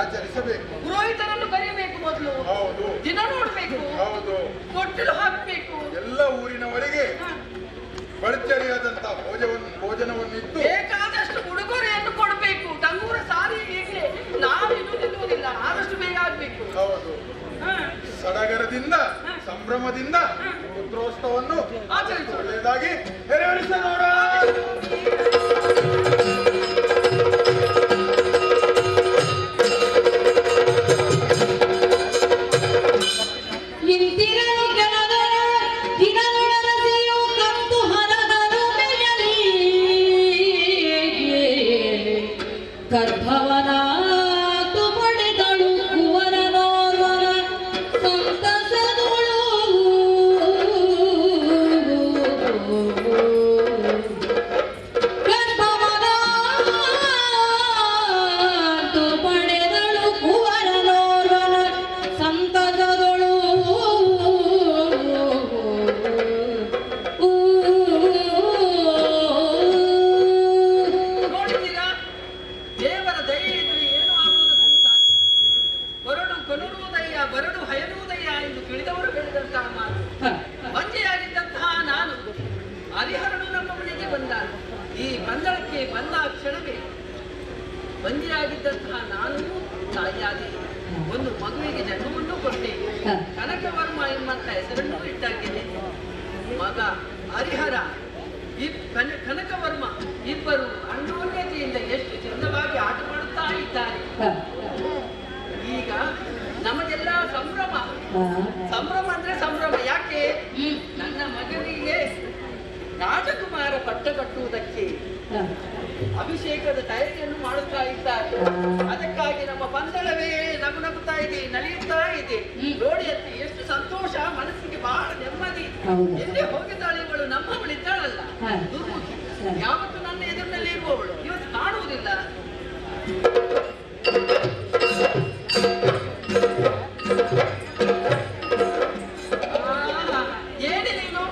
ಆಚರಿಸಬೇಕು. ಪುರೋಹಿತರನ್ನು ಕರೆಯಬೇಕು, ಮೊದಲು ಹೌದು, ದಿನ ನೋಡ್ಬೇಕು, ಹೌದು, ಕೊಟ್ಟಿಲು ಹಾಕಬೇಕು. ಎಲ್ಲ ಊರಿನವರಿಗೆ ಭರ್ಜರಿಯಾದಂತಹ ಭೋಜನವನ್ನು ಇಟ್ಟು ಬೇಕಾದಷ್ಟು ಉಡುಗೊರೆಯನ್ನು ಕೊಡಬೇಕು. ಡಂಗೂರ ಸಾರಿ ಈಗಲೇ ನಾವಿನ್ನು ನಿಲ್ಲುವುದಿಲ್ಲ, ಆದಷ್ಟು ಬೇಗ ಆಗ್ಬೇಕು. ಹೌದು, ಸಡಗರದಿಂದ ಸಂಭ್ರಮದಿಂದ ಪುತ್ರೋತ್ಸವವನ್ನು ಆಚರಿಸಿ ಒಳ್ಳೆಯದಾಗಿ ನೆರವೇರಿಸೋಣ. ಸ್ವಾಮಿಯಾದಿ ಒಂದು ಮಗುವಿಗೆ ಜನ್ಮವನ್ನು ಕೊಟ್ಟೆ. ಕನಕವರ್ಮ ಎಂಬಂತ ಹೆಸರನ್ನು ಇಟ್ಟಾಗಿದೆ. ಮಗ ಹರಿಹರ ಕನಕವರ್ಮ ಇಬ್ಬರು ಅನ್ಯೋನ್ಯತೆಯಿಂದ ಎಷ್ಟು ಚಂದವಾಗಿ ಆಟ ಮಾಡುತ್ತಾ ಇದ್ದಾರೆ. ಈಗ ನಮಗೆಲ್ಲ ಸಂಭ್ರಮ. ಸಂಭ್ರಮ ಅಂದ್ರೆ ಸಂಭ್ರಮ. ಯಾಕೆ? ನನ್ನ ಮಗನಿಗೆ ರಾಜಕುಮಾರ ಪಟ್ಟ ಕಟ್ಟುವುದಕ್ಕೆ ಅಭಿಷೇಕದ ತಯಾರಿಯನ್ನು ಮಾಡುತ್ತಾ ಇದ್ದಾರೆ. ಅದಕ್ಕಾಗಿ ನಮ್ಮ ಪಂದಳವೇ ನಗುತ್ತಾ ಇದೆ, ನಲಿಯುತ್ತಾ ಇದೆ. ನೋಡಿ ಅಂತ ಎಷ್ಟು ಸಂತೋಷ, ಮನಸ್ಸಿಗೆ ಬಹಳ ನೆಮ್ಮದಿ. ಎಲ್ಲೇ ಹೋಗಿದ್ದಾಳೆ ಇವಳು, ನಮ್ಮವಳಿದ್ದಾಳಲ್ಲ ದುರ್ಮುಖಿ, ಯಾವತ್ತು ನನ್ನ ಎದುರಿನಲ್ಲಿ ಇರುವವಳು, ಇವತ್ತು ಕಾಣುವುದಿಲ್ಲ. ಏನೇ ನೀನು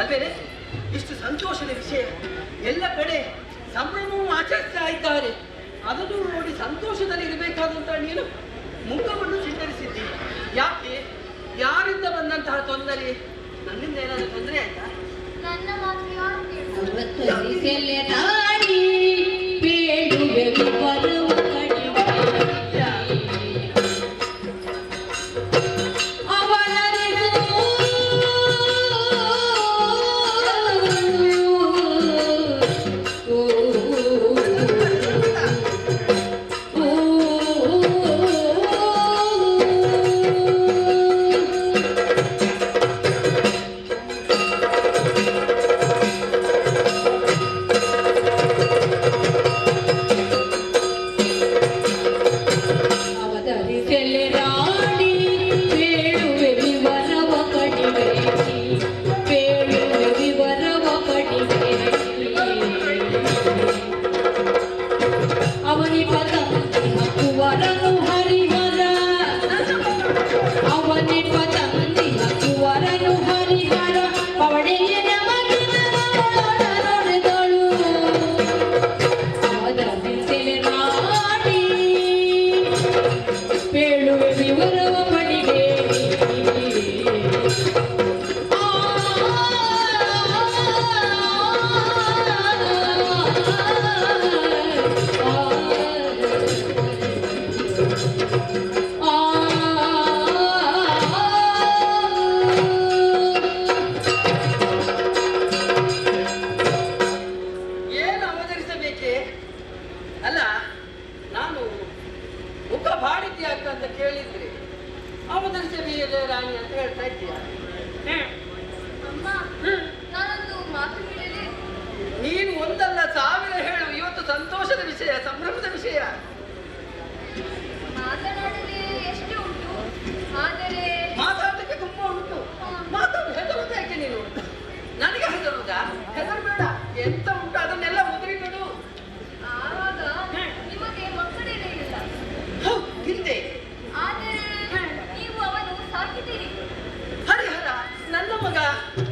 ಅಲ್ವೇನೆ ಇಷ್ಟು ಸಂತೋಷದ ವಿಷಯ. ಎಲ್ಲ ಕಡೆ ಸಂಭ್ರಮವು ಆಚರಿಸ್ತಾ ಇದ್ದಾರೆ. ಅದನ್ನು ನೋಡಿ ಸಂತೋಷದಲ್ಲಿ ಇರಬೇಕಾದಂತ ನೀನು ಮುಖವನ್ನು ಸಿಂಗರಿಸಿದ್ದಿ. ಯಾಕೆ? ಯಾರಿಂದ ಬಂದಂತಹ ತೊಂದರೆ? ನನ್ನಿಂದ ಏನಾದರೂ ತೊಂದರೆ ಆಯ್ತಾ?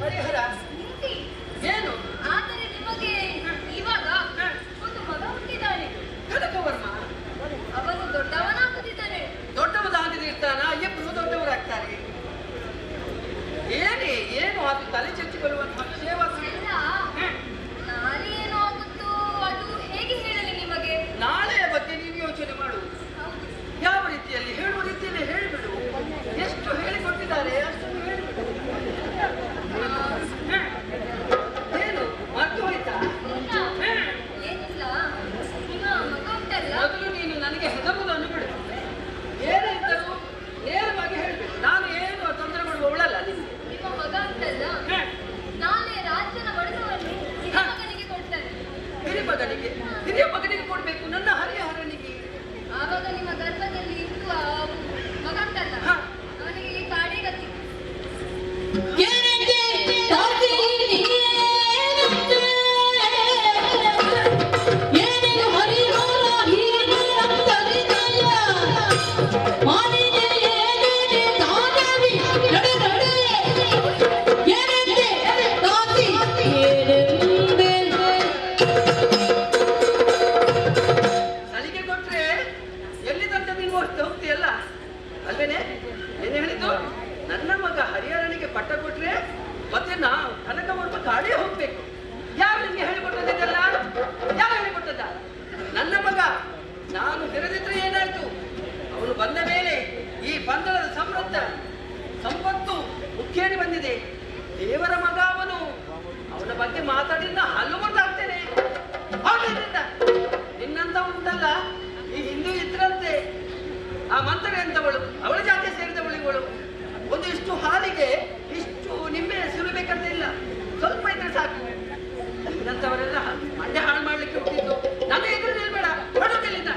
ಹರಿಹರ ಏನು? ಆದರೆ ನಿಮಗೆ ಇವಾಗ ಒಂದು ಮಗ ಹುಟ್ಟಿದ್ದಾನೆ. ಕನಕವರ್ಮ ಅವನು ದೊಡ್ಡವನಾಗುತ್ತಿದ್ದಾನೆ. ದೊಡ್ಡವನಾಗದಿರ್ತಾನ? ಅಯ್ಯಪ್ಪನು ದೊಡ್ಡವರಾಗ್ತಾರೆ. ಏನು ಅದು ತಲೆ ಚಚ್ಚಿಕೊಳ್ಳುವಂತಹ ಸೇವಾ? ನಾಳೆ ಏನು ಆಗುತ್ತೋ ಅದು ಹೇಗೆ ಹೇಳಲಿ ನಿಮಗೆ? ನಾಳೆಯ ಬಗ್ಗೆ ನೀವು ಯೋಚನೆ ಮಾಡು. ಯಾವ ರೀತಿಯಲ್ಲಿ ಹೇಳುವ ರೀತಿಯಲ್ಲಿ ಹೇಳಿಬಿಡು. ಎಷ್ಟು ಹೇಳಿಕೊಟ್ಟಿದ್ದಾರೆ ಅಷ್ಟನ್ನು ಹೇಳಿಬಿಡು. ಏನು ಮರ್ತು ಹೋಯ್ತಾ? ಏನಿಲ್ಲ, ನಿಮ್ಮ ಮಗ ಉಂಟಲ್ಲ, ಮೊದಲು ನೀನು ನನಗೆ ಹೆದರುವುದನ್ನು ಬಿಡು. ಏನಿದ್ದರೂ ನೇರವಾಗಿ ಹೇಳ್ಬೇಕು. ನಾನು ಏನು ತೊಂದರೆ ಮಾಡುವವಳಲ್ಲ. ನಿಮಗೆ ನಿಮ್ಮ ಮಗ ಉಂಟಲ್ಲ, ನಾಳೆ ರಾಜ್ಯದ ಒಡೆತವನ್ನು ಹಿರಿಯ ಮಗನಿಗೆ ಕೊಡ್ತಾರೆ. ಹಿರಿಯ ಮಗನಿಗೆ ಕೊಡ್ಬೇಕು, ನನ್ನ ಹರಿಹರನಿಗೆ. ಆವಾಗ ನಿಮ್ಮ ಗರ್ಭದಲ್ಲಿ ಇರುವ ಮಗ ಉಂಟಲ್ಲ, ಅವನಿಗೆ ಕಾಡಿ ಗತಿ. ಸಲಿಗೆ ಕೊಟ್ರೆ ಎಲ್ಲಿ ತನಕ ನೀವು ಹೋಗ್ತೀಯಲ್ಲ ಅಲ್ವೇನೆ? ಏನು ಹೇಳಿದ್ದು? ನನ್ನ ಮಗ ಹರಿಹರನಿಗೆ ಪಟ್ಟ ಕೊಟ್ರೆ ಮತ್ತೆ ನಾವು ಕನಕವರ್ಮ ಕಾಡಿಗೆ ಹೋಗ್ಬೇಕು. ಯಾರು ನಿಮ್ಗೆ ಹೇಳಿಕೊಟ್ಟದಿದ್ದಲ್ಲ? ಯಾರು ಹೇಳಿಕೊಟ್ಟದ? ನನ್ನ ಮಗ. ನಾನು ಹಿರದಿದ್ರೆ ಏನಾಯ್ತು? ಅವನು ಬಂದ ಮೇಲೆ ಈ ಪಂದಳದ ಸಮೃದ್ಧ ಸಂಪತ್ತು ಮುಖ್ಯೇರಿ ಬಂದಿದೆ. ದೇವರ ಮಗ ಅವನು. ಅವನ ಬಗ್ಗೆ ಮಾತಾಡಿದ ಹಲ್ಲು ಮುಂದಾಗ್ತೇನೆ. ನಿನ್ನಂತ ಉಂಟಲ್ಲ, ಈ ಹಿಂದೂ ಇದ್ರಂತೆ ಆ ಮಂತ್ರ ಅಂತವಳು, ಅವಳ ಜಾತಿ ಸೇರಿದವಳು ಇವಳು. ಒಂದು ಇಷ್ಟು ಹಾಲಿಗೆ ಇಷ್ಟು ನಿಂಬೆ ಸುರಬೇಕಂತ ಇಲ್ಲ, ಸ್ವಲ್ಪ ಇದ್ರೆ ಸಾಕು. ನಿನ್ನಂತವರೆಲ್ಲ ಮಂಡ್ಯ ಹಾಳು ಮಾಡ್ಲಿಕ್ಕೆ ಹುಟ್ಟಿದ್ದು. ನನ್ನ ಎದುರು ನಿಲ್ಬೇಡ, ಹೊರಟೋಗಿಲ್ಲಿಂದ.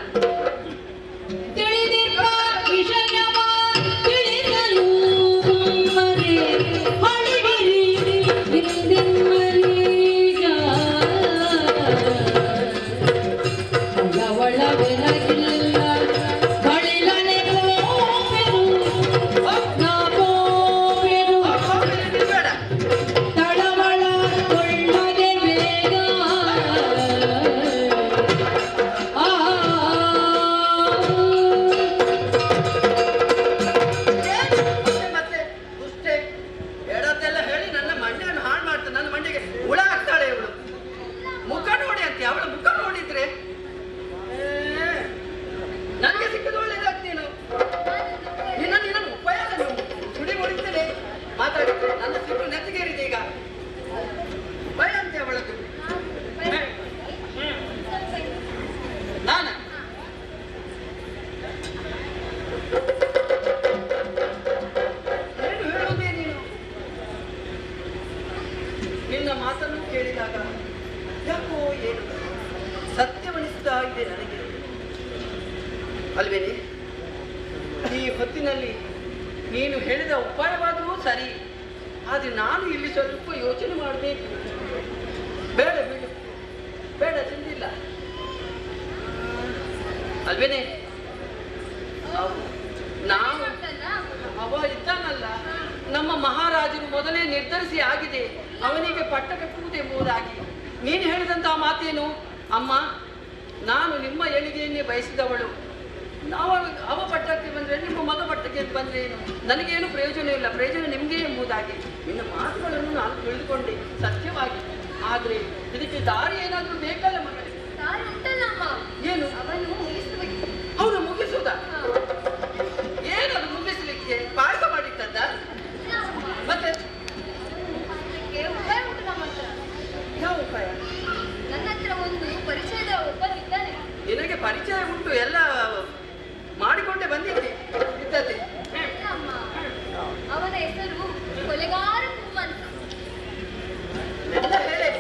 ಅಲ್ವೇನೆ? ಈ ಹೊತ್ತಿನಲ್ಲಿ ನೀನು ಹೇಳಿದ ಉಪಾಯವಾದರೂ ಸರಿ, ಆದರೆ ನಾನು ಇಲ್ಲಿ ಸ್ವಲ್ಪ ಯೋಚನೆ ಮಾಡಬೇಕು. ಬೇಡ ಬಿಡು, ಬೇಡ, ಚಿಂತಿಲ್ಲ ಅಲ್ವೇನೆ? ನಾವು ಅವ ಇದ್ದಾನಲ್ಲ, ನಮ್ಮ ಮಹಾರಾಜರು ಮೊದಲೇ ನಿರ್ಧರಿಸಿ ಆಗಿದೆ ಅವನಿಗೆ ಪಟ್ಟ ಕಟ್ಟುವುದೆಂಬುದಾಗಿ. ನೀನು ಹೇಳಿದಂತಹ ಮಾತೇನು? ಅಮ್ಮ, ನಾನು ನಿಮ್ಮ ಏಳಿಗೆಯನ್ನೇ ಬಯಸಿದವಳು. ನಾವು ಅವ ಪಟ್ಟಕ್ಕೆ ಬಂದರೆ ನಿಮ್ಮ ಮಗ ಪಟ್ಟಕ್ಕೆ ಬಂದರೆ ಏನು? ನನಗೇನು ಪ್ರಯೋಜನ ಇಲ್ಲ, ಪ್ರಯೋಜನ ನಿಮಗೆ ಎಂಬುದಾಗಿ ನಿನ್ನ ಮಾತುಗಳನ್ನು ನಾನು ತಿಳಿದುಕೊಂಡೆ ಸತ್ಯವಾಗಿ. ಆದರೆ ಇದಕ್ಕೆ ದಾರಿ ಏನಾದರೂ ಬೇಕಲ್ಲ ಮಗಳೇ? ಏನು ಅವನು ಮುಗಿಸುವುದ? ಏನದು ಮುಗಿಸಲಿಕ್ಕೆ? ಪಾಯಸ ಮಾಡಿಟ್ಟದ್ದ? ಮತ್ತೆ ಯಾವ ಉಪಾಯ? ನನ್ನ ಹತ್ರ ಒಂದು ಪರಿಚಯದ ಒಬ್ಬನಿದ್ದಾನೆ. ನಿನಗೆ ಪರಿಚಯ ಉಂಟು, ಎಲ್ಲ ಮಾಡಿಕೊಂಡೆ ಬಂದಿದ್ದೆ ಇದ್ದದ್ದೇ. ಅವನ ಹೆಸರು ಕೊಲೆಗಾರ ಕುಮ್ಮಂತ. ಎಲ್ಲ ಹೇಳಿ,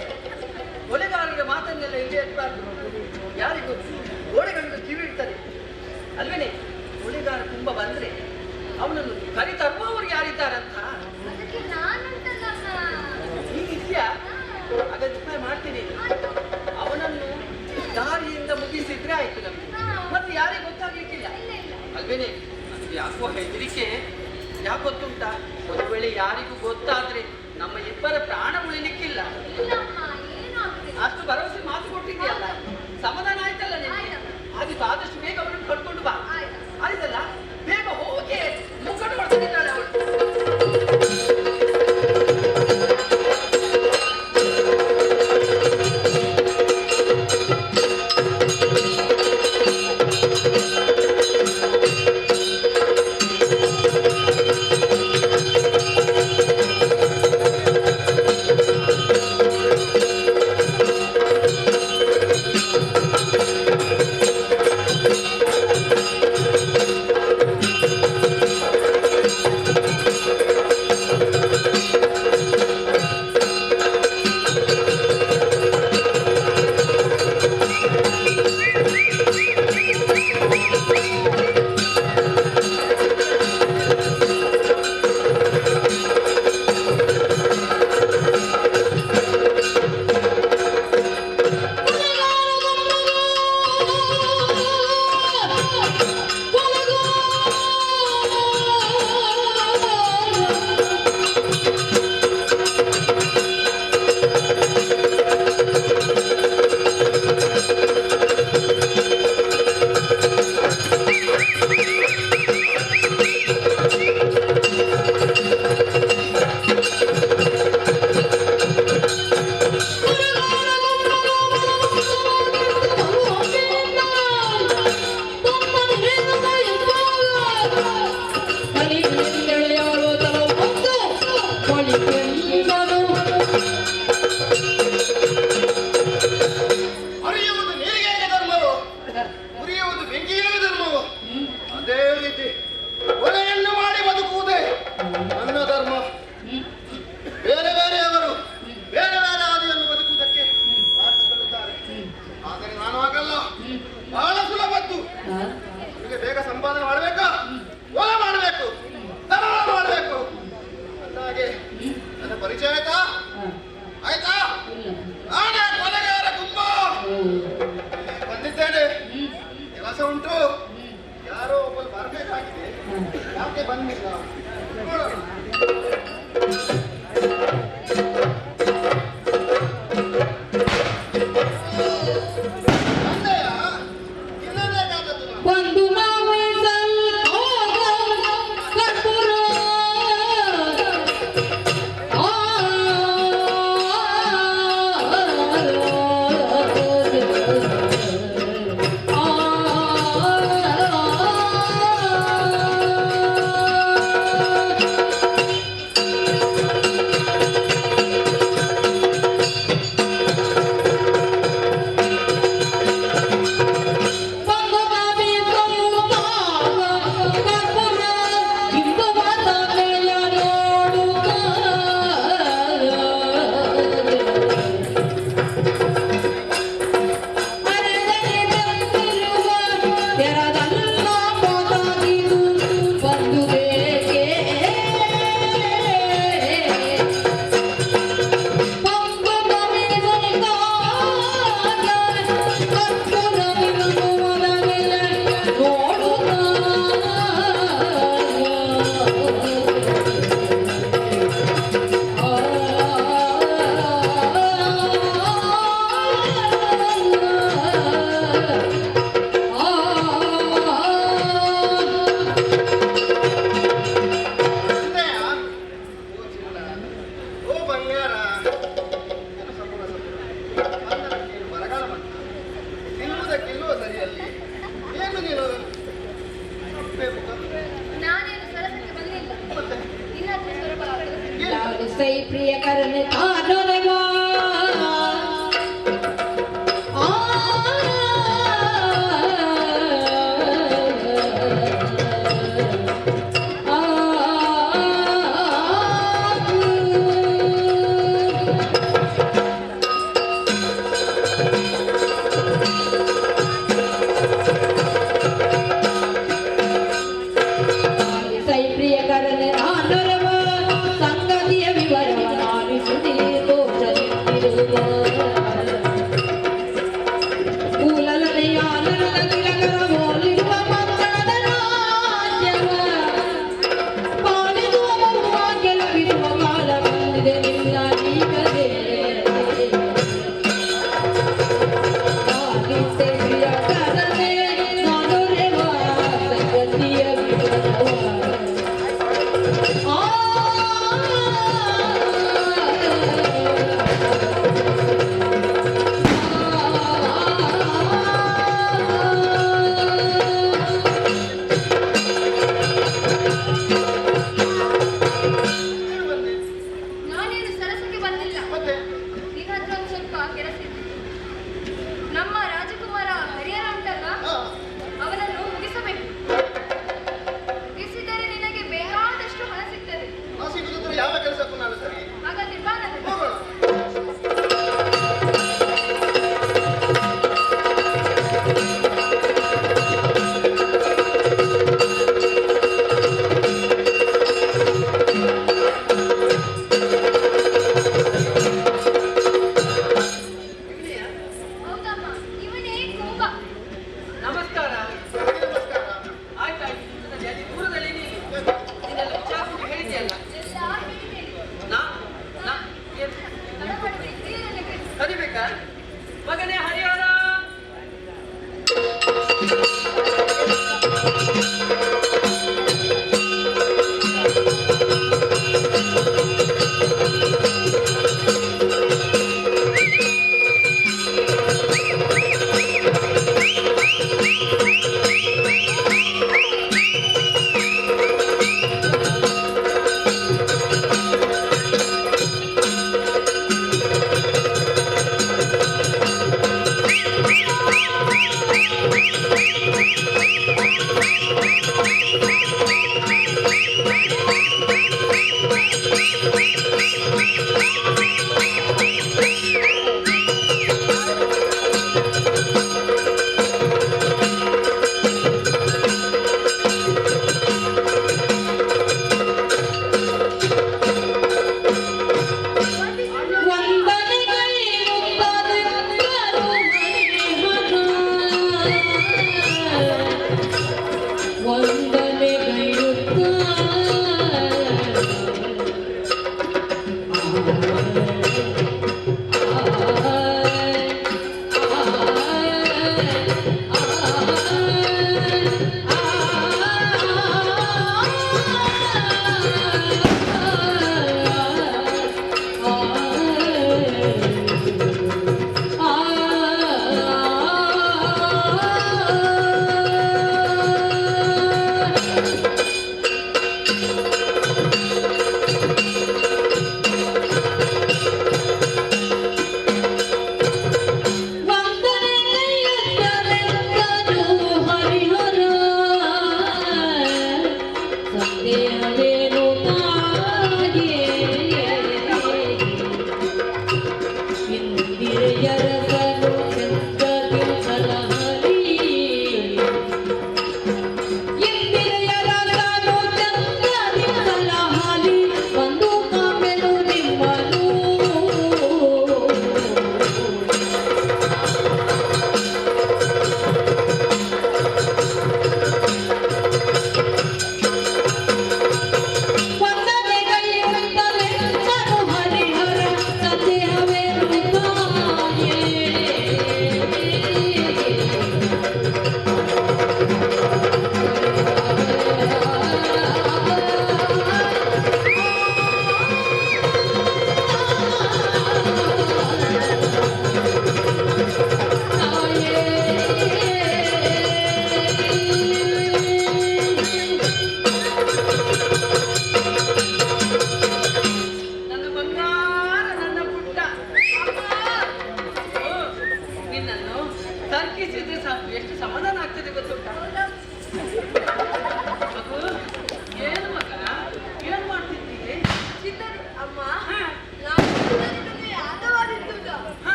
ಕೊಲೆಗಾರರ ಮಾತನ್ನೆಲ್ಲ ಇಲ್ಲಿ ಎತ್ತಬಾರ್ದು. ಯಾರಿಗೂ ಗೋಡೆಗಳಿಗೂ ಕಿವಿ ಇಡ್ತಾರೆ ಅಲ್ವೇನೆ? ಕೊಲೆಗಾರ ತುಂಬ ಬಂದ್ರೆ ಅವನನ್ನು ಕರಿ ತರುವವರು ಯಾರಿದ್ದಾರಂತ ಅದಕ್ಕೆ ನಾನುಂಟಲ್ಲ ಈ ಇದೆಯಾ? ಅಗತ್ಯ ಮಾಡ್ತೀನಿ. ಅವನನ್ನು ದಾರಿಯಿಂದ ಮುಗಿಸಿದ್ರೆ ಆಯ್ತು ನಮ್ಗೆ, ಮತ್ತೆ ಯಾರಿಗೆ ಗೊತ್ತಾಗ್ಲಿಕ್ಕಿಲ್ಲ ಅಲ್ವೇನೆ? ಯಾಕೋ ಹೆದರಿಕೆ. ಯಾಕೆ ಗೊತ್ತುಂಟಾ? ಒಂದು ವೇಳೆ ಯಾರಿಗೂ ಗೊತ್ತಾದ್ರೆ ನಮ್ಮ ಇಬ್ಬರ ಪ್ರಾಣ ಉಳಿಲಿಕ್ಕಿಲ್ಲ. ಅಷ್ಟು ಭರವಸೆ ಮಾತು ಕೊಟ್ಟಿದ್ಯಲ್ಲ, ಸಮಾಧಾನ ಆಯ್ತಲ್ಲ ನಿನಗೆ? ಆದಿತ್ತು ಆದಷ್ಟು ಬೇಗ ಅವರನ್ನು ಕರ್ಕೊಂಡು ಬಾ, ಆಯ್ತಲ್ಲ? ಬೇಗ ಹೋಗಿ ಮುಗ್ಗಟ್ಟು ಹೊಡ್ತಿದ್ದಾಳೆ ಅವಳು. ಸಂಗತಿಯ ವಿವರವ ನಾನು ಸುದೀರ್ಘ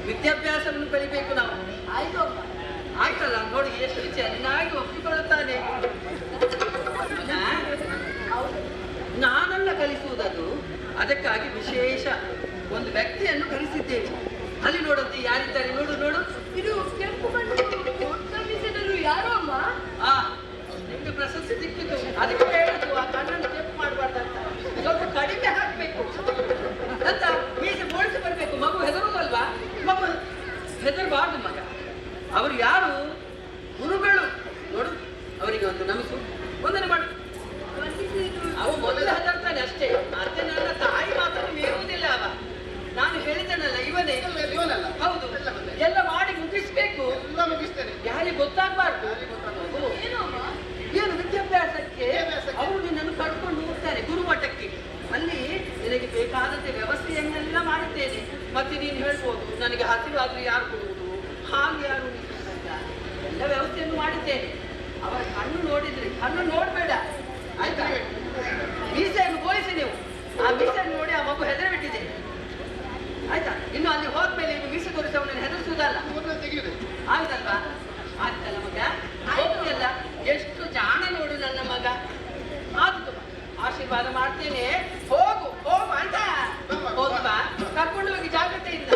ವಿದ್ಯಾಭ್ಯಾಸವನ್ನು ಕಲಿಬೇಕು ನಾವು. ಆಯ್ತಲ್ಲ ನೋಡಿ ಎಷ್ಟು ಚೆನ್ನಾಗಿ ಒಪ್ಪಿಕೊಳ್ಳುತ್ತಾನೆ. ನಾನಲ್ಲ ಕಲಿಸುವುದದು, ಅದಕ್ಕಾಗಿ ವಿಶೇಷ ಒಂದು ವ್ಯಕ್ತಿಯನ್ನು ಕಲಿಸಿದ್ದೇನೆ. ಅಲ್ಲಿ ನೋಡಂತೆ ಯಾರಿದ್ದಾರೆ ನೋಡು ನೋಡು. ಇದು ಕೆಂಪು ಬಣ್ಣದಲ್ಲಿ ಯಾರೋ ಅಮ್ಮ? ನಿಮ್ಗೆ ಪ್ರಶಸ್ತಿ ಸಿಕ್ಕಿತು, ಅದಕ್ಕೆ ಹೇಳುದು ಆ ಕಣ್ಣನ್ನು ಕೆಂಪು ಮಾಡಬಾರ್ದಂತ, ಸ್ವಲ್ಪ ಕಡಿಮೆ ಹಾಕ್ಬೇಕು ಅಂತ. ಮೀಸೆ ಬೋಳಿಸಿ ಬರ್ಬೇಕು. ಮಗು ಹೆದರುವುದಲ್ವಾ? ಮಗು ಹೆದರಬಾರ್ದು ಮಗ. ಅವರು ಯಾರು? ಗುರುಗಳು. ನೋಡು ಅವರಿಗೆ ಒಂದು ನಮಿಸು, ವಂದನೆ ಮಾಡು. ಅವ ಮೊದಲು ಹೆದರ್ತಾನೆ ಅಷ್ಟೇ, ಮತ್ತೆ ನನ್ನ ತಾಯಿ ಮಾತನ್ನು ಮೀರುವುದಿಲ್ಲ ಅವ. ನಾನು ಹೇಳಿದ್ದೇನಲ್ಲ ಇವನೇ. ಹೌದು, ಎಲ್ಲ ಮಾಡಿ ಮುಗಿಸ್ಬೇಕು. ಯಾರಿಗೆ ಗೊತ್ತಾಗಬಾರ್ದು. ಏನು ವಿದ್ಯಾಭ್ಯಾಸಕ್ಕೆ ಅವರು ನಿನ್ನನ್ನು ಕರ್ಕೊಂಡು ಹೋಗ್ತಾರೆ ಗುರುಮಠಕ್ಕೆ. ಅಲ್ಲಿ ನಿನಗೆ ಬೇಕಾದಂತೆ ವ್ಯವಸ್ಥೆಯನ್ನೆಲ್ಲ ಮಾಡುತ್ತೇನೆ. ಮತ್ತೆ ನೀನು ಹೇಳ್ಬೋದು, ನನಗೆ ಹಸಿವಾದ್ರೆ ಯಾರು ಕೊಡುವುದು, ಹಾಗೆ ಯಾರು ಎಲ್ಲ ವ್ಯವಸ್ಥೆಯನ್ನು ಮಾಡಿದ್ದೇನೆ. ಅವರ ಕಣ್ಣು ನೋಡಿದ್ರೆ, ಕಣ್ಣು ನೋಡ್ಬೇಡ ಆಯ್ತಾ? ಮೀಸೆಯನ್ನು ಬೋಯಿಸಿ ನೀವು. ಆ ಮೀಸೆಯನ್ನು ನೋಡಿ ಆ ಮಗು ಹೆದರಿ ಬಿಟ್ಟಿದೆ ಆಯ್ತಾ? ಇನ್ನು ಅಲ್ಲಿ ಹೋದ್ಮೇಲೆ ಇನ್ನು ಮೀಸೆ ತೋರಿಸಿ ಅವನನ್ನು ಹೆದರಿಸುವುದಲ್ಲ. ಆಯ್ತಲ್ವಾ? ಆಯ್ತಲ್ಲ ಮಗ, ಹೋಗ್ತಿಯಲ್ಲ, ಎಷ್ಟು ಜಾಣ ನೋಡು ನನ್ನ ಮಗ. ಆಯ್ತು, ಆಶೀರ್ವಾದ ಮಾಡ್ತೇನೆ. ಹೋಗು ಹೋಗು ಆಯ್ತಾ? ಹೋಗ್ಬಾ, ಕರ್ಕೊಂಡು ಹೋಗಿ ಜಾಗ್ರತೆಯಿಂದ.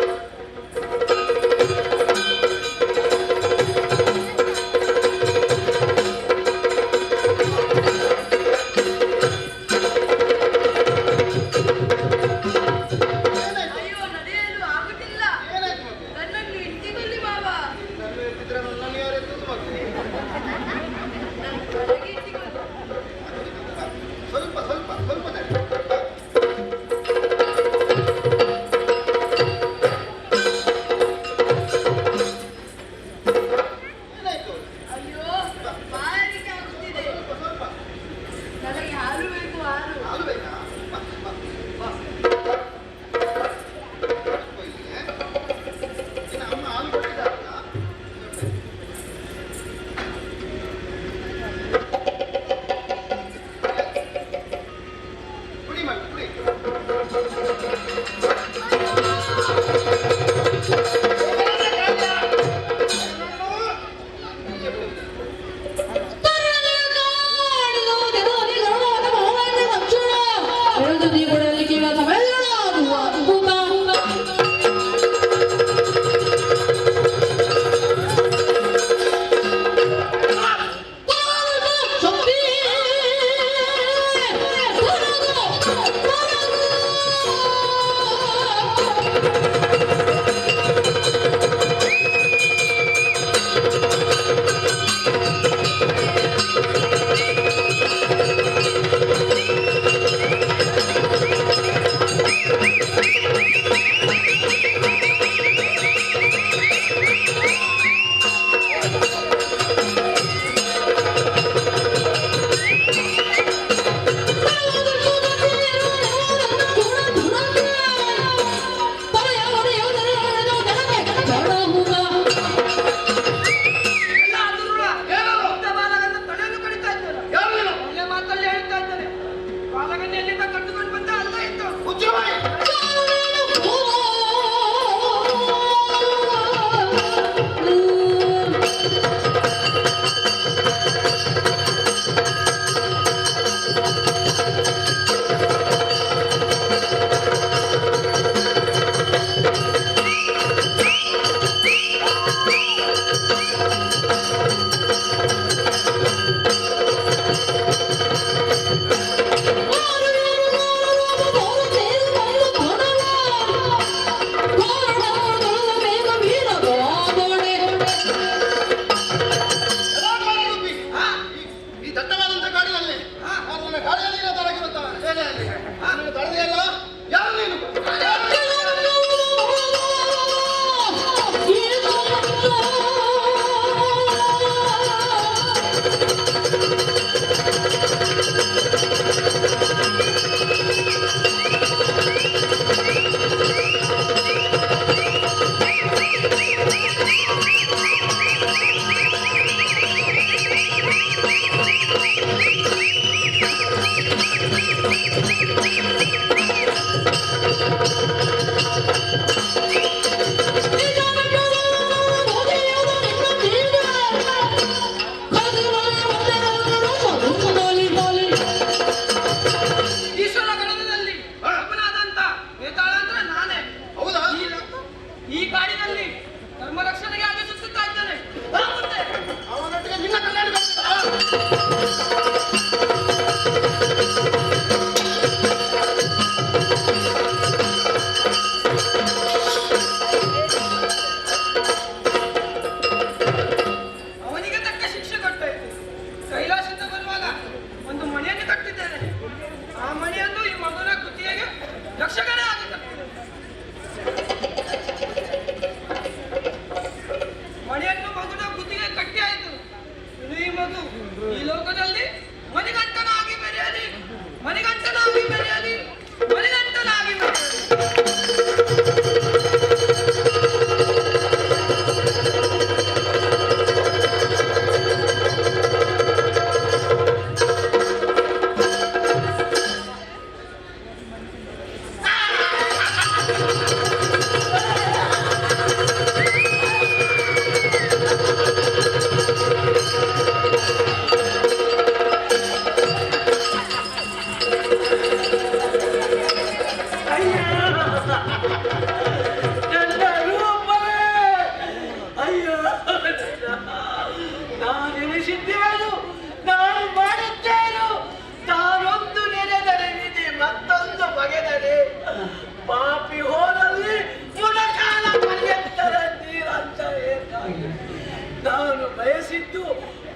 ನಾನು ಬಯಸಿದ್ದು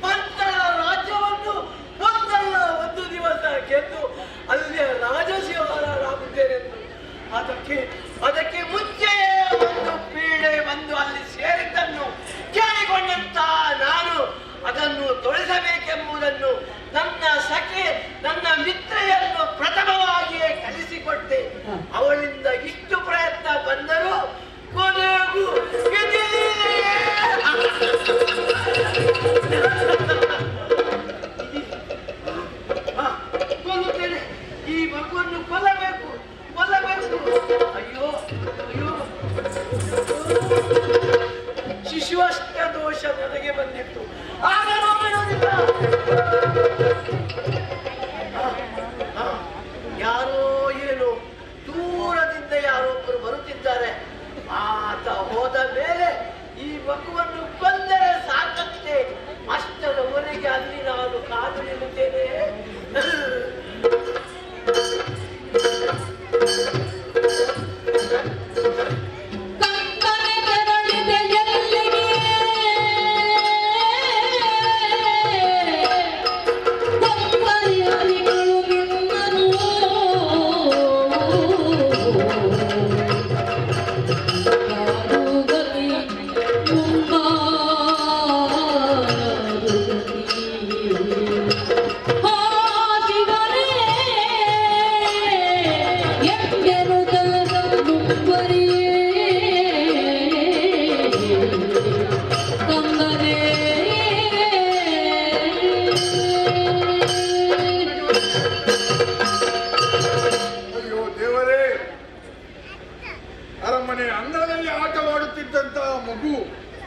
ಪಂಚಳ ರಾಜ್ಯವನ್ನು ಒಂದಲ್ಲ ಒಂದು ದಿವಸ ಗೆದ್ದು ಅಲ್ಲಿಯ ರಾಜಶಿವರಾಗುತ್ತೇನೆಂದು ಅದಕ್ಕೆ ಮುಂಚೆಯೇ ಒಂದು ಪೀಡೆ ಬಂದು ಅಲ್ಲಿ ಸೇರಿದ್ದನ್ನು ಕೇಳಿಕೊಂಡಂತ ನಾನು ಅದನ್ನು ತೊಳೆಸಬೇಕೆಂಬುದನ್ನು ನನ್ನ ಸಖೆ ನನ್ನ ಮಿತ್ರೆಯನ್ನು ಪ್ರಥಮವಾಗಿಯೇ ಕಲಿಸಿಕೊಟ್ಟೆ. ಅವಳಿಂದ ಇಷ್ಟು ಪ್ರಯತ್ನ ಬಂದರೂ ಕೊನೆಗೂ ಕೊಲ್ಲುತ್ತೇನೆ. ಈ ಮಗುವನ್ನು ಕೊಲ್ಲಬೇಕು. ಅಯ್ಯೋ ಅಯ್ಯೋ, ಶಿಶುವಷ್ಟ ದೋಷ ನನಗೆ ಬಂದಿತ್ತು. ಆಗ ನೋಡಿಲ್ಲ. ಯಾರೋ ಏನೋ ದೂರದಿಂದ ಯಾರೊಬ್ಬರು ಬರುತ್ತಿದ್ದಾರೆ. ಆತ ಹೋದ ಮೇಲೆ ಈ ಮಗುವನ್ನು ಕೊಂದರೆ ಸಾಕಂತೆ. ಅಷ್ಟರವರೆಗೆ ಅಲ್ಲಿ ನಾನು ಕಾದು ನಿಲ್ಲುತ್ತೇನೆ.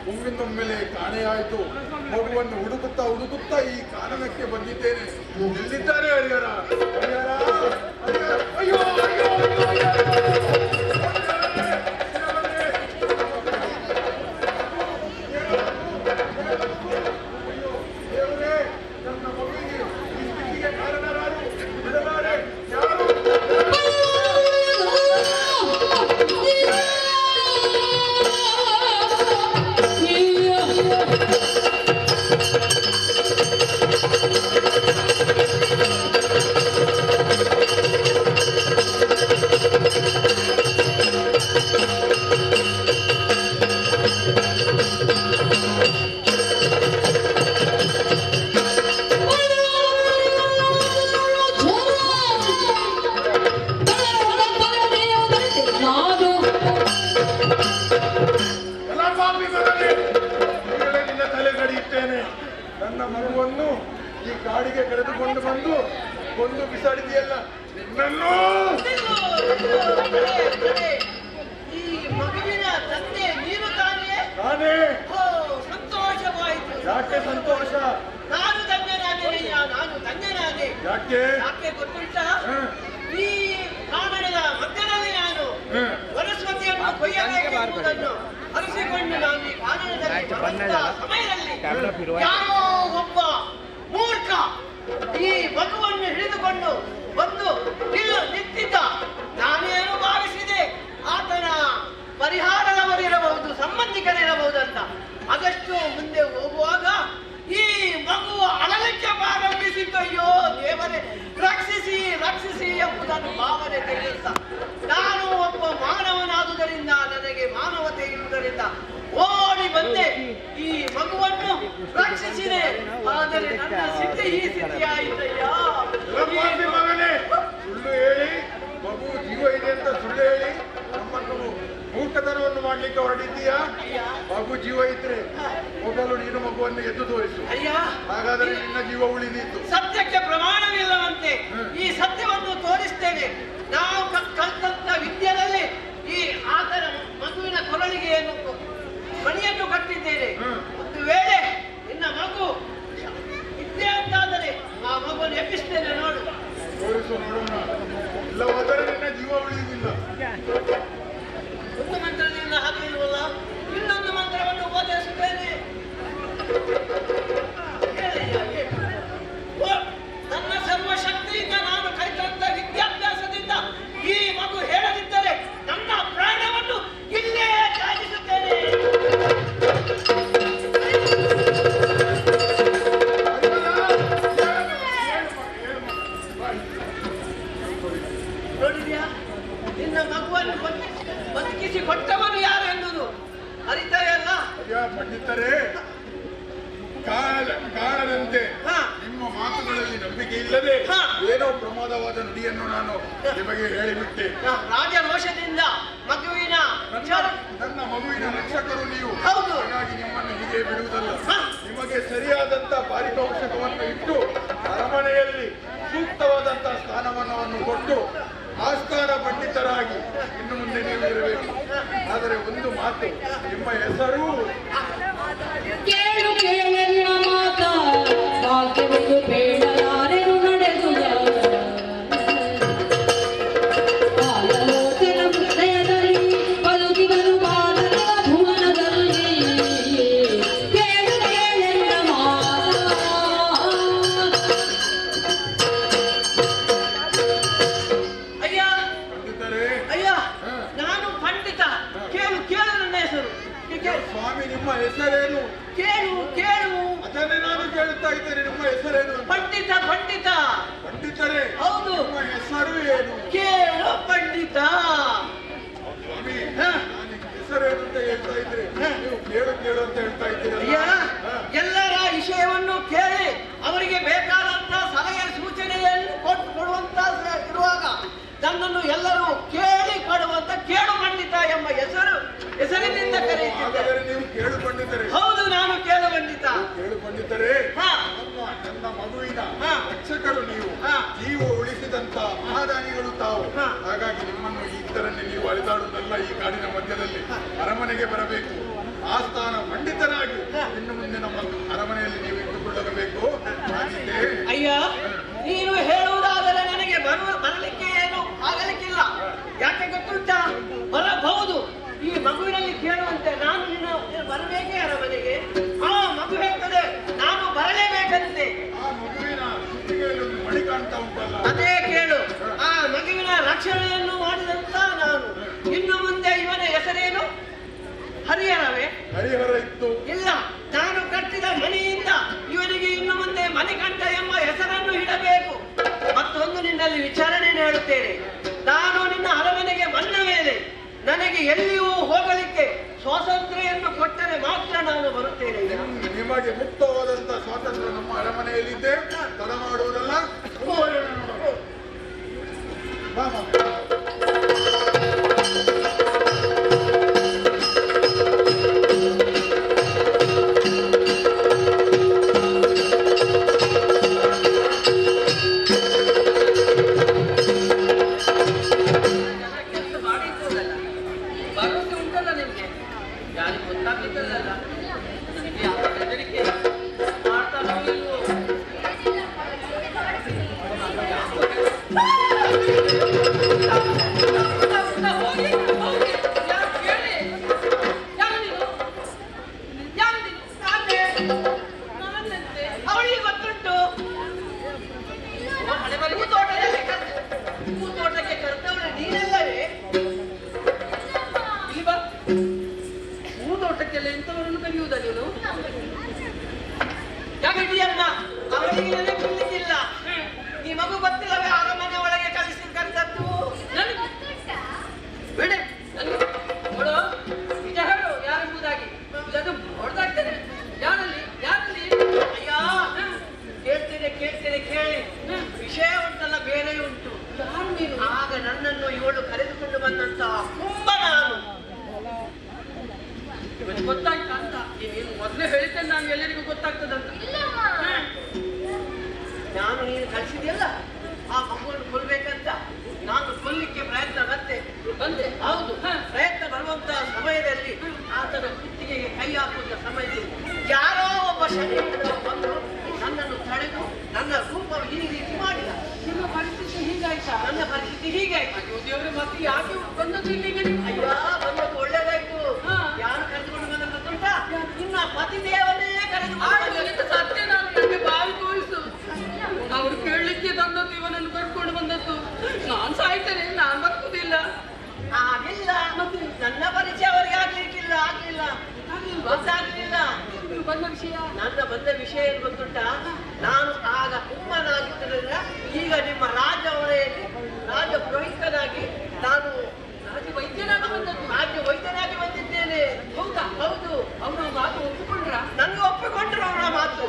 ಒಮ್ಮಿಂದೊಮ್ಮೆಲೆ ಕಾಣೆಯಾಯಿತು. ಮಗುವನ್ನು ಹುಡುಕುತ್ತಾ ಈ ಕಾರಣಕ್ಕೆ ಬಂದಿದ್ದೇನೆ. ಎಲ್ಲಿದ್ದಾರೆ ಹರಿಹರ? ಅಯ್ಯೋ ನನ್ನ ಮಗುವನ್ನು ಈ ಕಾಡಿಗೆ ಕರೆದುಕೊಂಡು ಬಂದು ಕೊಂದು ಬಿಸಾಡಿದೆಯಲ್ಲ ನಿನ್ನನ್ನು. ಈ ಮಗುವಿನ ತಂದೆ ನೀನು ತಾನೇ? ನಾನೇ. ಸಂತೋಷವಾಯಿತು. ಯಾಕೆ ಸಂತೋಷ? ನಾನು ಧನ್ಯನಾದೆನಯ್ಯ, ನಾನು ಧನ್ಯನಾದೆ. ಯಾಕೆ ಗೊತ್ತುಂಟಾ? ಈ ಕಾಮಣದ ಮಧ್ಯದಲ್ಲಿ ನಾನು ವನಸ್ಪತಿಯನ್ನು ಕೊಯ್ಯಬೇಕೆಂಬುದನ್ನು ಅರಿಸಿಕೊಂಡು ನಾನು ಈ ಕಾರಣದಲ್ಲಿ ಸಮಯದಲ್ಲಿ ಯಾರೋ ಒಬ್ಬ ಮೂರ್ಖ ಈ ಮಗುವನ್ನು ಹಿಡಿದುಕೊಂಡು ಬಂದು ನಿಂತಿದ್ದ. ನಾನೇನು ಭಾವಿಸಿದೆ ಆತನ ಪರಿಹಾರದವರಿರಬಹುದು, ಸಂಬಂಧಿಕರಿರಬಹುದು ಅಂತ. ಅದಷ್ಟು ಮುಂದೆ ಹೋಗುವಾಗ ಈ ಮಗು ಅಳಲಿಕ್ಕೆ ಪ್ರಾರಂಭಿಸಿದ್ದು. ಅಯ್ಯೋ ದೇವರೇ, ರಕ್ಷಿಸಿ ರಕ್ಷಿಸಿ ಎಂಬುದನ್ನು ಭಾವನೆ ತೆಗೆಯುತ್ತ ನಾನು ಒಬ್ಬ ಮಾನವನಾದುದರಿಂದ ನನಗೆ ಮಾನವತೆ ಇರುವುದರಿಂದ ಓಡಿ ಬಂದೆ. ಈ ಮಗುವನ್ನು ರಕ್ಷಿಸಿದೆ. ಆದರೆ ನನ್ನ ಸ್ಥಿತಿ ಈ ಸ್ಥಿತಿಯಾಯಿತಯ್ಯ. ಮಗನೇ, ಸುಳ್ಳು ಹೇಳಿ ಮಗು ಜೀವ ಇದೆ ಅಂತ ಸುಳ್ಳು ಹೇಳಿ ನಮ್ಮನ್ನು ಮೂರ್ಖತನವನ್ನು ಮಾಡ್ಲಿಕ್ಕೆ ಹೊರಡಿದ್ದೀಯಾ? ಮಗು ಜೀವ ಇದ್ರೆ ಮೊದಲು ನೀನು ಮಗುವನ್ನು ಎದ್ದು ತೋರಿಸು. ಹಾಗಾದರೆ ನಿನ್ನ ಜೀವ ಉಳಿದಿತ್ತು. ಸತ್ಯಕ್ಕೆ ಪ್ರಮಾಣವಿಲ್ಲವಂತೆ. ಈ ಸತ್ಯವನ್ನು ತೋರಿಸ್ತೇನೆ. ನಾವು ಕಲ್ತಂತ ವಿದ್ಯೆಯಲ್ಲಿ ಈ ಆತನ ಮಗುವಿನ ಕೊರಳಿಗೆ ಮಣಿಯನ್ನು ಕಟ್ಟಿದ್ದೇನೆ. ಒಂದು ವೇಳೆ ನಿನ್ನ ಮಗು ಇದ್ದೇ ಅಂತಾದರೆ ಆ ಮಗುವನ್ನು ಎಬ್ಬಿಸ್ತೇನೆ. ನೋಡು, ತೋರಿಸು ನೋಡೋಣ. ಇಲ್ಲವಾದರೆ ನಿನ್ನ ಜೀವ ಉಳಿಯುವುದಿಲ್ಲ. ಒಂದು ಮಂತ್ರದಿಂದ ಹಾಕಲಿಲ್ವಲ್ಲ, ಇನ್ನೊಂದು ಮಂತ್ರವನ್ನು ಓದಿಸುತ್ತೇನೆ. ನನ್ನ ಸರ್ವಶಕ್ತಿಯಿಂದ ನಾನು ಕೈತಂತ ವಿದ್ಯಾಭ್ಯಾಸದಿಂದ ಈ ಮಗು ಹೇಳದಿದ್ದರೆ ನನ್ನ ಪ್ರಾಣವನ್ನು ಇಲ್ಲೇ ತ್ಯಾಜಿಸುತ್ತೇನೆ. ಕಾಣದಂತೆ ನಿಮ್ಮ ಮಾತುಗಳಲ್ಲಿ ನಂಬಿಕೆ ಇಲ್ಲದೆ ಏನೋ ಪ್ರಮಾದವಾದ ನುಡಿಯನ್ನು ನಾನು ನಿಮಗೆ ಹೇಳಿಬಿಟ್ಟೆ. ರಾಜರೋಷದಿಂದ ಮಗುವಿನ ನನ್ನ ಮಗುವಿನ ರಕ್ಷಕರು ನೀವು, ಹಾಗಾಗಿ ನಿಮ್ಮನ್ನು ಹೀಗೆ ಬಿಡುವುದಲ್ಲ. ನಿಮಗೆ ಸರಿಯಾದಂತ ಪಾರಿತೋಷಕವನ್ನು ಇಟ್ಟು ಅರಮನೆಯಲ್ಲಿ ಸೂಕ್ತವಾದಂತಹ ಸ್ಥಾನಮಾನವನ್ನು ಕೊಟ್ಟು ಆಸ್ಥಾನ ಪಂಡಿತರಾಗಿ ಇನ್ನು ಮುಂದೆ ನೀವು ಇರಬೇಕು. ಆದರೆ ಒಂದು ಮಾತು, ನಿಮ್ಮ ಹೆಸರು ಕೇಳು ಕೇಳೆಲ್ಲ ಮಾತ ಭಾಗ್ಯವನ್ನು ಬೇಡಲಾರೆನು ನಡೆದುದ ಕಾಲಲೋಚನ ಹೃದಯದಲ್ಲಿ ಬದುಕಿಗರು ಬಾಲನ ಭುವನದಲ್ಲಿ ಕೇಳು ಕೇಳೆಲ್ಲ ಮಾತ. ಅಯ್ಯ ಅಯ್ಯ, ನಾನು ಪಂಡಿತ. ಕೇಳು ಕೇಳು ನನ್ನ ಹೆಸರು. ಸ್ವಾಮಿ ನಿಮ್ಮ ಹೆಸರೇನು? ಕೇಳು ಕೇಳು. ಅದನ್ನೇ ನಾನು ಕೇಳುತ್ತಾ ಇದ್ದೇನೆ. ನಿಮ್ಮ ಹೆಸರೇನು? ಪಂಡಿತ ಪಂಡಿತ. ಪಂಡಿತರೇ? ಹೌದು. ನಿಮ್ಮ ಹೆಸರು ಏನು? ಕೇಳು ಪಂಡಿತ. ಸ್ವಾಮಿ ನಾನು ಹೆಸರೇನು ಅಂತ ಹೇಳ್ತಾ ಇದ್ರೆ ನೀವು ಕೇಳು ಕೇಳು ಅಂತ ಹೇಳ್ತಾ ಇದ್ದೀರಿ. ಅಯ್ಯ, ಎಲ್ಲರ ವಿಷಯವನ್ನು ಕೇಳಿ ಅವರಿಗೆ ಬೇಕಾದಂತ ಸಲಹೆ ಸೂಚನೆಯನ್ನು ಕೊಡುವಂತ ಇರುವಾಗ ತನ್ನನ್ನು ಎಲ್ಲರೂ ಕೇಳಿ ಕೊಡುವಂತ ಕೇಳು ಪಂಡಿತ ಎಂಬ ಹೆಸರಿನಿಂದ ಕರೆಯುತ್ತಿದ್ದಾರೆ. ನೀವು ಕೇಳು ಪಂಡಿತರೇ? ಹೌದು, ನಾನು ಕೇಳು ಪಂಡಿತ. ಕೇಳು ಪಂಡಿತರೇ, ನನ್ನ ಮಗುವಿನ ರಕ್ಷಕರು ನೀವು. ನೀವು ಉಳಿಸಿದಂತ ಮಹಾದಾನಿಗಳು ತಾವು. ಹಾಗಾಗಿ ನಿಮ್ಮನ್ನು ಈ ತರನೇ ನೀವು ಅಲಿದಾಡುವುದಲ್ಲ. ಈ ಕಾಡಿನ ಮಧ್ಯದಲ್ಲಿ ಅರಮನೆಗೆ ಬರಬೇಕು. ಆಸ್ಥಾನ ಪಂಡಿತರಾಗಿ ಇನ್ನು ಮುಂದೆ ನಮ್ಮ ಅರಮನೆಯಲ್ಲಿ ನೀವು ಇಟ್ಟುಕೊಳ್ಳಬೇಕು. ಅಯ್ಯ, ನೀನು ಹೇಳುವುದಾದರೆ ನನಗೆ ಬರಲಿಕ್ಕೆ ಏನು ಆಗಲಿಕ್ಕಿಲ್ಲ. ಯಾಕೆ ಗೊತ್ತುಂಟಾ? ಬರಬಹುದು. ಈ ಮಗುವಿನಲ್ಲಿ ಕೇಳುವಂತೆ ನಾನು ನೀನು ಬರಬೇಕೇ ಅರಮನೆಗೆ? ಆ ಮಗು ಹೇಳ್ತದೆ ನಾನು ಬರಲೇಬೇಕಂತೆ. ಆ ಮಗುವಿನ ಸುತ್ತಿಗೆಯಲ್ಲಿ ಒಂದು ಮಣಿ ಕಾಣ್ತಾ ಉಂಟಲ್ಲ, ಅದೇ ಕೇಳು. ಆ ಮಗುವಿನ ರಕ್ಷಣೆಯನ್ನು ಮಾಡಿದಂತ ನಾನು. ಇನ್ನು ಮುಂದೆ ಇವನ ಹೆಸರೇನು? ಹರಿಹರವೇ? ಹರಿಹರ ಇತ್ತು. ಇಲ್ಲ, ನಾನು ಕಟ್ಟಿದ ಮನೆಯಿಂದ ಇವನಿಗೆ ಇನ್ನು ಮುಂದೆ ಮಣಿಕಂಠ ಎಂಬ ಹೆಸರನ್ನು ಇಡಬೇಕು. ಮತ್ತೊಂದು ನಿನ್ನಲ್ಲಿ ವಿಚಾರಣೆಯನ್ನು ಹೇಳುತ್ತೇನೆ. ನಾನು ನಿನ್ನ ಅರಮನೆಗೆ ಬಂದ ಮೇಲೆ ನನಗೆ ಎಲ್ಲಿಯೂ ಹೋಗಲಿಕ್ಕೆ ಸ್ವಾತಂತ್ರ್ಯವನ್ನು ಕೊಟ್ಟರೆ ಮಾತ್ರ ನಾನು ಬರುತ್ತೇನೆ. ನಿಮಗೆ ಮುಕ್ತವಾದಂತ ಸ್ವಾತಂತ್ರ್ಯ ನಮ್ಮ ಅರಮನೆಯಲ್ಲಿದ್ದೆ. ತಡ ಮಾಡುವುದಲ್ಲ. ಭರವಸೆ ಉಂಟಲ್ಲ ನಿಮ್ಗೆ? ಯಾರಿಗೆ ಗೊತ್ತಾಗ್ಲಿದ್ದಲ್ಲ ನಿಮಗೆ ಯಾವ ಹೆದರಿಕೆ ಮಾಡ್ತಾನೋ ಇಲ್ವೋ? ಅವಳಿಗೆ ಗೊತ್ತುಂಟು. ಹೂತೋಟಕ್ಕೆ ಕರ್ತವಳು ನೀನಲ್ಲವೇ? ಹೂತೋಟಕ್ಕೆಲ್ಲ ಎಂತವರನ್ನು ಕರೆಯುವುದ ನೀನು? ಜಗಡಿಯನ್ನ ಅವಳಿಗೆ ನೆನಪಿಲ್ಲ. ಈ ಮಗು ಗೊತ್ತಿಲ್ಲವೇ ಅರಮನೆ ಒಳಗೆ ಕರೆದದ್ದು? ಬಿಡೆ ನೋಡು, ನಿಜ ಹೇಳು ಯಾರೆಂಬುದಾಗಿ. ಅದು ಹೊಡೆದಾಗ್ತೇನೆ. ಯಾರಲ್ಲಿ ಯಾರಲ್ಲಿ? ಅಯ್ಯ, ಕೇಳ್ತೇನೆ ಕೇಳಿ. ವಿಷಯ ಉಂಟಲ್ಲ, ಬೇರೆ ಉಂಟು. ಯಾರು ನೀನು? ಆಗ ನನ್ನನ್ನು ಇವಳು ಕರೆದುಕೊಂಡು ಬಂದಂತ ಕುಂಭ ನಾನು. ಗೊತ್ತಾಯ್ತಾ ಅಂತ? ನೀನು ಮೊದಲೇ ಹೇಳಿದ್ದೇನೆ ನಾನು ಎಲ್ಲರಿಗೂ ಗೊತ್ತಾಗ್ತದಂತ. ನಾನು ನೀನು ಕಳಿಸಿದೆಯಲ್ಲ ಆ ಮಗುವನ್ನು ಕೊಲ್ಬೇಕಂತ. ನಾನು ಕೊಲ್ಲಿಕ್ಕೆ ಪ್ರಯತ್ನ ಬಂದೆ. ಹೌದು, ಪ್ರಯತ್ನ ಬರುವಂತಹ ಸಮಯದಲ್ಲಿ ಆತನ ಕುತ್ತಿಗೆಗೆ ಕೈ ಹಾಕುವಂತ ಸಮಯದಲ್ಲಿ ಯಾರೋ ಒಬ್ಬ ಶನಿ ಬಂದು ನನ್ನನ್ನು ತಡೆದು ನನ್ನ ರೂಪ ಈ ರೀತಿ ಮಾಡಿದ. ನಿಮ್ಮ ಪರಿಸ್ಥಿತಿ ಹೀಗಾಯ್ತಾ? ನನ್ನ ಪರಿಸ್ಥಿತಿ ಹೀಗಾಯ್ತು. ದೇವರೇ, ಮತ್ತೆ ಯಾಕೆ ಬಂದದ್ದು ಇಲ್ಲಿಗೆ? ಅಯ್ಯ, ಬಂದದ್ದು ಒಳ್ಳೇದಾಯ್ತು. ಯಾರು ಕರೆದುಕೊಂಡು ಬಂದ ಗೊತ್ತುಂಟಾ? ನಿನ್ನ ಪತಿದೇವನೇ ಕರೆದುಕೊಂಡು ಸತ್ಯ. ನಾನು ನನಗೆ ಬಾಯಿ ತೋರಿಸು. ಅವರು ಕೇಳಲಿಕ್ಕೆ ತಂದದ್ದು ಇವನನ್ನು ಕರ್ಕೊಂಡು ಬಂದದ್ದು. ನಾನು ಸಾಯ್ತೇನೆ, ನಾನು ಬದುಕುದಿಲ್ಲ. ಆಗಿಲ್ಲ, ಮತ್ತೆ ನನ್ನ ಪರಿಚಯ ಅವರಿಗೆ ಆಗ್ಲಿಕ್ಕಿಲ್ಲ. ಗೊತ್ತಾಗ್ಲಿಲ್ಲ. ಬಂದ ವಿಷಯ ನನ್ನ ಬಂದ ವಿಷಯ ಏನು ಗೊತ್ತುಂಟಾ? ನಾನು ಆಗ ಕುಮ್ಮನಾಗಿದ್ದರಿಂದ ಈಗ ನಿಮ್ಮ ರಾಜವರೆಯಲ್ಲಿ ರಾಜ ಪುರೋಹಿತನಾಗಿ ನಾನು ರಾಜ್ಯ ವೈದ್ಯನಾಗಿ ಬಂದಿದ್ದೇನೆ. ಹೌದಾ? ಹೌದು. ಅವರು ಮಾತು ಒಪ್ಪಿಕೊಂಡ್ರ? ನನಗೆ ಒಪ್ಪಿಕೊಂಡ್ರು ಅವರ ಮಾತು.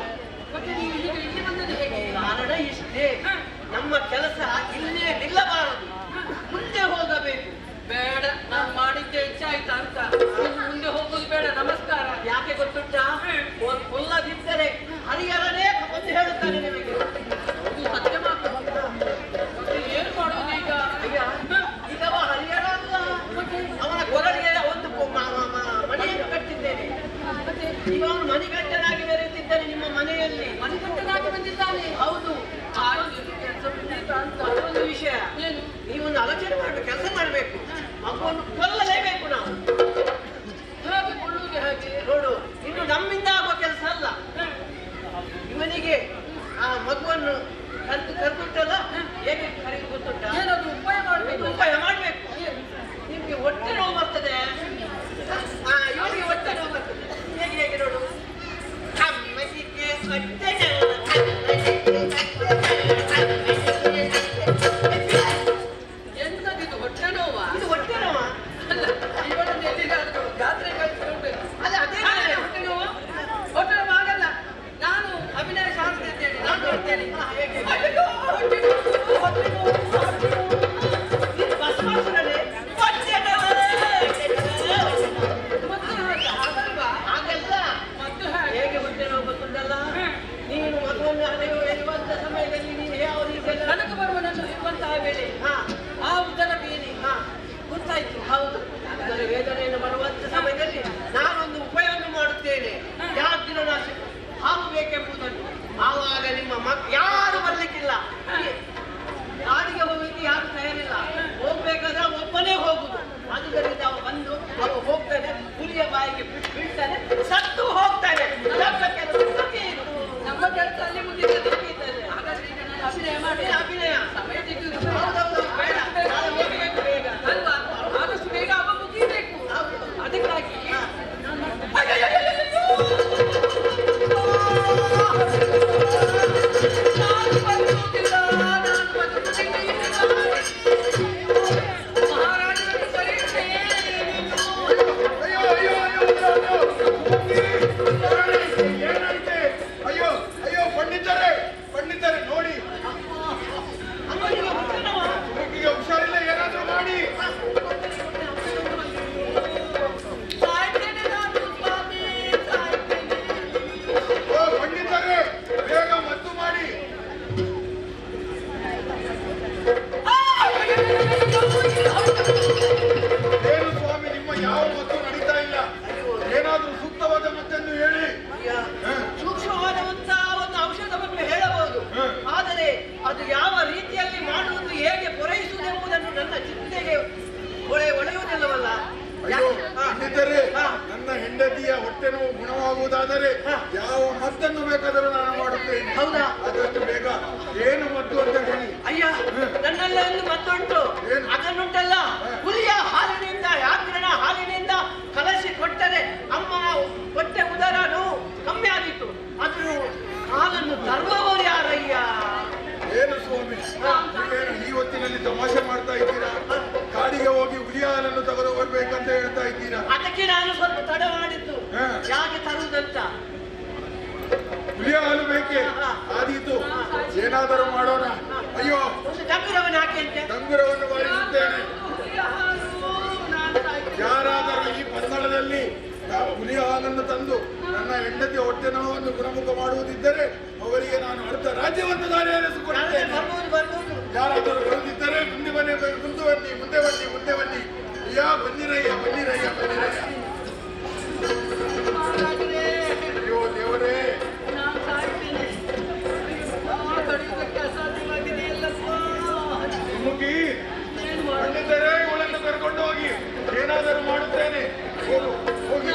ಎಂತದಿದು ಹೊಟ್ಟೆ ನೋವಾ? ಇದು ಹೊಟ್ಟೆ ನೋವಾ? ಅಲ್ಲ, ಇವಳನ್ನು ಎಲ್ಲಿಗಾದ್ರೂ ಜಾತ್ರೆ ಕಳಿಸಿಕೊಂಡು ಅಲ್ಲ ಅದೇ ಹೊಟ್ಟೆ ನೋವು. ಹೊಟ್ಟೆ ನೋವು ಆಗಲ್ಲ. ನಾನು ಅಭಿನಯ ಶಾಸ್ತ್ರ ಇದ್ದೇನೆ, ನಾನು ಬರ್ತೇನೆ. ಅಯ್ಯೋ, ಹೊಟ್ಟೆ ನೋವು, ಹೊಟ್ಟೆ ನೋವು, ಹೊಟ್ಟೆ ನೋವು. ಇದು ಭಸ್ಮಾಸುರನೇ? ಹೊಟ್ಟೆ ನೋವು. ಮತ್ತೆ ಹಾಗಲ್ವಾ? ಹಾಗಲ್ಲ. ಮತ್ತೆ ಹೇಗೆ ಹೊಟ್ಟೆ ನೋವು ಗೊತ್ತುಂಟಲ್ಲ? ನೀನು ಮಗುವನ್ನು ಹೆರುವಂತ ಸಮಯದಲ್ಲಿ ನೀನು ಯಾವ ರೀತಿಯಲ್ಲಿ ನನಗೆ ಬರುವ ನನ್ನ ಇರುವಂತಹ ವೇಳೆ ಆ ಉದರ ಬೇನೆ ಗೊತ್ತಾಯ್ತು. ಹೌದು, ಅದರ ವೇದನೆಯನ್ನು ಬರುವಂತ ಸಮಯದಲ್ಲಿ ನಾನೊಂದು ಉಪಾಯವನ್ನು ಮಾಡುತ್ತೇನೆ. ಯಾಕಿರನಾಶ ಹಾಲು ಬೇಕೆಂಬುದನ್ನು. ಆವಾಗ ನಿಮ್ಮ ಯಾರು ಬರ್ಲಿಕ್ಕಿಲ್ಲ. ನಾಡಿಗೆ ಹೋಗ್ಲಿಕ್ಕೆ ಯಾರು ತಯಾರಿಲ್ಲ. ಹೋಗ್ಬೇಕಾದ್ರೆ ಒಬ್ಬನೇ ಹೋಗುದು. ಅದರಿಂದ ಅವ ಬಂದು ಅವ ಹೋಗ್ತಾನೆ, ಹುಲಿಯ ಬಾಯಿಗೆ ಬೀಳ್ತಾನೆ, ಸತ್ತು ಹೋಗ್ತಾನೆ. ನಮ್ಮ ಕೆಲಸ ಅಲ್ಲಿ ಮುಗಿದ ಅಭಿನಯ ಮಾಡಿ ಅಭಿನಯ ಸಮಯ ತೆಗೆದು ಹೌದೌದು ಬೇಡ, ನಾನು ಹೋಗಬೇಕು ಬೇಗ ಅಲ್ವಾ? ಆದಷ್ಟು ಬೇಗ ಅವ ಮುಗಿಬೇಕು. ಅದಕ್ಕಾಗಿ ನಾನು ಬರುವುದಿಲ್ಲ, ನಾನು ಬರುವುದಿಲ್ಲ. ಮಹಾರಾಜರನ್ನು ಕರೆಯುತ್ತೇನೆ. ಏನಾಯ್ತೆ? ಅಯ್ಯೋ ಅಯ್ಯೋ, ಪಂಡಿತರೇ ಪಂಡಿತರೇ ನೋಡಿ, ಹುಡುಗಿಗೆ ಹುಷಾರಿಲ್ಲ, ಏನಾದ್ರೂ ಮಾಡಿ. ಓ ಪಂಡಿತರೇ, ಬೇಗ ಮದ್ದು ಮಾಡಿ. ಏನು ಸ್ವಾಮಿ, ನಿಮ್ಮ ಯಾವ ಮದ್ದು ನಡೀತಾ ಇಲ್ಲ? ಏನಾದ್ರೂ ಸೂಕ್ತವಾದ ಮದ್ದನ್ನು ಹೇಳಿ. ಸೂಕ್ಷ್ಮವಾದಂತ ಒಂದು ಔಷಧವನ್ನು ಹೇಳಬಹುದು, ಆದರೆ ಅದು ಯಾವ ರೀತಿಯಲ್ಲಿ ಮಾಡುವುದು, ಹೇಗೆ ಪೂರೈಸುವುದೆಂಬುದನ್ನು ನನ್ನ ಚಿಂತೆಗೆ ಒಳೆಯುವುದಿಲ್ಲವಲ್ಲ. ಪಂಡಿತರೇ, ನನ್ನ ಹೆಂಡತಿಯ ಹೊಟ್ಟೆ ನೋವು ಗುಣವಾಗುವುದಾದರೆ ಯಾವ ಮದ್ದನ್ನು ಬೇಕಾದರೂ ನಾನು ಮಾಡುತ್ತೇನೆ. ಹೌದಾ? ಆದಷ್ಟು ಬೇಗ ಏನು ಮದ್ದು ಅಂತ ಹೇಳಿ. ಅಯ್ಯ, ನನ್ನೆಲ್ಲ ಒಂದು ಮತ್ತುಂಟು. ಅದನ್ನುಂಟಲ್ಲ, ಹುಲಿಯ ಹಾಲಿನಿಂದ, ಯಾತ್ರೆನ ಹಾಲಿನಿಂದ ಕಲಸಿ ಕೊಟ್ಟರೆ ಅಮ್ಮನ ಹೊಟ್ಟೆ ಉದರನು ಕಮ್ಮಿ ಆಗಿತ್ತು. ಅದು ಹಾಲನ್ನು ತರುವವರು ಯಾರಯ್ಯ? ಏನು ಸ್ವಾಮಿ, ನೀವೇನು ಈ ಹೊತ್ತಿನಲ್ಲಿ ತಮಾಷೆ ಮಾಡ್ತಾ ಇದ್ದೀರಾ? ಕಾಡಿಗೆ ಹೋಗಿ ಹುಲಿಯ ಹಾಲನ್ನು ತಗೊಂಡು ಬರ್ಬೇಕಂತ ಹೇಳ್ತಾ ಇದ್ದೀರಾ? ಅದಕ್ಕೆ ನಾನು ಸ್ವಲ್ಪ ತಡ ಮಾಡಿದ್ದು, ಯಾಕೆ ತರುವುದಂತ. ಹುಲಿಯ ಹಾಲು ಬೇಕೆ? ಆದೀತು, ಏನಾದರೂ ಮಾಡೋಣ. ಅಯ್ಯೋ, ಡಂಗುರವನ್ನು ಹಾಕಿ ಅಂತೆ. ಡಂಗುರವನ್ನು ಬಾರಿಸುತ್ತೇನೆ. ಯಾರಾದರೂ ಈ ಪಂದಳದಲ್ಲಿ ಹುಲಿಯ ಹಾಲನ್ನು ತಂದು ನನ್ನ ಹೆಂಡತಿಯ ಹೊಟ್ಟೆ ನೋವನ್ನು ಗುಣಮುಖ ಮಾಡುವುದಿದ್ದರೆ ಅವರಿಗೆ ನಾನು ಅರ್ಧ ರಾಜ್ಯವನ್ನು ದಾರಿಯಾರಿಸಿಕೊಡುತ್ತೇನೆ. ಯಾರಾದರೂ ಬರುತ್ತಿದ್ದರೆ ಮುಂದೆ ಬನ್ನಿ, ಮುಂದೆ ಬನ್ನಿ, ಮುಂದೆ ಬನ್ನಿ, ಮುಂದೆ ಬನ್ನಿ. ಅಯ್ಯ, ಬನ್ನಿರಯ್ಯ, ಬನ್ನಿರಯ್ಯ, ಬನ್ನಿರಯ್ಯ. ಅಯ್ಯೋ ದೇವರೇ, ಮುಗಿ ಪಂಡಿತರೇ, ಇವಳನ್ನು ಕರ್ಕೊಂಡು ಹೋಗಿ ಏನಾದರೂ ಮಾಡುತ್ತೇನೆ. ಹೋಗು, ಹೋಗಿ.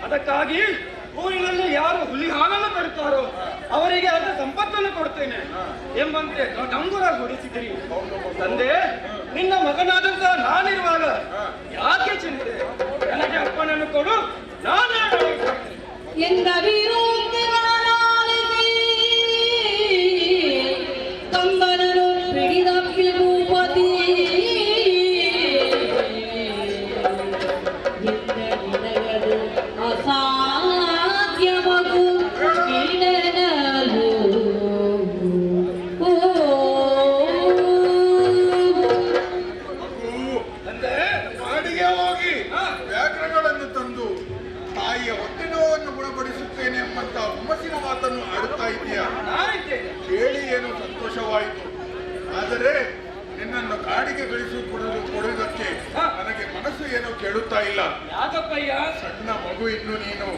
ಅದಕ್ಕಾಗಿ ಊರಿನಲ್ಲಿ ಯಾರು ಹುಲಿ ಹಾಲನ್ನು ತರುತ್ತಾರೋ ಅವರಿಗೆ ಅದರ ಸಂಪತ್ತನ್ನು ಕೊಡ್ತೇನೆ ಎಂಬಂತೆ ಡಂಗುರ ಹೊಡಿಸಿದ್ರಿ. ತಂದೆ, ನಿನ್ನ ಮಗನಾದಂತ ನಾನಿರುವಾಗ ಯಾಕೆ ಚಿಂತೆ? ನನಗೆ ಅಪ್ಪನನ್ನು ಕೊಡು, ನಾನೇ ಎಂದ ವಿರೋಧಿಗಳಾಲಿಸಿ ಕಂಬನನು ಪಿಡಿದ ಭೂಪತಿ ಹಿಂದೆಗದು ಹೇಳುತ್ತಾ ಇಲ್ಲ. ಯಾಕಪ್ಪಯ್ಯ? ಸಣ್ಣ ಮಗು ಇನ್ನು ನೀನು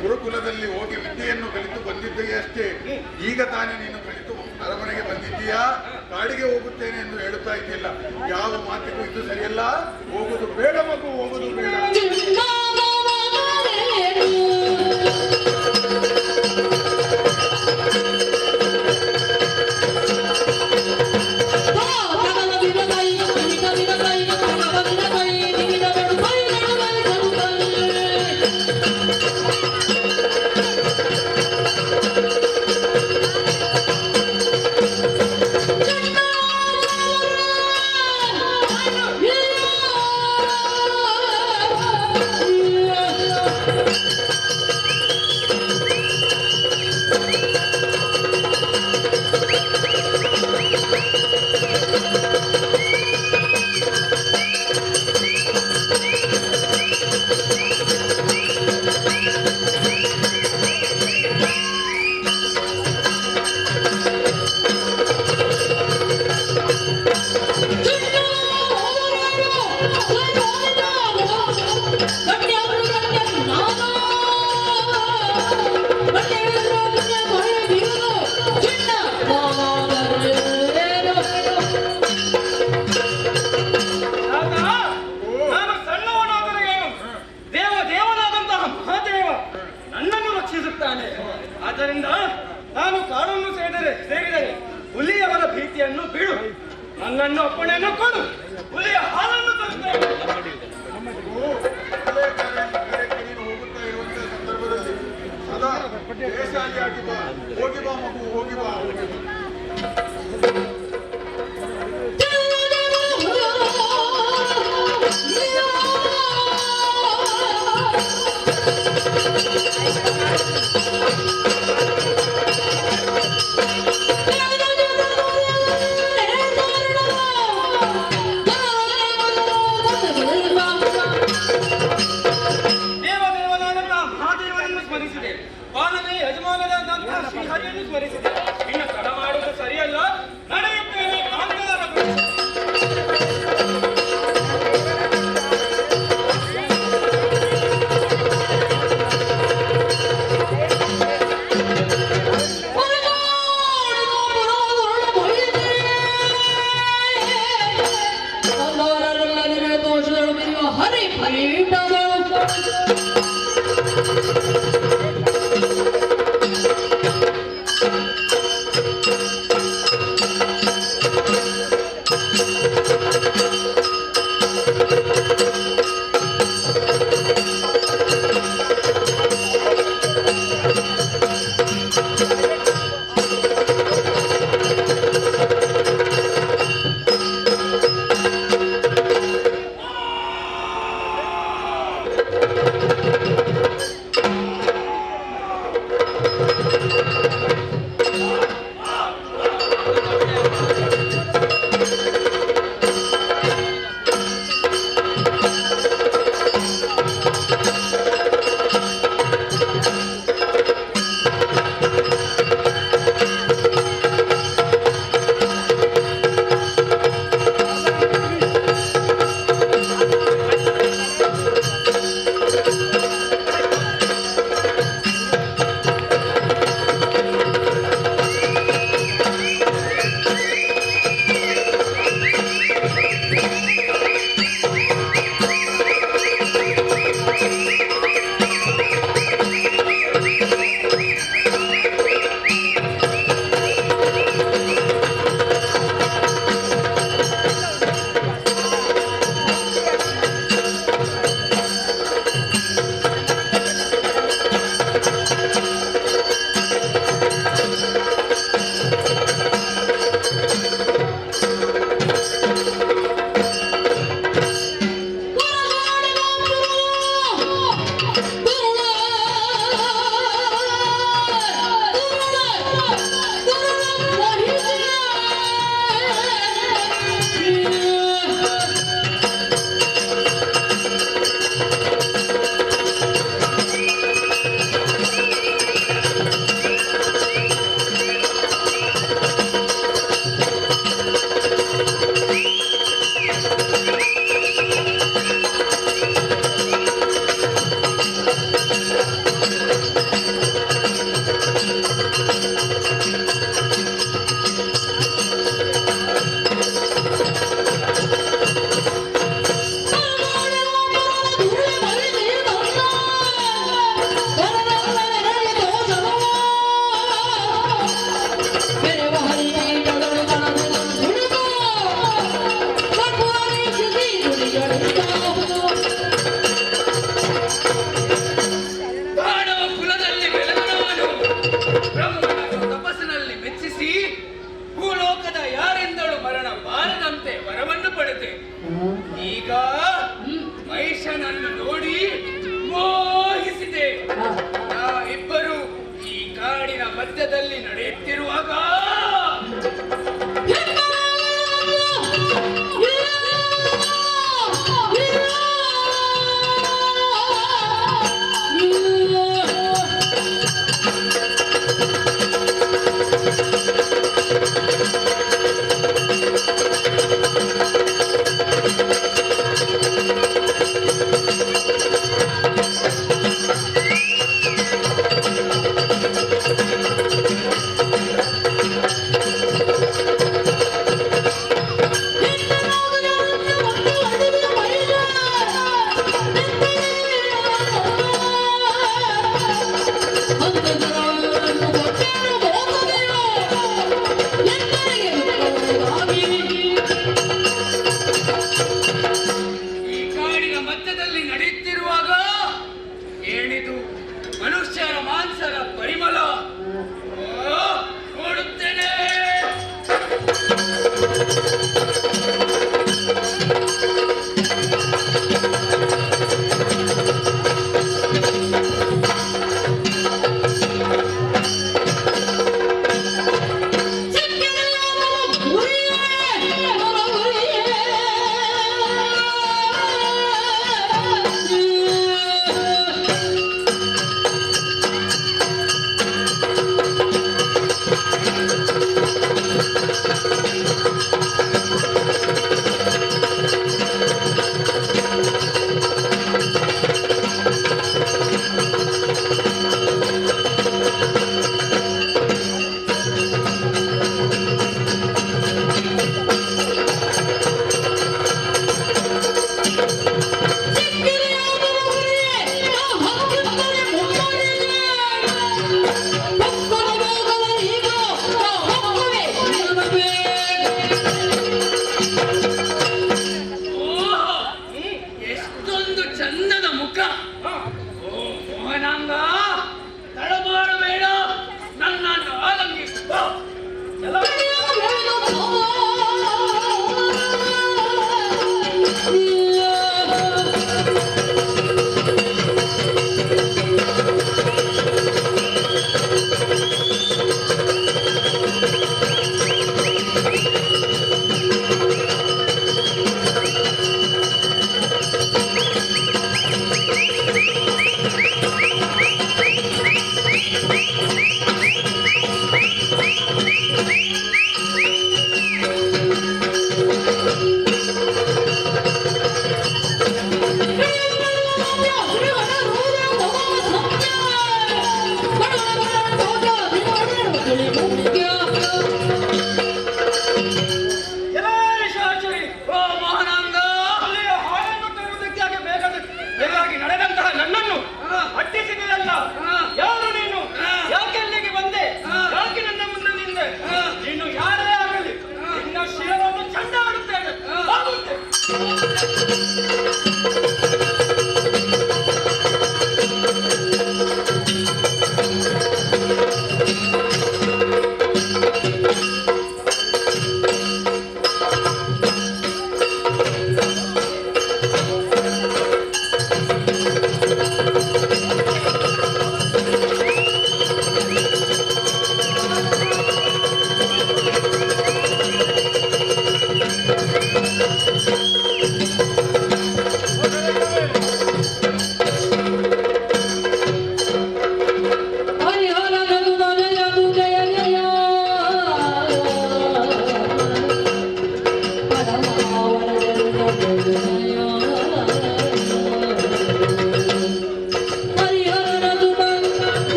ಗುರುಕುಲದಲ್ಲಿ ಹೋಗಿ ವಿದ್ಯೆಯನ್ನು ಕಲಿತು ಬಂದಿದ್ದೀಯ ಅಷ್ಟೇ. ಈಗ ತಾನೇ ನೀನು ಕಲಿತು ಅರಮನೆಗೆ ಬಂದಿದ್ದೀಯಾ, ಕಾಡಿಗೆ ಹೋಗುತ್ತೇನೆ ಎಂದು ಹೇಳುತ್ತಾ ಇದೆಯಲ್ಲ, ಯಾವ ಮಾತಿಗೂ ಇದು ಸರಿಯಲ್ಲ. ಹೋಗುದು ಬೇಡ ಮಗು, ಹೋಗುದು ಬೇಡ. ಆದ್ದರಿಂದ ನಾನು ಕಾಡನ್ನು ಸೇರಿದರೆ ಹುಲಿಯವರ ಭೀತಿಯನ್ನು ಬಿಡು, ನನ್ನನ್ನು ಅಪ್ಪಣೆಯನ್ನು ಕೊಡು, ಹುಲಿಯ ಹಾಲನ್ನು ತರುತ್ತೇನೆ. ಹೋಗುತ್ತಾ ಇರುವಂತಹ ಸಂದರ್ಭದಲ್ಲಿ ಸದಾ ದೇಶಾಲಿಯಾಗಿ ಬಾ, ಹೋಗಿ ಬಾ ಮಗು, ಹೋಗಿ ಬಾ. ಯಜಮಾನರಾದಂತಹ ಶ್ರೀಹರಿಯನ್ನು ಸ್ಮರಿಸಿದೆ. ಇನ್ನು ತಡ ಮಾಡುವುದು ಸರಿಯಲ್ಲ, ನಡೆಯುತ್ತೇನೆ.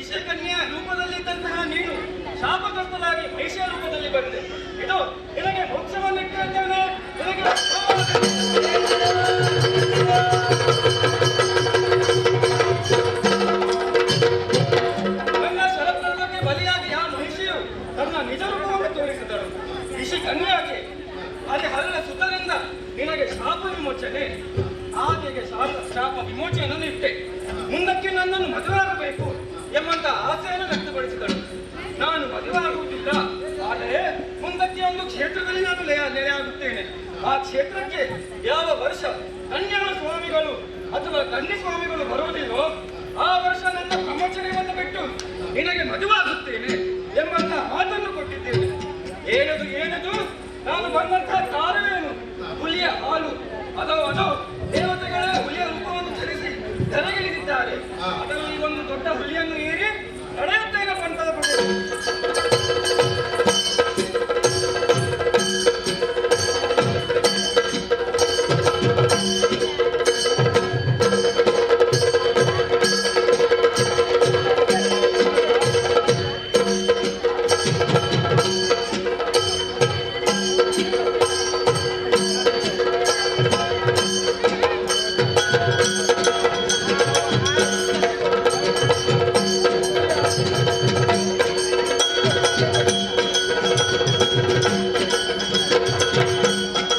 ಋಷಿಕನ್ಯಾ ರೂಪದಲ್ಲಿದ್ದಂತಹ ನೀನು ಶಾಪಗ್ರಸ್ತನಾಗಿ ಮಹಿಷಿಯ ರೂಪದಲ್ಲಿ ಬಂದೆ. ಇದು ನಿನಗೆ ಮೋಕ್ಷವನ್ನು ಇಟ್ಟಿದ್ದೇನೆ. ನಿನಗೆ ನನ್ನ ಶರಪ್ರಭುಗೆ ಬಲಿಯಾಗಿ ಆ ಮಹಿಷಿಯು ತನ್ನ ನಿಜ ರೂಪವನ್ನು ತೋರಿಸಿದಳು. ಋಷಿಕನ್ಯಾಗೆ ಹರಿಹರನ ಸುತರಿಂದ ನಿನಗೆ ಶಾಪ ವಿಮೋಚನೆ. ಆಕೆಗೆ ಶಾಪ ವಿಮೋಚನೆಯನ್ನು ಇಟ್ಟೆ. ಮುಂದಕ್ಕೆ ನನ್ನನ್ನು ಮದುವೆಯಾಗಬೇಕು ಎಂಬಂತ ಆಸೆಯನ್ನು ವ್ಯಕ್ತಪಡಿಸಿದಳು. ನಾನು ಮದುವೆಯಾಗುವುದಿಲ್ಲ, ಆದರೆ ಮುಂದಕ್ಕೆ ಒಂದು ಕ್ಷೇತ್ರದಲ್ಲಿ ನಾನು ನೆಲೆಯಾಗುತ್ತೇನೆ. ಆ ಕ್ಷೇತ್ರಕ್ಕೆ ಯಾವ ವರ್ಷ ಕನ್ಯಾ ಸ್ವಾಮಿಗಳು ಅಥವಾ ಕನ್ಯಾ ಸ್ವಾಮಿಗಳು ಬರುವುದಿಲ್ಲೋ ಆ ವರ್ಷ ನನ್ನ ಬ್ರಹ್ಮಚರ್ಯವನ್ನು ಬಿಟ್ಟು ನಿನಗೆ ಮದುವಾಗುತ್ತೇನೆ ಎಂಬಂತ ಮಾತನ್ನು ಕೊಟ್ಟಿದ್ದೇನೆ. ಏನದು ನಾನು ಬಂದಂತಹ ಕಾರಣವೇನು? ಹುಲಿಯ ಹಾಲು. ಅದೋ ದೇವತೆಗಳೇ ಹುಲಿಯ ರೂಪವನ್ನು ಧರಿಸಿ ಧರೆಗಿಳಿದಿದ್ದಾರೆ. ಅದರಲ್ಲಿ ಒಂದು ದೊಡ್ಡ ಹುಲಿಯನ್ನು ಏರಿ ನಡೆಯುತ್ತೇನೆ ಪಂಥದ Oh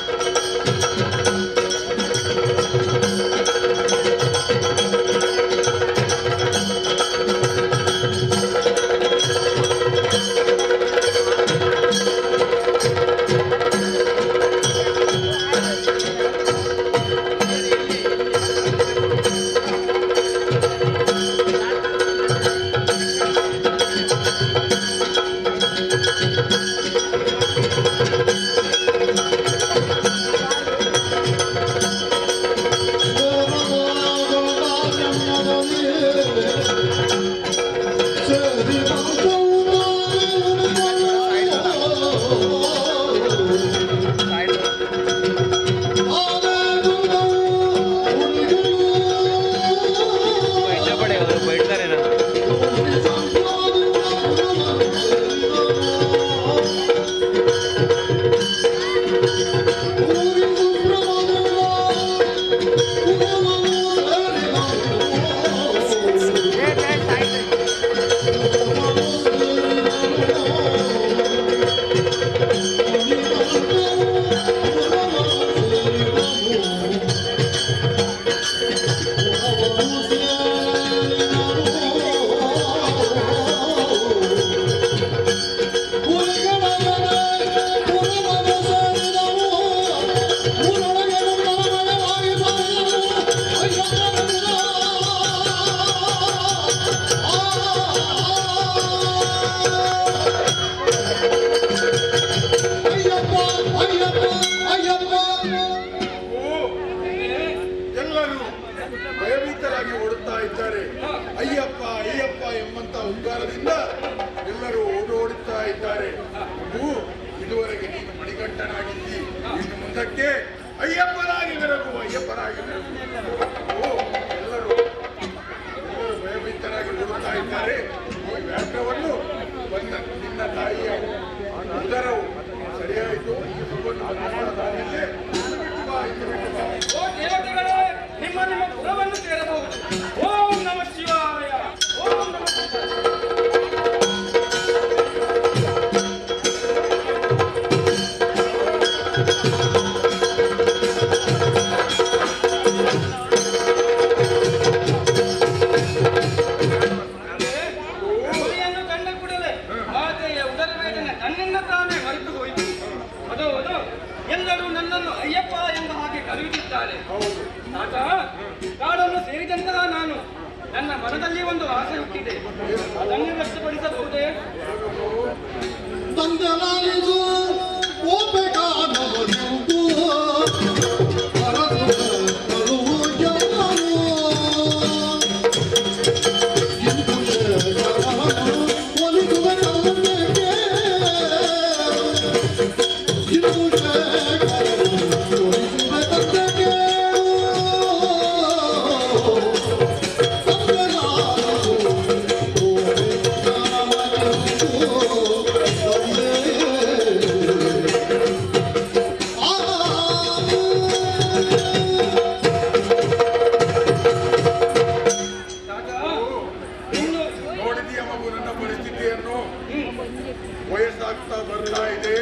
ವಯಸ್ಸಾಗ್ತಾ ಬರ್ತಾ ಇದೆ.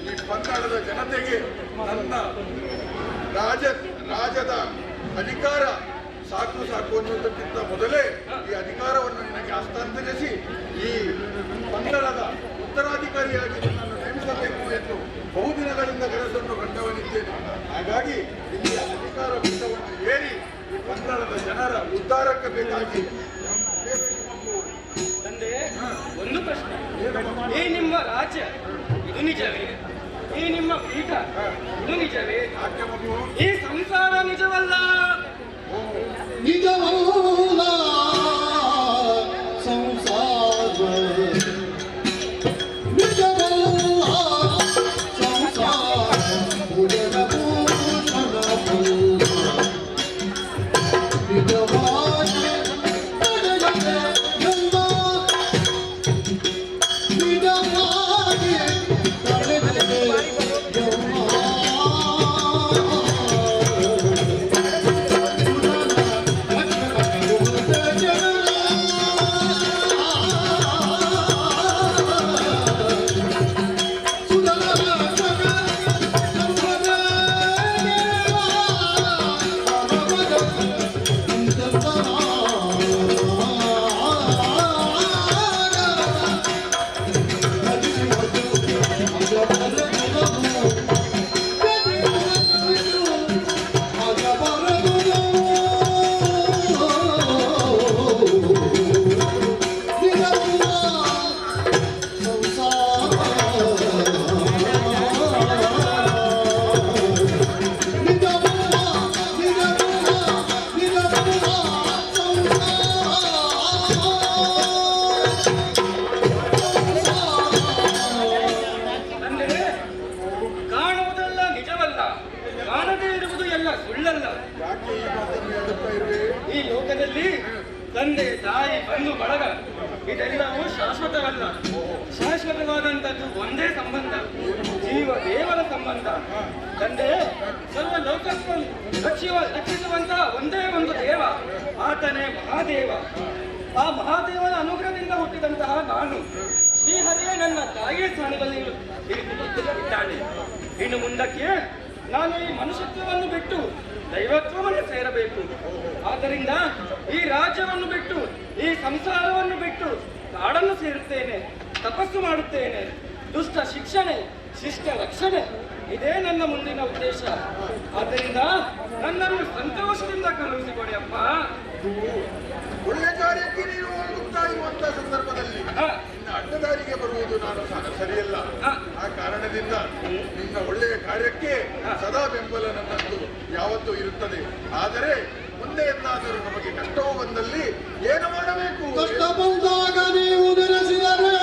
ಈ ಪಂಗಡದ ಜನತೆಗೆ ನನ್ನ ರಾಜದ ಅಧಿಕಾರ ಸಾಕು ಅನ್ನುವುದಕ್ಕಿಂತ ಮೊದಲೇ ಈ ಅಧಿಕಾರವನ್ನು ನಿನಗೆ ಹಸ್ತಾಂತರಿಸಿ ಈ ಪಂಗಡದ ಉತ್ತರಾಧಿಕಾರಿಯಾಗಿ ನನ್ನನ್ನು ನೇಮಿಸಬೇಕು ಎಂದು ಬಹುದಿನಗಳಿಂದ ಕನಸನ್ನು ಕಂಡವನಿದ್ದೇನೆ. ಹಾಗಾಗಿ ಇಲ್ಲಿ ಅಧಿಕಾರ ಪೀಠವನ್ನು ಏರಿ ಈ ಪಂಗಡದ ಜನರ ಉದ್ಧಾರಕ್ಕೆ ಬೇಕಾಗಿ ತಂದೆ, ಒಂದು ಪ್ರಶ್ನೆ. ಈ ನಿಮ್ಮ ರಾಜ್ಯ ಇದು ನಿಜವೇ? ಈ ನಿಮ್ಮ ಪೀಠ ಇದು ನಿಜವೇ? ಈ ಸಂಸಾರ ನಿಜವಲ್ಲ? ನಿಜವಲ್ಲ ಸಂಸಾರ, ನಿಜವಲ್ಲ ಸಂಸಾರ, ಭುಜನ ಭೂಷಣ ಭೂಷ ನಿಜವಾದ ನಡೆಯದೆ ಎಲ್ಲ ನಿಜವಾಗಿ ನಡೆಯದೆ ಈ ಲೋಕದಲ್ಲಿ ತಂದೆ, ತಾಯಿ, ಬಂಧು ಬಳಗ ಇದೆಲ್ಲವೂ ಶಾಶ್ವತವಲ್ಲ. ಶಾಶ್ವತವಾದಂಥದ್ದು ಒಂದೇ ಸಂಬಂಧ, ಜೀವ ದೇವರ ಸಂಬಂಧ. ತಂದೆ, ಸರ್ವ ಲೋಕವನ್ನು ರಕ್ಷಿಸುವಂತಹ ಒಂದೇ ಒಂದು ದೇವ, ಆತನೇ ಮಹಾದೇವ. ಆ ಮಹಾದೇವನ ಅನುಗ್ರಹದಿಂದ ಹುಟ್ಟಿದಂತಹ ನಾನು, ಶ್ರೀಹರಿಯೇ ನನ್ನ ತಾಯಿಯ ಸ್ಥಾನದಲ್ಲಿ ಇದ್ದಾನೆ. ಇನ್ನು ಮುಂದಕ್ಕೆ ನಾನು ಈ ಮನುಷ್ಯತ್ವವನ್ನು ಬಿಟ್ಟು ದೈವತ್ವವನ್ನು ಸೇರಬೇಕು. ಆದ್ದರಿಂದ ಈ ರಾಜ್ಯವನ್ನು ಬಿಟ್ಟು, ಈ ಸಂಸಾರವನ್ನು ಬಿಟ್ಟು ಕಾಡನ್ನು ಸೇರುತ್ತೇನೆ, ತಪಸ್ಸು ಮಾಡುತ್ತೇನೆ. ದುಷ್ಟ ಶಿಕ್ಷಣೆ, ಶಿಷ್ಟ ರಕ್ಷಣೆ, ಇದೇ ನನ್ನ ಮುಂದಿನ ಉದ್ದೇಶ. ಆದ್ದರಿಂದ ನನ್ನನ್ನು ಸಂತೋಷದಿಂದ ಕಳುಹಿಸಿಕೊಡಿ ಅಪ್ಪ. ಒಳ್ಳೆ ಕಾರ್ಯಕ್ಕೆ ನೀವು ಹೋಗುತ್ತಾ ಇರುವಂತಹ ಸಂದರ್ಭದಲ್ಲಿ ನಿನ್ನ ಅಡ್ಡದಾರಿಗೆ ಬರುವುದು ನಾನು ಸರಿಯಲ್ಲ. ಆ ಕಾರಣದಿಂದ ನಿನ್ನ ಒಳ್ಳೆಯ ಕಾರ್ಯಕ್ಕೆ ಸದಾ ಬೆಂಬಲ ನನ್ನದು ಯಾವತ್ತೂ ಇರುತ್ತದೆ. ಆದರೆ ಮುಂದೆ ಎಂದಾದರೂ ನಮಗೆ ಕಷ್ಟವು ಬಂದಲ್ಲಿ ಏನು ಮಾಡಬೇಕು? ಕಷ್ಟ ಬಂದಾಗ ನೀವು ನೆನೆಸಿದರೆ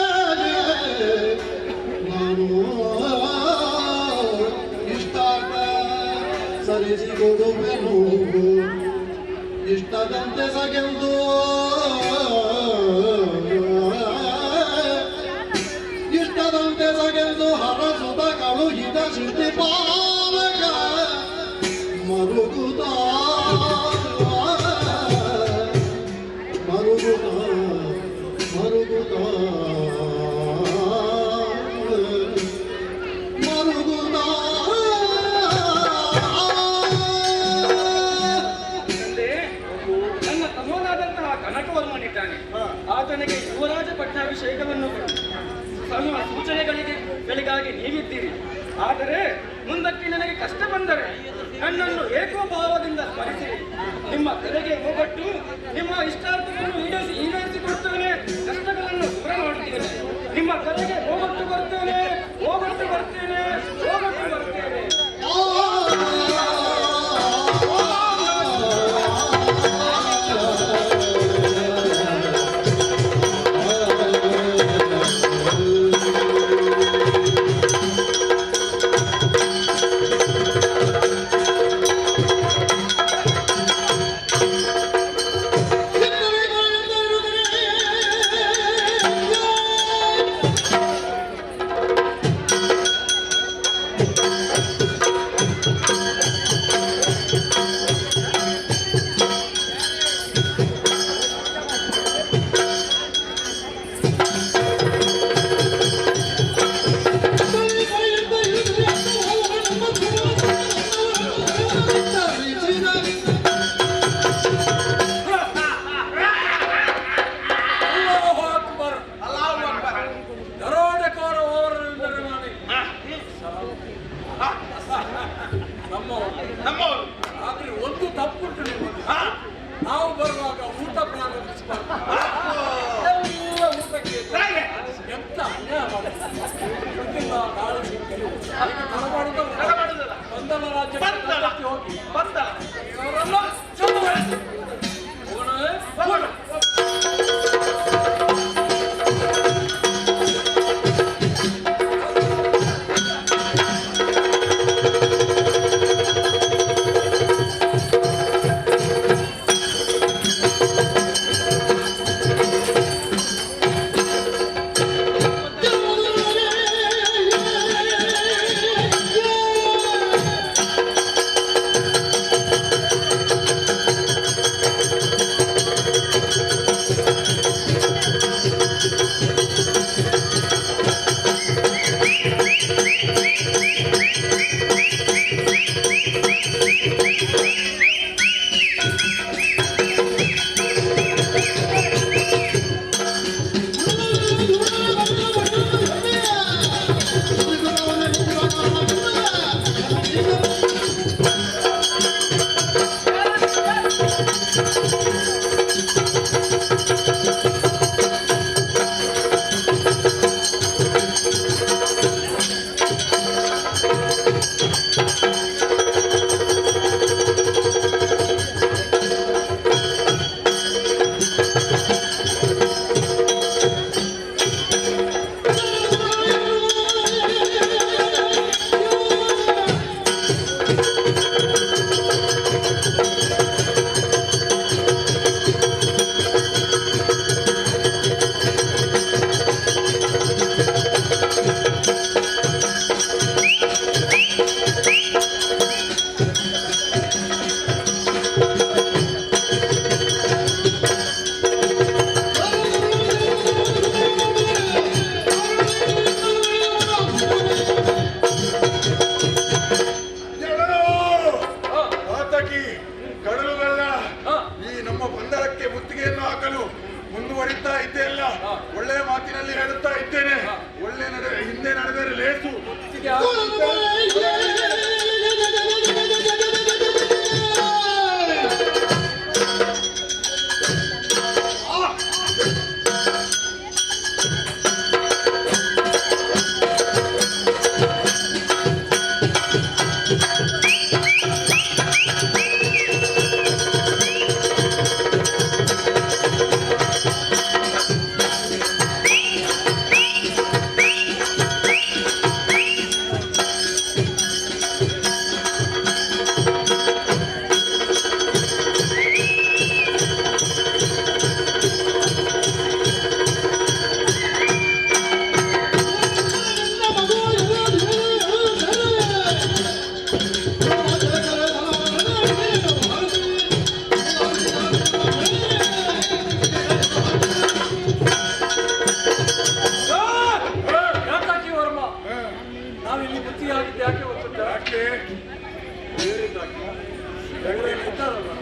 ನಾನು ಇಷ್ಟ ಸರಿಸಿಕೊಡುವೆನು. ಇಷ್ಟದಂತೆ ಸಗೆಂದು ಇಷ್ಟದಂತೆ ಸಗೆಂದು ಹರಸುತ ಕಳುಹಿದ ಸೃಷ್ಟಿ ಪಾಲಕ ಮರುಗುತ್ತ ಮರುಗುತ್ತ ಮರುಗುತ್ತ ಮರುಗುತ್ತ ಕನಕವರ್ಮನಿದ್ದಾನೆ. ಆತನಿಗೆ ಯುವರಾಜ ಪಟ್ಟಾಭಿಷೇಕವನ್ನು ಸಲ್ಲುವ ಸೂಚನೆಗಳಿಗಾಗಿ ನೀವಿದ್ದೀರಿ. ಆದರೆ ಮುಂದಕ್ಕೆ ನನಗೆ ಕಷ್ಟ ಬಂದರೆ ನನ್ನನ್ನು ಏಕೋಭಾವದಿಂದ ಸ್ಮರಿಸಿರಿ. ನಿಮ್ಮ ಕರೆಗೆ ಹೋಗಟ್ಟು ನಿಮ್ಮ ಇಷ್ಟಾರ್ಥವನ್ನು ಈಡೇರಿಸಿಕೊಡುತ್ತೇನೆ. ಕಷ್ಟಗಳನ್ನು ದೂರ ಮಾಡುತ್ತೇನೆ. ನಿಮ್ಮ ಕರೆಗೆ ಹೋಗಟ್ಟು ಬರ್ತೇನೆ, ಹೋಗಟ್ಟು ಬರ್ತೇನೆ, ಹೋಗಟ್ಟು ಬರ್ತೇನೆ.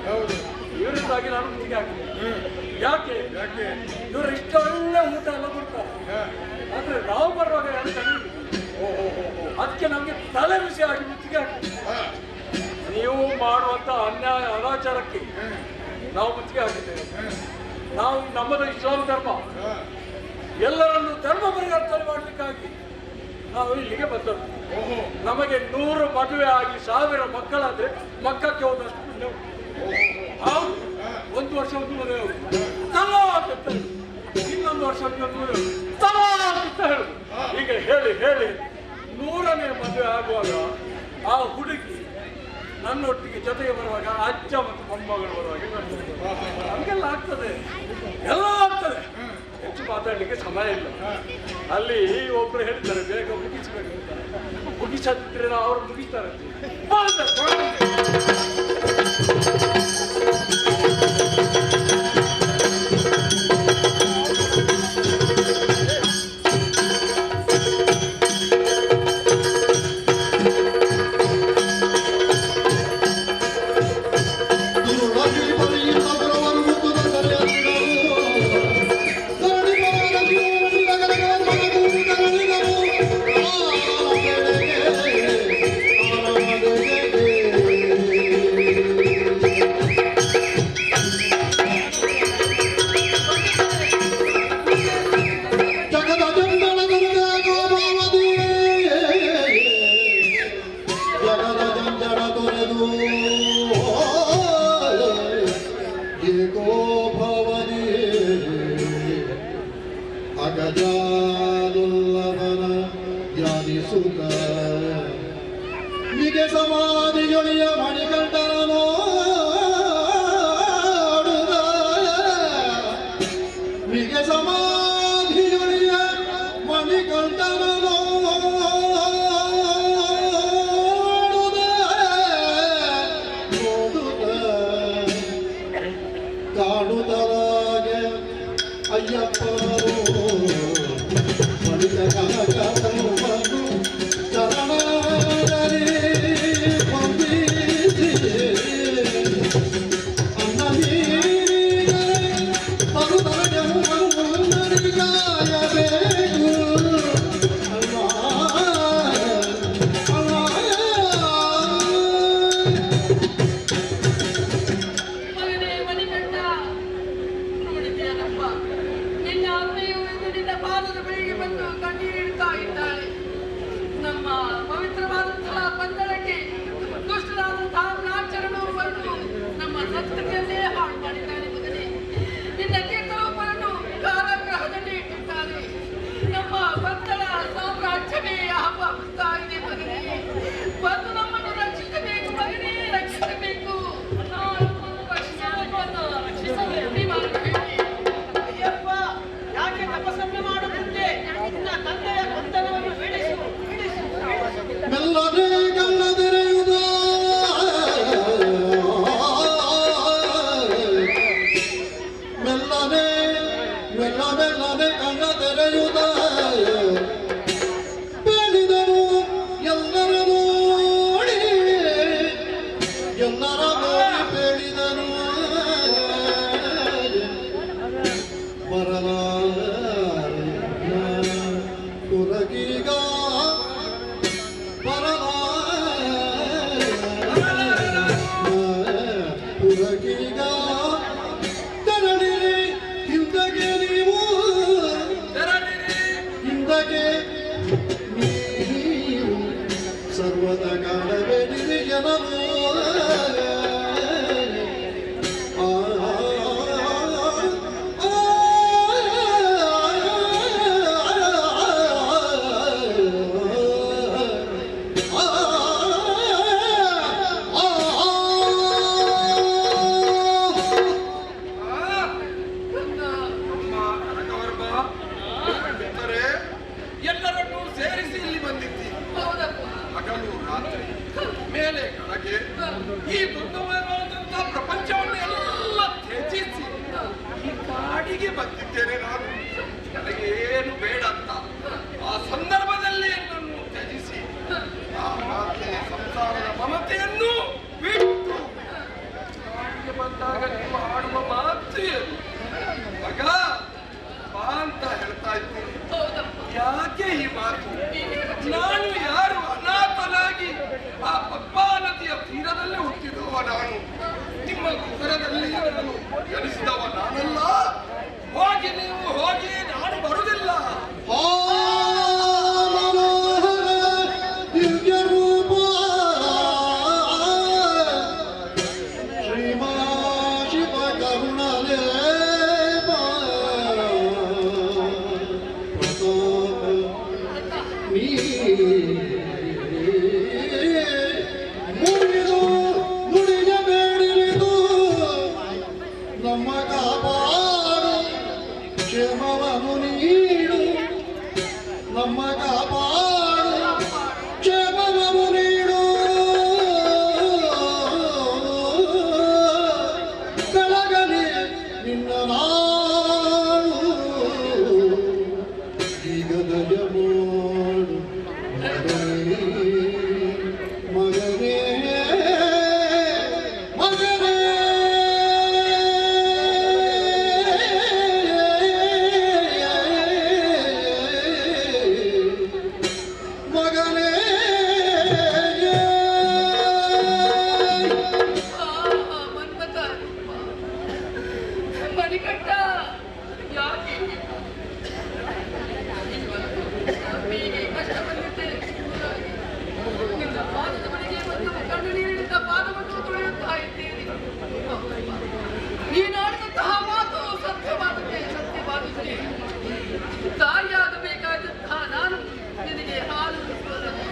ಹೌದು, ಇವರಿಂದಾಗಿ ನಾನು ಮುತ್ತಿಗೆ ಹಾಕಿದೆ. ಯಾಕೆ ಇವರು ಇಷ್ಟ ಒಳ್ಳೆ ಊಟ ಎಲ್ಲ ಕೊಡ್ತಾರೆ, ಆದ್ರೆ ನಾವು ಬರುವಾಗ ಯಾರು ಕಡಿಮೆ. ಅದಕ್ಕೆ ನಮ್ಗೆ ತಲೆ ಬಿಸಿ ಆಗಿ ಮುತ್ತಿಗೆ ಹಾಕಿದೆ. ನೀವು ಮಾಡುವಂತ ಅನ್ಯಾಯ ಅನಾಚಾರಕ್ಕೆ ನಾವು ಮುತ್ತಿಗೆ ಹಾಕಿದ್ದೇವೆ. ನಾವು ನಮ್ಮದು ಇಸ್ಲಾಂ ಧರ್ಮ, ಎಲ್ಲರನ್ನು ಧರ್ಮ ಪರಿವರ್ತನೆ ಮಾಡಲಿಕ್ಕಾಗಿ ನಾವು ಇಲ್ಲಿಗೆ ಬಂದದ್ದು. ನಮಗೆ 100 ಮದುವೆ ಆಗಿ 1000 ಮಕ್ಕಳಾದ್ರೆ ಮಕ್ಕಕ್ಕೆ ಹೋದಷ್ಟು ಪುಣ್ಯ ಉಂಟು. ಹೌದು, 1 ವರ್ಷ ಒಂದು ಮದುವೆ ಹೋಗುದು ಅಂತ ಇನ್ನೊಂದು ವರ್ಷ ಒಂದು ಮದುವೆ ಅಂತ ಹೇಳುದು. ಈಗ ಹೇಳಿ 100ನೇ ಮದುವೆ ಆಗುವಾಗ ಆ ಹುಡುಗಿ ನನ್ನೊಟ್ಟಿಗೆ ಜೊತೆಗೆ ಬರುವಾಗ ಅಜ್ಜ ಮತ್ತು ಮೊಮ್ಮಗಳು ಬರುವಾಗ ನಮಗೆಲ್ಲ ಆಗ್ತದೆ, ಎಲ್ಲ ಆಗ್ತದೆ. ಹೆಚ್ಚು ಮಾತಾಡ್ಲಿಕ್ಕೆ ಸಮಯ ಇಲ್ಲ. ಅಲ್ಲಿ ಒಬ್ರು ಹೇಳ್ತಾರೆ ಬೇಗ ಮುಗಿಸ್ಬೇಕು ಅಂತ. ಮುಗಿಸಿದ್ರೆ ಅವ್ರು ಮುಗಿಸ್ತಾರೆ. ಸಮಾಧಿಯೊಳಿಯ ಮಣಿಕಂಠನೋ ಮಿಗೆ ಸಮಾಧಿಯೊಳಿಯ ಮಣಿಕಂಠನೋ ಕಾಣುತ್ತಲಾಗೆ ಅಯ್ಯಪ್ಪನೋ ಮಣಿತ ಕನಕನು ಚರಣದಲ್ಲಿ ಬರಲಾಗ ಮುನಿ ಮುಗಿದು ನುಡಿಯ ಬೇಡಿರಿದು ನಮ್ಮ ಕಾಪಾಡು ಕ್ಷೇಮವನ್ನು ನೀಡು ನಮ್ಮ ಕಾಪಾಡು ಕ್ಷೇಮವನ್ನು ನೀಡು ಬೆಳಗಲಿ ನಿನ್ನ ನಾಡು ಈಗ ದಯ ಮಾಡು ಮಗನೇ ಮಗನೇ ಮಗನೇ ಮನ್ಮಥ ಮಣಿಕಂಠ ಯಾಕೆ ಹೀಗೆ ಕಷ್ಟ ಬಂದಿದ್ದೆ ನಿನ್ನ ಪಾದದ ಮನೆಗೆ ಬಂದು ಕಣ್ಣು ನೀರಿನಿಂದ ಪಾದವನ್ನು ತೊಳೆಯುತ್ತಾ ಇದ್ದೀರಿ ನೀನಾಡಿದಂತಹ ಮಾತು ಸತ್ಯ ಮಾತುತ್ತೆ ಸತ್ಯ ಮಾತುತ್ತೆ ತಾಯಿಯಾಗಬೇಕಾದಂತಹ ನಾನು ನಿನಗೆ ಹಾಲು ಉಣಿಸುವುದಕ್ಕೆ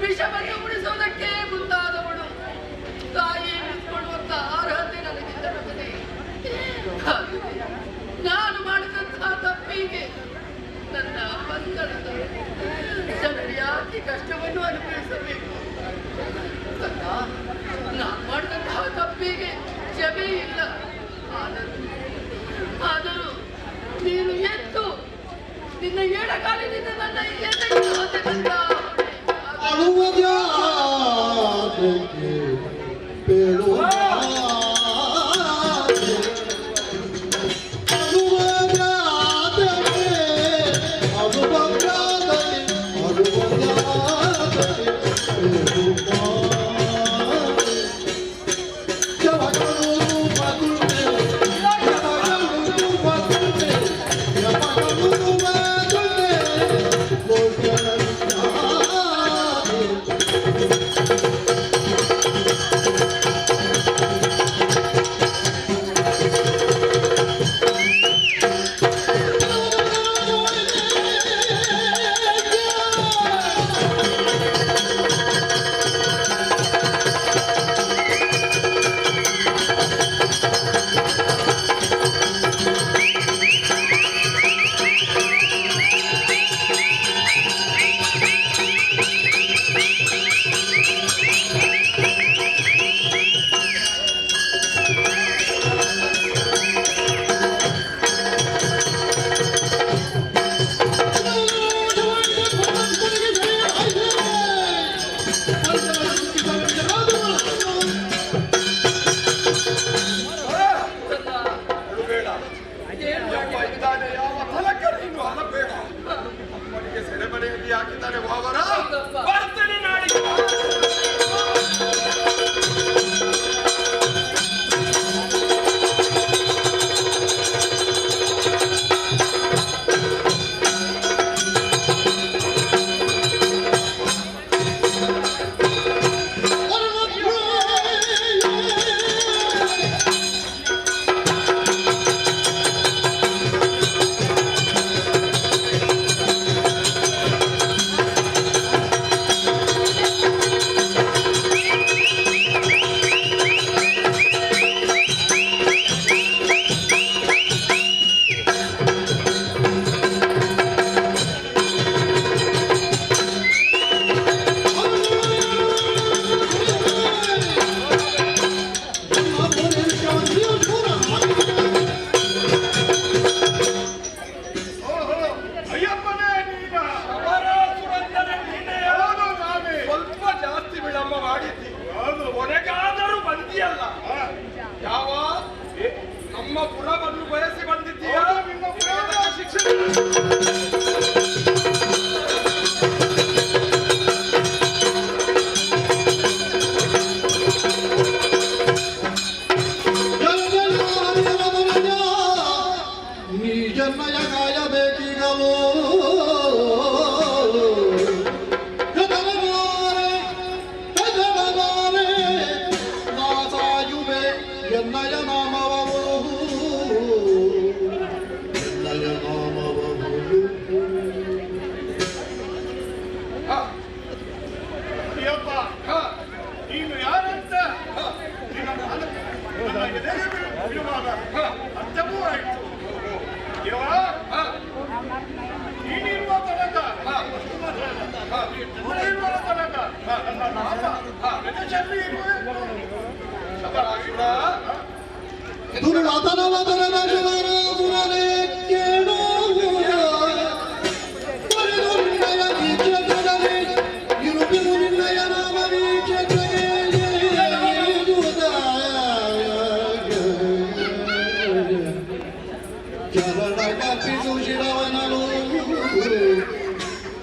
ವಿಷವನ್ನು ಉಣಿಸುವುದಕ್ಕೆ ಮುಂದಾದವಳು ತಾಯಿ ನಿಂತ್ಕೊಳ್ಳುವಂತ ಅರ್ಹತೆ ನನಗಿದ್ದ ಮಗನೇ ನಾನು ಮಾಡಿದಂತಹ ತಪ್ಪಿಗೆ ನನ್ನ ಬಂಧನದ ಜನರು ಯಾಕೆ ಕಷ್ಟವನ್ನು ಅನುಭವಿಸಬೇಕು ಅಲ್ಲ ನಾನು ಮಾಡಿದಂತಹ ತಪ್ಪಿಗೆ ಕ್ಷಮೆ ಇಲ್ಲ ಆದರೂ ನೀನು ಎದ್ದು ನಿನ್ನ ಎಡಗಾಲಿನಿಂದ ನನ್ನ ಎದೆಗೆ ಹೊಸೆದಂತ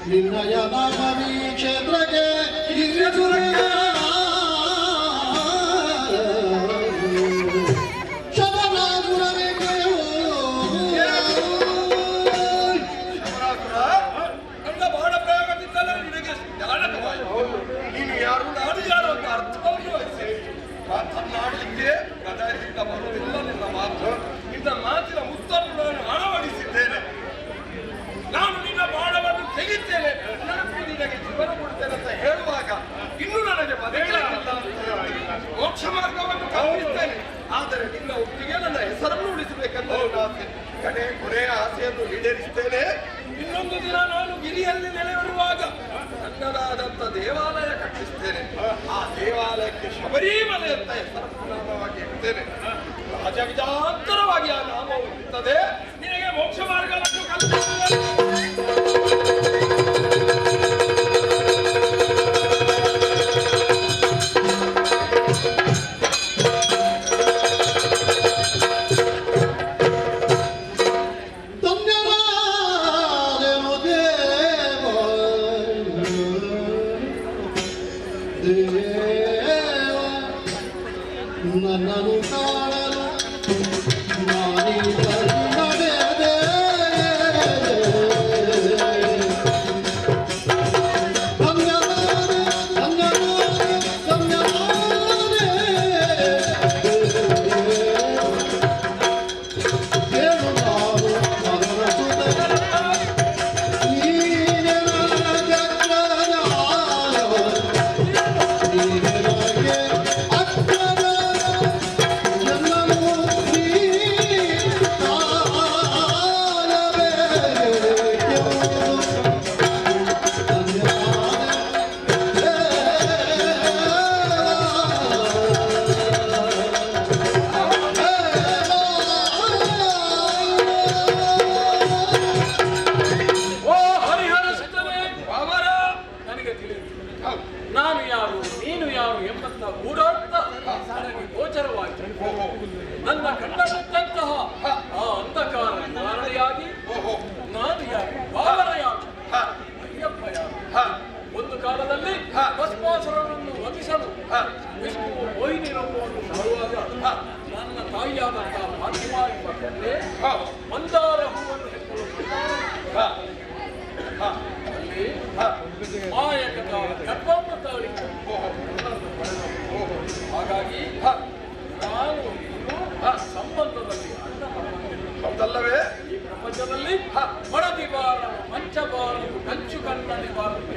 ನಿನ್ನಯ ನಾಮವಿ ಕ್ಷೇತ್ರಕ್ಕೆ ನನ್ನ ಬಾಣ ಪ್ರಯೋಗದಿಂದಲೇ ನಿನಗೆ ಜ್ಞಾನಕವಾಯಿತು. ನೀನು ಯಾರು ನಾನು ಯಾರು ಅಂತ ಅರ್ಥವಾಗಿ ವಹಿಸಿ ಮಾತನಾಡಲಿಕ್ಕೆ ಗದರಿಂದ ಬರುವುದಿಲ್ಲ. ನಿನ್ನ ಮಾತಿನ ಮುತ್ತನ್ನು ನಾನು ಅಳವಡಿಸಿದ್ದೇನೆ. ನಾನು ನಿನ್ನ ಬಾಣವನ್ನು ತೆಗಿದ್ದೇನೆ, ನಿನಗೆ ಜೀವನ ಕೊಡ್ತೇನೆ ಅಂತ ಹೇಳುವಾಗ ಇನ್ನೂ ನನಗೆ ಬದಲಾಗಿಲ್ಲ. ಮೋಕ್ಷ ಮಾರ್ಗವನ್ನು ಕಲ್ಪಿಸ್ತೇನೆ, ಆದರೆ ನಿನ್ನ ಒಟ್ಟಿಗೆ ನನ್ನ ಹೆಸರನ್ನು ಉಳಿಸಬೇಕಂತ ನನ್ನ ಆಸೆ. ಕಡೆ ಕೊನೆಯ ಆಸೆಯನ್ನು ಈಡೇರಿಸ್ತೇನೆ. ಇನ್ನೊಂದು ದಿನ ನಾನು ಗಿರಿಯಲ್ಲಿ ನೆಲೆಯಿರುವಾಗ ನನ್ನದಾದಂಥ ದೇವಾಲಯ ಕಟ್ಟಿಸ್ತೇನೆ. ಆ ದೇವಾಲಯಕ್ಕೆ ಶಬರಿಮಲೆ ಅಂತ ಹೆಸರನ್ನು ನಾಮವಾಗಿ ಇಡ್ತೇನೆ. ರಾಜವಿಜಾಂತರವಾಗಿ ಆ ನಾಮವು ಇರ್ತದೆ. ನಿನಗೆ ಮೋಕ್ಷ ಮಾರ್ಗವನ್ನು ಕಲ್ಪಿಸ್ತೇನೆ. ನನ್ನನ್ನು ಕಾಣಲು ನನ್ನ ಕಣ್ಣಂತಹ ಆ ಅಂಧಕಾರ ನಿವಾರಣೆಯಾಗಿ ನಾನು ಯಾರು, ಬಾಬರ ಯಾರು, ಅಯ್ಯಪ್ಪ ಯಾರು. ಒಂದು ಕಾಲದಲ್ಲಿ ಭಸ್ಮಾಸುರನನ್ನು ವಧಿಸಲು ವಿಷ್ಣು ಮೋಹಿನಿರನ್ನು ಮಾಡುವಾಗ ನನ್ನ ತಾಯಿಯಾದಂತಹ ಮಾಧ್ಯಮ ಕಣ್ಣೆ ಮಂದಾರ ಹೂವನ್ನು ಅಲ್ಲಿ ಮಾಯಕದ ಗರ್ಭವನ್ನು ತಾಳಿ. ಹಾಗಾಗಿ ನಾನು ಸಂಬಂಧದಲ್ಲಿ ಹೌದಲ್ಲವೇ? ಈ ಪ್ರಪಂಚದಲ್ಲಿ ಮಡದಿ ಬಾರನು, ಮಂಚ ಬಾರನು, ಕಂಚು ಕಣ್ಣಲ್ಲಿ ಬಾರನು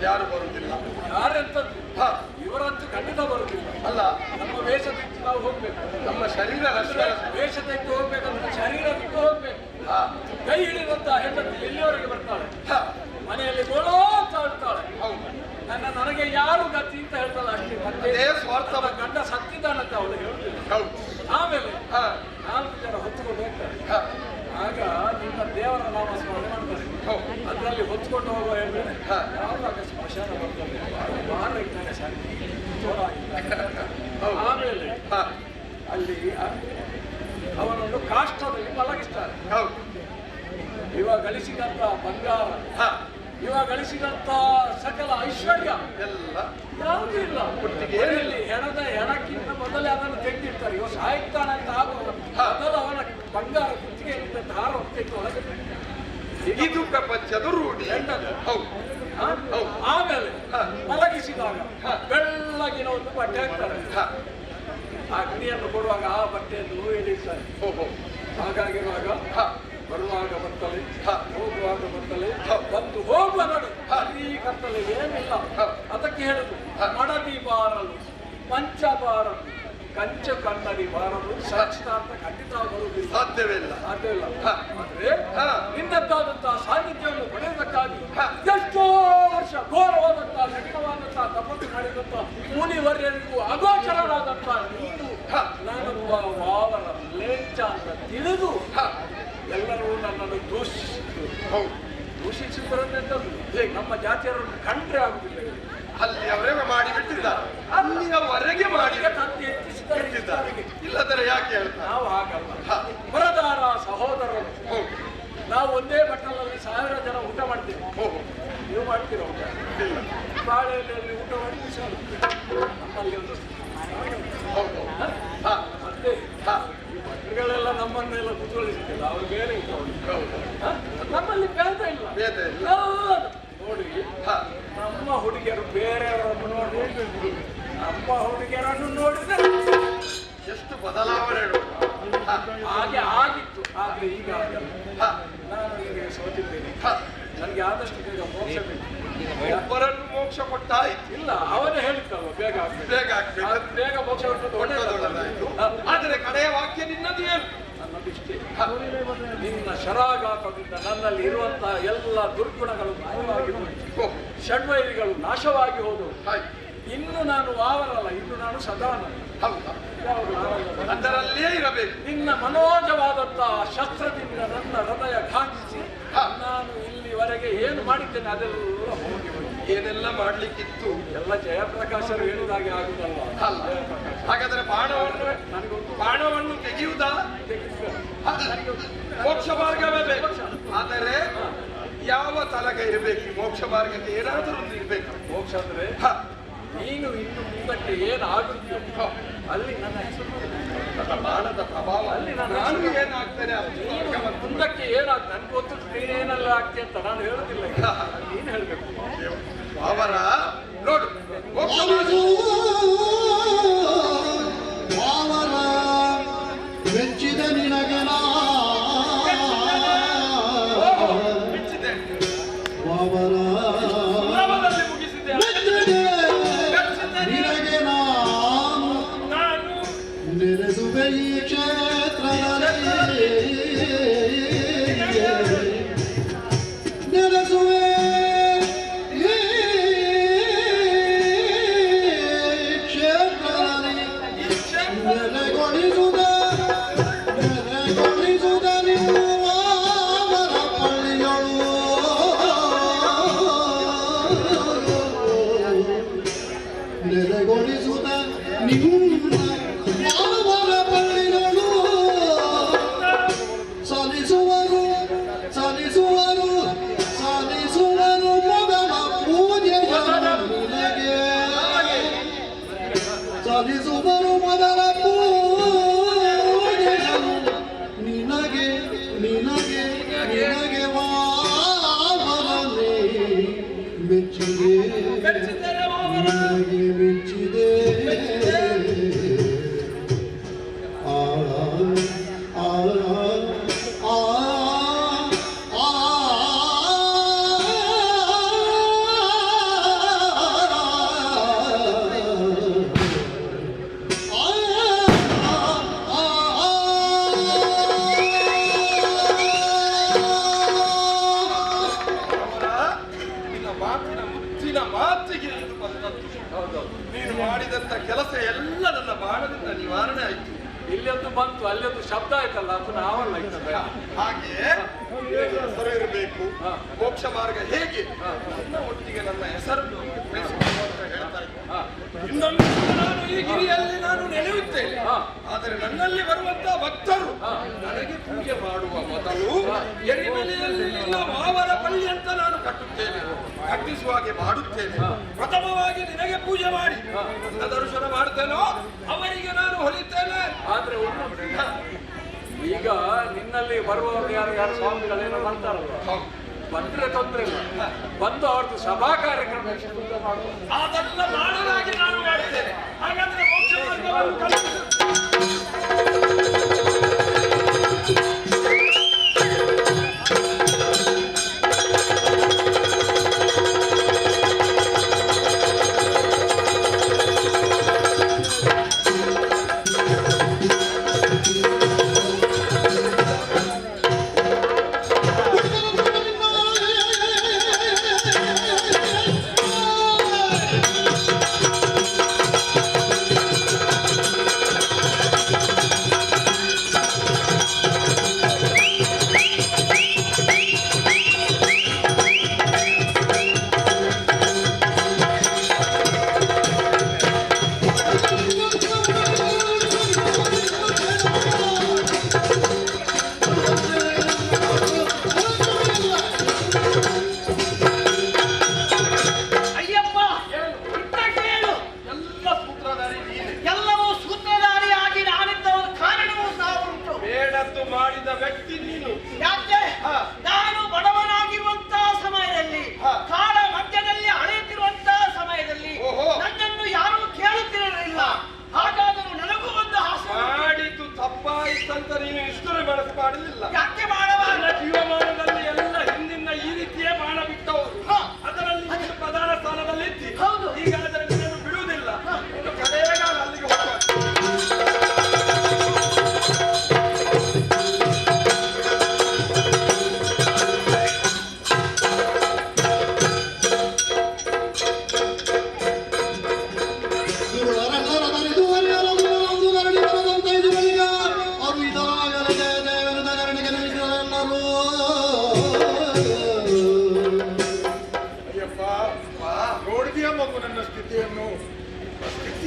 ಯಾರು ಬರುವುದಿಲ್ಲ. ಯಾರೆಂತದ್ದು ಇವರಂತೂ ಖಂಡಿತ ಬರುವುದಿಲ್ಲ. ಅಲ್ಲ, ನಮ್ಮ ವೇಷ ತೆಗೆದು ನಾವು ಹೋಗ್ಬೇಕು. ನಮ್ಮ ಶರೀರ ವೇಷ ತೆಗೆದು ಹೋಗ್ಬೇಕಂತ ಶರೀರ ಬಿಟ್ಟು ಹೋಗ್ಬೇಕು. ಕೈ ಹಿಡಿದಂತ ಹೆಂಡತಿ ಎಲ್ಲಿವರೆಗೆ ಬರ್ತಾಳೆ? ಮನೆಯಲ್ಲಿ ಗೋಳೋ ತಾಳ್ತಾಳೆ. ನನಗೆ ಯಾರು ಗತಿ ಅಂತ ಹೇಳ್ತಾಳೆ ಅಷ್ಟೇ. ಮತ್ತೆ ಸ್ವಾರ್ಥ ಗಂಡ ಸತ್ತಿದ್ದಾನಂತ ಅವಳು ಹೇಳುದಿಲ್ಲ. ಆಮೇಲೆ 4 ಜನ ಹೊತ್ಕೊಂಡು ಹೋಗ್ತಾರೆ. ಆಗ ನಿನ್ನ ದೇವರ ನಾಮ ಸ್ಮರಣೆ ಮಾಡ್ತಾರೆ. ಅದರಲ್ಲಿ ಹೊತ್ಕೊಂಡು ಹೋಗುವ ಹೇಳಿದ್ರೆ ಯಾವಾಗ ಸ್ಮಶಾನ ಬರ್ತದೆ ಬಾರ ಇದ್ದಾನೆ ಶಾಂತಿ ಜೋರಾಗಿದ್ದಾರೆ. ಆಮೇಲೆ ಅಲ್ಲಿ ಅವನನ್ನು ಕಾಷ್ಟದಲ್ಲಿ ಮಲಗಿಸ್ತಾರೆ. ಇವಾಗ ಗಳಿಸಿದಂತ ಬಂಗಾರ, ಇವಾಗ ಗಳಿಸಿದಂತ ಸಕಲ ಐಶ್ವರ್ಯ ಎಲ್ಲ ಯಾವುದೂ ಇಲ್ಲ. ಒಟ್ಟಿಗೆಯಲ್ಲಿ ಹೆಣಕ್ಕಿಂತ ಮೊದಲೇ ಅದನ್ನು ತೆಗೆದಿರ್ತಾರೆ. ಇವ ಸಾಯ್ತಾನೆ ಅಂತ ಆಗುವ ಮೊದಲು ಅವನ ಬಂಗಾರ ಕುತ್ತಿಗೆಯಲ್ಲಿ ಹಾರ ಹೊತ್ತಿಟ್ಟು ಒಳಗೆ ಇದು ಪ್ರಪಂಚದ ರೂಢಿ. ಆಮೇಲೆ ಮಲಗಿಸಿದಾಗ ಬೆಳ್ಳಗಿನ ಒಂದು ಬಟ್ಟೆ ಹಾಕ್ತಾರೆ. ಅಗ್ನಿಯನ್ನು ಕೊಡುವಾಗ ಆ ಬಟ್ಟೆಯನ್ನು ಎಳಿತಾರೆ. ಹಾಗಾಗಿರುವಾಗ ಬರುವಾಗ ಬರ್ತಲೆ, ಹೋಗುವಾಗ ಬರ್ತಲೆ, ಬಂದು ಹೋಗುವ ನಡು ಈ ಕತ್ತಲೆ ಏನಿಲ್ಲ. ಅದಕ್ಕೆ ಹೇಳುದು ಮಡದಿ ಬಾರಲು, ಮಂಚ ಬಾರಲು, ಕಂಚ ಕನ್ನಡಿ ಬಾರಲು, ಸಾಕ್ಷಿತ ಅಂತ ಖಂಡಿತ ಬರುವುದಿಲ್ಲ, ಸಾಧ್ಯವಿಲ್ಲ. ಆದ್ರೆ ನಿನ್ನದ್ದಾದಂತಹ ಸಾನ್ನಿಧ್ಯವನ್ನು ಪಡೆಯುವುದಕ್ಕಾಗಿ ಎಷ್ಟೋ ವರ್ಷ ದೂಷಿಸಿದ್ರನ್ನೆಂತದ್ದು ನಮ್ಮ ಜಾತಿಯರನ್ನು ಕಂಡ್ರೆ ಆಗುದಿಲ್ಲ. ಅಲ್ಲಿಯವರೆಗೆ ಮಾಡಿ ಬಿಟ್ಟಿದ್ದಾರೆ, ಅಲ್ಲಿಯವರೆಗೆ ಮಾಡಿ ಬಿಟ್ಟಿದ್ದಾರೆ. ಇಲ್ಲದರೆ ಯಾಕೆ ಹೇಳ್ತಾರೆ? ನಾವು ಹಾಗಲ್ಲ, ಬರದಾರ ಸಹೋದರರು. ನಾವು ಒಂದೇ ಬಟ್ಟಲಲ್ಲಿ 1000 ಜನ ಊಟ ಮಾಡ್ತೀವಿ. ನೀವು ಮಾಡ್ತೀರ ಊಟ? ಬಾಳೆಯಲ್ಲಿ ಊಟ ಮಾಡಿ ನಮ್ಮಲ್ಲಿ ಒಂದು ಮತ್ತೆ ಮಕ್ಕಳೆಲ್ಲ ನಮ್ಮನ್ನೆಲ್ಲ ಕುತ್ಕೊಳಿಸಿಲ್ಲ, ಅವ್ರು ಬೇರೆ ನಮ್ಮಲ್ಲಿ ಭೇದ ಇಲ್ಲ. ನೋಡಿ, ನಮ್ಮ ಹುಡುಗಿಯರು ಬೇರೆಯವರನ್ನು ನೋಡಿ, ನಮ್ಮ ಹುಡುಗಿಯರನ್ನು ನೋಡಿದರೆ ಎಷ್ಟು ಬದಲಾವಣೆ ಹಾಗೆ ಆಗಿತ್ತು. ಆದ್ರೆ ಈಗ ನಾನು ನಿಮಗೆ ಸೋತಿದ್ದೇನೆ. ನನಗೆ ಆದಷ್ಟು ಬೇಗ ಮೋಕ್ಷ ಬೇಕು. ಒಬ್ಬರನ್ನು ಮೋಕ್ಷ ಕೊಟ್ಟಾಯ್ತು. ಇಲ್ಲ, ಅವನೇ ಹೇಳಿದ್ದಲ್ವ ಬೇಗ ಬೇಗ ಮೋಕ್ಷ ಒಳ್ಳೆಯದಾಯ್ತು. ಆದರೆ ಕಡೆಯ ವಾಕ್ಯ ನಿನ್ನದು ಏನು? ನನ್ನದಿಷ್ಟೇ, ನಿನ್ನ ಶರಾಘಾತದಿಂದ ನನ್ನಲ್ಲಿ ಇರುವಂತಹ ಎಲ್ಲ ದುರ್ಗುಣಗಳು ನಾಶವಾಗಿ ಹೋಯಿತು, ಷಡ್ವೈರಿಗಳು ನಾಶವಾಗಿ ಹೋದವು. ಇನ್ನು ನಾನು ವಾವರಲ್ಲ, ಇನ್ನು ನಾನು ಸದಾನ. ಅದರಲ್ಲೇ ಇರಬೇಕು. ನಿನ್ನ ಮನೋಜವಾದಂತಹ ಶಸ್ತ್ರದಿಂದ ನನ್ನ ಹೃದಯ ಘಾಟಿಸಿ ನಾನು ಇಲ್ಲಿವರೆಗೆ ಏನು ಮಾಡಿದ್ದೇನೆ ಅದೆಲ್ಲ ಹೋಗಿ ಏನೆಲ್ಲ ಮಾಡ್ಲಿಕ್ಕಿತ್ತು ಎಲ್ಲ ಜಯಪ್ರಕಾಶರು ಹೇಳಿದಾಗೆ ಆಗುದಲ್ಲ. ಹಾಗಾದ್ರೆ ಬಾಣವನ್ನು ತೆಗೆಯುವುದಾ? ಮೋಕ್ಷ ಮಾರ್ಗವೇ ಬೇಕು. ಆದರೆ ಯಾವ ತಲಕ ಇರಬೇಕು? ಮೋಕ್ಷ ಮಾರ್ಗಕ್ಕೆ ಏನಾದರೂ ಒಂದು ಇರಬೇಕು. ಮೋಕ್ಷ ಅಂದ್ರೆ ನೀನು ಇನ್ನು ಮುಂದಕ್ಕೆ ಏನಾಗುತ್ತೋ ಅಲ್ಲಿ ನನ್ನ ಹೆಸರು, ಬಾಣದ ಪ್ರಭಾವ ಅಲ್ಲಿ ನಾನು ಏನಾಗ್ತೇನೆ, ಮುಂದಕ್ಕೆ ಏನಾಗ್ತದೆ ನನ್ಗೆ ಗೊತ್ತು. ನೀನೇನೆಲ್ಲ ಆಗ್ತಿ ಅಂತ ನಾನು ಹೇಳುದಿಲ್ಲ, ನೀನು ಹೇಳ್ಬೇಕು. ಅವರ ನೋಡು ಮೆಚ್ಚಿದ ನಿನಗೆ ನಿನಗೆ ನಾನು ನೆಲೆಸುವೆ ಈ ಕ್ಷೇತ್ರದಲ್ಲಿ, ನೆಲೆಸುವೆ ನೆಲೆಗೊಳಿಸುತ್ತ ನಿಮ್ಮ ಮಾನವರ ಪಳ್ಳಿಗಳು ಸಲ್ಲಿಸುವರು ಸಲ್ಲಿಸುವರು ಸಲ್ಲಿಸುವರು ಮೊದಲ ಪೂಜೆಯನ್ನು ನಿನಗೆ, ಸಲ್ಲಿಸುವರು ಮೊದಲ ಪೂಜೆಯನ್ನು ನಿನಗೆ ನಿನಗೆ ನಿನಗೆ ವಾಮನೇ ಮೆಚ್ಚಿದೆ, ನಿನಗೆ ಮೆಚ್ಚಿದೆ. ಆ ಆ ಆ ನೀನು ಮಾಡಿದಂತ ಕೆಲಸ ಎಲ್ಲ ನನ್ನ ಬಾಣದಿಂದ ನಿವಾರಣೆ ಆಯ್ತು. ಇಲ್ಲೊಂದು ಬಂತು, ಅಲ್ಲೊಂದು ಶಬ್ದ ಆಯ್ತಲ್ಲ, ಅದು ನಾವಲ್ಲ. ಹಾಗೆ ಹೆಸರು ಇರಬೇಕು. ಮೋಕ್ಷ ಮಾರ್ಗ ಹೇಗೆ? ನನ್ನ ಒಟ್ಟಿಗೆ ನನ್ನ ಹೆಸರನ್ನು ಹೇಳ್ತಾ ಇದ್ದೆ. ಇನ್ನೊಂದು ನಾನು ಈ ಗಿರಿಯಲ್ಲಿ ನಾನು ನೆಲೆಯುತ್ತೇನೆ. ಆದರೆ ನನ್ನಲ್ಲಿ ಬರುವಂತಹ ಭಕ್ತರು ನನಗೆ ಪೂಜೆ ಮಾಡುವ ಮೊದಲು ಎರಿಮಲೆಯಲ್ಲಿ ನಿನ್ನ ಮಾವರ ಪಲ್ಲಿ ಅಂತ ನಾನು ಕಟ್ಟುತ್ತೇನೆ, ಕಟ್ಟಿಸುವ ಹಾಗೆ ಮಾಡುತ್ತೇನೆ. ಪ್ರಥಮವಾಗಿ ನಿನಗೆ ಪೂಜೆ ಮಾಡಿ ನನ್ನ ದರ್ಶನ ಮಾಡ್ತೇನೋ ಅವರಿಗೆ ನಾನು ಹೊಲಿತೇನೆ. ಆದ್ರೆ ಈಗ ನಿನ್ನಲ್ಲಿ ಬರುವವರು ಯಾರು ಸ್ವಾಮಿಗಳೇನೋ ಮಾಡ್ತಾರಲ್ವ, ಬಂದ್ರೆ ತೊಂದ್ರೆ ಇಲ್ಲ. ಬಂದು ಅವ್ರದ್ದು ಸಭಾ ಕಾರ್ಯಕ್ರಮ ಅದೆಲ್ಲ ಮಾಡಲಾಗಿ ನಾನು ಮಾಡ್ತೇನೆ. ಹಾಗಾದ್ರೆ ಮೋಕ್ಷ ಮಾರ್ಗವನ್ನು ಕಲಿಸು.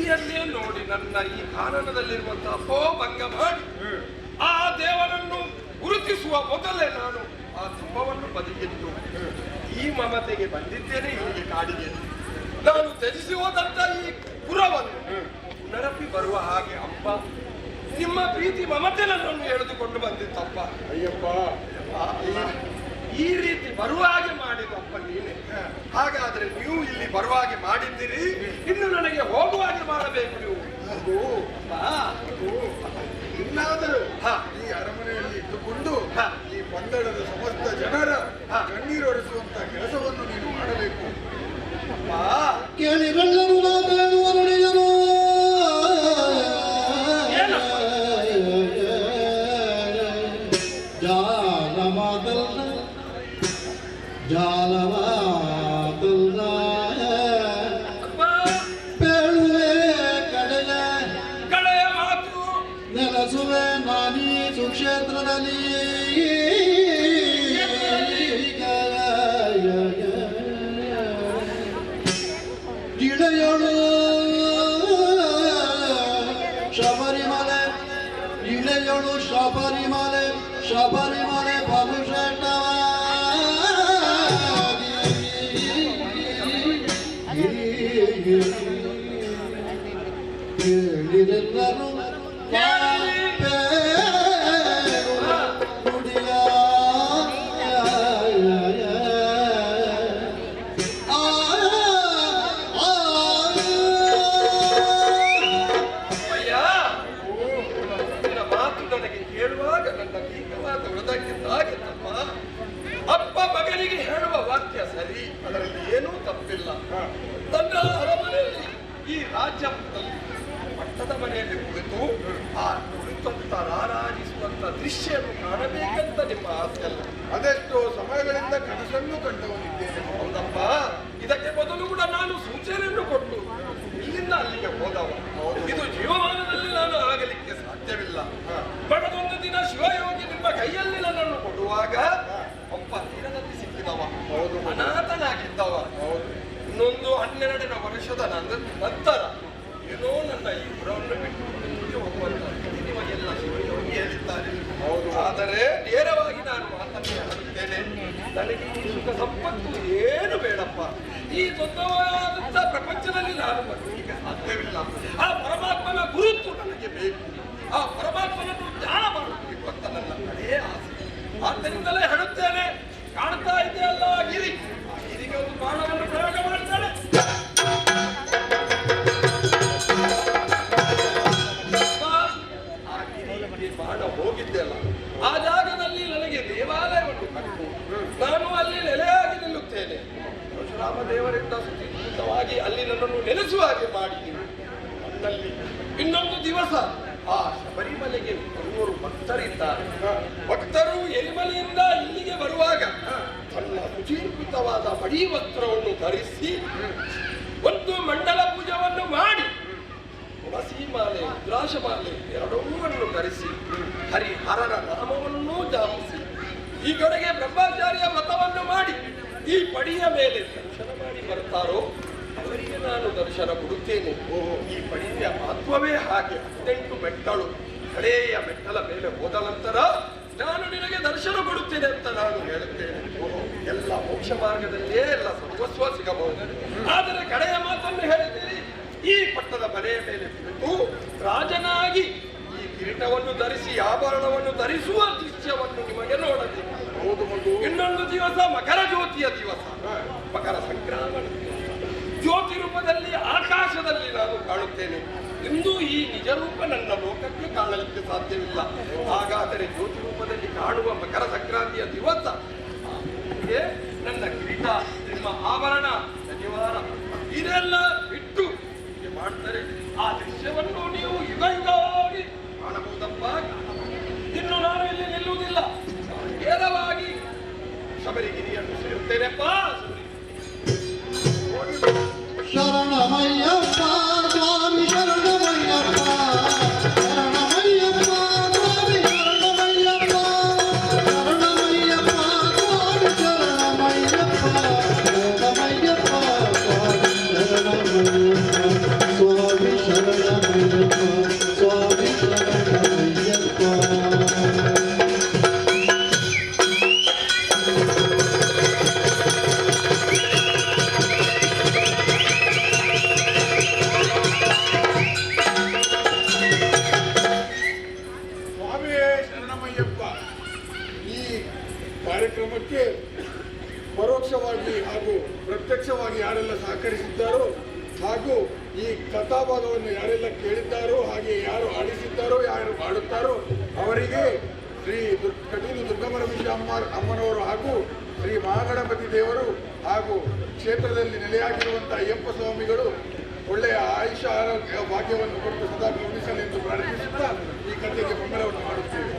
ಟಿವಿಯಲ್ಲೇ ನೋಡಿ ನನ್ನ ಈ ಕಾನನದಲ್ಲಿರುವಂತಹ ಭಂಗ ಮಾಡಿ ಆ ದೇವರನ್ನು ಗುರುತಿಸುವ ಮೊದಲೇ ನಾನು ಆ ಸ್ತಂಭವನ್ನು ಬದಿಗಿಟ್ಟು ಈ ಮಮತೆಗೆ ಬಂದಿದ್ದೇನೆ. ಇಲ್ಲಿಗೆ ಕಾಡಿಗೆ ನಾನು ತ್ಯಜಿಸಿ ಹೋದಂತ ಈ ಪುರವನ್ನು ಪುನರಪಿ ಬರುವ ಹಾಗೆ ಅಪ್ಪ ನಿಮ್ಮ ಪ್ರೀತಿ ಮಮತೆ ನನ್ನನ್ನು ಎಳೆದುಕೊಂಡು ಬಂದಿತ್ತಪ್ಪ. ಅಯ್ಯಪ್ಪ, ಈ ರೀತಿ ಬರುವ ಹಾಗೆ ಮಾಡಿದಪ್ಪ ನೀನೆ. ಹಾಗಾದ್ರೆ ನೀವು ಇಲ್ಲಿ ಬರುವ ಹಾಗೆ ಮಾಡಿದ್ದೀರಿ, ಇನ್ನು ನನಗೆ ಹೋಗುವ ಹಾಗೆ ಮಾಡಬೇಕು ನೀವು. ಇನ್ನಾದರೂ ಈ ಅರಮನೆಯಲ್ಲಿ ಇಟ್ಟುಕೊಂಡು ಈ ಪಂದಳದ ಸಮಸ್ತ ಜನರ ಕಣ್ಣೀರೊರೆಸುವಂತ ಕೆಲಸವನ್ನು ನೀನು ಮಾಡಬೇಕು. ಕೇಳಿಗಳ್ಳರು ಮಾತೇಳುವ ನುಡಿಯರು ಜಾಲವಾದಲ್ಲ ಜಾಲವಾದಲ್ಲ ಪೇಳುವೆ ಕಡೆಯ ಮಾತು ನೆಲೆಸುವೆ ನಾನೀ ಸುಕ್ಷೇತ್ರದಲ್ಲಿ ಇಳೆಯಳು ಶಬರಿಮಲೆ ಇಳೆಯಳು ಶಬರಿಮಲೆ ಶಬರಿಮಲೆ ಫಲುಷೇಟವ ಕೇಳಿರೆಲ್ಲರೂ ಅಪ್ಪ ಮಗನಿಗೆ ಹೇಳುವ ವಾಕ್ಯ ಸರಿ, ಅದರಲ್ಲಿ ಏನೂ ತಪ್ಪಿಲ್ಲ. ನನ್ನ ಅರಮನೆಯಲ್ಲಿ ಈ ರಾಜ್ಯದಲ್ಲಿ ಪಟ್ಟದ ಮನೆಯಲ್ಲಿ ಕುಳಿತು ಆ ಕುಳಿತಂತ ರಾರಾಜಿಸುವಂತ ದೃಶ್ಯವನ್ನು ಕಾಣಬೇಕಂತ ನಿಮ್ಮ ಆಸೆ ಅಲ್ಲ. ಅದೆಷ್ಟೋ ಸಮಯಗಳಿಂದ ಕನಸನ್ನು ಕಂಡವನಿದ್ದೇನೆ. ಹೌದಪ್ಪ, ಇದಕ್ಕೆ ಮೊದಲು ಕೂಡ ನಾನು ಸೂಚನೆಯನ್ನು ಕೊಟ್ಟು ಇಲ್ಲಿಂದ ಅಲ್ಲಿಗೆ ಹೋದವ. ಇದು ಜೀವಮಾನದಲ್ಲಿ ನಾನು ಆಗಲಿಕ್ಕೆ ಸಾಧ್ಯವಿಲ್ಲ. ಬಡದೊಂದು ದಿನ ಶಿವಯೋಗಿ ನಿಮ್ಮ ಕೈಯಲ್ಲಿ ನನ್ನನ್ನು ಕೊಡುವಾಗ ಅಪ್ಪ ತೀರದಲ್ಲಿ ಸಿಕ್ಕಿದವ, ಅನಾಥನಾಗಿದ್ದವ. ಇನ್ನೊಂದು 12 ವರ್ಷದ ನಂತರ ಏನೋ ನನ್ನ ಈ ಪುರವನ್ನು ಬಿಟ್ಟು ಹೋಗುವಂತ ನಿಮಗೆಲ್ಲ ಶಿವಯೋಗಿ ಹೇಳಿದ್ದಾರೆ. ಆದರೆ ನೇರವಾಗಿ ನಾನು ಮಾತನ್ನು ಹೇಳುತ್ತೇನೆ, ನನಗೆ ಈ ಸುಖ ಸಂಪತ್ತು ಏನು ಬೇಡಪ್ಪ. ಈ ದೊಡ್ಡವಾದಂತ ಪ್ರಪಂಚದಲ್ಲಿ ನಾನು ಬರಲಿಕ್ಕೆ ಸಾಧ್ಯವಿಲ್ಲ. ಆ ಪರಮಾತ್ಮನ ಗುರುತು ನನಗೆ ಬೇಕು. ಆ ಪರಮಾತ್ಮನನ್ನು ಧ್ಯಾನ ಮಾಡಬೇಕು ಅಂತ ನನ್ನ ಕಡೆಯೇ ಆಸೆ. ಆದ್ದರಿಂದಲೇ ಹೇಳುತ್ತೇನೆ, ಕಾಣ್ತಾ ಇದೆಯಲ್ಲ ಗಿರಿ, ಆ ಗಿರಿಗೆ ಒಂದು ಬಾಣವನ್ನು ಪ್ರಯೋಗ ಮಾಡ್ತಾನೆ. ಆ ಗಿರಿಗೆ ಬಾಣ ಹೋಗಿದ್ದೆಲ್ಲ ಆ ಜಾಗದಲ್ಲಿ ನನಗೆ ದೇವಾಲಯವನ್ನು ಕಟ್ಟು ನಾನು ಅಲ್ಲಿ ನೆಲೆಯಾಗಿ ನಿಲ್ಲುತ್ತೇನೆ. ಪರಶುರಾಮ ದೇವರಿಂದ ಸುತ್ತವಾಗಿ ಅಲ್ಲಿ ನನ್ನನ್ನು ನೆಲೆಸುವ ಹಾಗೆ ಮಾಡಿದ್ದೀನಿ. ನನ್ನಲ್ಲಿ ಇನ್ನೊಂದು ದಿವಸ ಆ ಶಬರಿಮಲೆಗೆ ಬರುವವರು ಭಕ್ತರಿದ್ದಾರೆ. ಭಕ್ತರು ಎರಿಮಲೆಯಿಂದ ಇಲ್ಲಿಗೆ ಬರುವಾಗ ತನ್ನ ಶುಚೀಕೃತವಾದ ಬಡಿ ವಸ್ತ್ರವನ್ನು ಧರಿಸಿ ಒಂದು ಮಂಡಲ ಪೂಜವನ್ನು ಮಾಡಿ ತುಳಸಿ ಮಾಲೆ ರುದ್ರಾಕ್ಷ ಮಾಲೆ ಎರಡೂವನ್ನು ಧರಿಸಿ ಹರಿಹರನ ನಾಮವನ್ನೂ ಜಾಪಿಸಿ ಈ ಕಡೆಗೆ ಬ್ರಹ್ಮಚಾರ್ಯ ವ್ರತವನ್ನು ಮಾಡಿ ಈ ಪಡಿಯ ಮೇಲೆ ದರ್ಶನ ಮಾಡಿ ಬರ್ತಾರೋ ಅವರಿಗೆ ನಾನು ದರ್ಶನ ಕೊಡುತ್ತೇನೆ. ಈ ಪಡಿಯ ಮಹತ್ವವೇ ಹಾಗೆ. 18 ಮೆಟ್ಟಲು, ಕಡೆಯ ಮೆಟ್ಟಲ ಮೇಲೆ ಹೋದ ನಂತರ ನಾನು ನಿನಗೆ ದರ್ಶನ ಕೊಡುತ್ತೇನೆ ಅಂತ ನಾನು ಹೇಳುತ್ತೇನೆ. ಎಲ್ಲ ಮೋಕ್ಷ ಮಾರ್ಗದಲ್ಲೇ ಎಲ್ಲ ಸರ್ವಸ್ವ ಸಿಗಬಹುದು. ಆದರೆ ಕಡೆಯ ಮಾತನ್ನು ಹೇಳಿದ್ದೀರಿ, ಈ ಪಟ್ಟದ ಮನೆಯ ಮೇಲೆ ಕುಳಿತು ರಾಜನಾಗಿ ಈ ಕಿರೀಟವನ್ನು ಧರಿಸಿ ಆಭರಣವನ್ನು ಧರಿಸುವ ದೃಶ್ಯವನ್ನು ನಿಮಗೆ ನೋಡಬೇಕು. ಇನ್ನೊಂದು ದಿವಸ ಮಕರ ಜ್ಯೋತಿಯ ದಿವಸ, ಮಕರ ಸಂಕ್ರಮಣ ಜ್ಯೋತಿ ರೂಪದಲ್ಲಿ ಆಕಾಶದಲ್ಲಿ ನಾನು ಕಾಣುತ್ತೇನೆ. ಇಂದು ಈ ನಿಜ ರೂಪ ನನ್ನ ಲೋಕಕ್ಕೆ ಕಾಣಲಿಕ್ಕೆ ಸಾಧ್ಯವಿಲ್ಲ. ಹಾಗಾದರೆ ಜ್ಯೋತಿ ರೂಪದಲ್ಲಿ ಕಾಣುವ ಮಕರ ಸಂಕ್ರಾಂತಿಯ ದಿವಸ ನನ್ನ ಕಿರೀಟ, ನಿಮ್ಮ ಆಭರಣ, ಶನಿವಾರ ಇದೆಲ್ಲ ಬಿಟ್ಟು ಮಾಡ್ತಾರೆ. ಆ ದೃಶ್ಯವನ್ನು ನೀವು ಯುಗ ಯುಗವಾಗಿ ಕಾಣಬಹುದಪ್ಪ. ಇನ್ನು ನಾನು ಇಲ್ಲಿ ನಿಲ್ಲುವುದಿಲ್ಲ, ನೇರವಾಗಿ ಶಬರಿಗಿರಿಯನ್ನು ಸೇರುತ್ತೇನೆಪ್ಪ. ಶರಣಮಯ್ಯಪ್ಪ ಸ್ವಾಮಿ ಶರಣಮಯ್ಯಪ್ಪ, ಶರಣಮಯ್ಯಪ್ಪ ಸ್ವಾಮಿ ಶರಣಮಯ್ಯಪ್ಪ, ಶರಣಮಯ್ಯಪ್ಪ ಸ್ವಾಮಿ ಶರಣಮಯ್ಯಪ್ಪ, ಶರಣಮಯ್ಯಪ್ಪ ಸ್ವಾಮಿ ಶರಣಮಯ್ಯಪ್ಪ, ಸ್ವಾಮಿ ಶರಣ ಪರೋಕ್ಷವಾಗಿ ಹಾಗೂ ಪ್ರತ್ಯಕ್ಷವಾಗಿ ಯಾರೆಲ್ಲ ಸಹಕರಿಸಿದ್ದಾರೋ ಹಾಗೂ ಈ ಕಥಾಭಾಗವನ್ನು ಯಾರೆಲ್ಲ ಕೇಳಿದ್ದಾರೋ ಹಾಗೆ ಯಾರು ಆಡಿಸಿದ್ದಾರೋ ಯಾರು ಆಡುತ್ತಾರೋ ಅವರಿಗೆ ಶ್ರೀ ಕಟೀಲು ದುರ್ಗಮರಮೇಶ್ವರ ಅಮ್ಮನವರು ಹಾಗೂ ಶ್ರೀ ಮಹಾಗಣಪತಿ ದೇವರು ಹಾಗೂ ಕ್ಷೇತ್ರದಲ್ಲಿ ನೆಲೆಯಾಗಿರುವಂಥ ಅಯ್ಯಪ್ಪ ಸ್ವಾಮಿಗಳು ಒಳ್ಳೆಯ ಆಯುಷ ಆರೋಗ್ಯ ಭಾಗ್ಯವನ್ನು ಕೊಟ್ಟು ಸದಾ ಕರುಣಿಸಲೆಂದು ಪ್ರಾರ್ಥಿಸುತ್ತಾ ಈ ಕಥೆಗೆ ಬೆಂಬಲವನ್ನು ಮಾಡುತ್ತೇವೆ.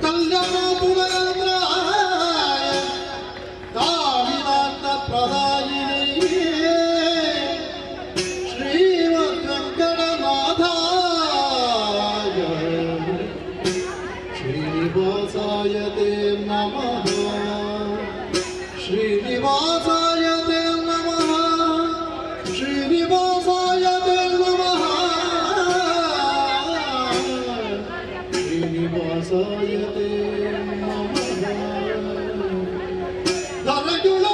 ಶ್ರೀನಿವಾಸಾಯ ತೇ ನಮಃ ಶ್ರೀನಿವಾಸಾಯ ತೇ ನಮಃ ಶ್ರೀನಿವಾಸಾಯ ತೇ ನಮಃ ಶ್ರೀನಿವಾಸಾಯ ತೇ ನಮಃ ಧನಗುಣ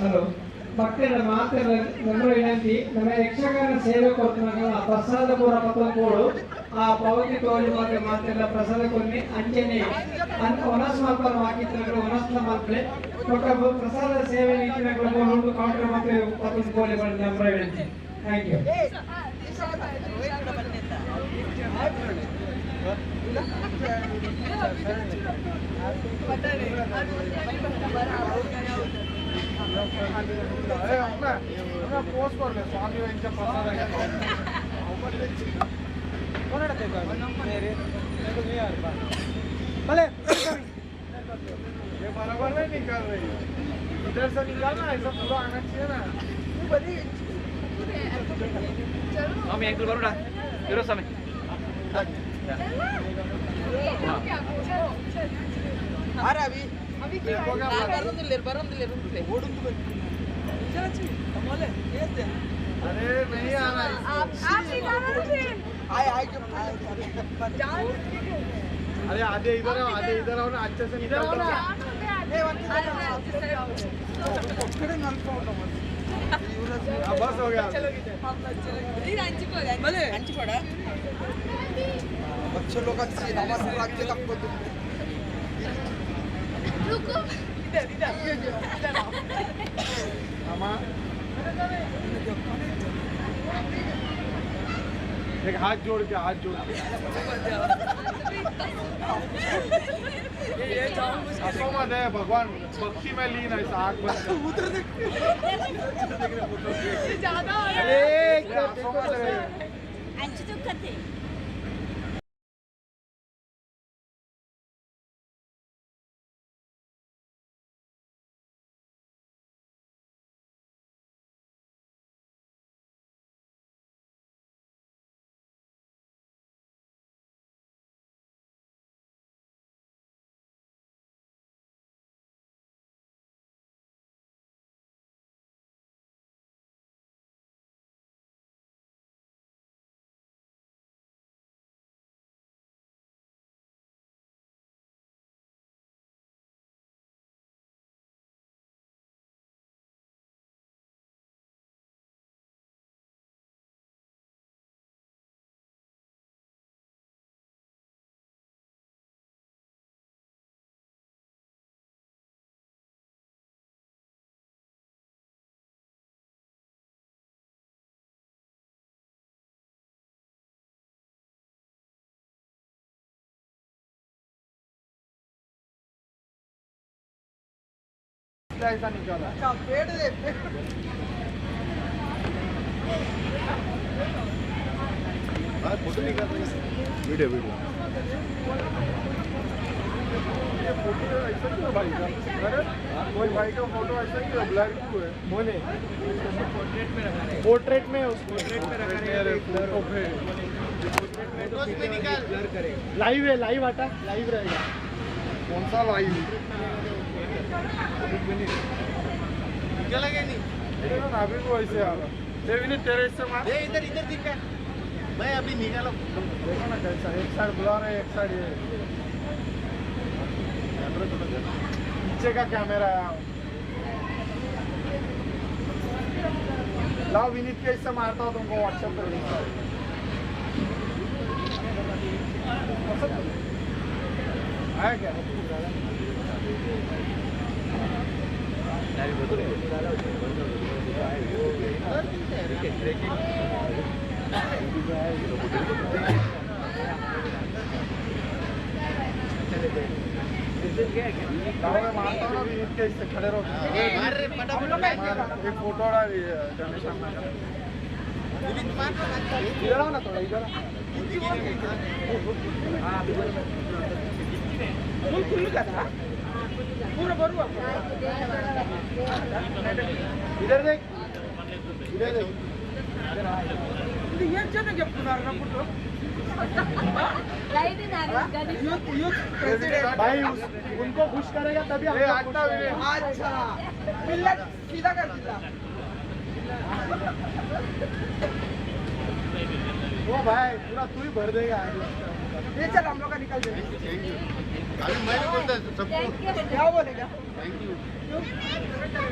ಹಲೋ ಭಕ್ತರ ಮಾತೆಲ್ಲ ನಮ್ಮ ವಿನಂತಿ ನಮ್ಮ ಯಕ್ಷಗಾನ ಸೇವೆ ಕೊಡ್తున్నాಗ ಪ್ರಸಾದ ಪೂರ ಮತ್ತೊಂದು ಆ ಪಾವತಿ ತೋಳಿ ಮಾತೆಲ್ಲ ಪ್ರಸಾದ ಕೊನ್ನಿ ಅಂಚೆನೆ ಒನಸ್ ಮಾಲ್ಪರ ಹಾಕಿದ್ರೆ ಒನಸ್ ಮಾಲ್ಪಲೆ ಪ್ರಸಾದ ಸೇವೆ ನೀತಿನಗಳು ಒಂದು ಕೌಂಟರ್ ಮತ್ತೆ ಮತ್ತೊಂದು ಕೋಳಿ ಬಂದು ನಮ್ಮ ವಿನಂತಿ. Thank you. पोस्ट करले स्वामी यांच्या प्रसादाचे भले ये बराबर नहीं निकाल रही है, इधर से निकालना ऐसा पूरा आना चाहिए ना. स्वामी एक बरोडा इरो स्वामी अरे अभी बरोंदिल्ले ओडुंदु अरे नहीं आना अरे आधे इधर आओ ना अच्छे से निकल बस हो गया बच्चों लोग एक हाथ जोड़ के असो मत है भगवान भक्ति में लीन है आग बंद ऐसा निकाला पेड़ दे फोटो निकाल वीडियो ये फोटो ऐसा क्यों भाई का कोई भाई का फोटो ऐसा क्यों ब्लर क्यों है होने पोर्ट्रेट में पोर्ट्रेट में रखा है फोटो पे फोटोस में निकाल ब्लर करेगा लाइव है लाइव हटा लाइव रहेगा कौन सा लाइव चलेगा नहीं अभी को ऐसे आ रहा तेरे से मार इधर दिखा मैं अभी निकाला देखो ना कैसा एक साइड बुला रहे एक साइड ये पीछे का कैमरा है लाओ विनीत के इससे मारता हूँ तुमको व्हाट्सएप पर आया क्या मारता हूँ ना विनीत के इससे खड़े रहो एक फोटो इधर आओ ना थोड़ा इधर पूरा बरुआ इधर देख ये जने के पुनारना पुटो भाई उनको खुश करेगा तभी अच्छा मिलत सीधा कर दिया वो भाई पूरा तू ही भर देगा ये चल हम लोग का निकल जाएंगे अभी मैं भी बोलता सबको क्या बोलेगा थैंक यू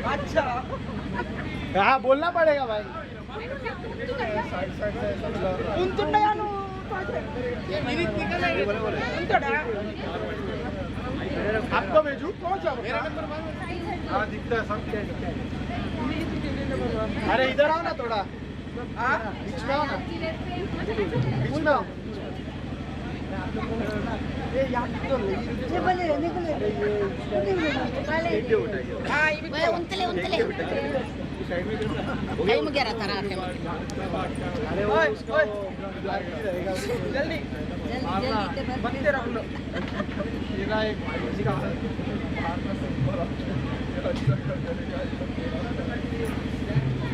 अच्छा हाँ बोलना पड़ेगा भाई आपको भेजू कौन सा मेरा नंबर हाँ दिखता है सब अरे इधर आओ ना थोड़ा बीच में आओ ना बीच में आओ कहीं में गिरा था अरे जल्दी बनते रख लो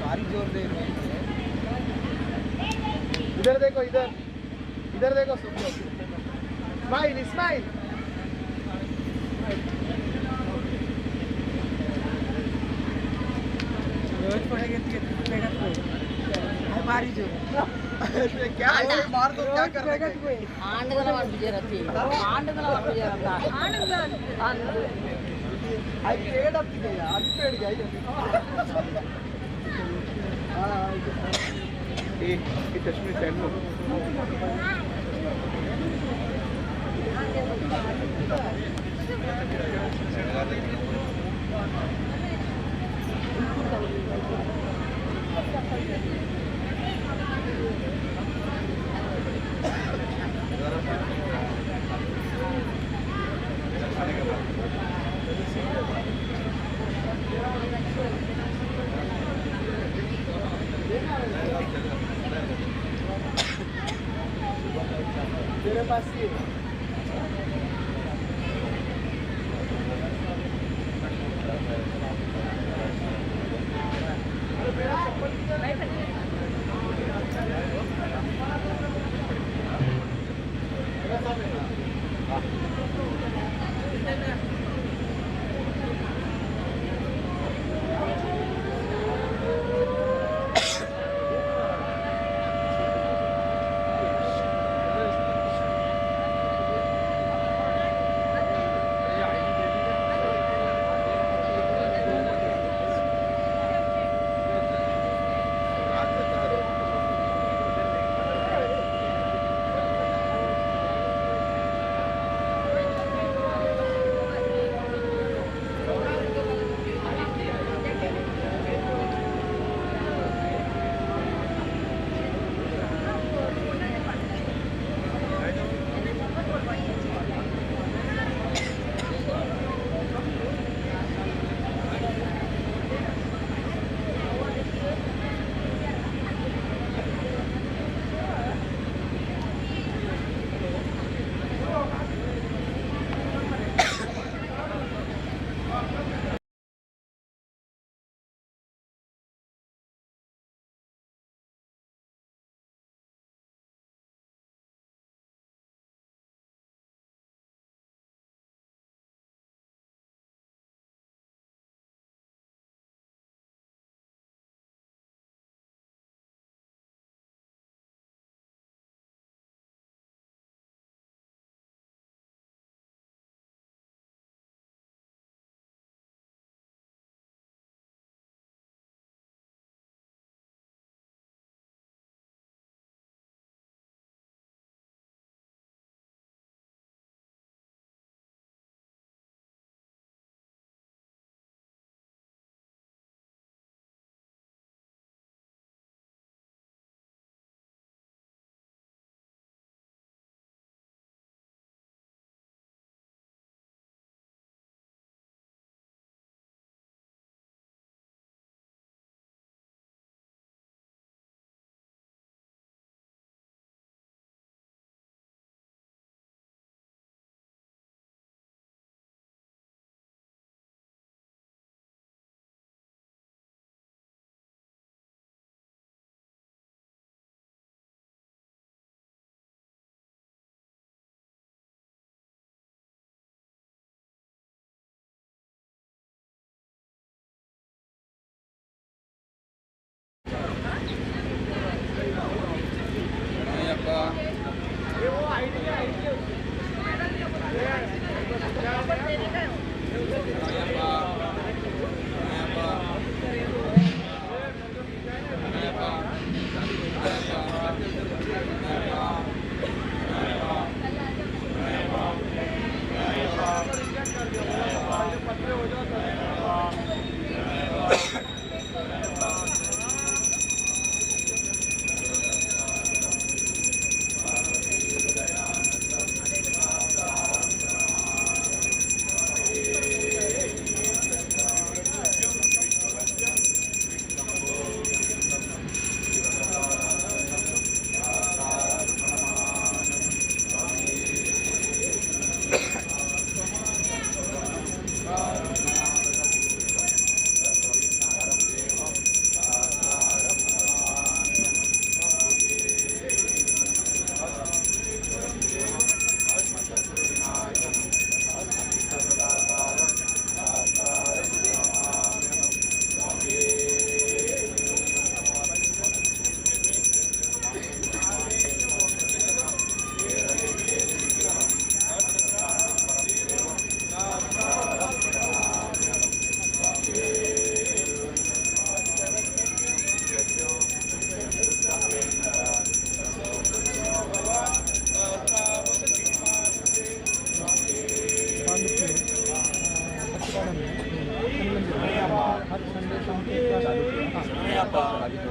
भारी जोर दे इधर देखो इधर देखो सब लोग स्माइल स्माइल भारी जो क्या मार दो क्या कर रहे आंडगला वाट बिजरती आंडगला वाट बिजरता आई पेड़ अब के यार पेड़ गई एक तस्वीर सेंड लो मेरे पास ये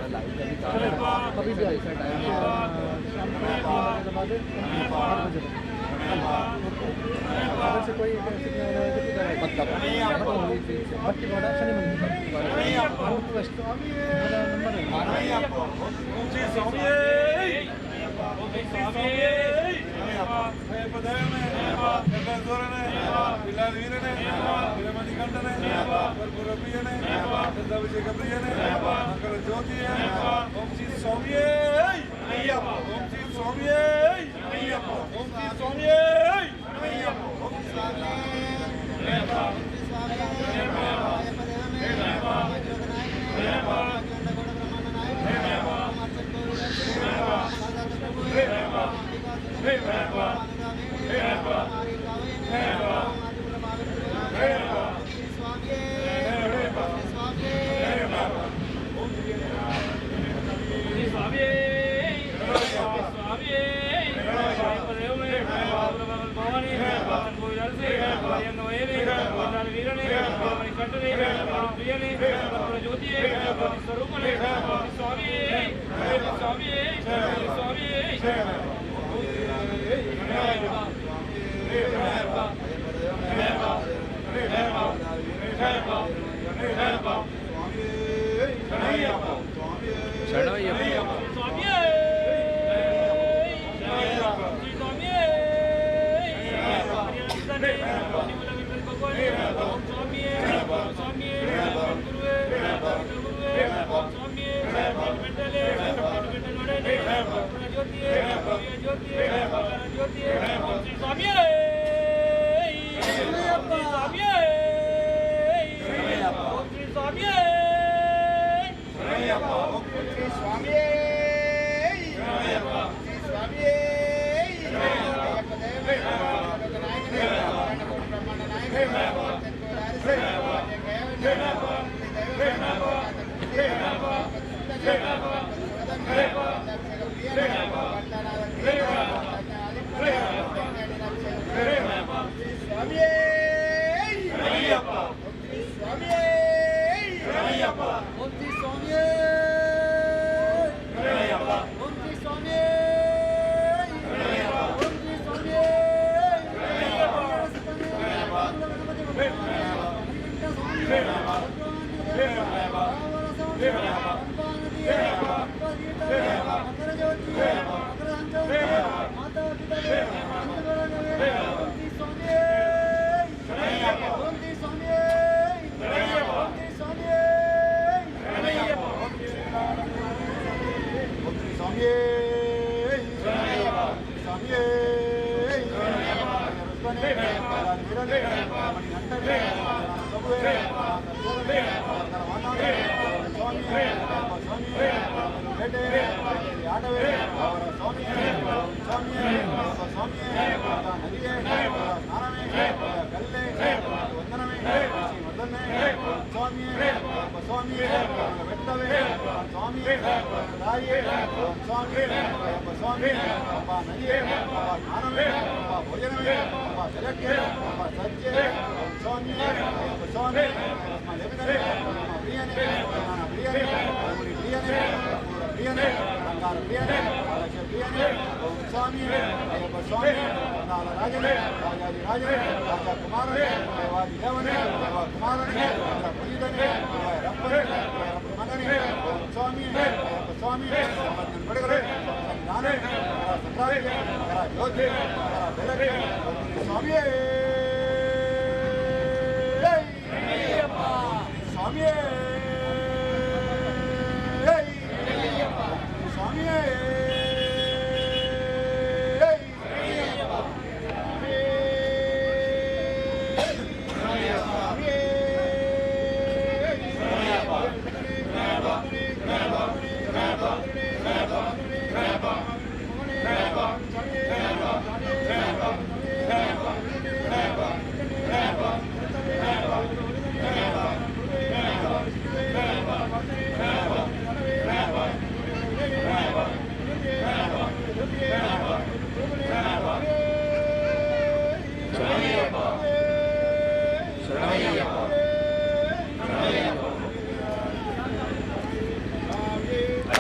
कभी भी ऐसा टाइम शाम को 8 बजे अगर से कोई पक्का भक्ति बड़ा शनि मंदिर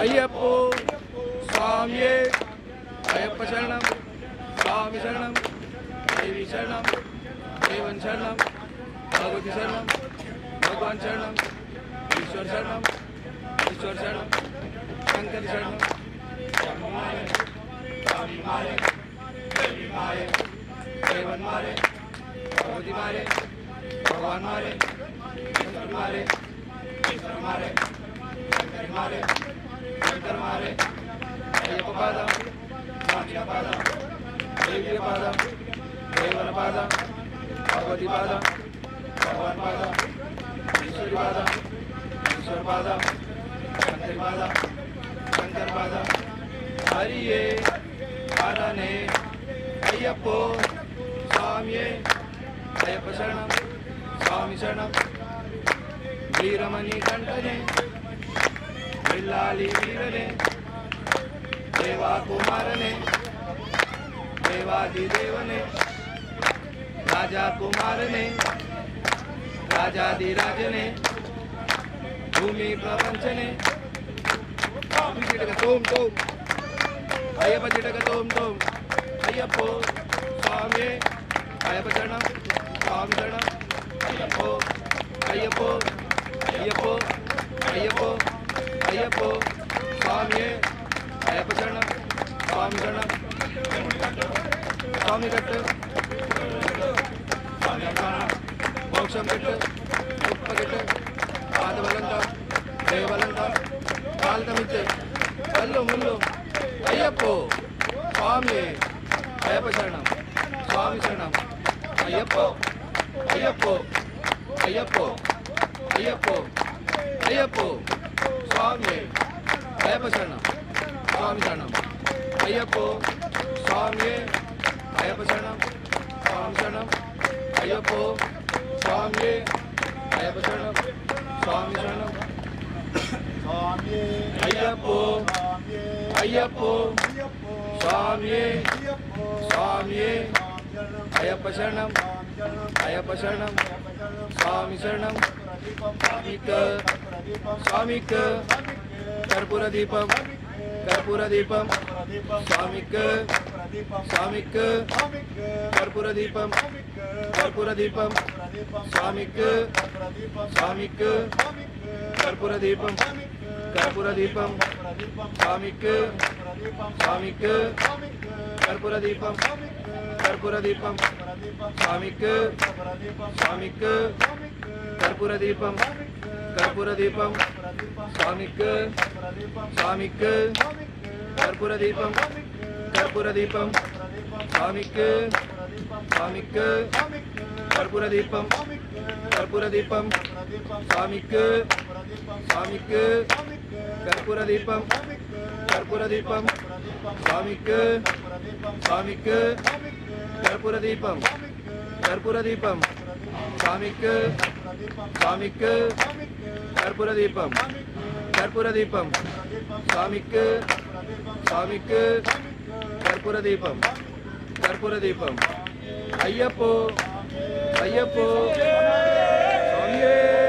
అయ్యప్పో స్వామియే అయ్యప్ప శరణం స్వామి శరణం దేవి శరణం దేవన్ శరణం భగవతి శరణం భగవాన్ శరణం ఈశ్వర్ శరణం ఈశ్వర్ శరణం శంకర్ శరణం స్వామి మారే దేవి మారే దేవన్ మారే భగవతి మారే భగవాన్ మారే ఈశ్వర్ మారే ఈశ్వర్ మారే శంకర్ మారే శంకర్ మారే అయ్యప్ప పాదం స్వామి పాదం దేవి పాదం దేవన పాదం భగవతి పాదం భగవాన్ పాదం ఈశ్వరి పాదం ఈశ్వర్ పాదం శంకరి పాదం శంకర్ పాదం హరియే హరనే అయ్యప్పో స్వామియే అయ్యప్ప శరణం స్వామి శరణం వీరమణి కంఠనే విల్లాలి వీరనే దేవా కుమారనే దేవాది దేవనే రాజా కుమారనే రాజాది రాజనే భూమి ప్రపంచనే తోం తోం అయ్యప్ప చిటక తోం తోం అయ్యప్పో స్వామి అయ్యప్ప శరణం స్వామి శరణం అయ్యప్పో అయ్యప్పో అయ్యప్పో అయ్యప్పో అయ్యప్పో స్వామి అయ్యప్ప శరణం స్వామి శరణం స్వామి కట్టు స్వామి మోక్షం పెట్టు ఉప్ప కట్టు పాదబలంతా దేవలంతా కాల్తమిచ్చే కళ్ళు ముళ్ళు అయ్యప్పో స్వామి అయ్యప్ప శరణం స్వామి శరణం అయ్యప్పో అయ్యప్పో అయ్యప్పో అయ్యప్పో అయ్యప్పో స్వామి అయ్యప్ప శరణం స్వామి శరణం అయ్యప్పో స్వామి అయ్యప్ప శరణం స్వామి శరణం అయ్యప్పో స్వామి అయ్యప్ప శరణం స్వామి శరణం అయ్యప్పో అయ్యప్పో స్వామి స్వామి అయ్యప్ప శరణం అయ్యప్ప శరణం స్వామి శరణం స్వామిక స్వామిక కర్పూర దీపం కర్పూర దీపం స్వామిక స్వామిక కర్పూర దీపం కర్పూర దీపం స్వామిక స్వామిక కర్పూర దీపం కర్పూర దీపం స్వామిక స్వామిక కర్పూర దీపం కర్పూర దీపం స్వామిక స్వామిక కర్పూర దీపం కర్పూర దీపం స్వామిక స్వామిక కర్పూర దీపం కర్పూర దీపం స్వామిక స్వామిక కర్పూర దీపం కర్పూర దీపం స్వామిక స్వామిక కర్పూర దీపం కర్పూర దీపం స్వామిక స్వామిక కర్పూర దీపం కర్పూర దీపం స్వామిక స్వామిక కర్పూర దీపం కర్పూర దీపం స్వామిక స్వామిక కర్పూర దీపం కర్పూర దీపం అయ్యప్పో అయ్యప్పో స్వామియే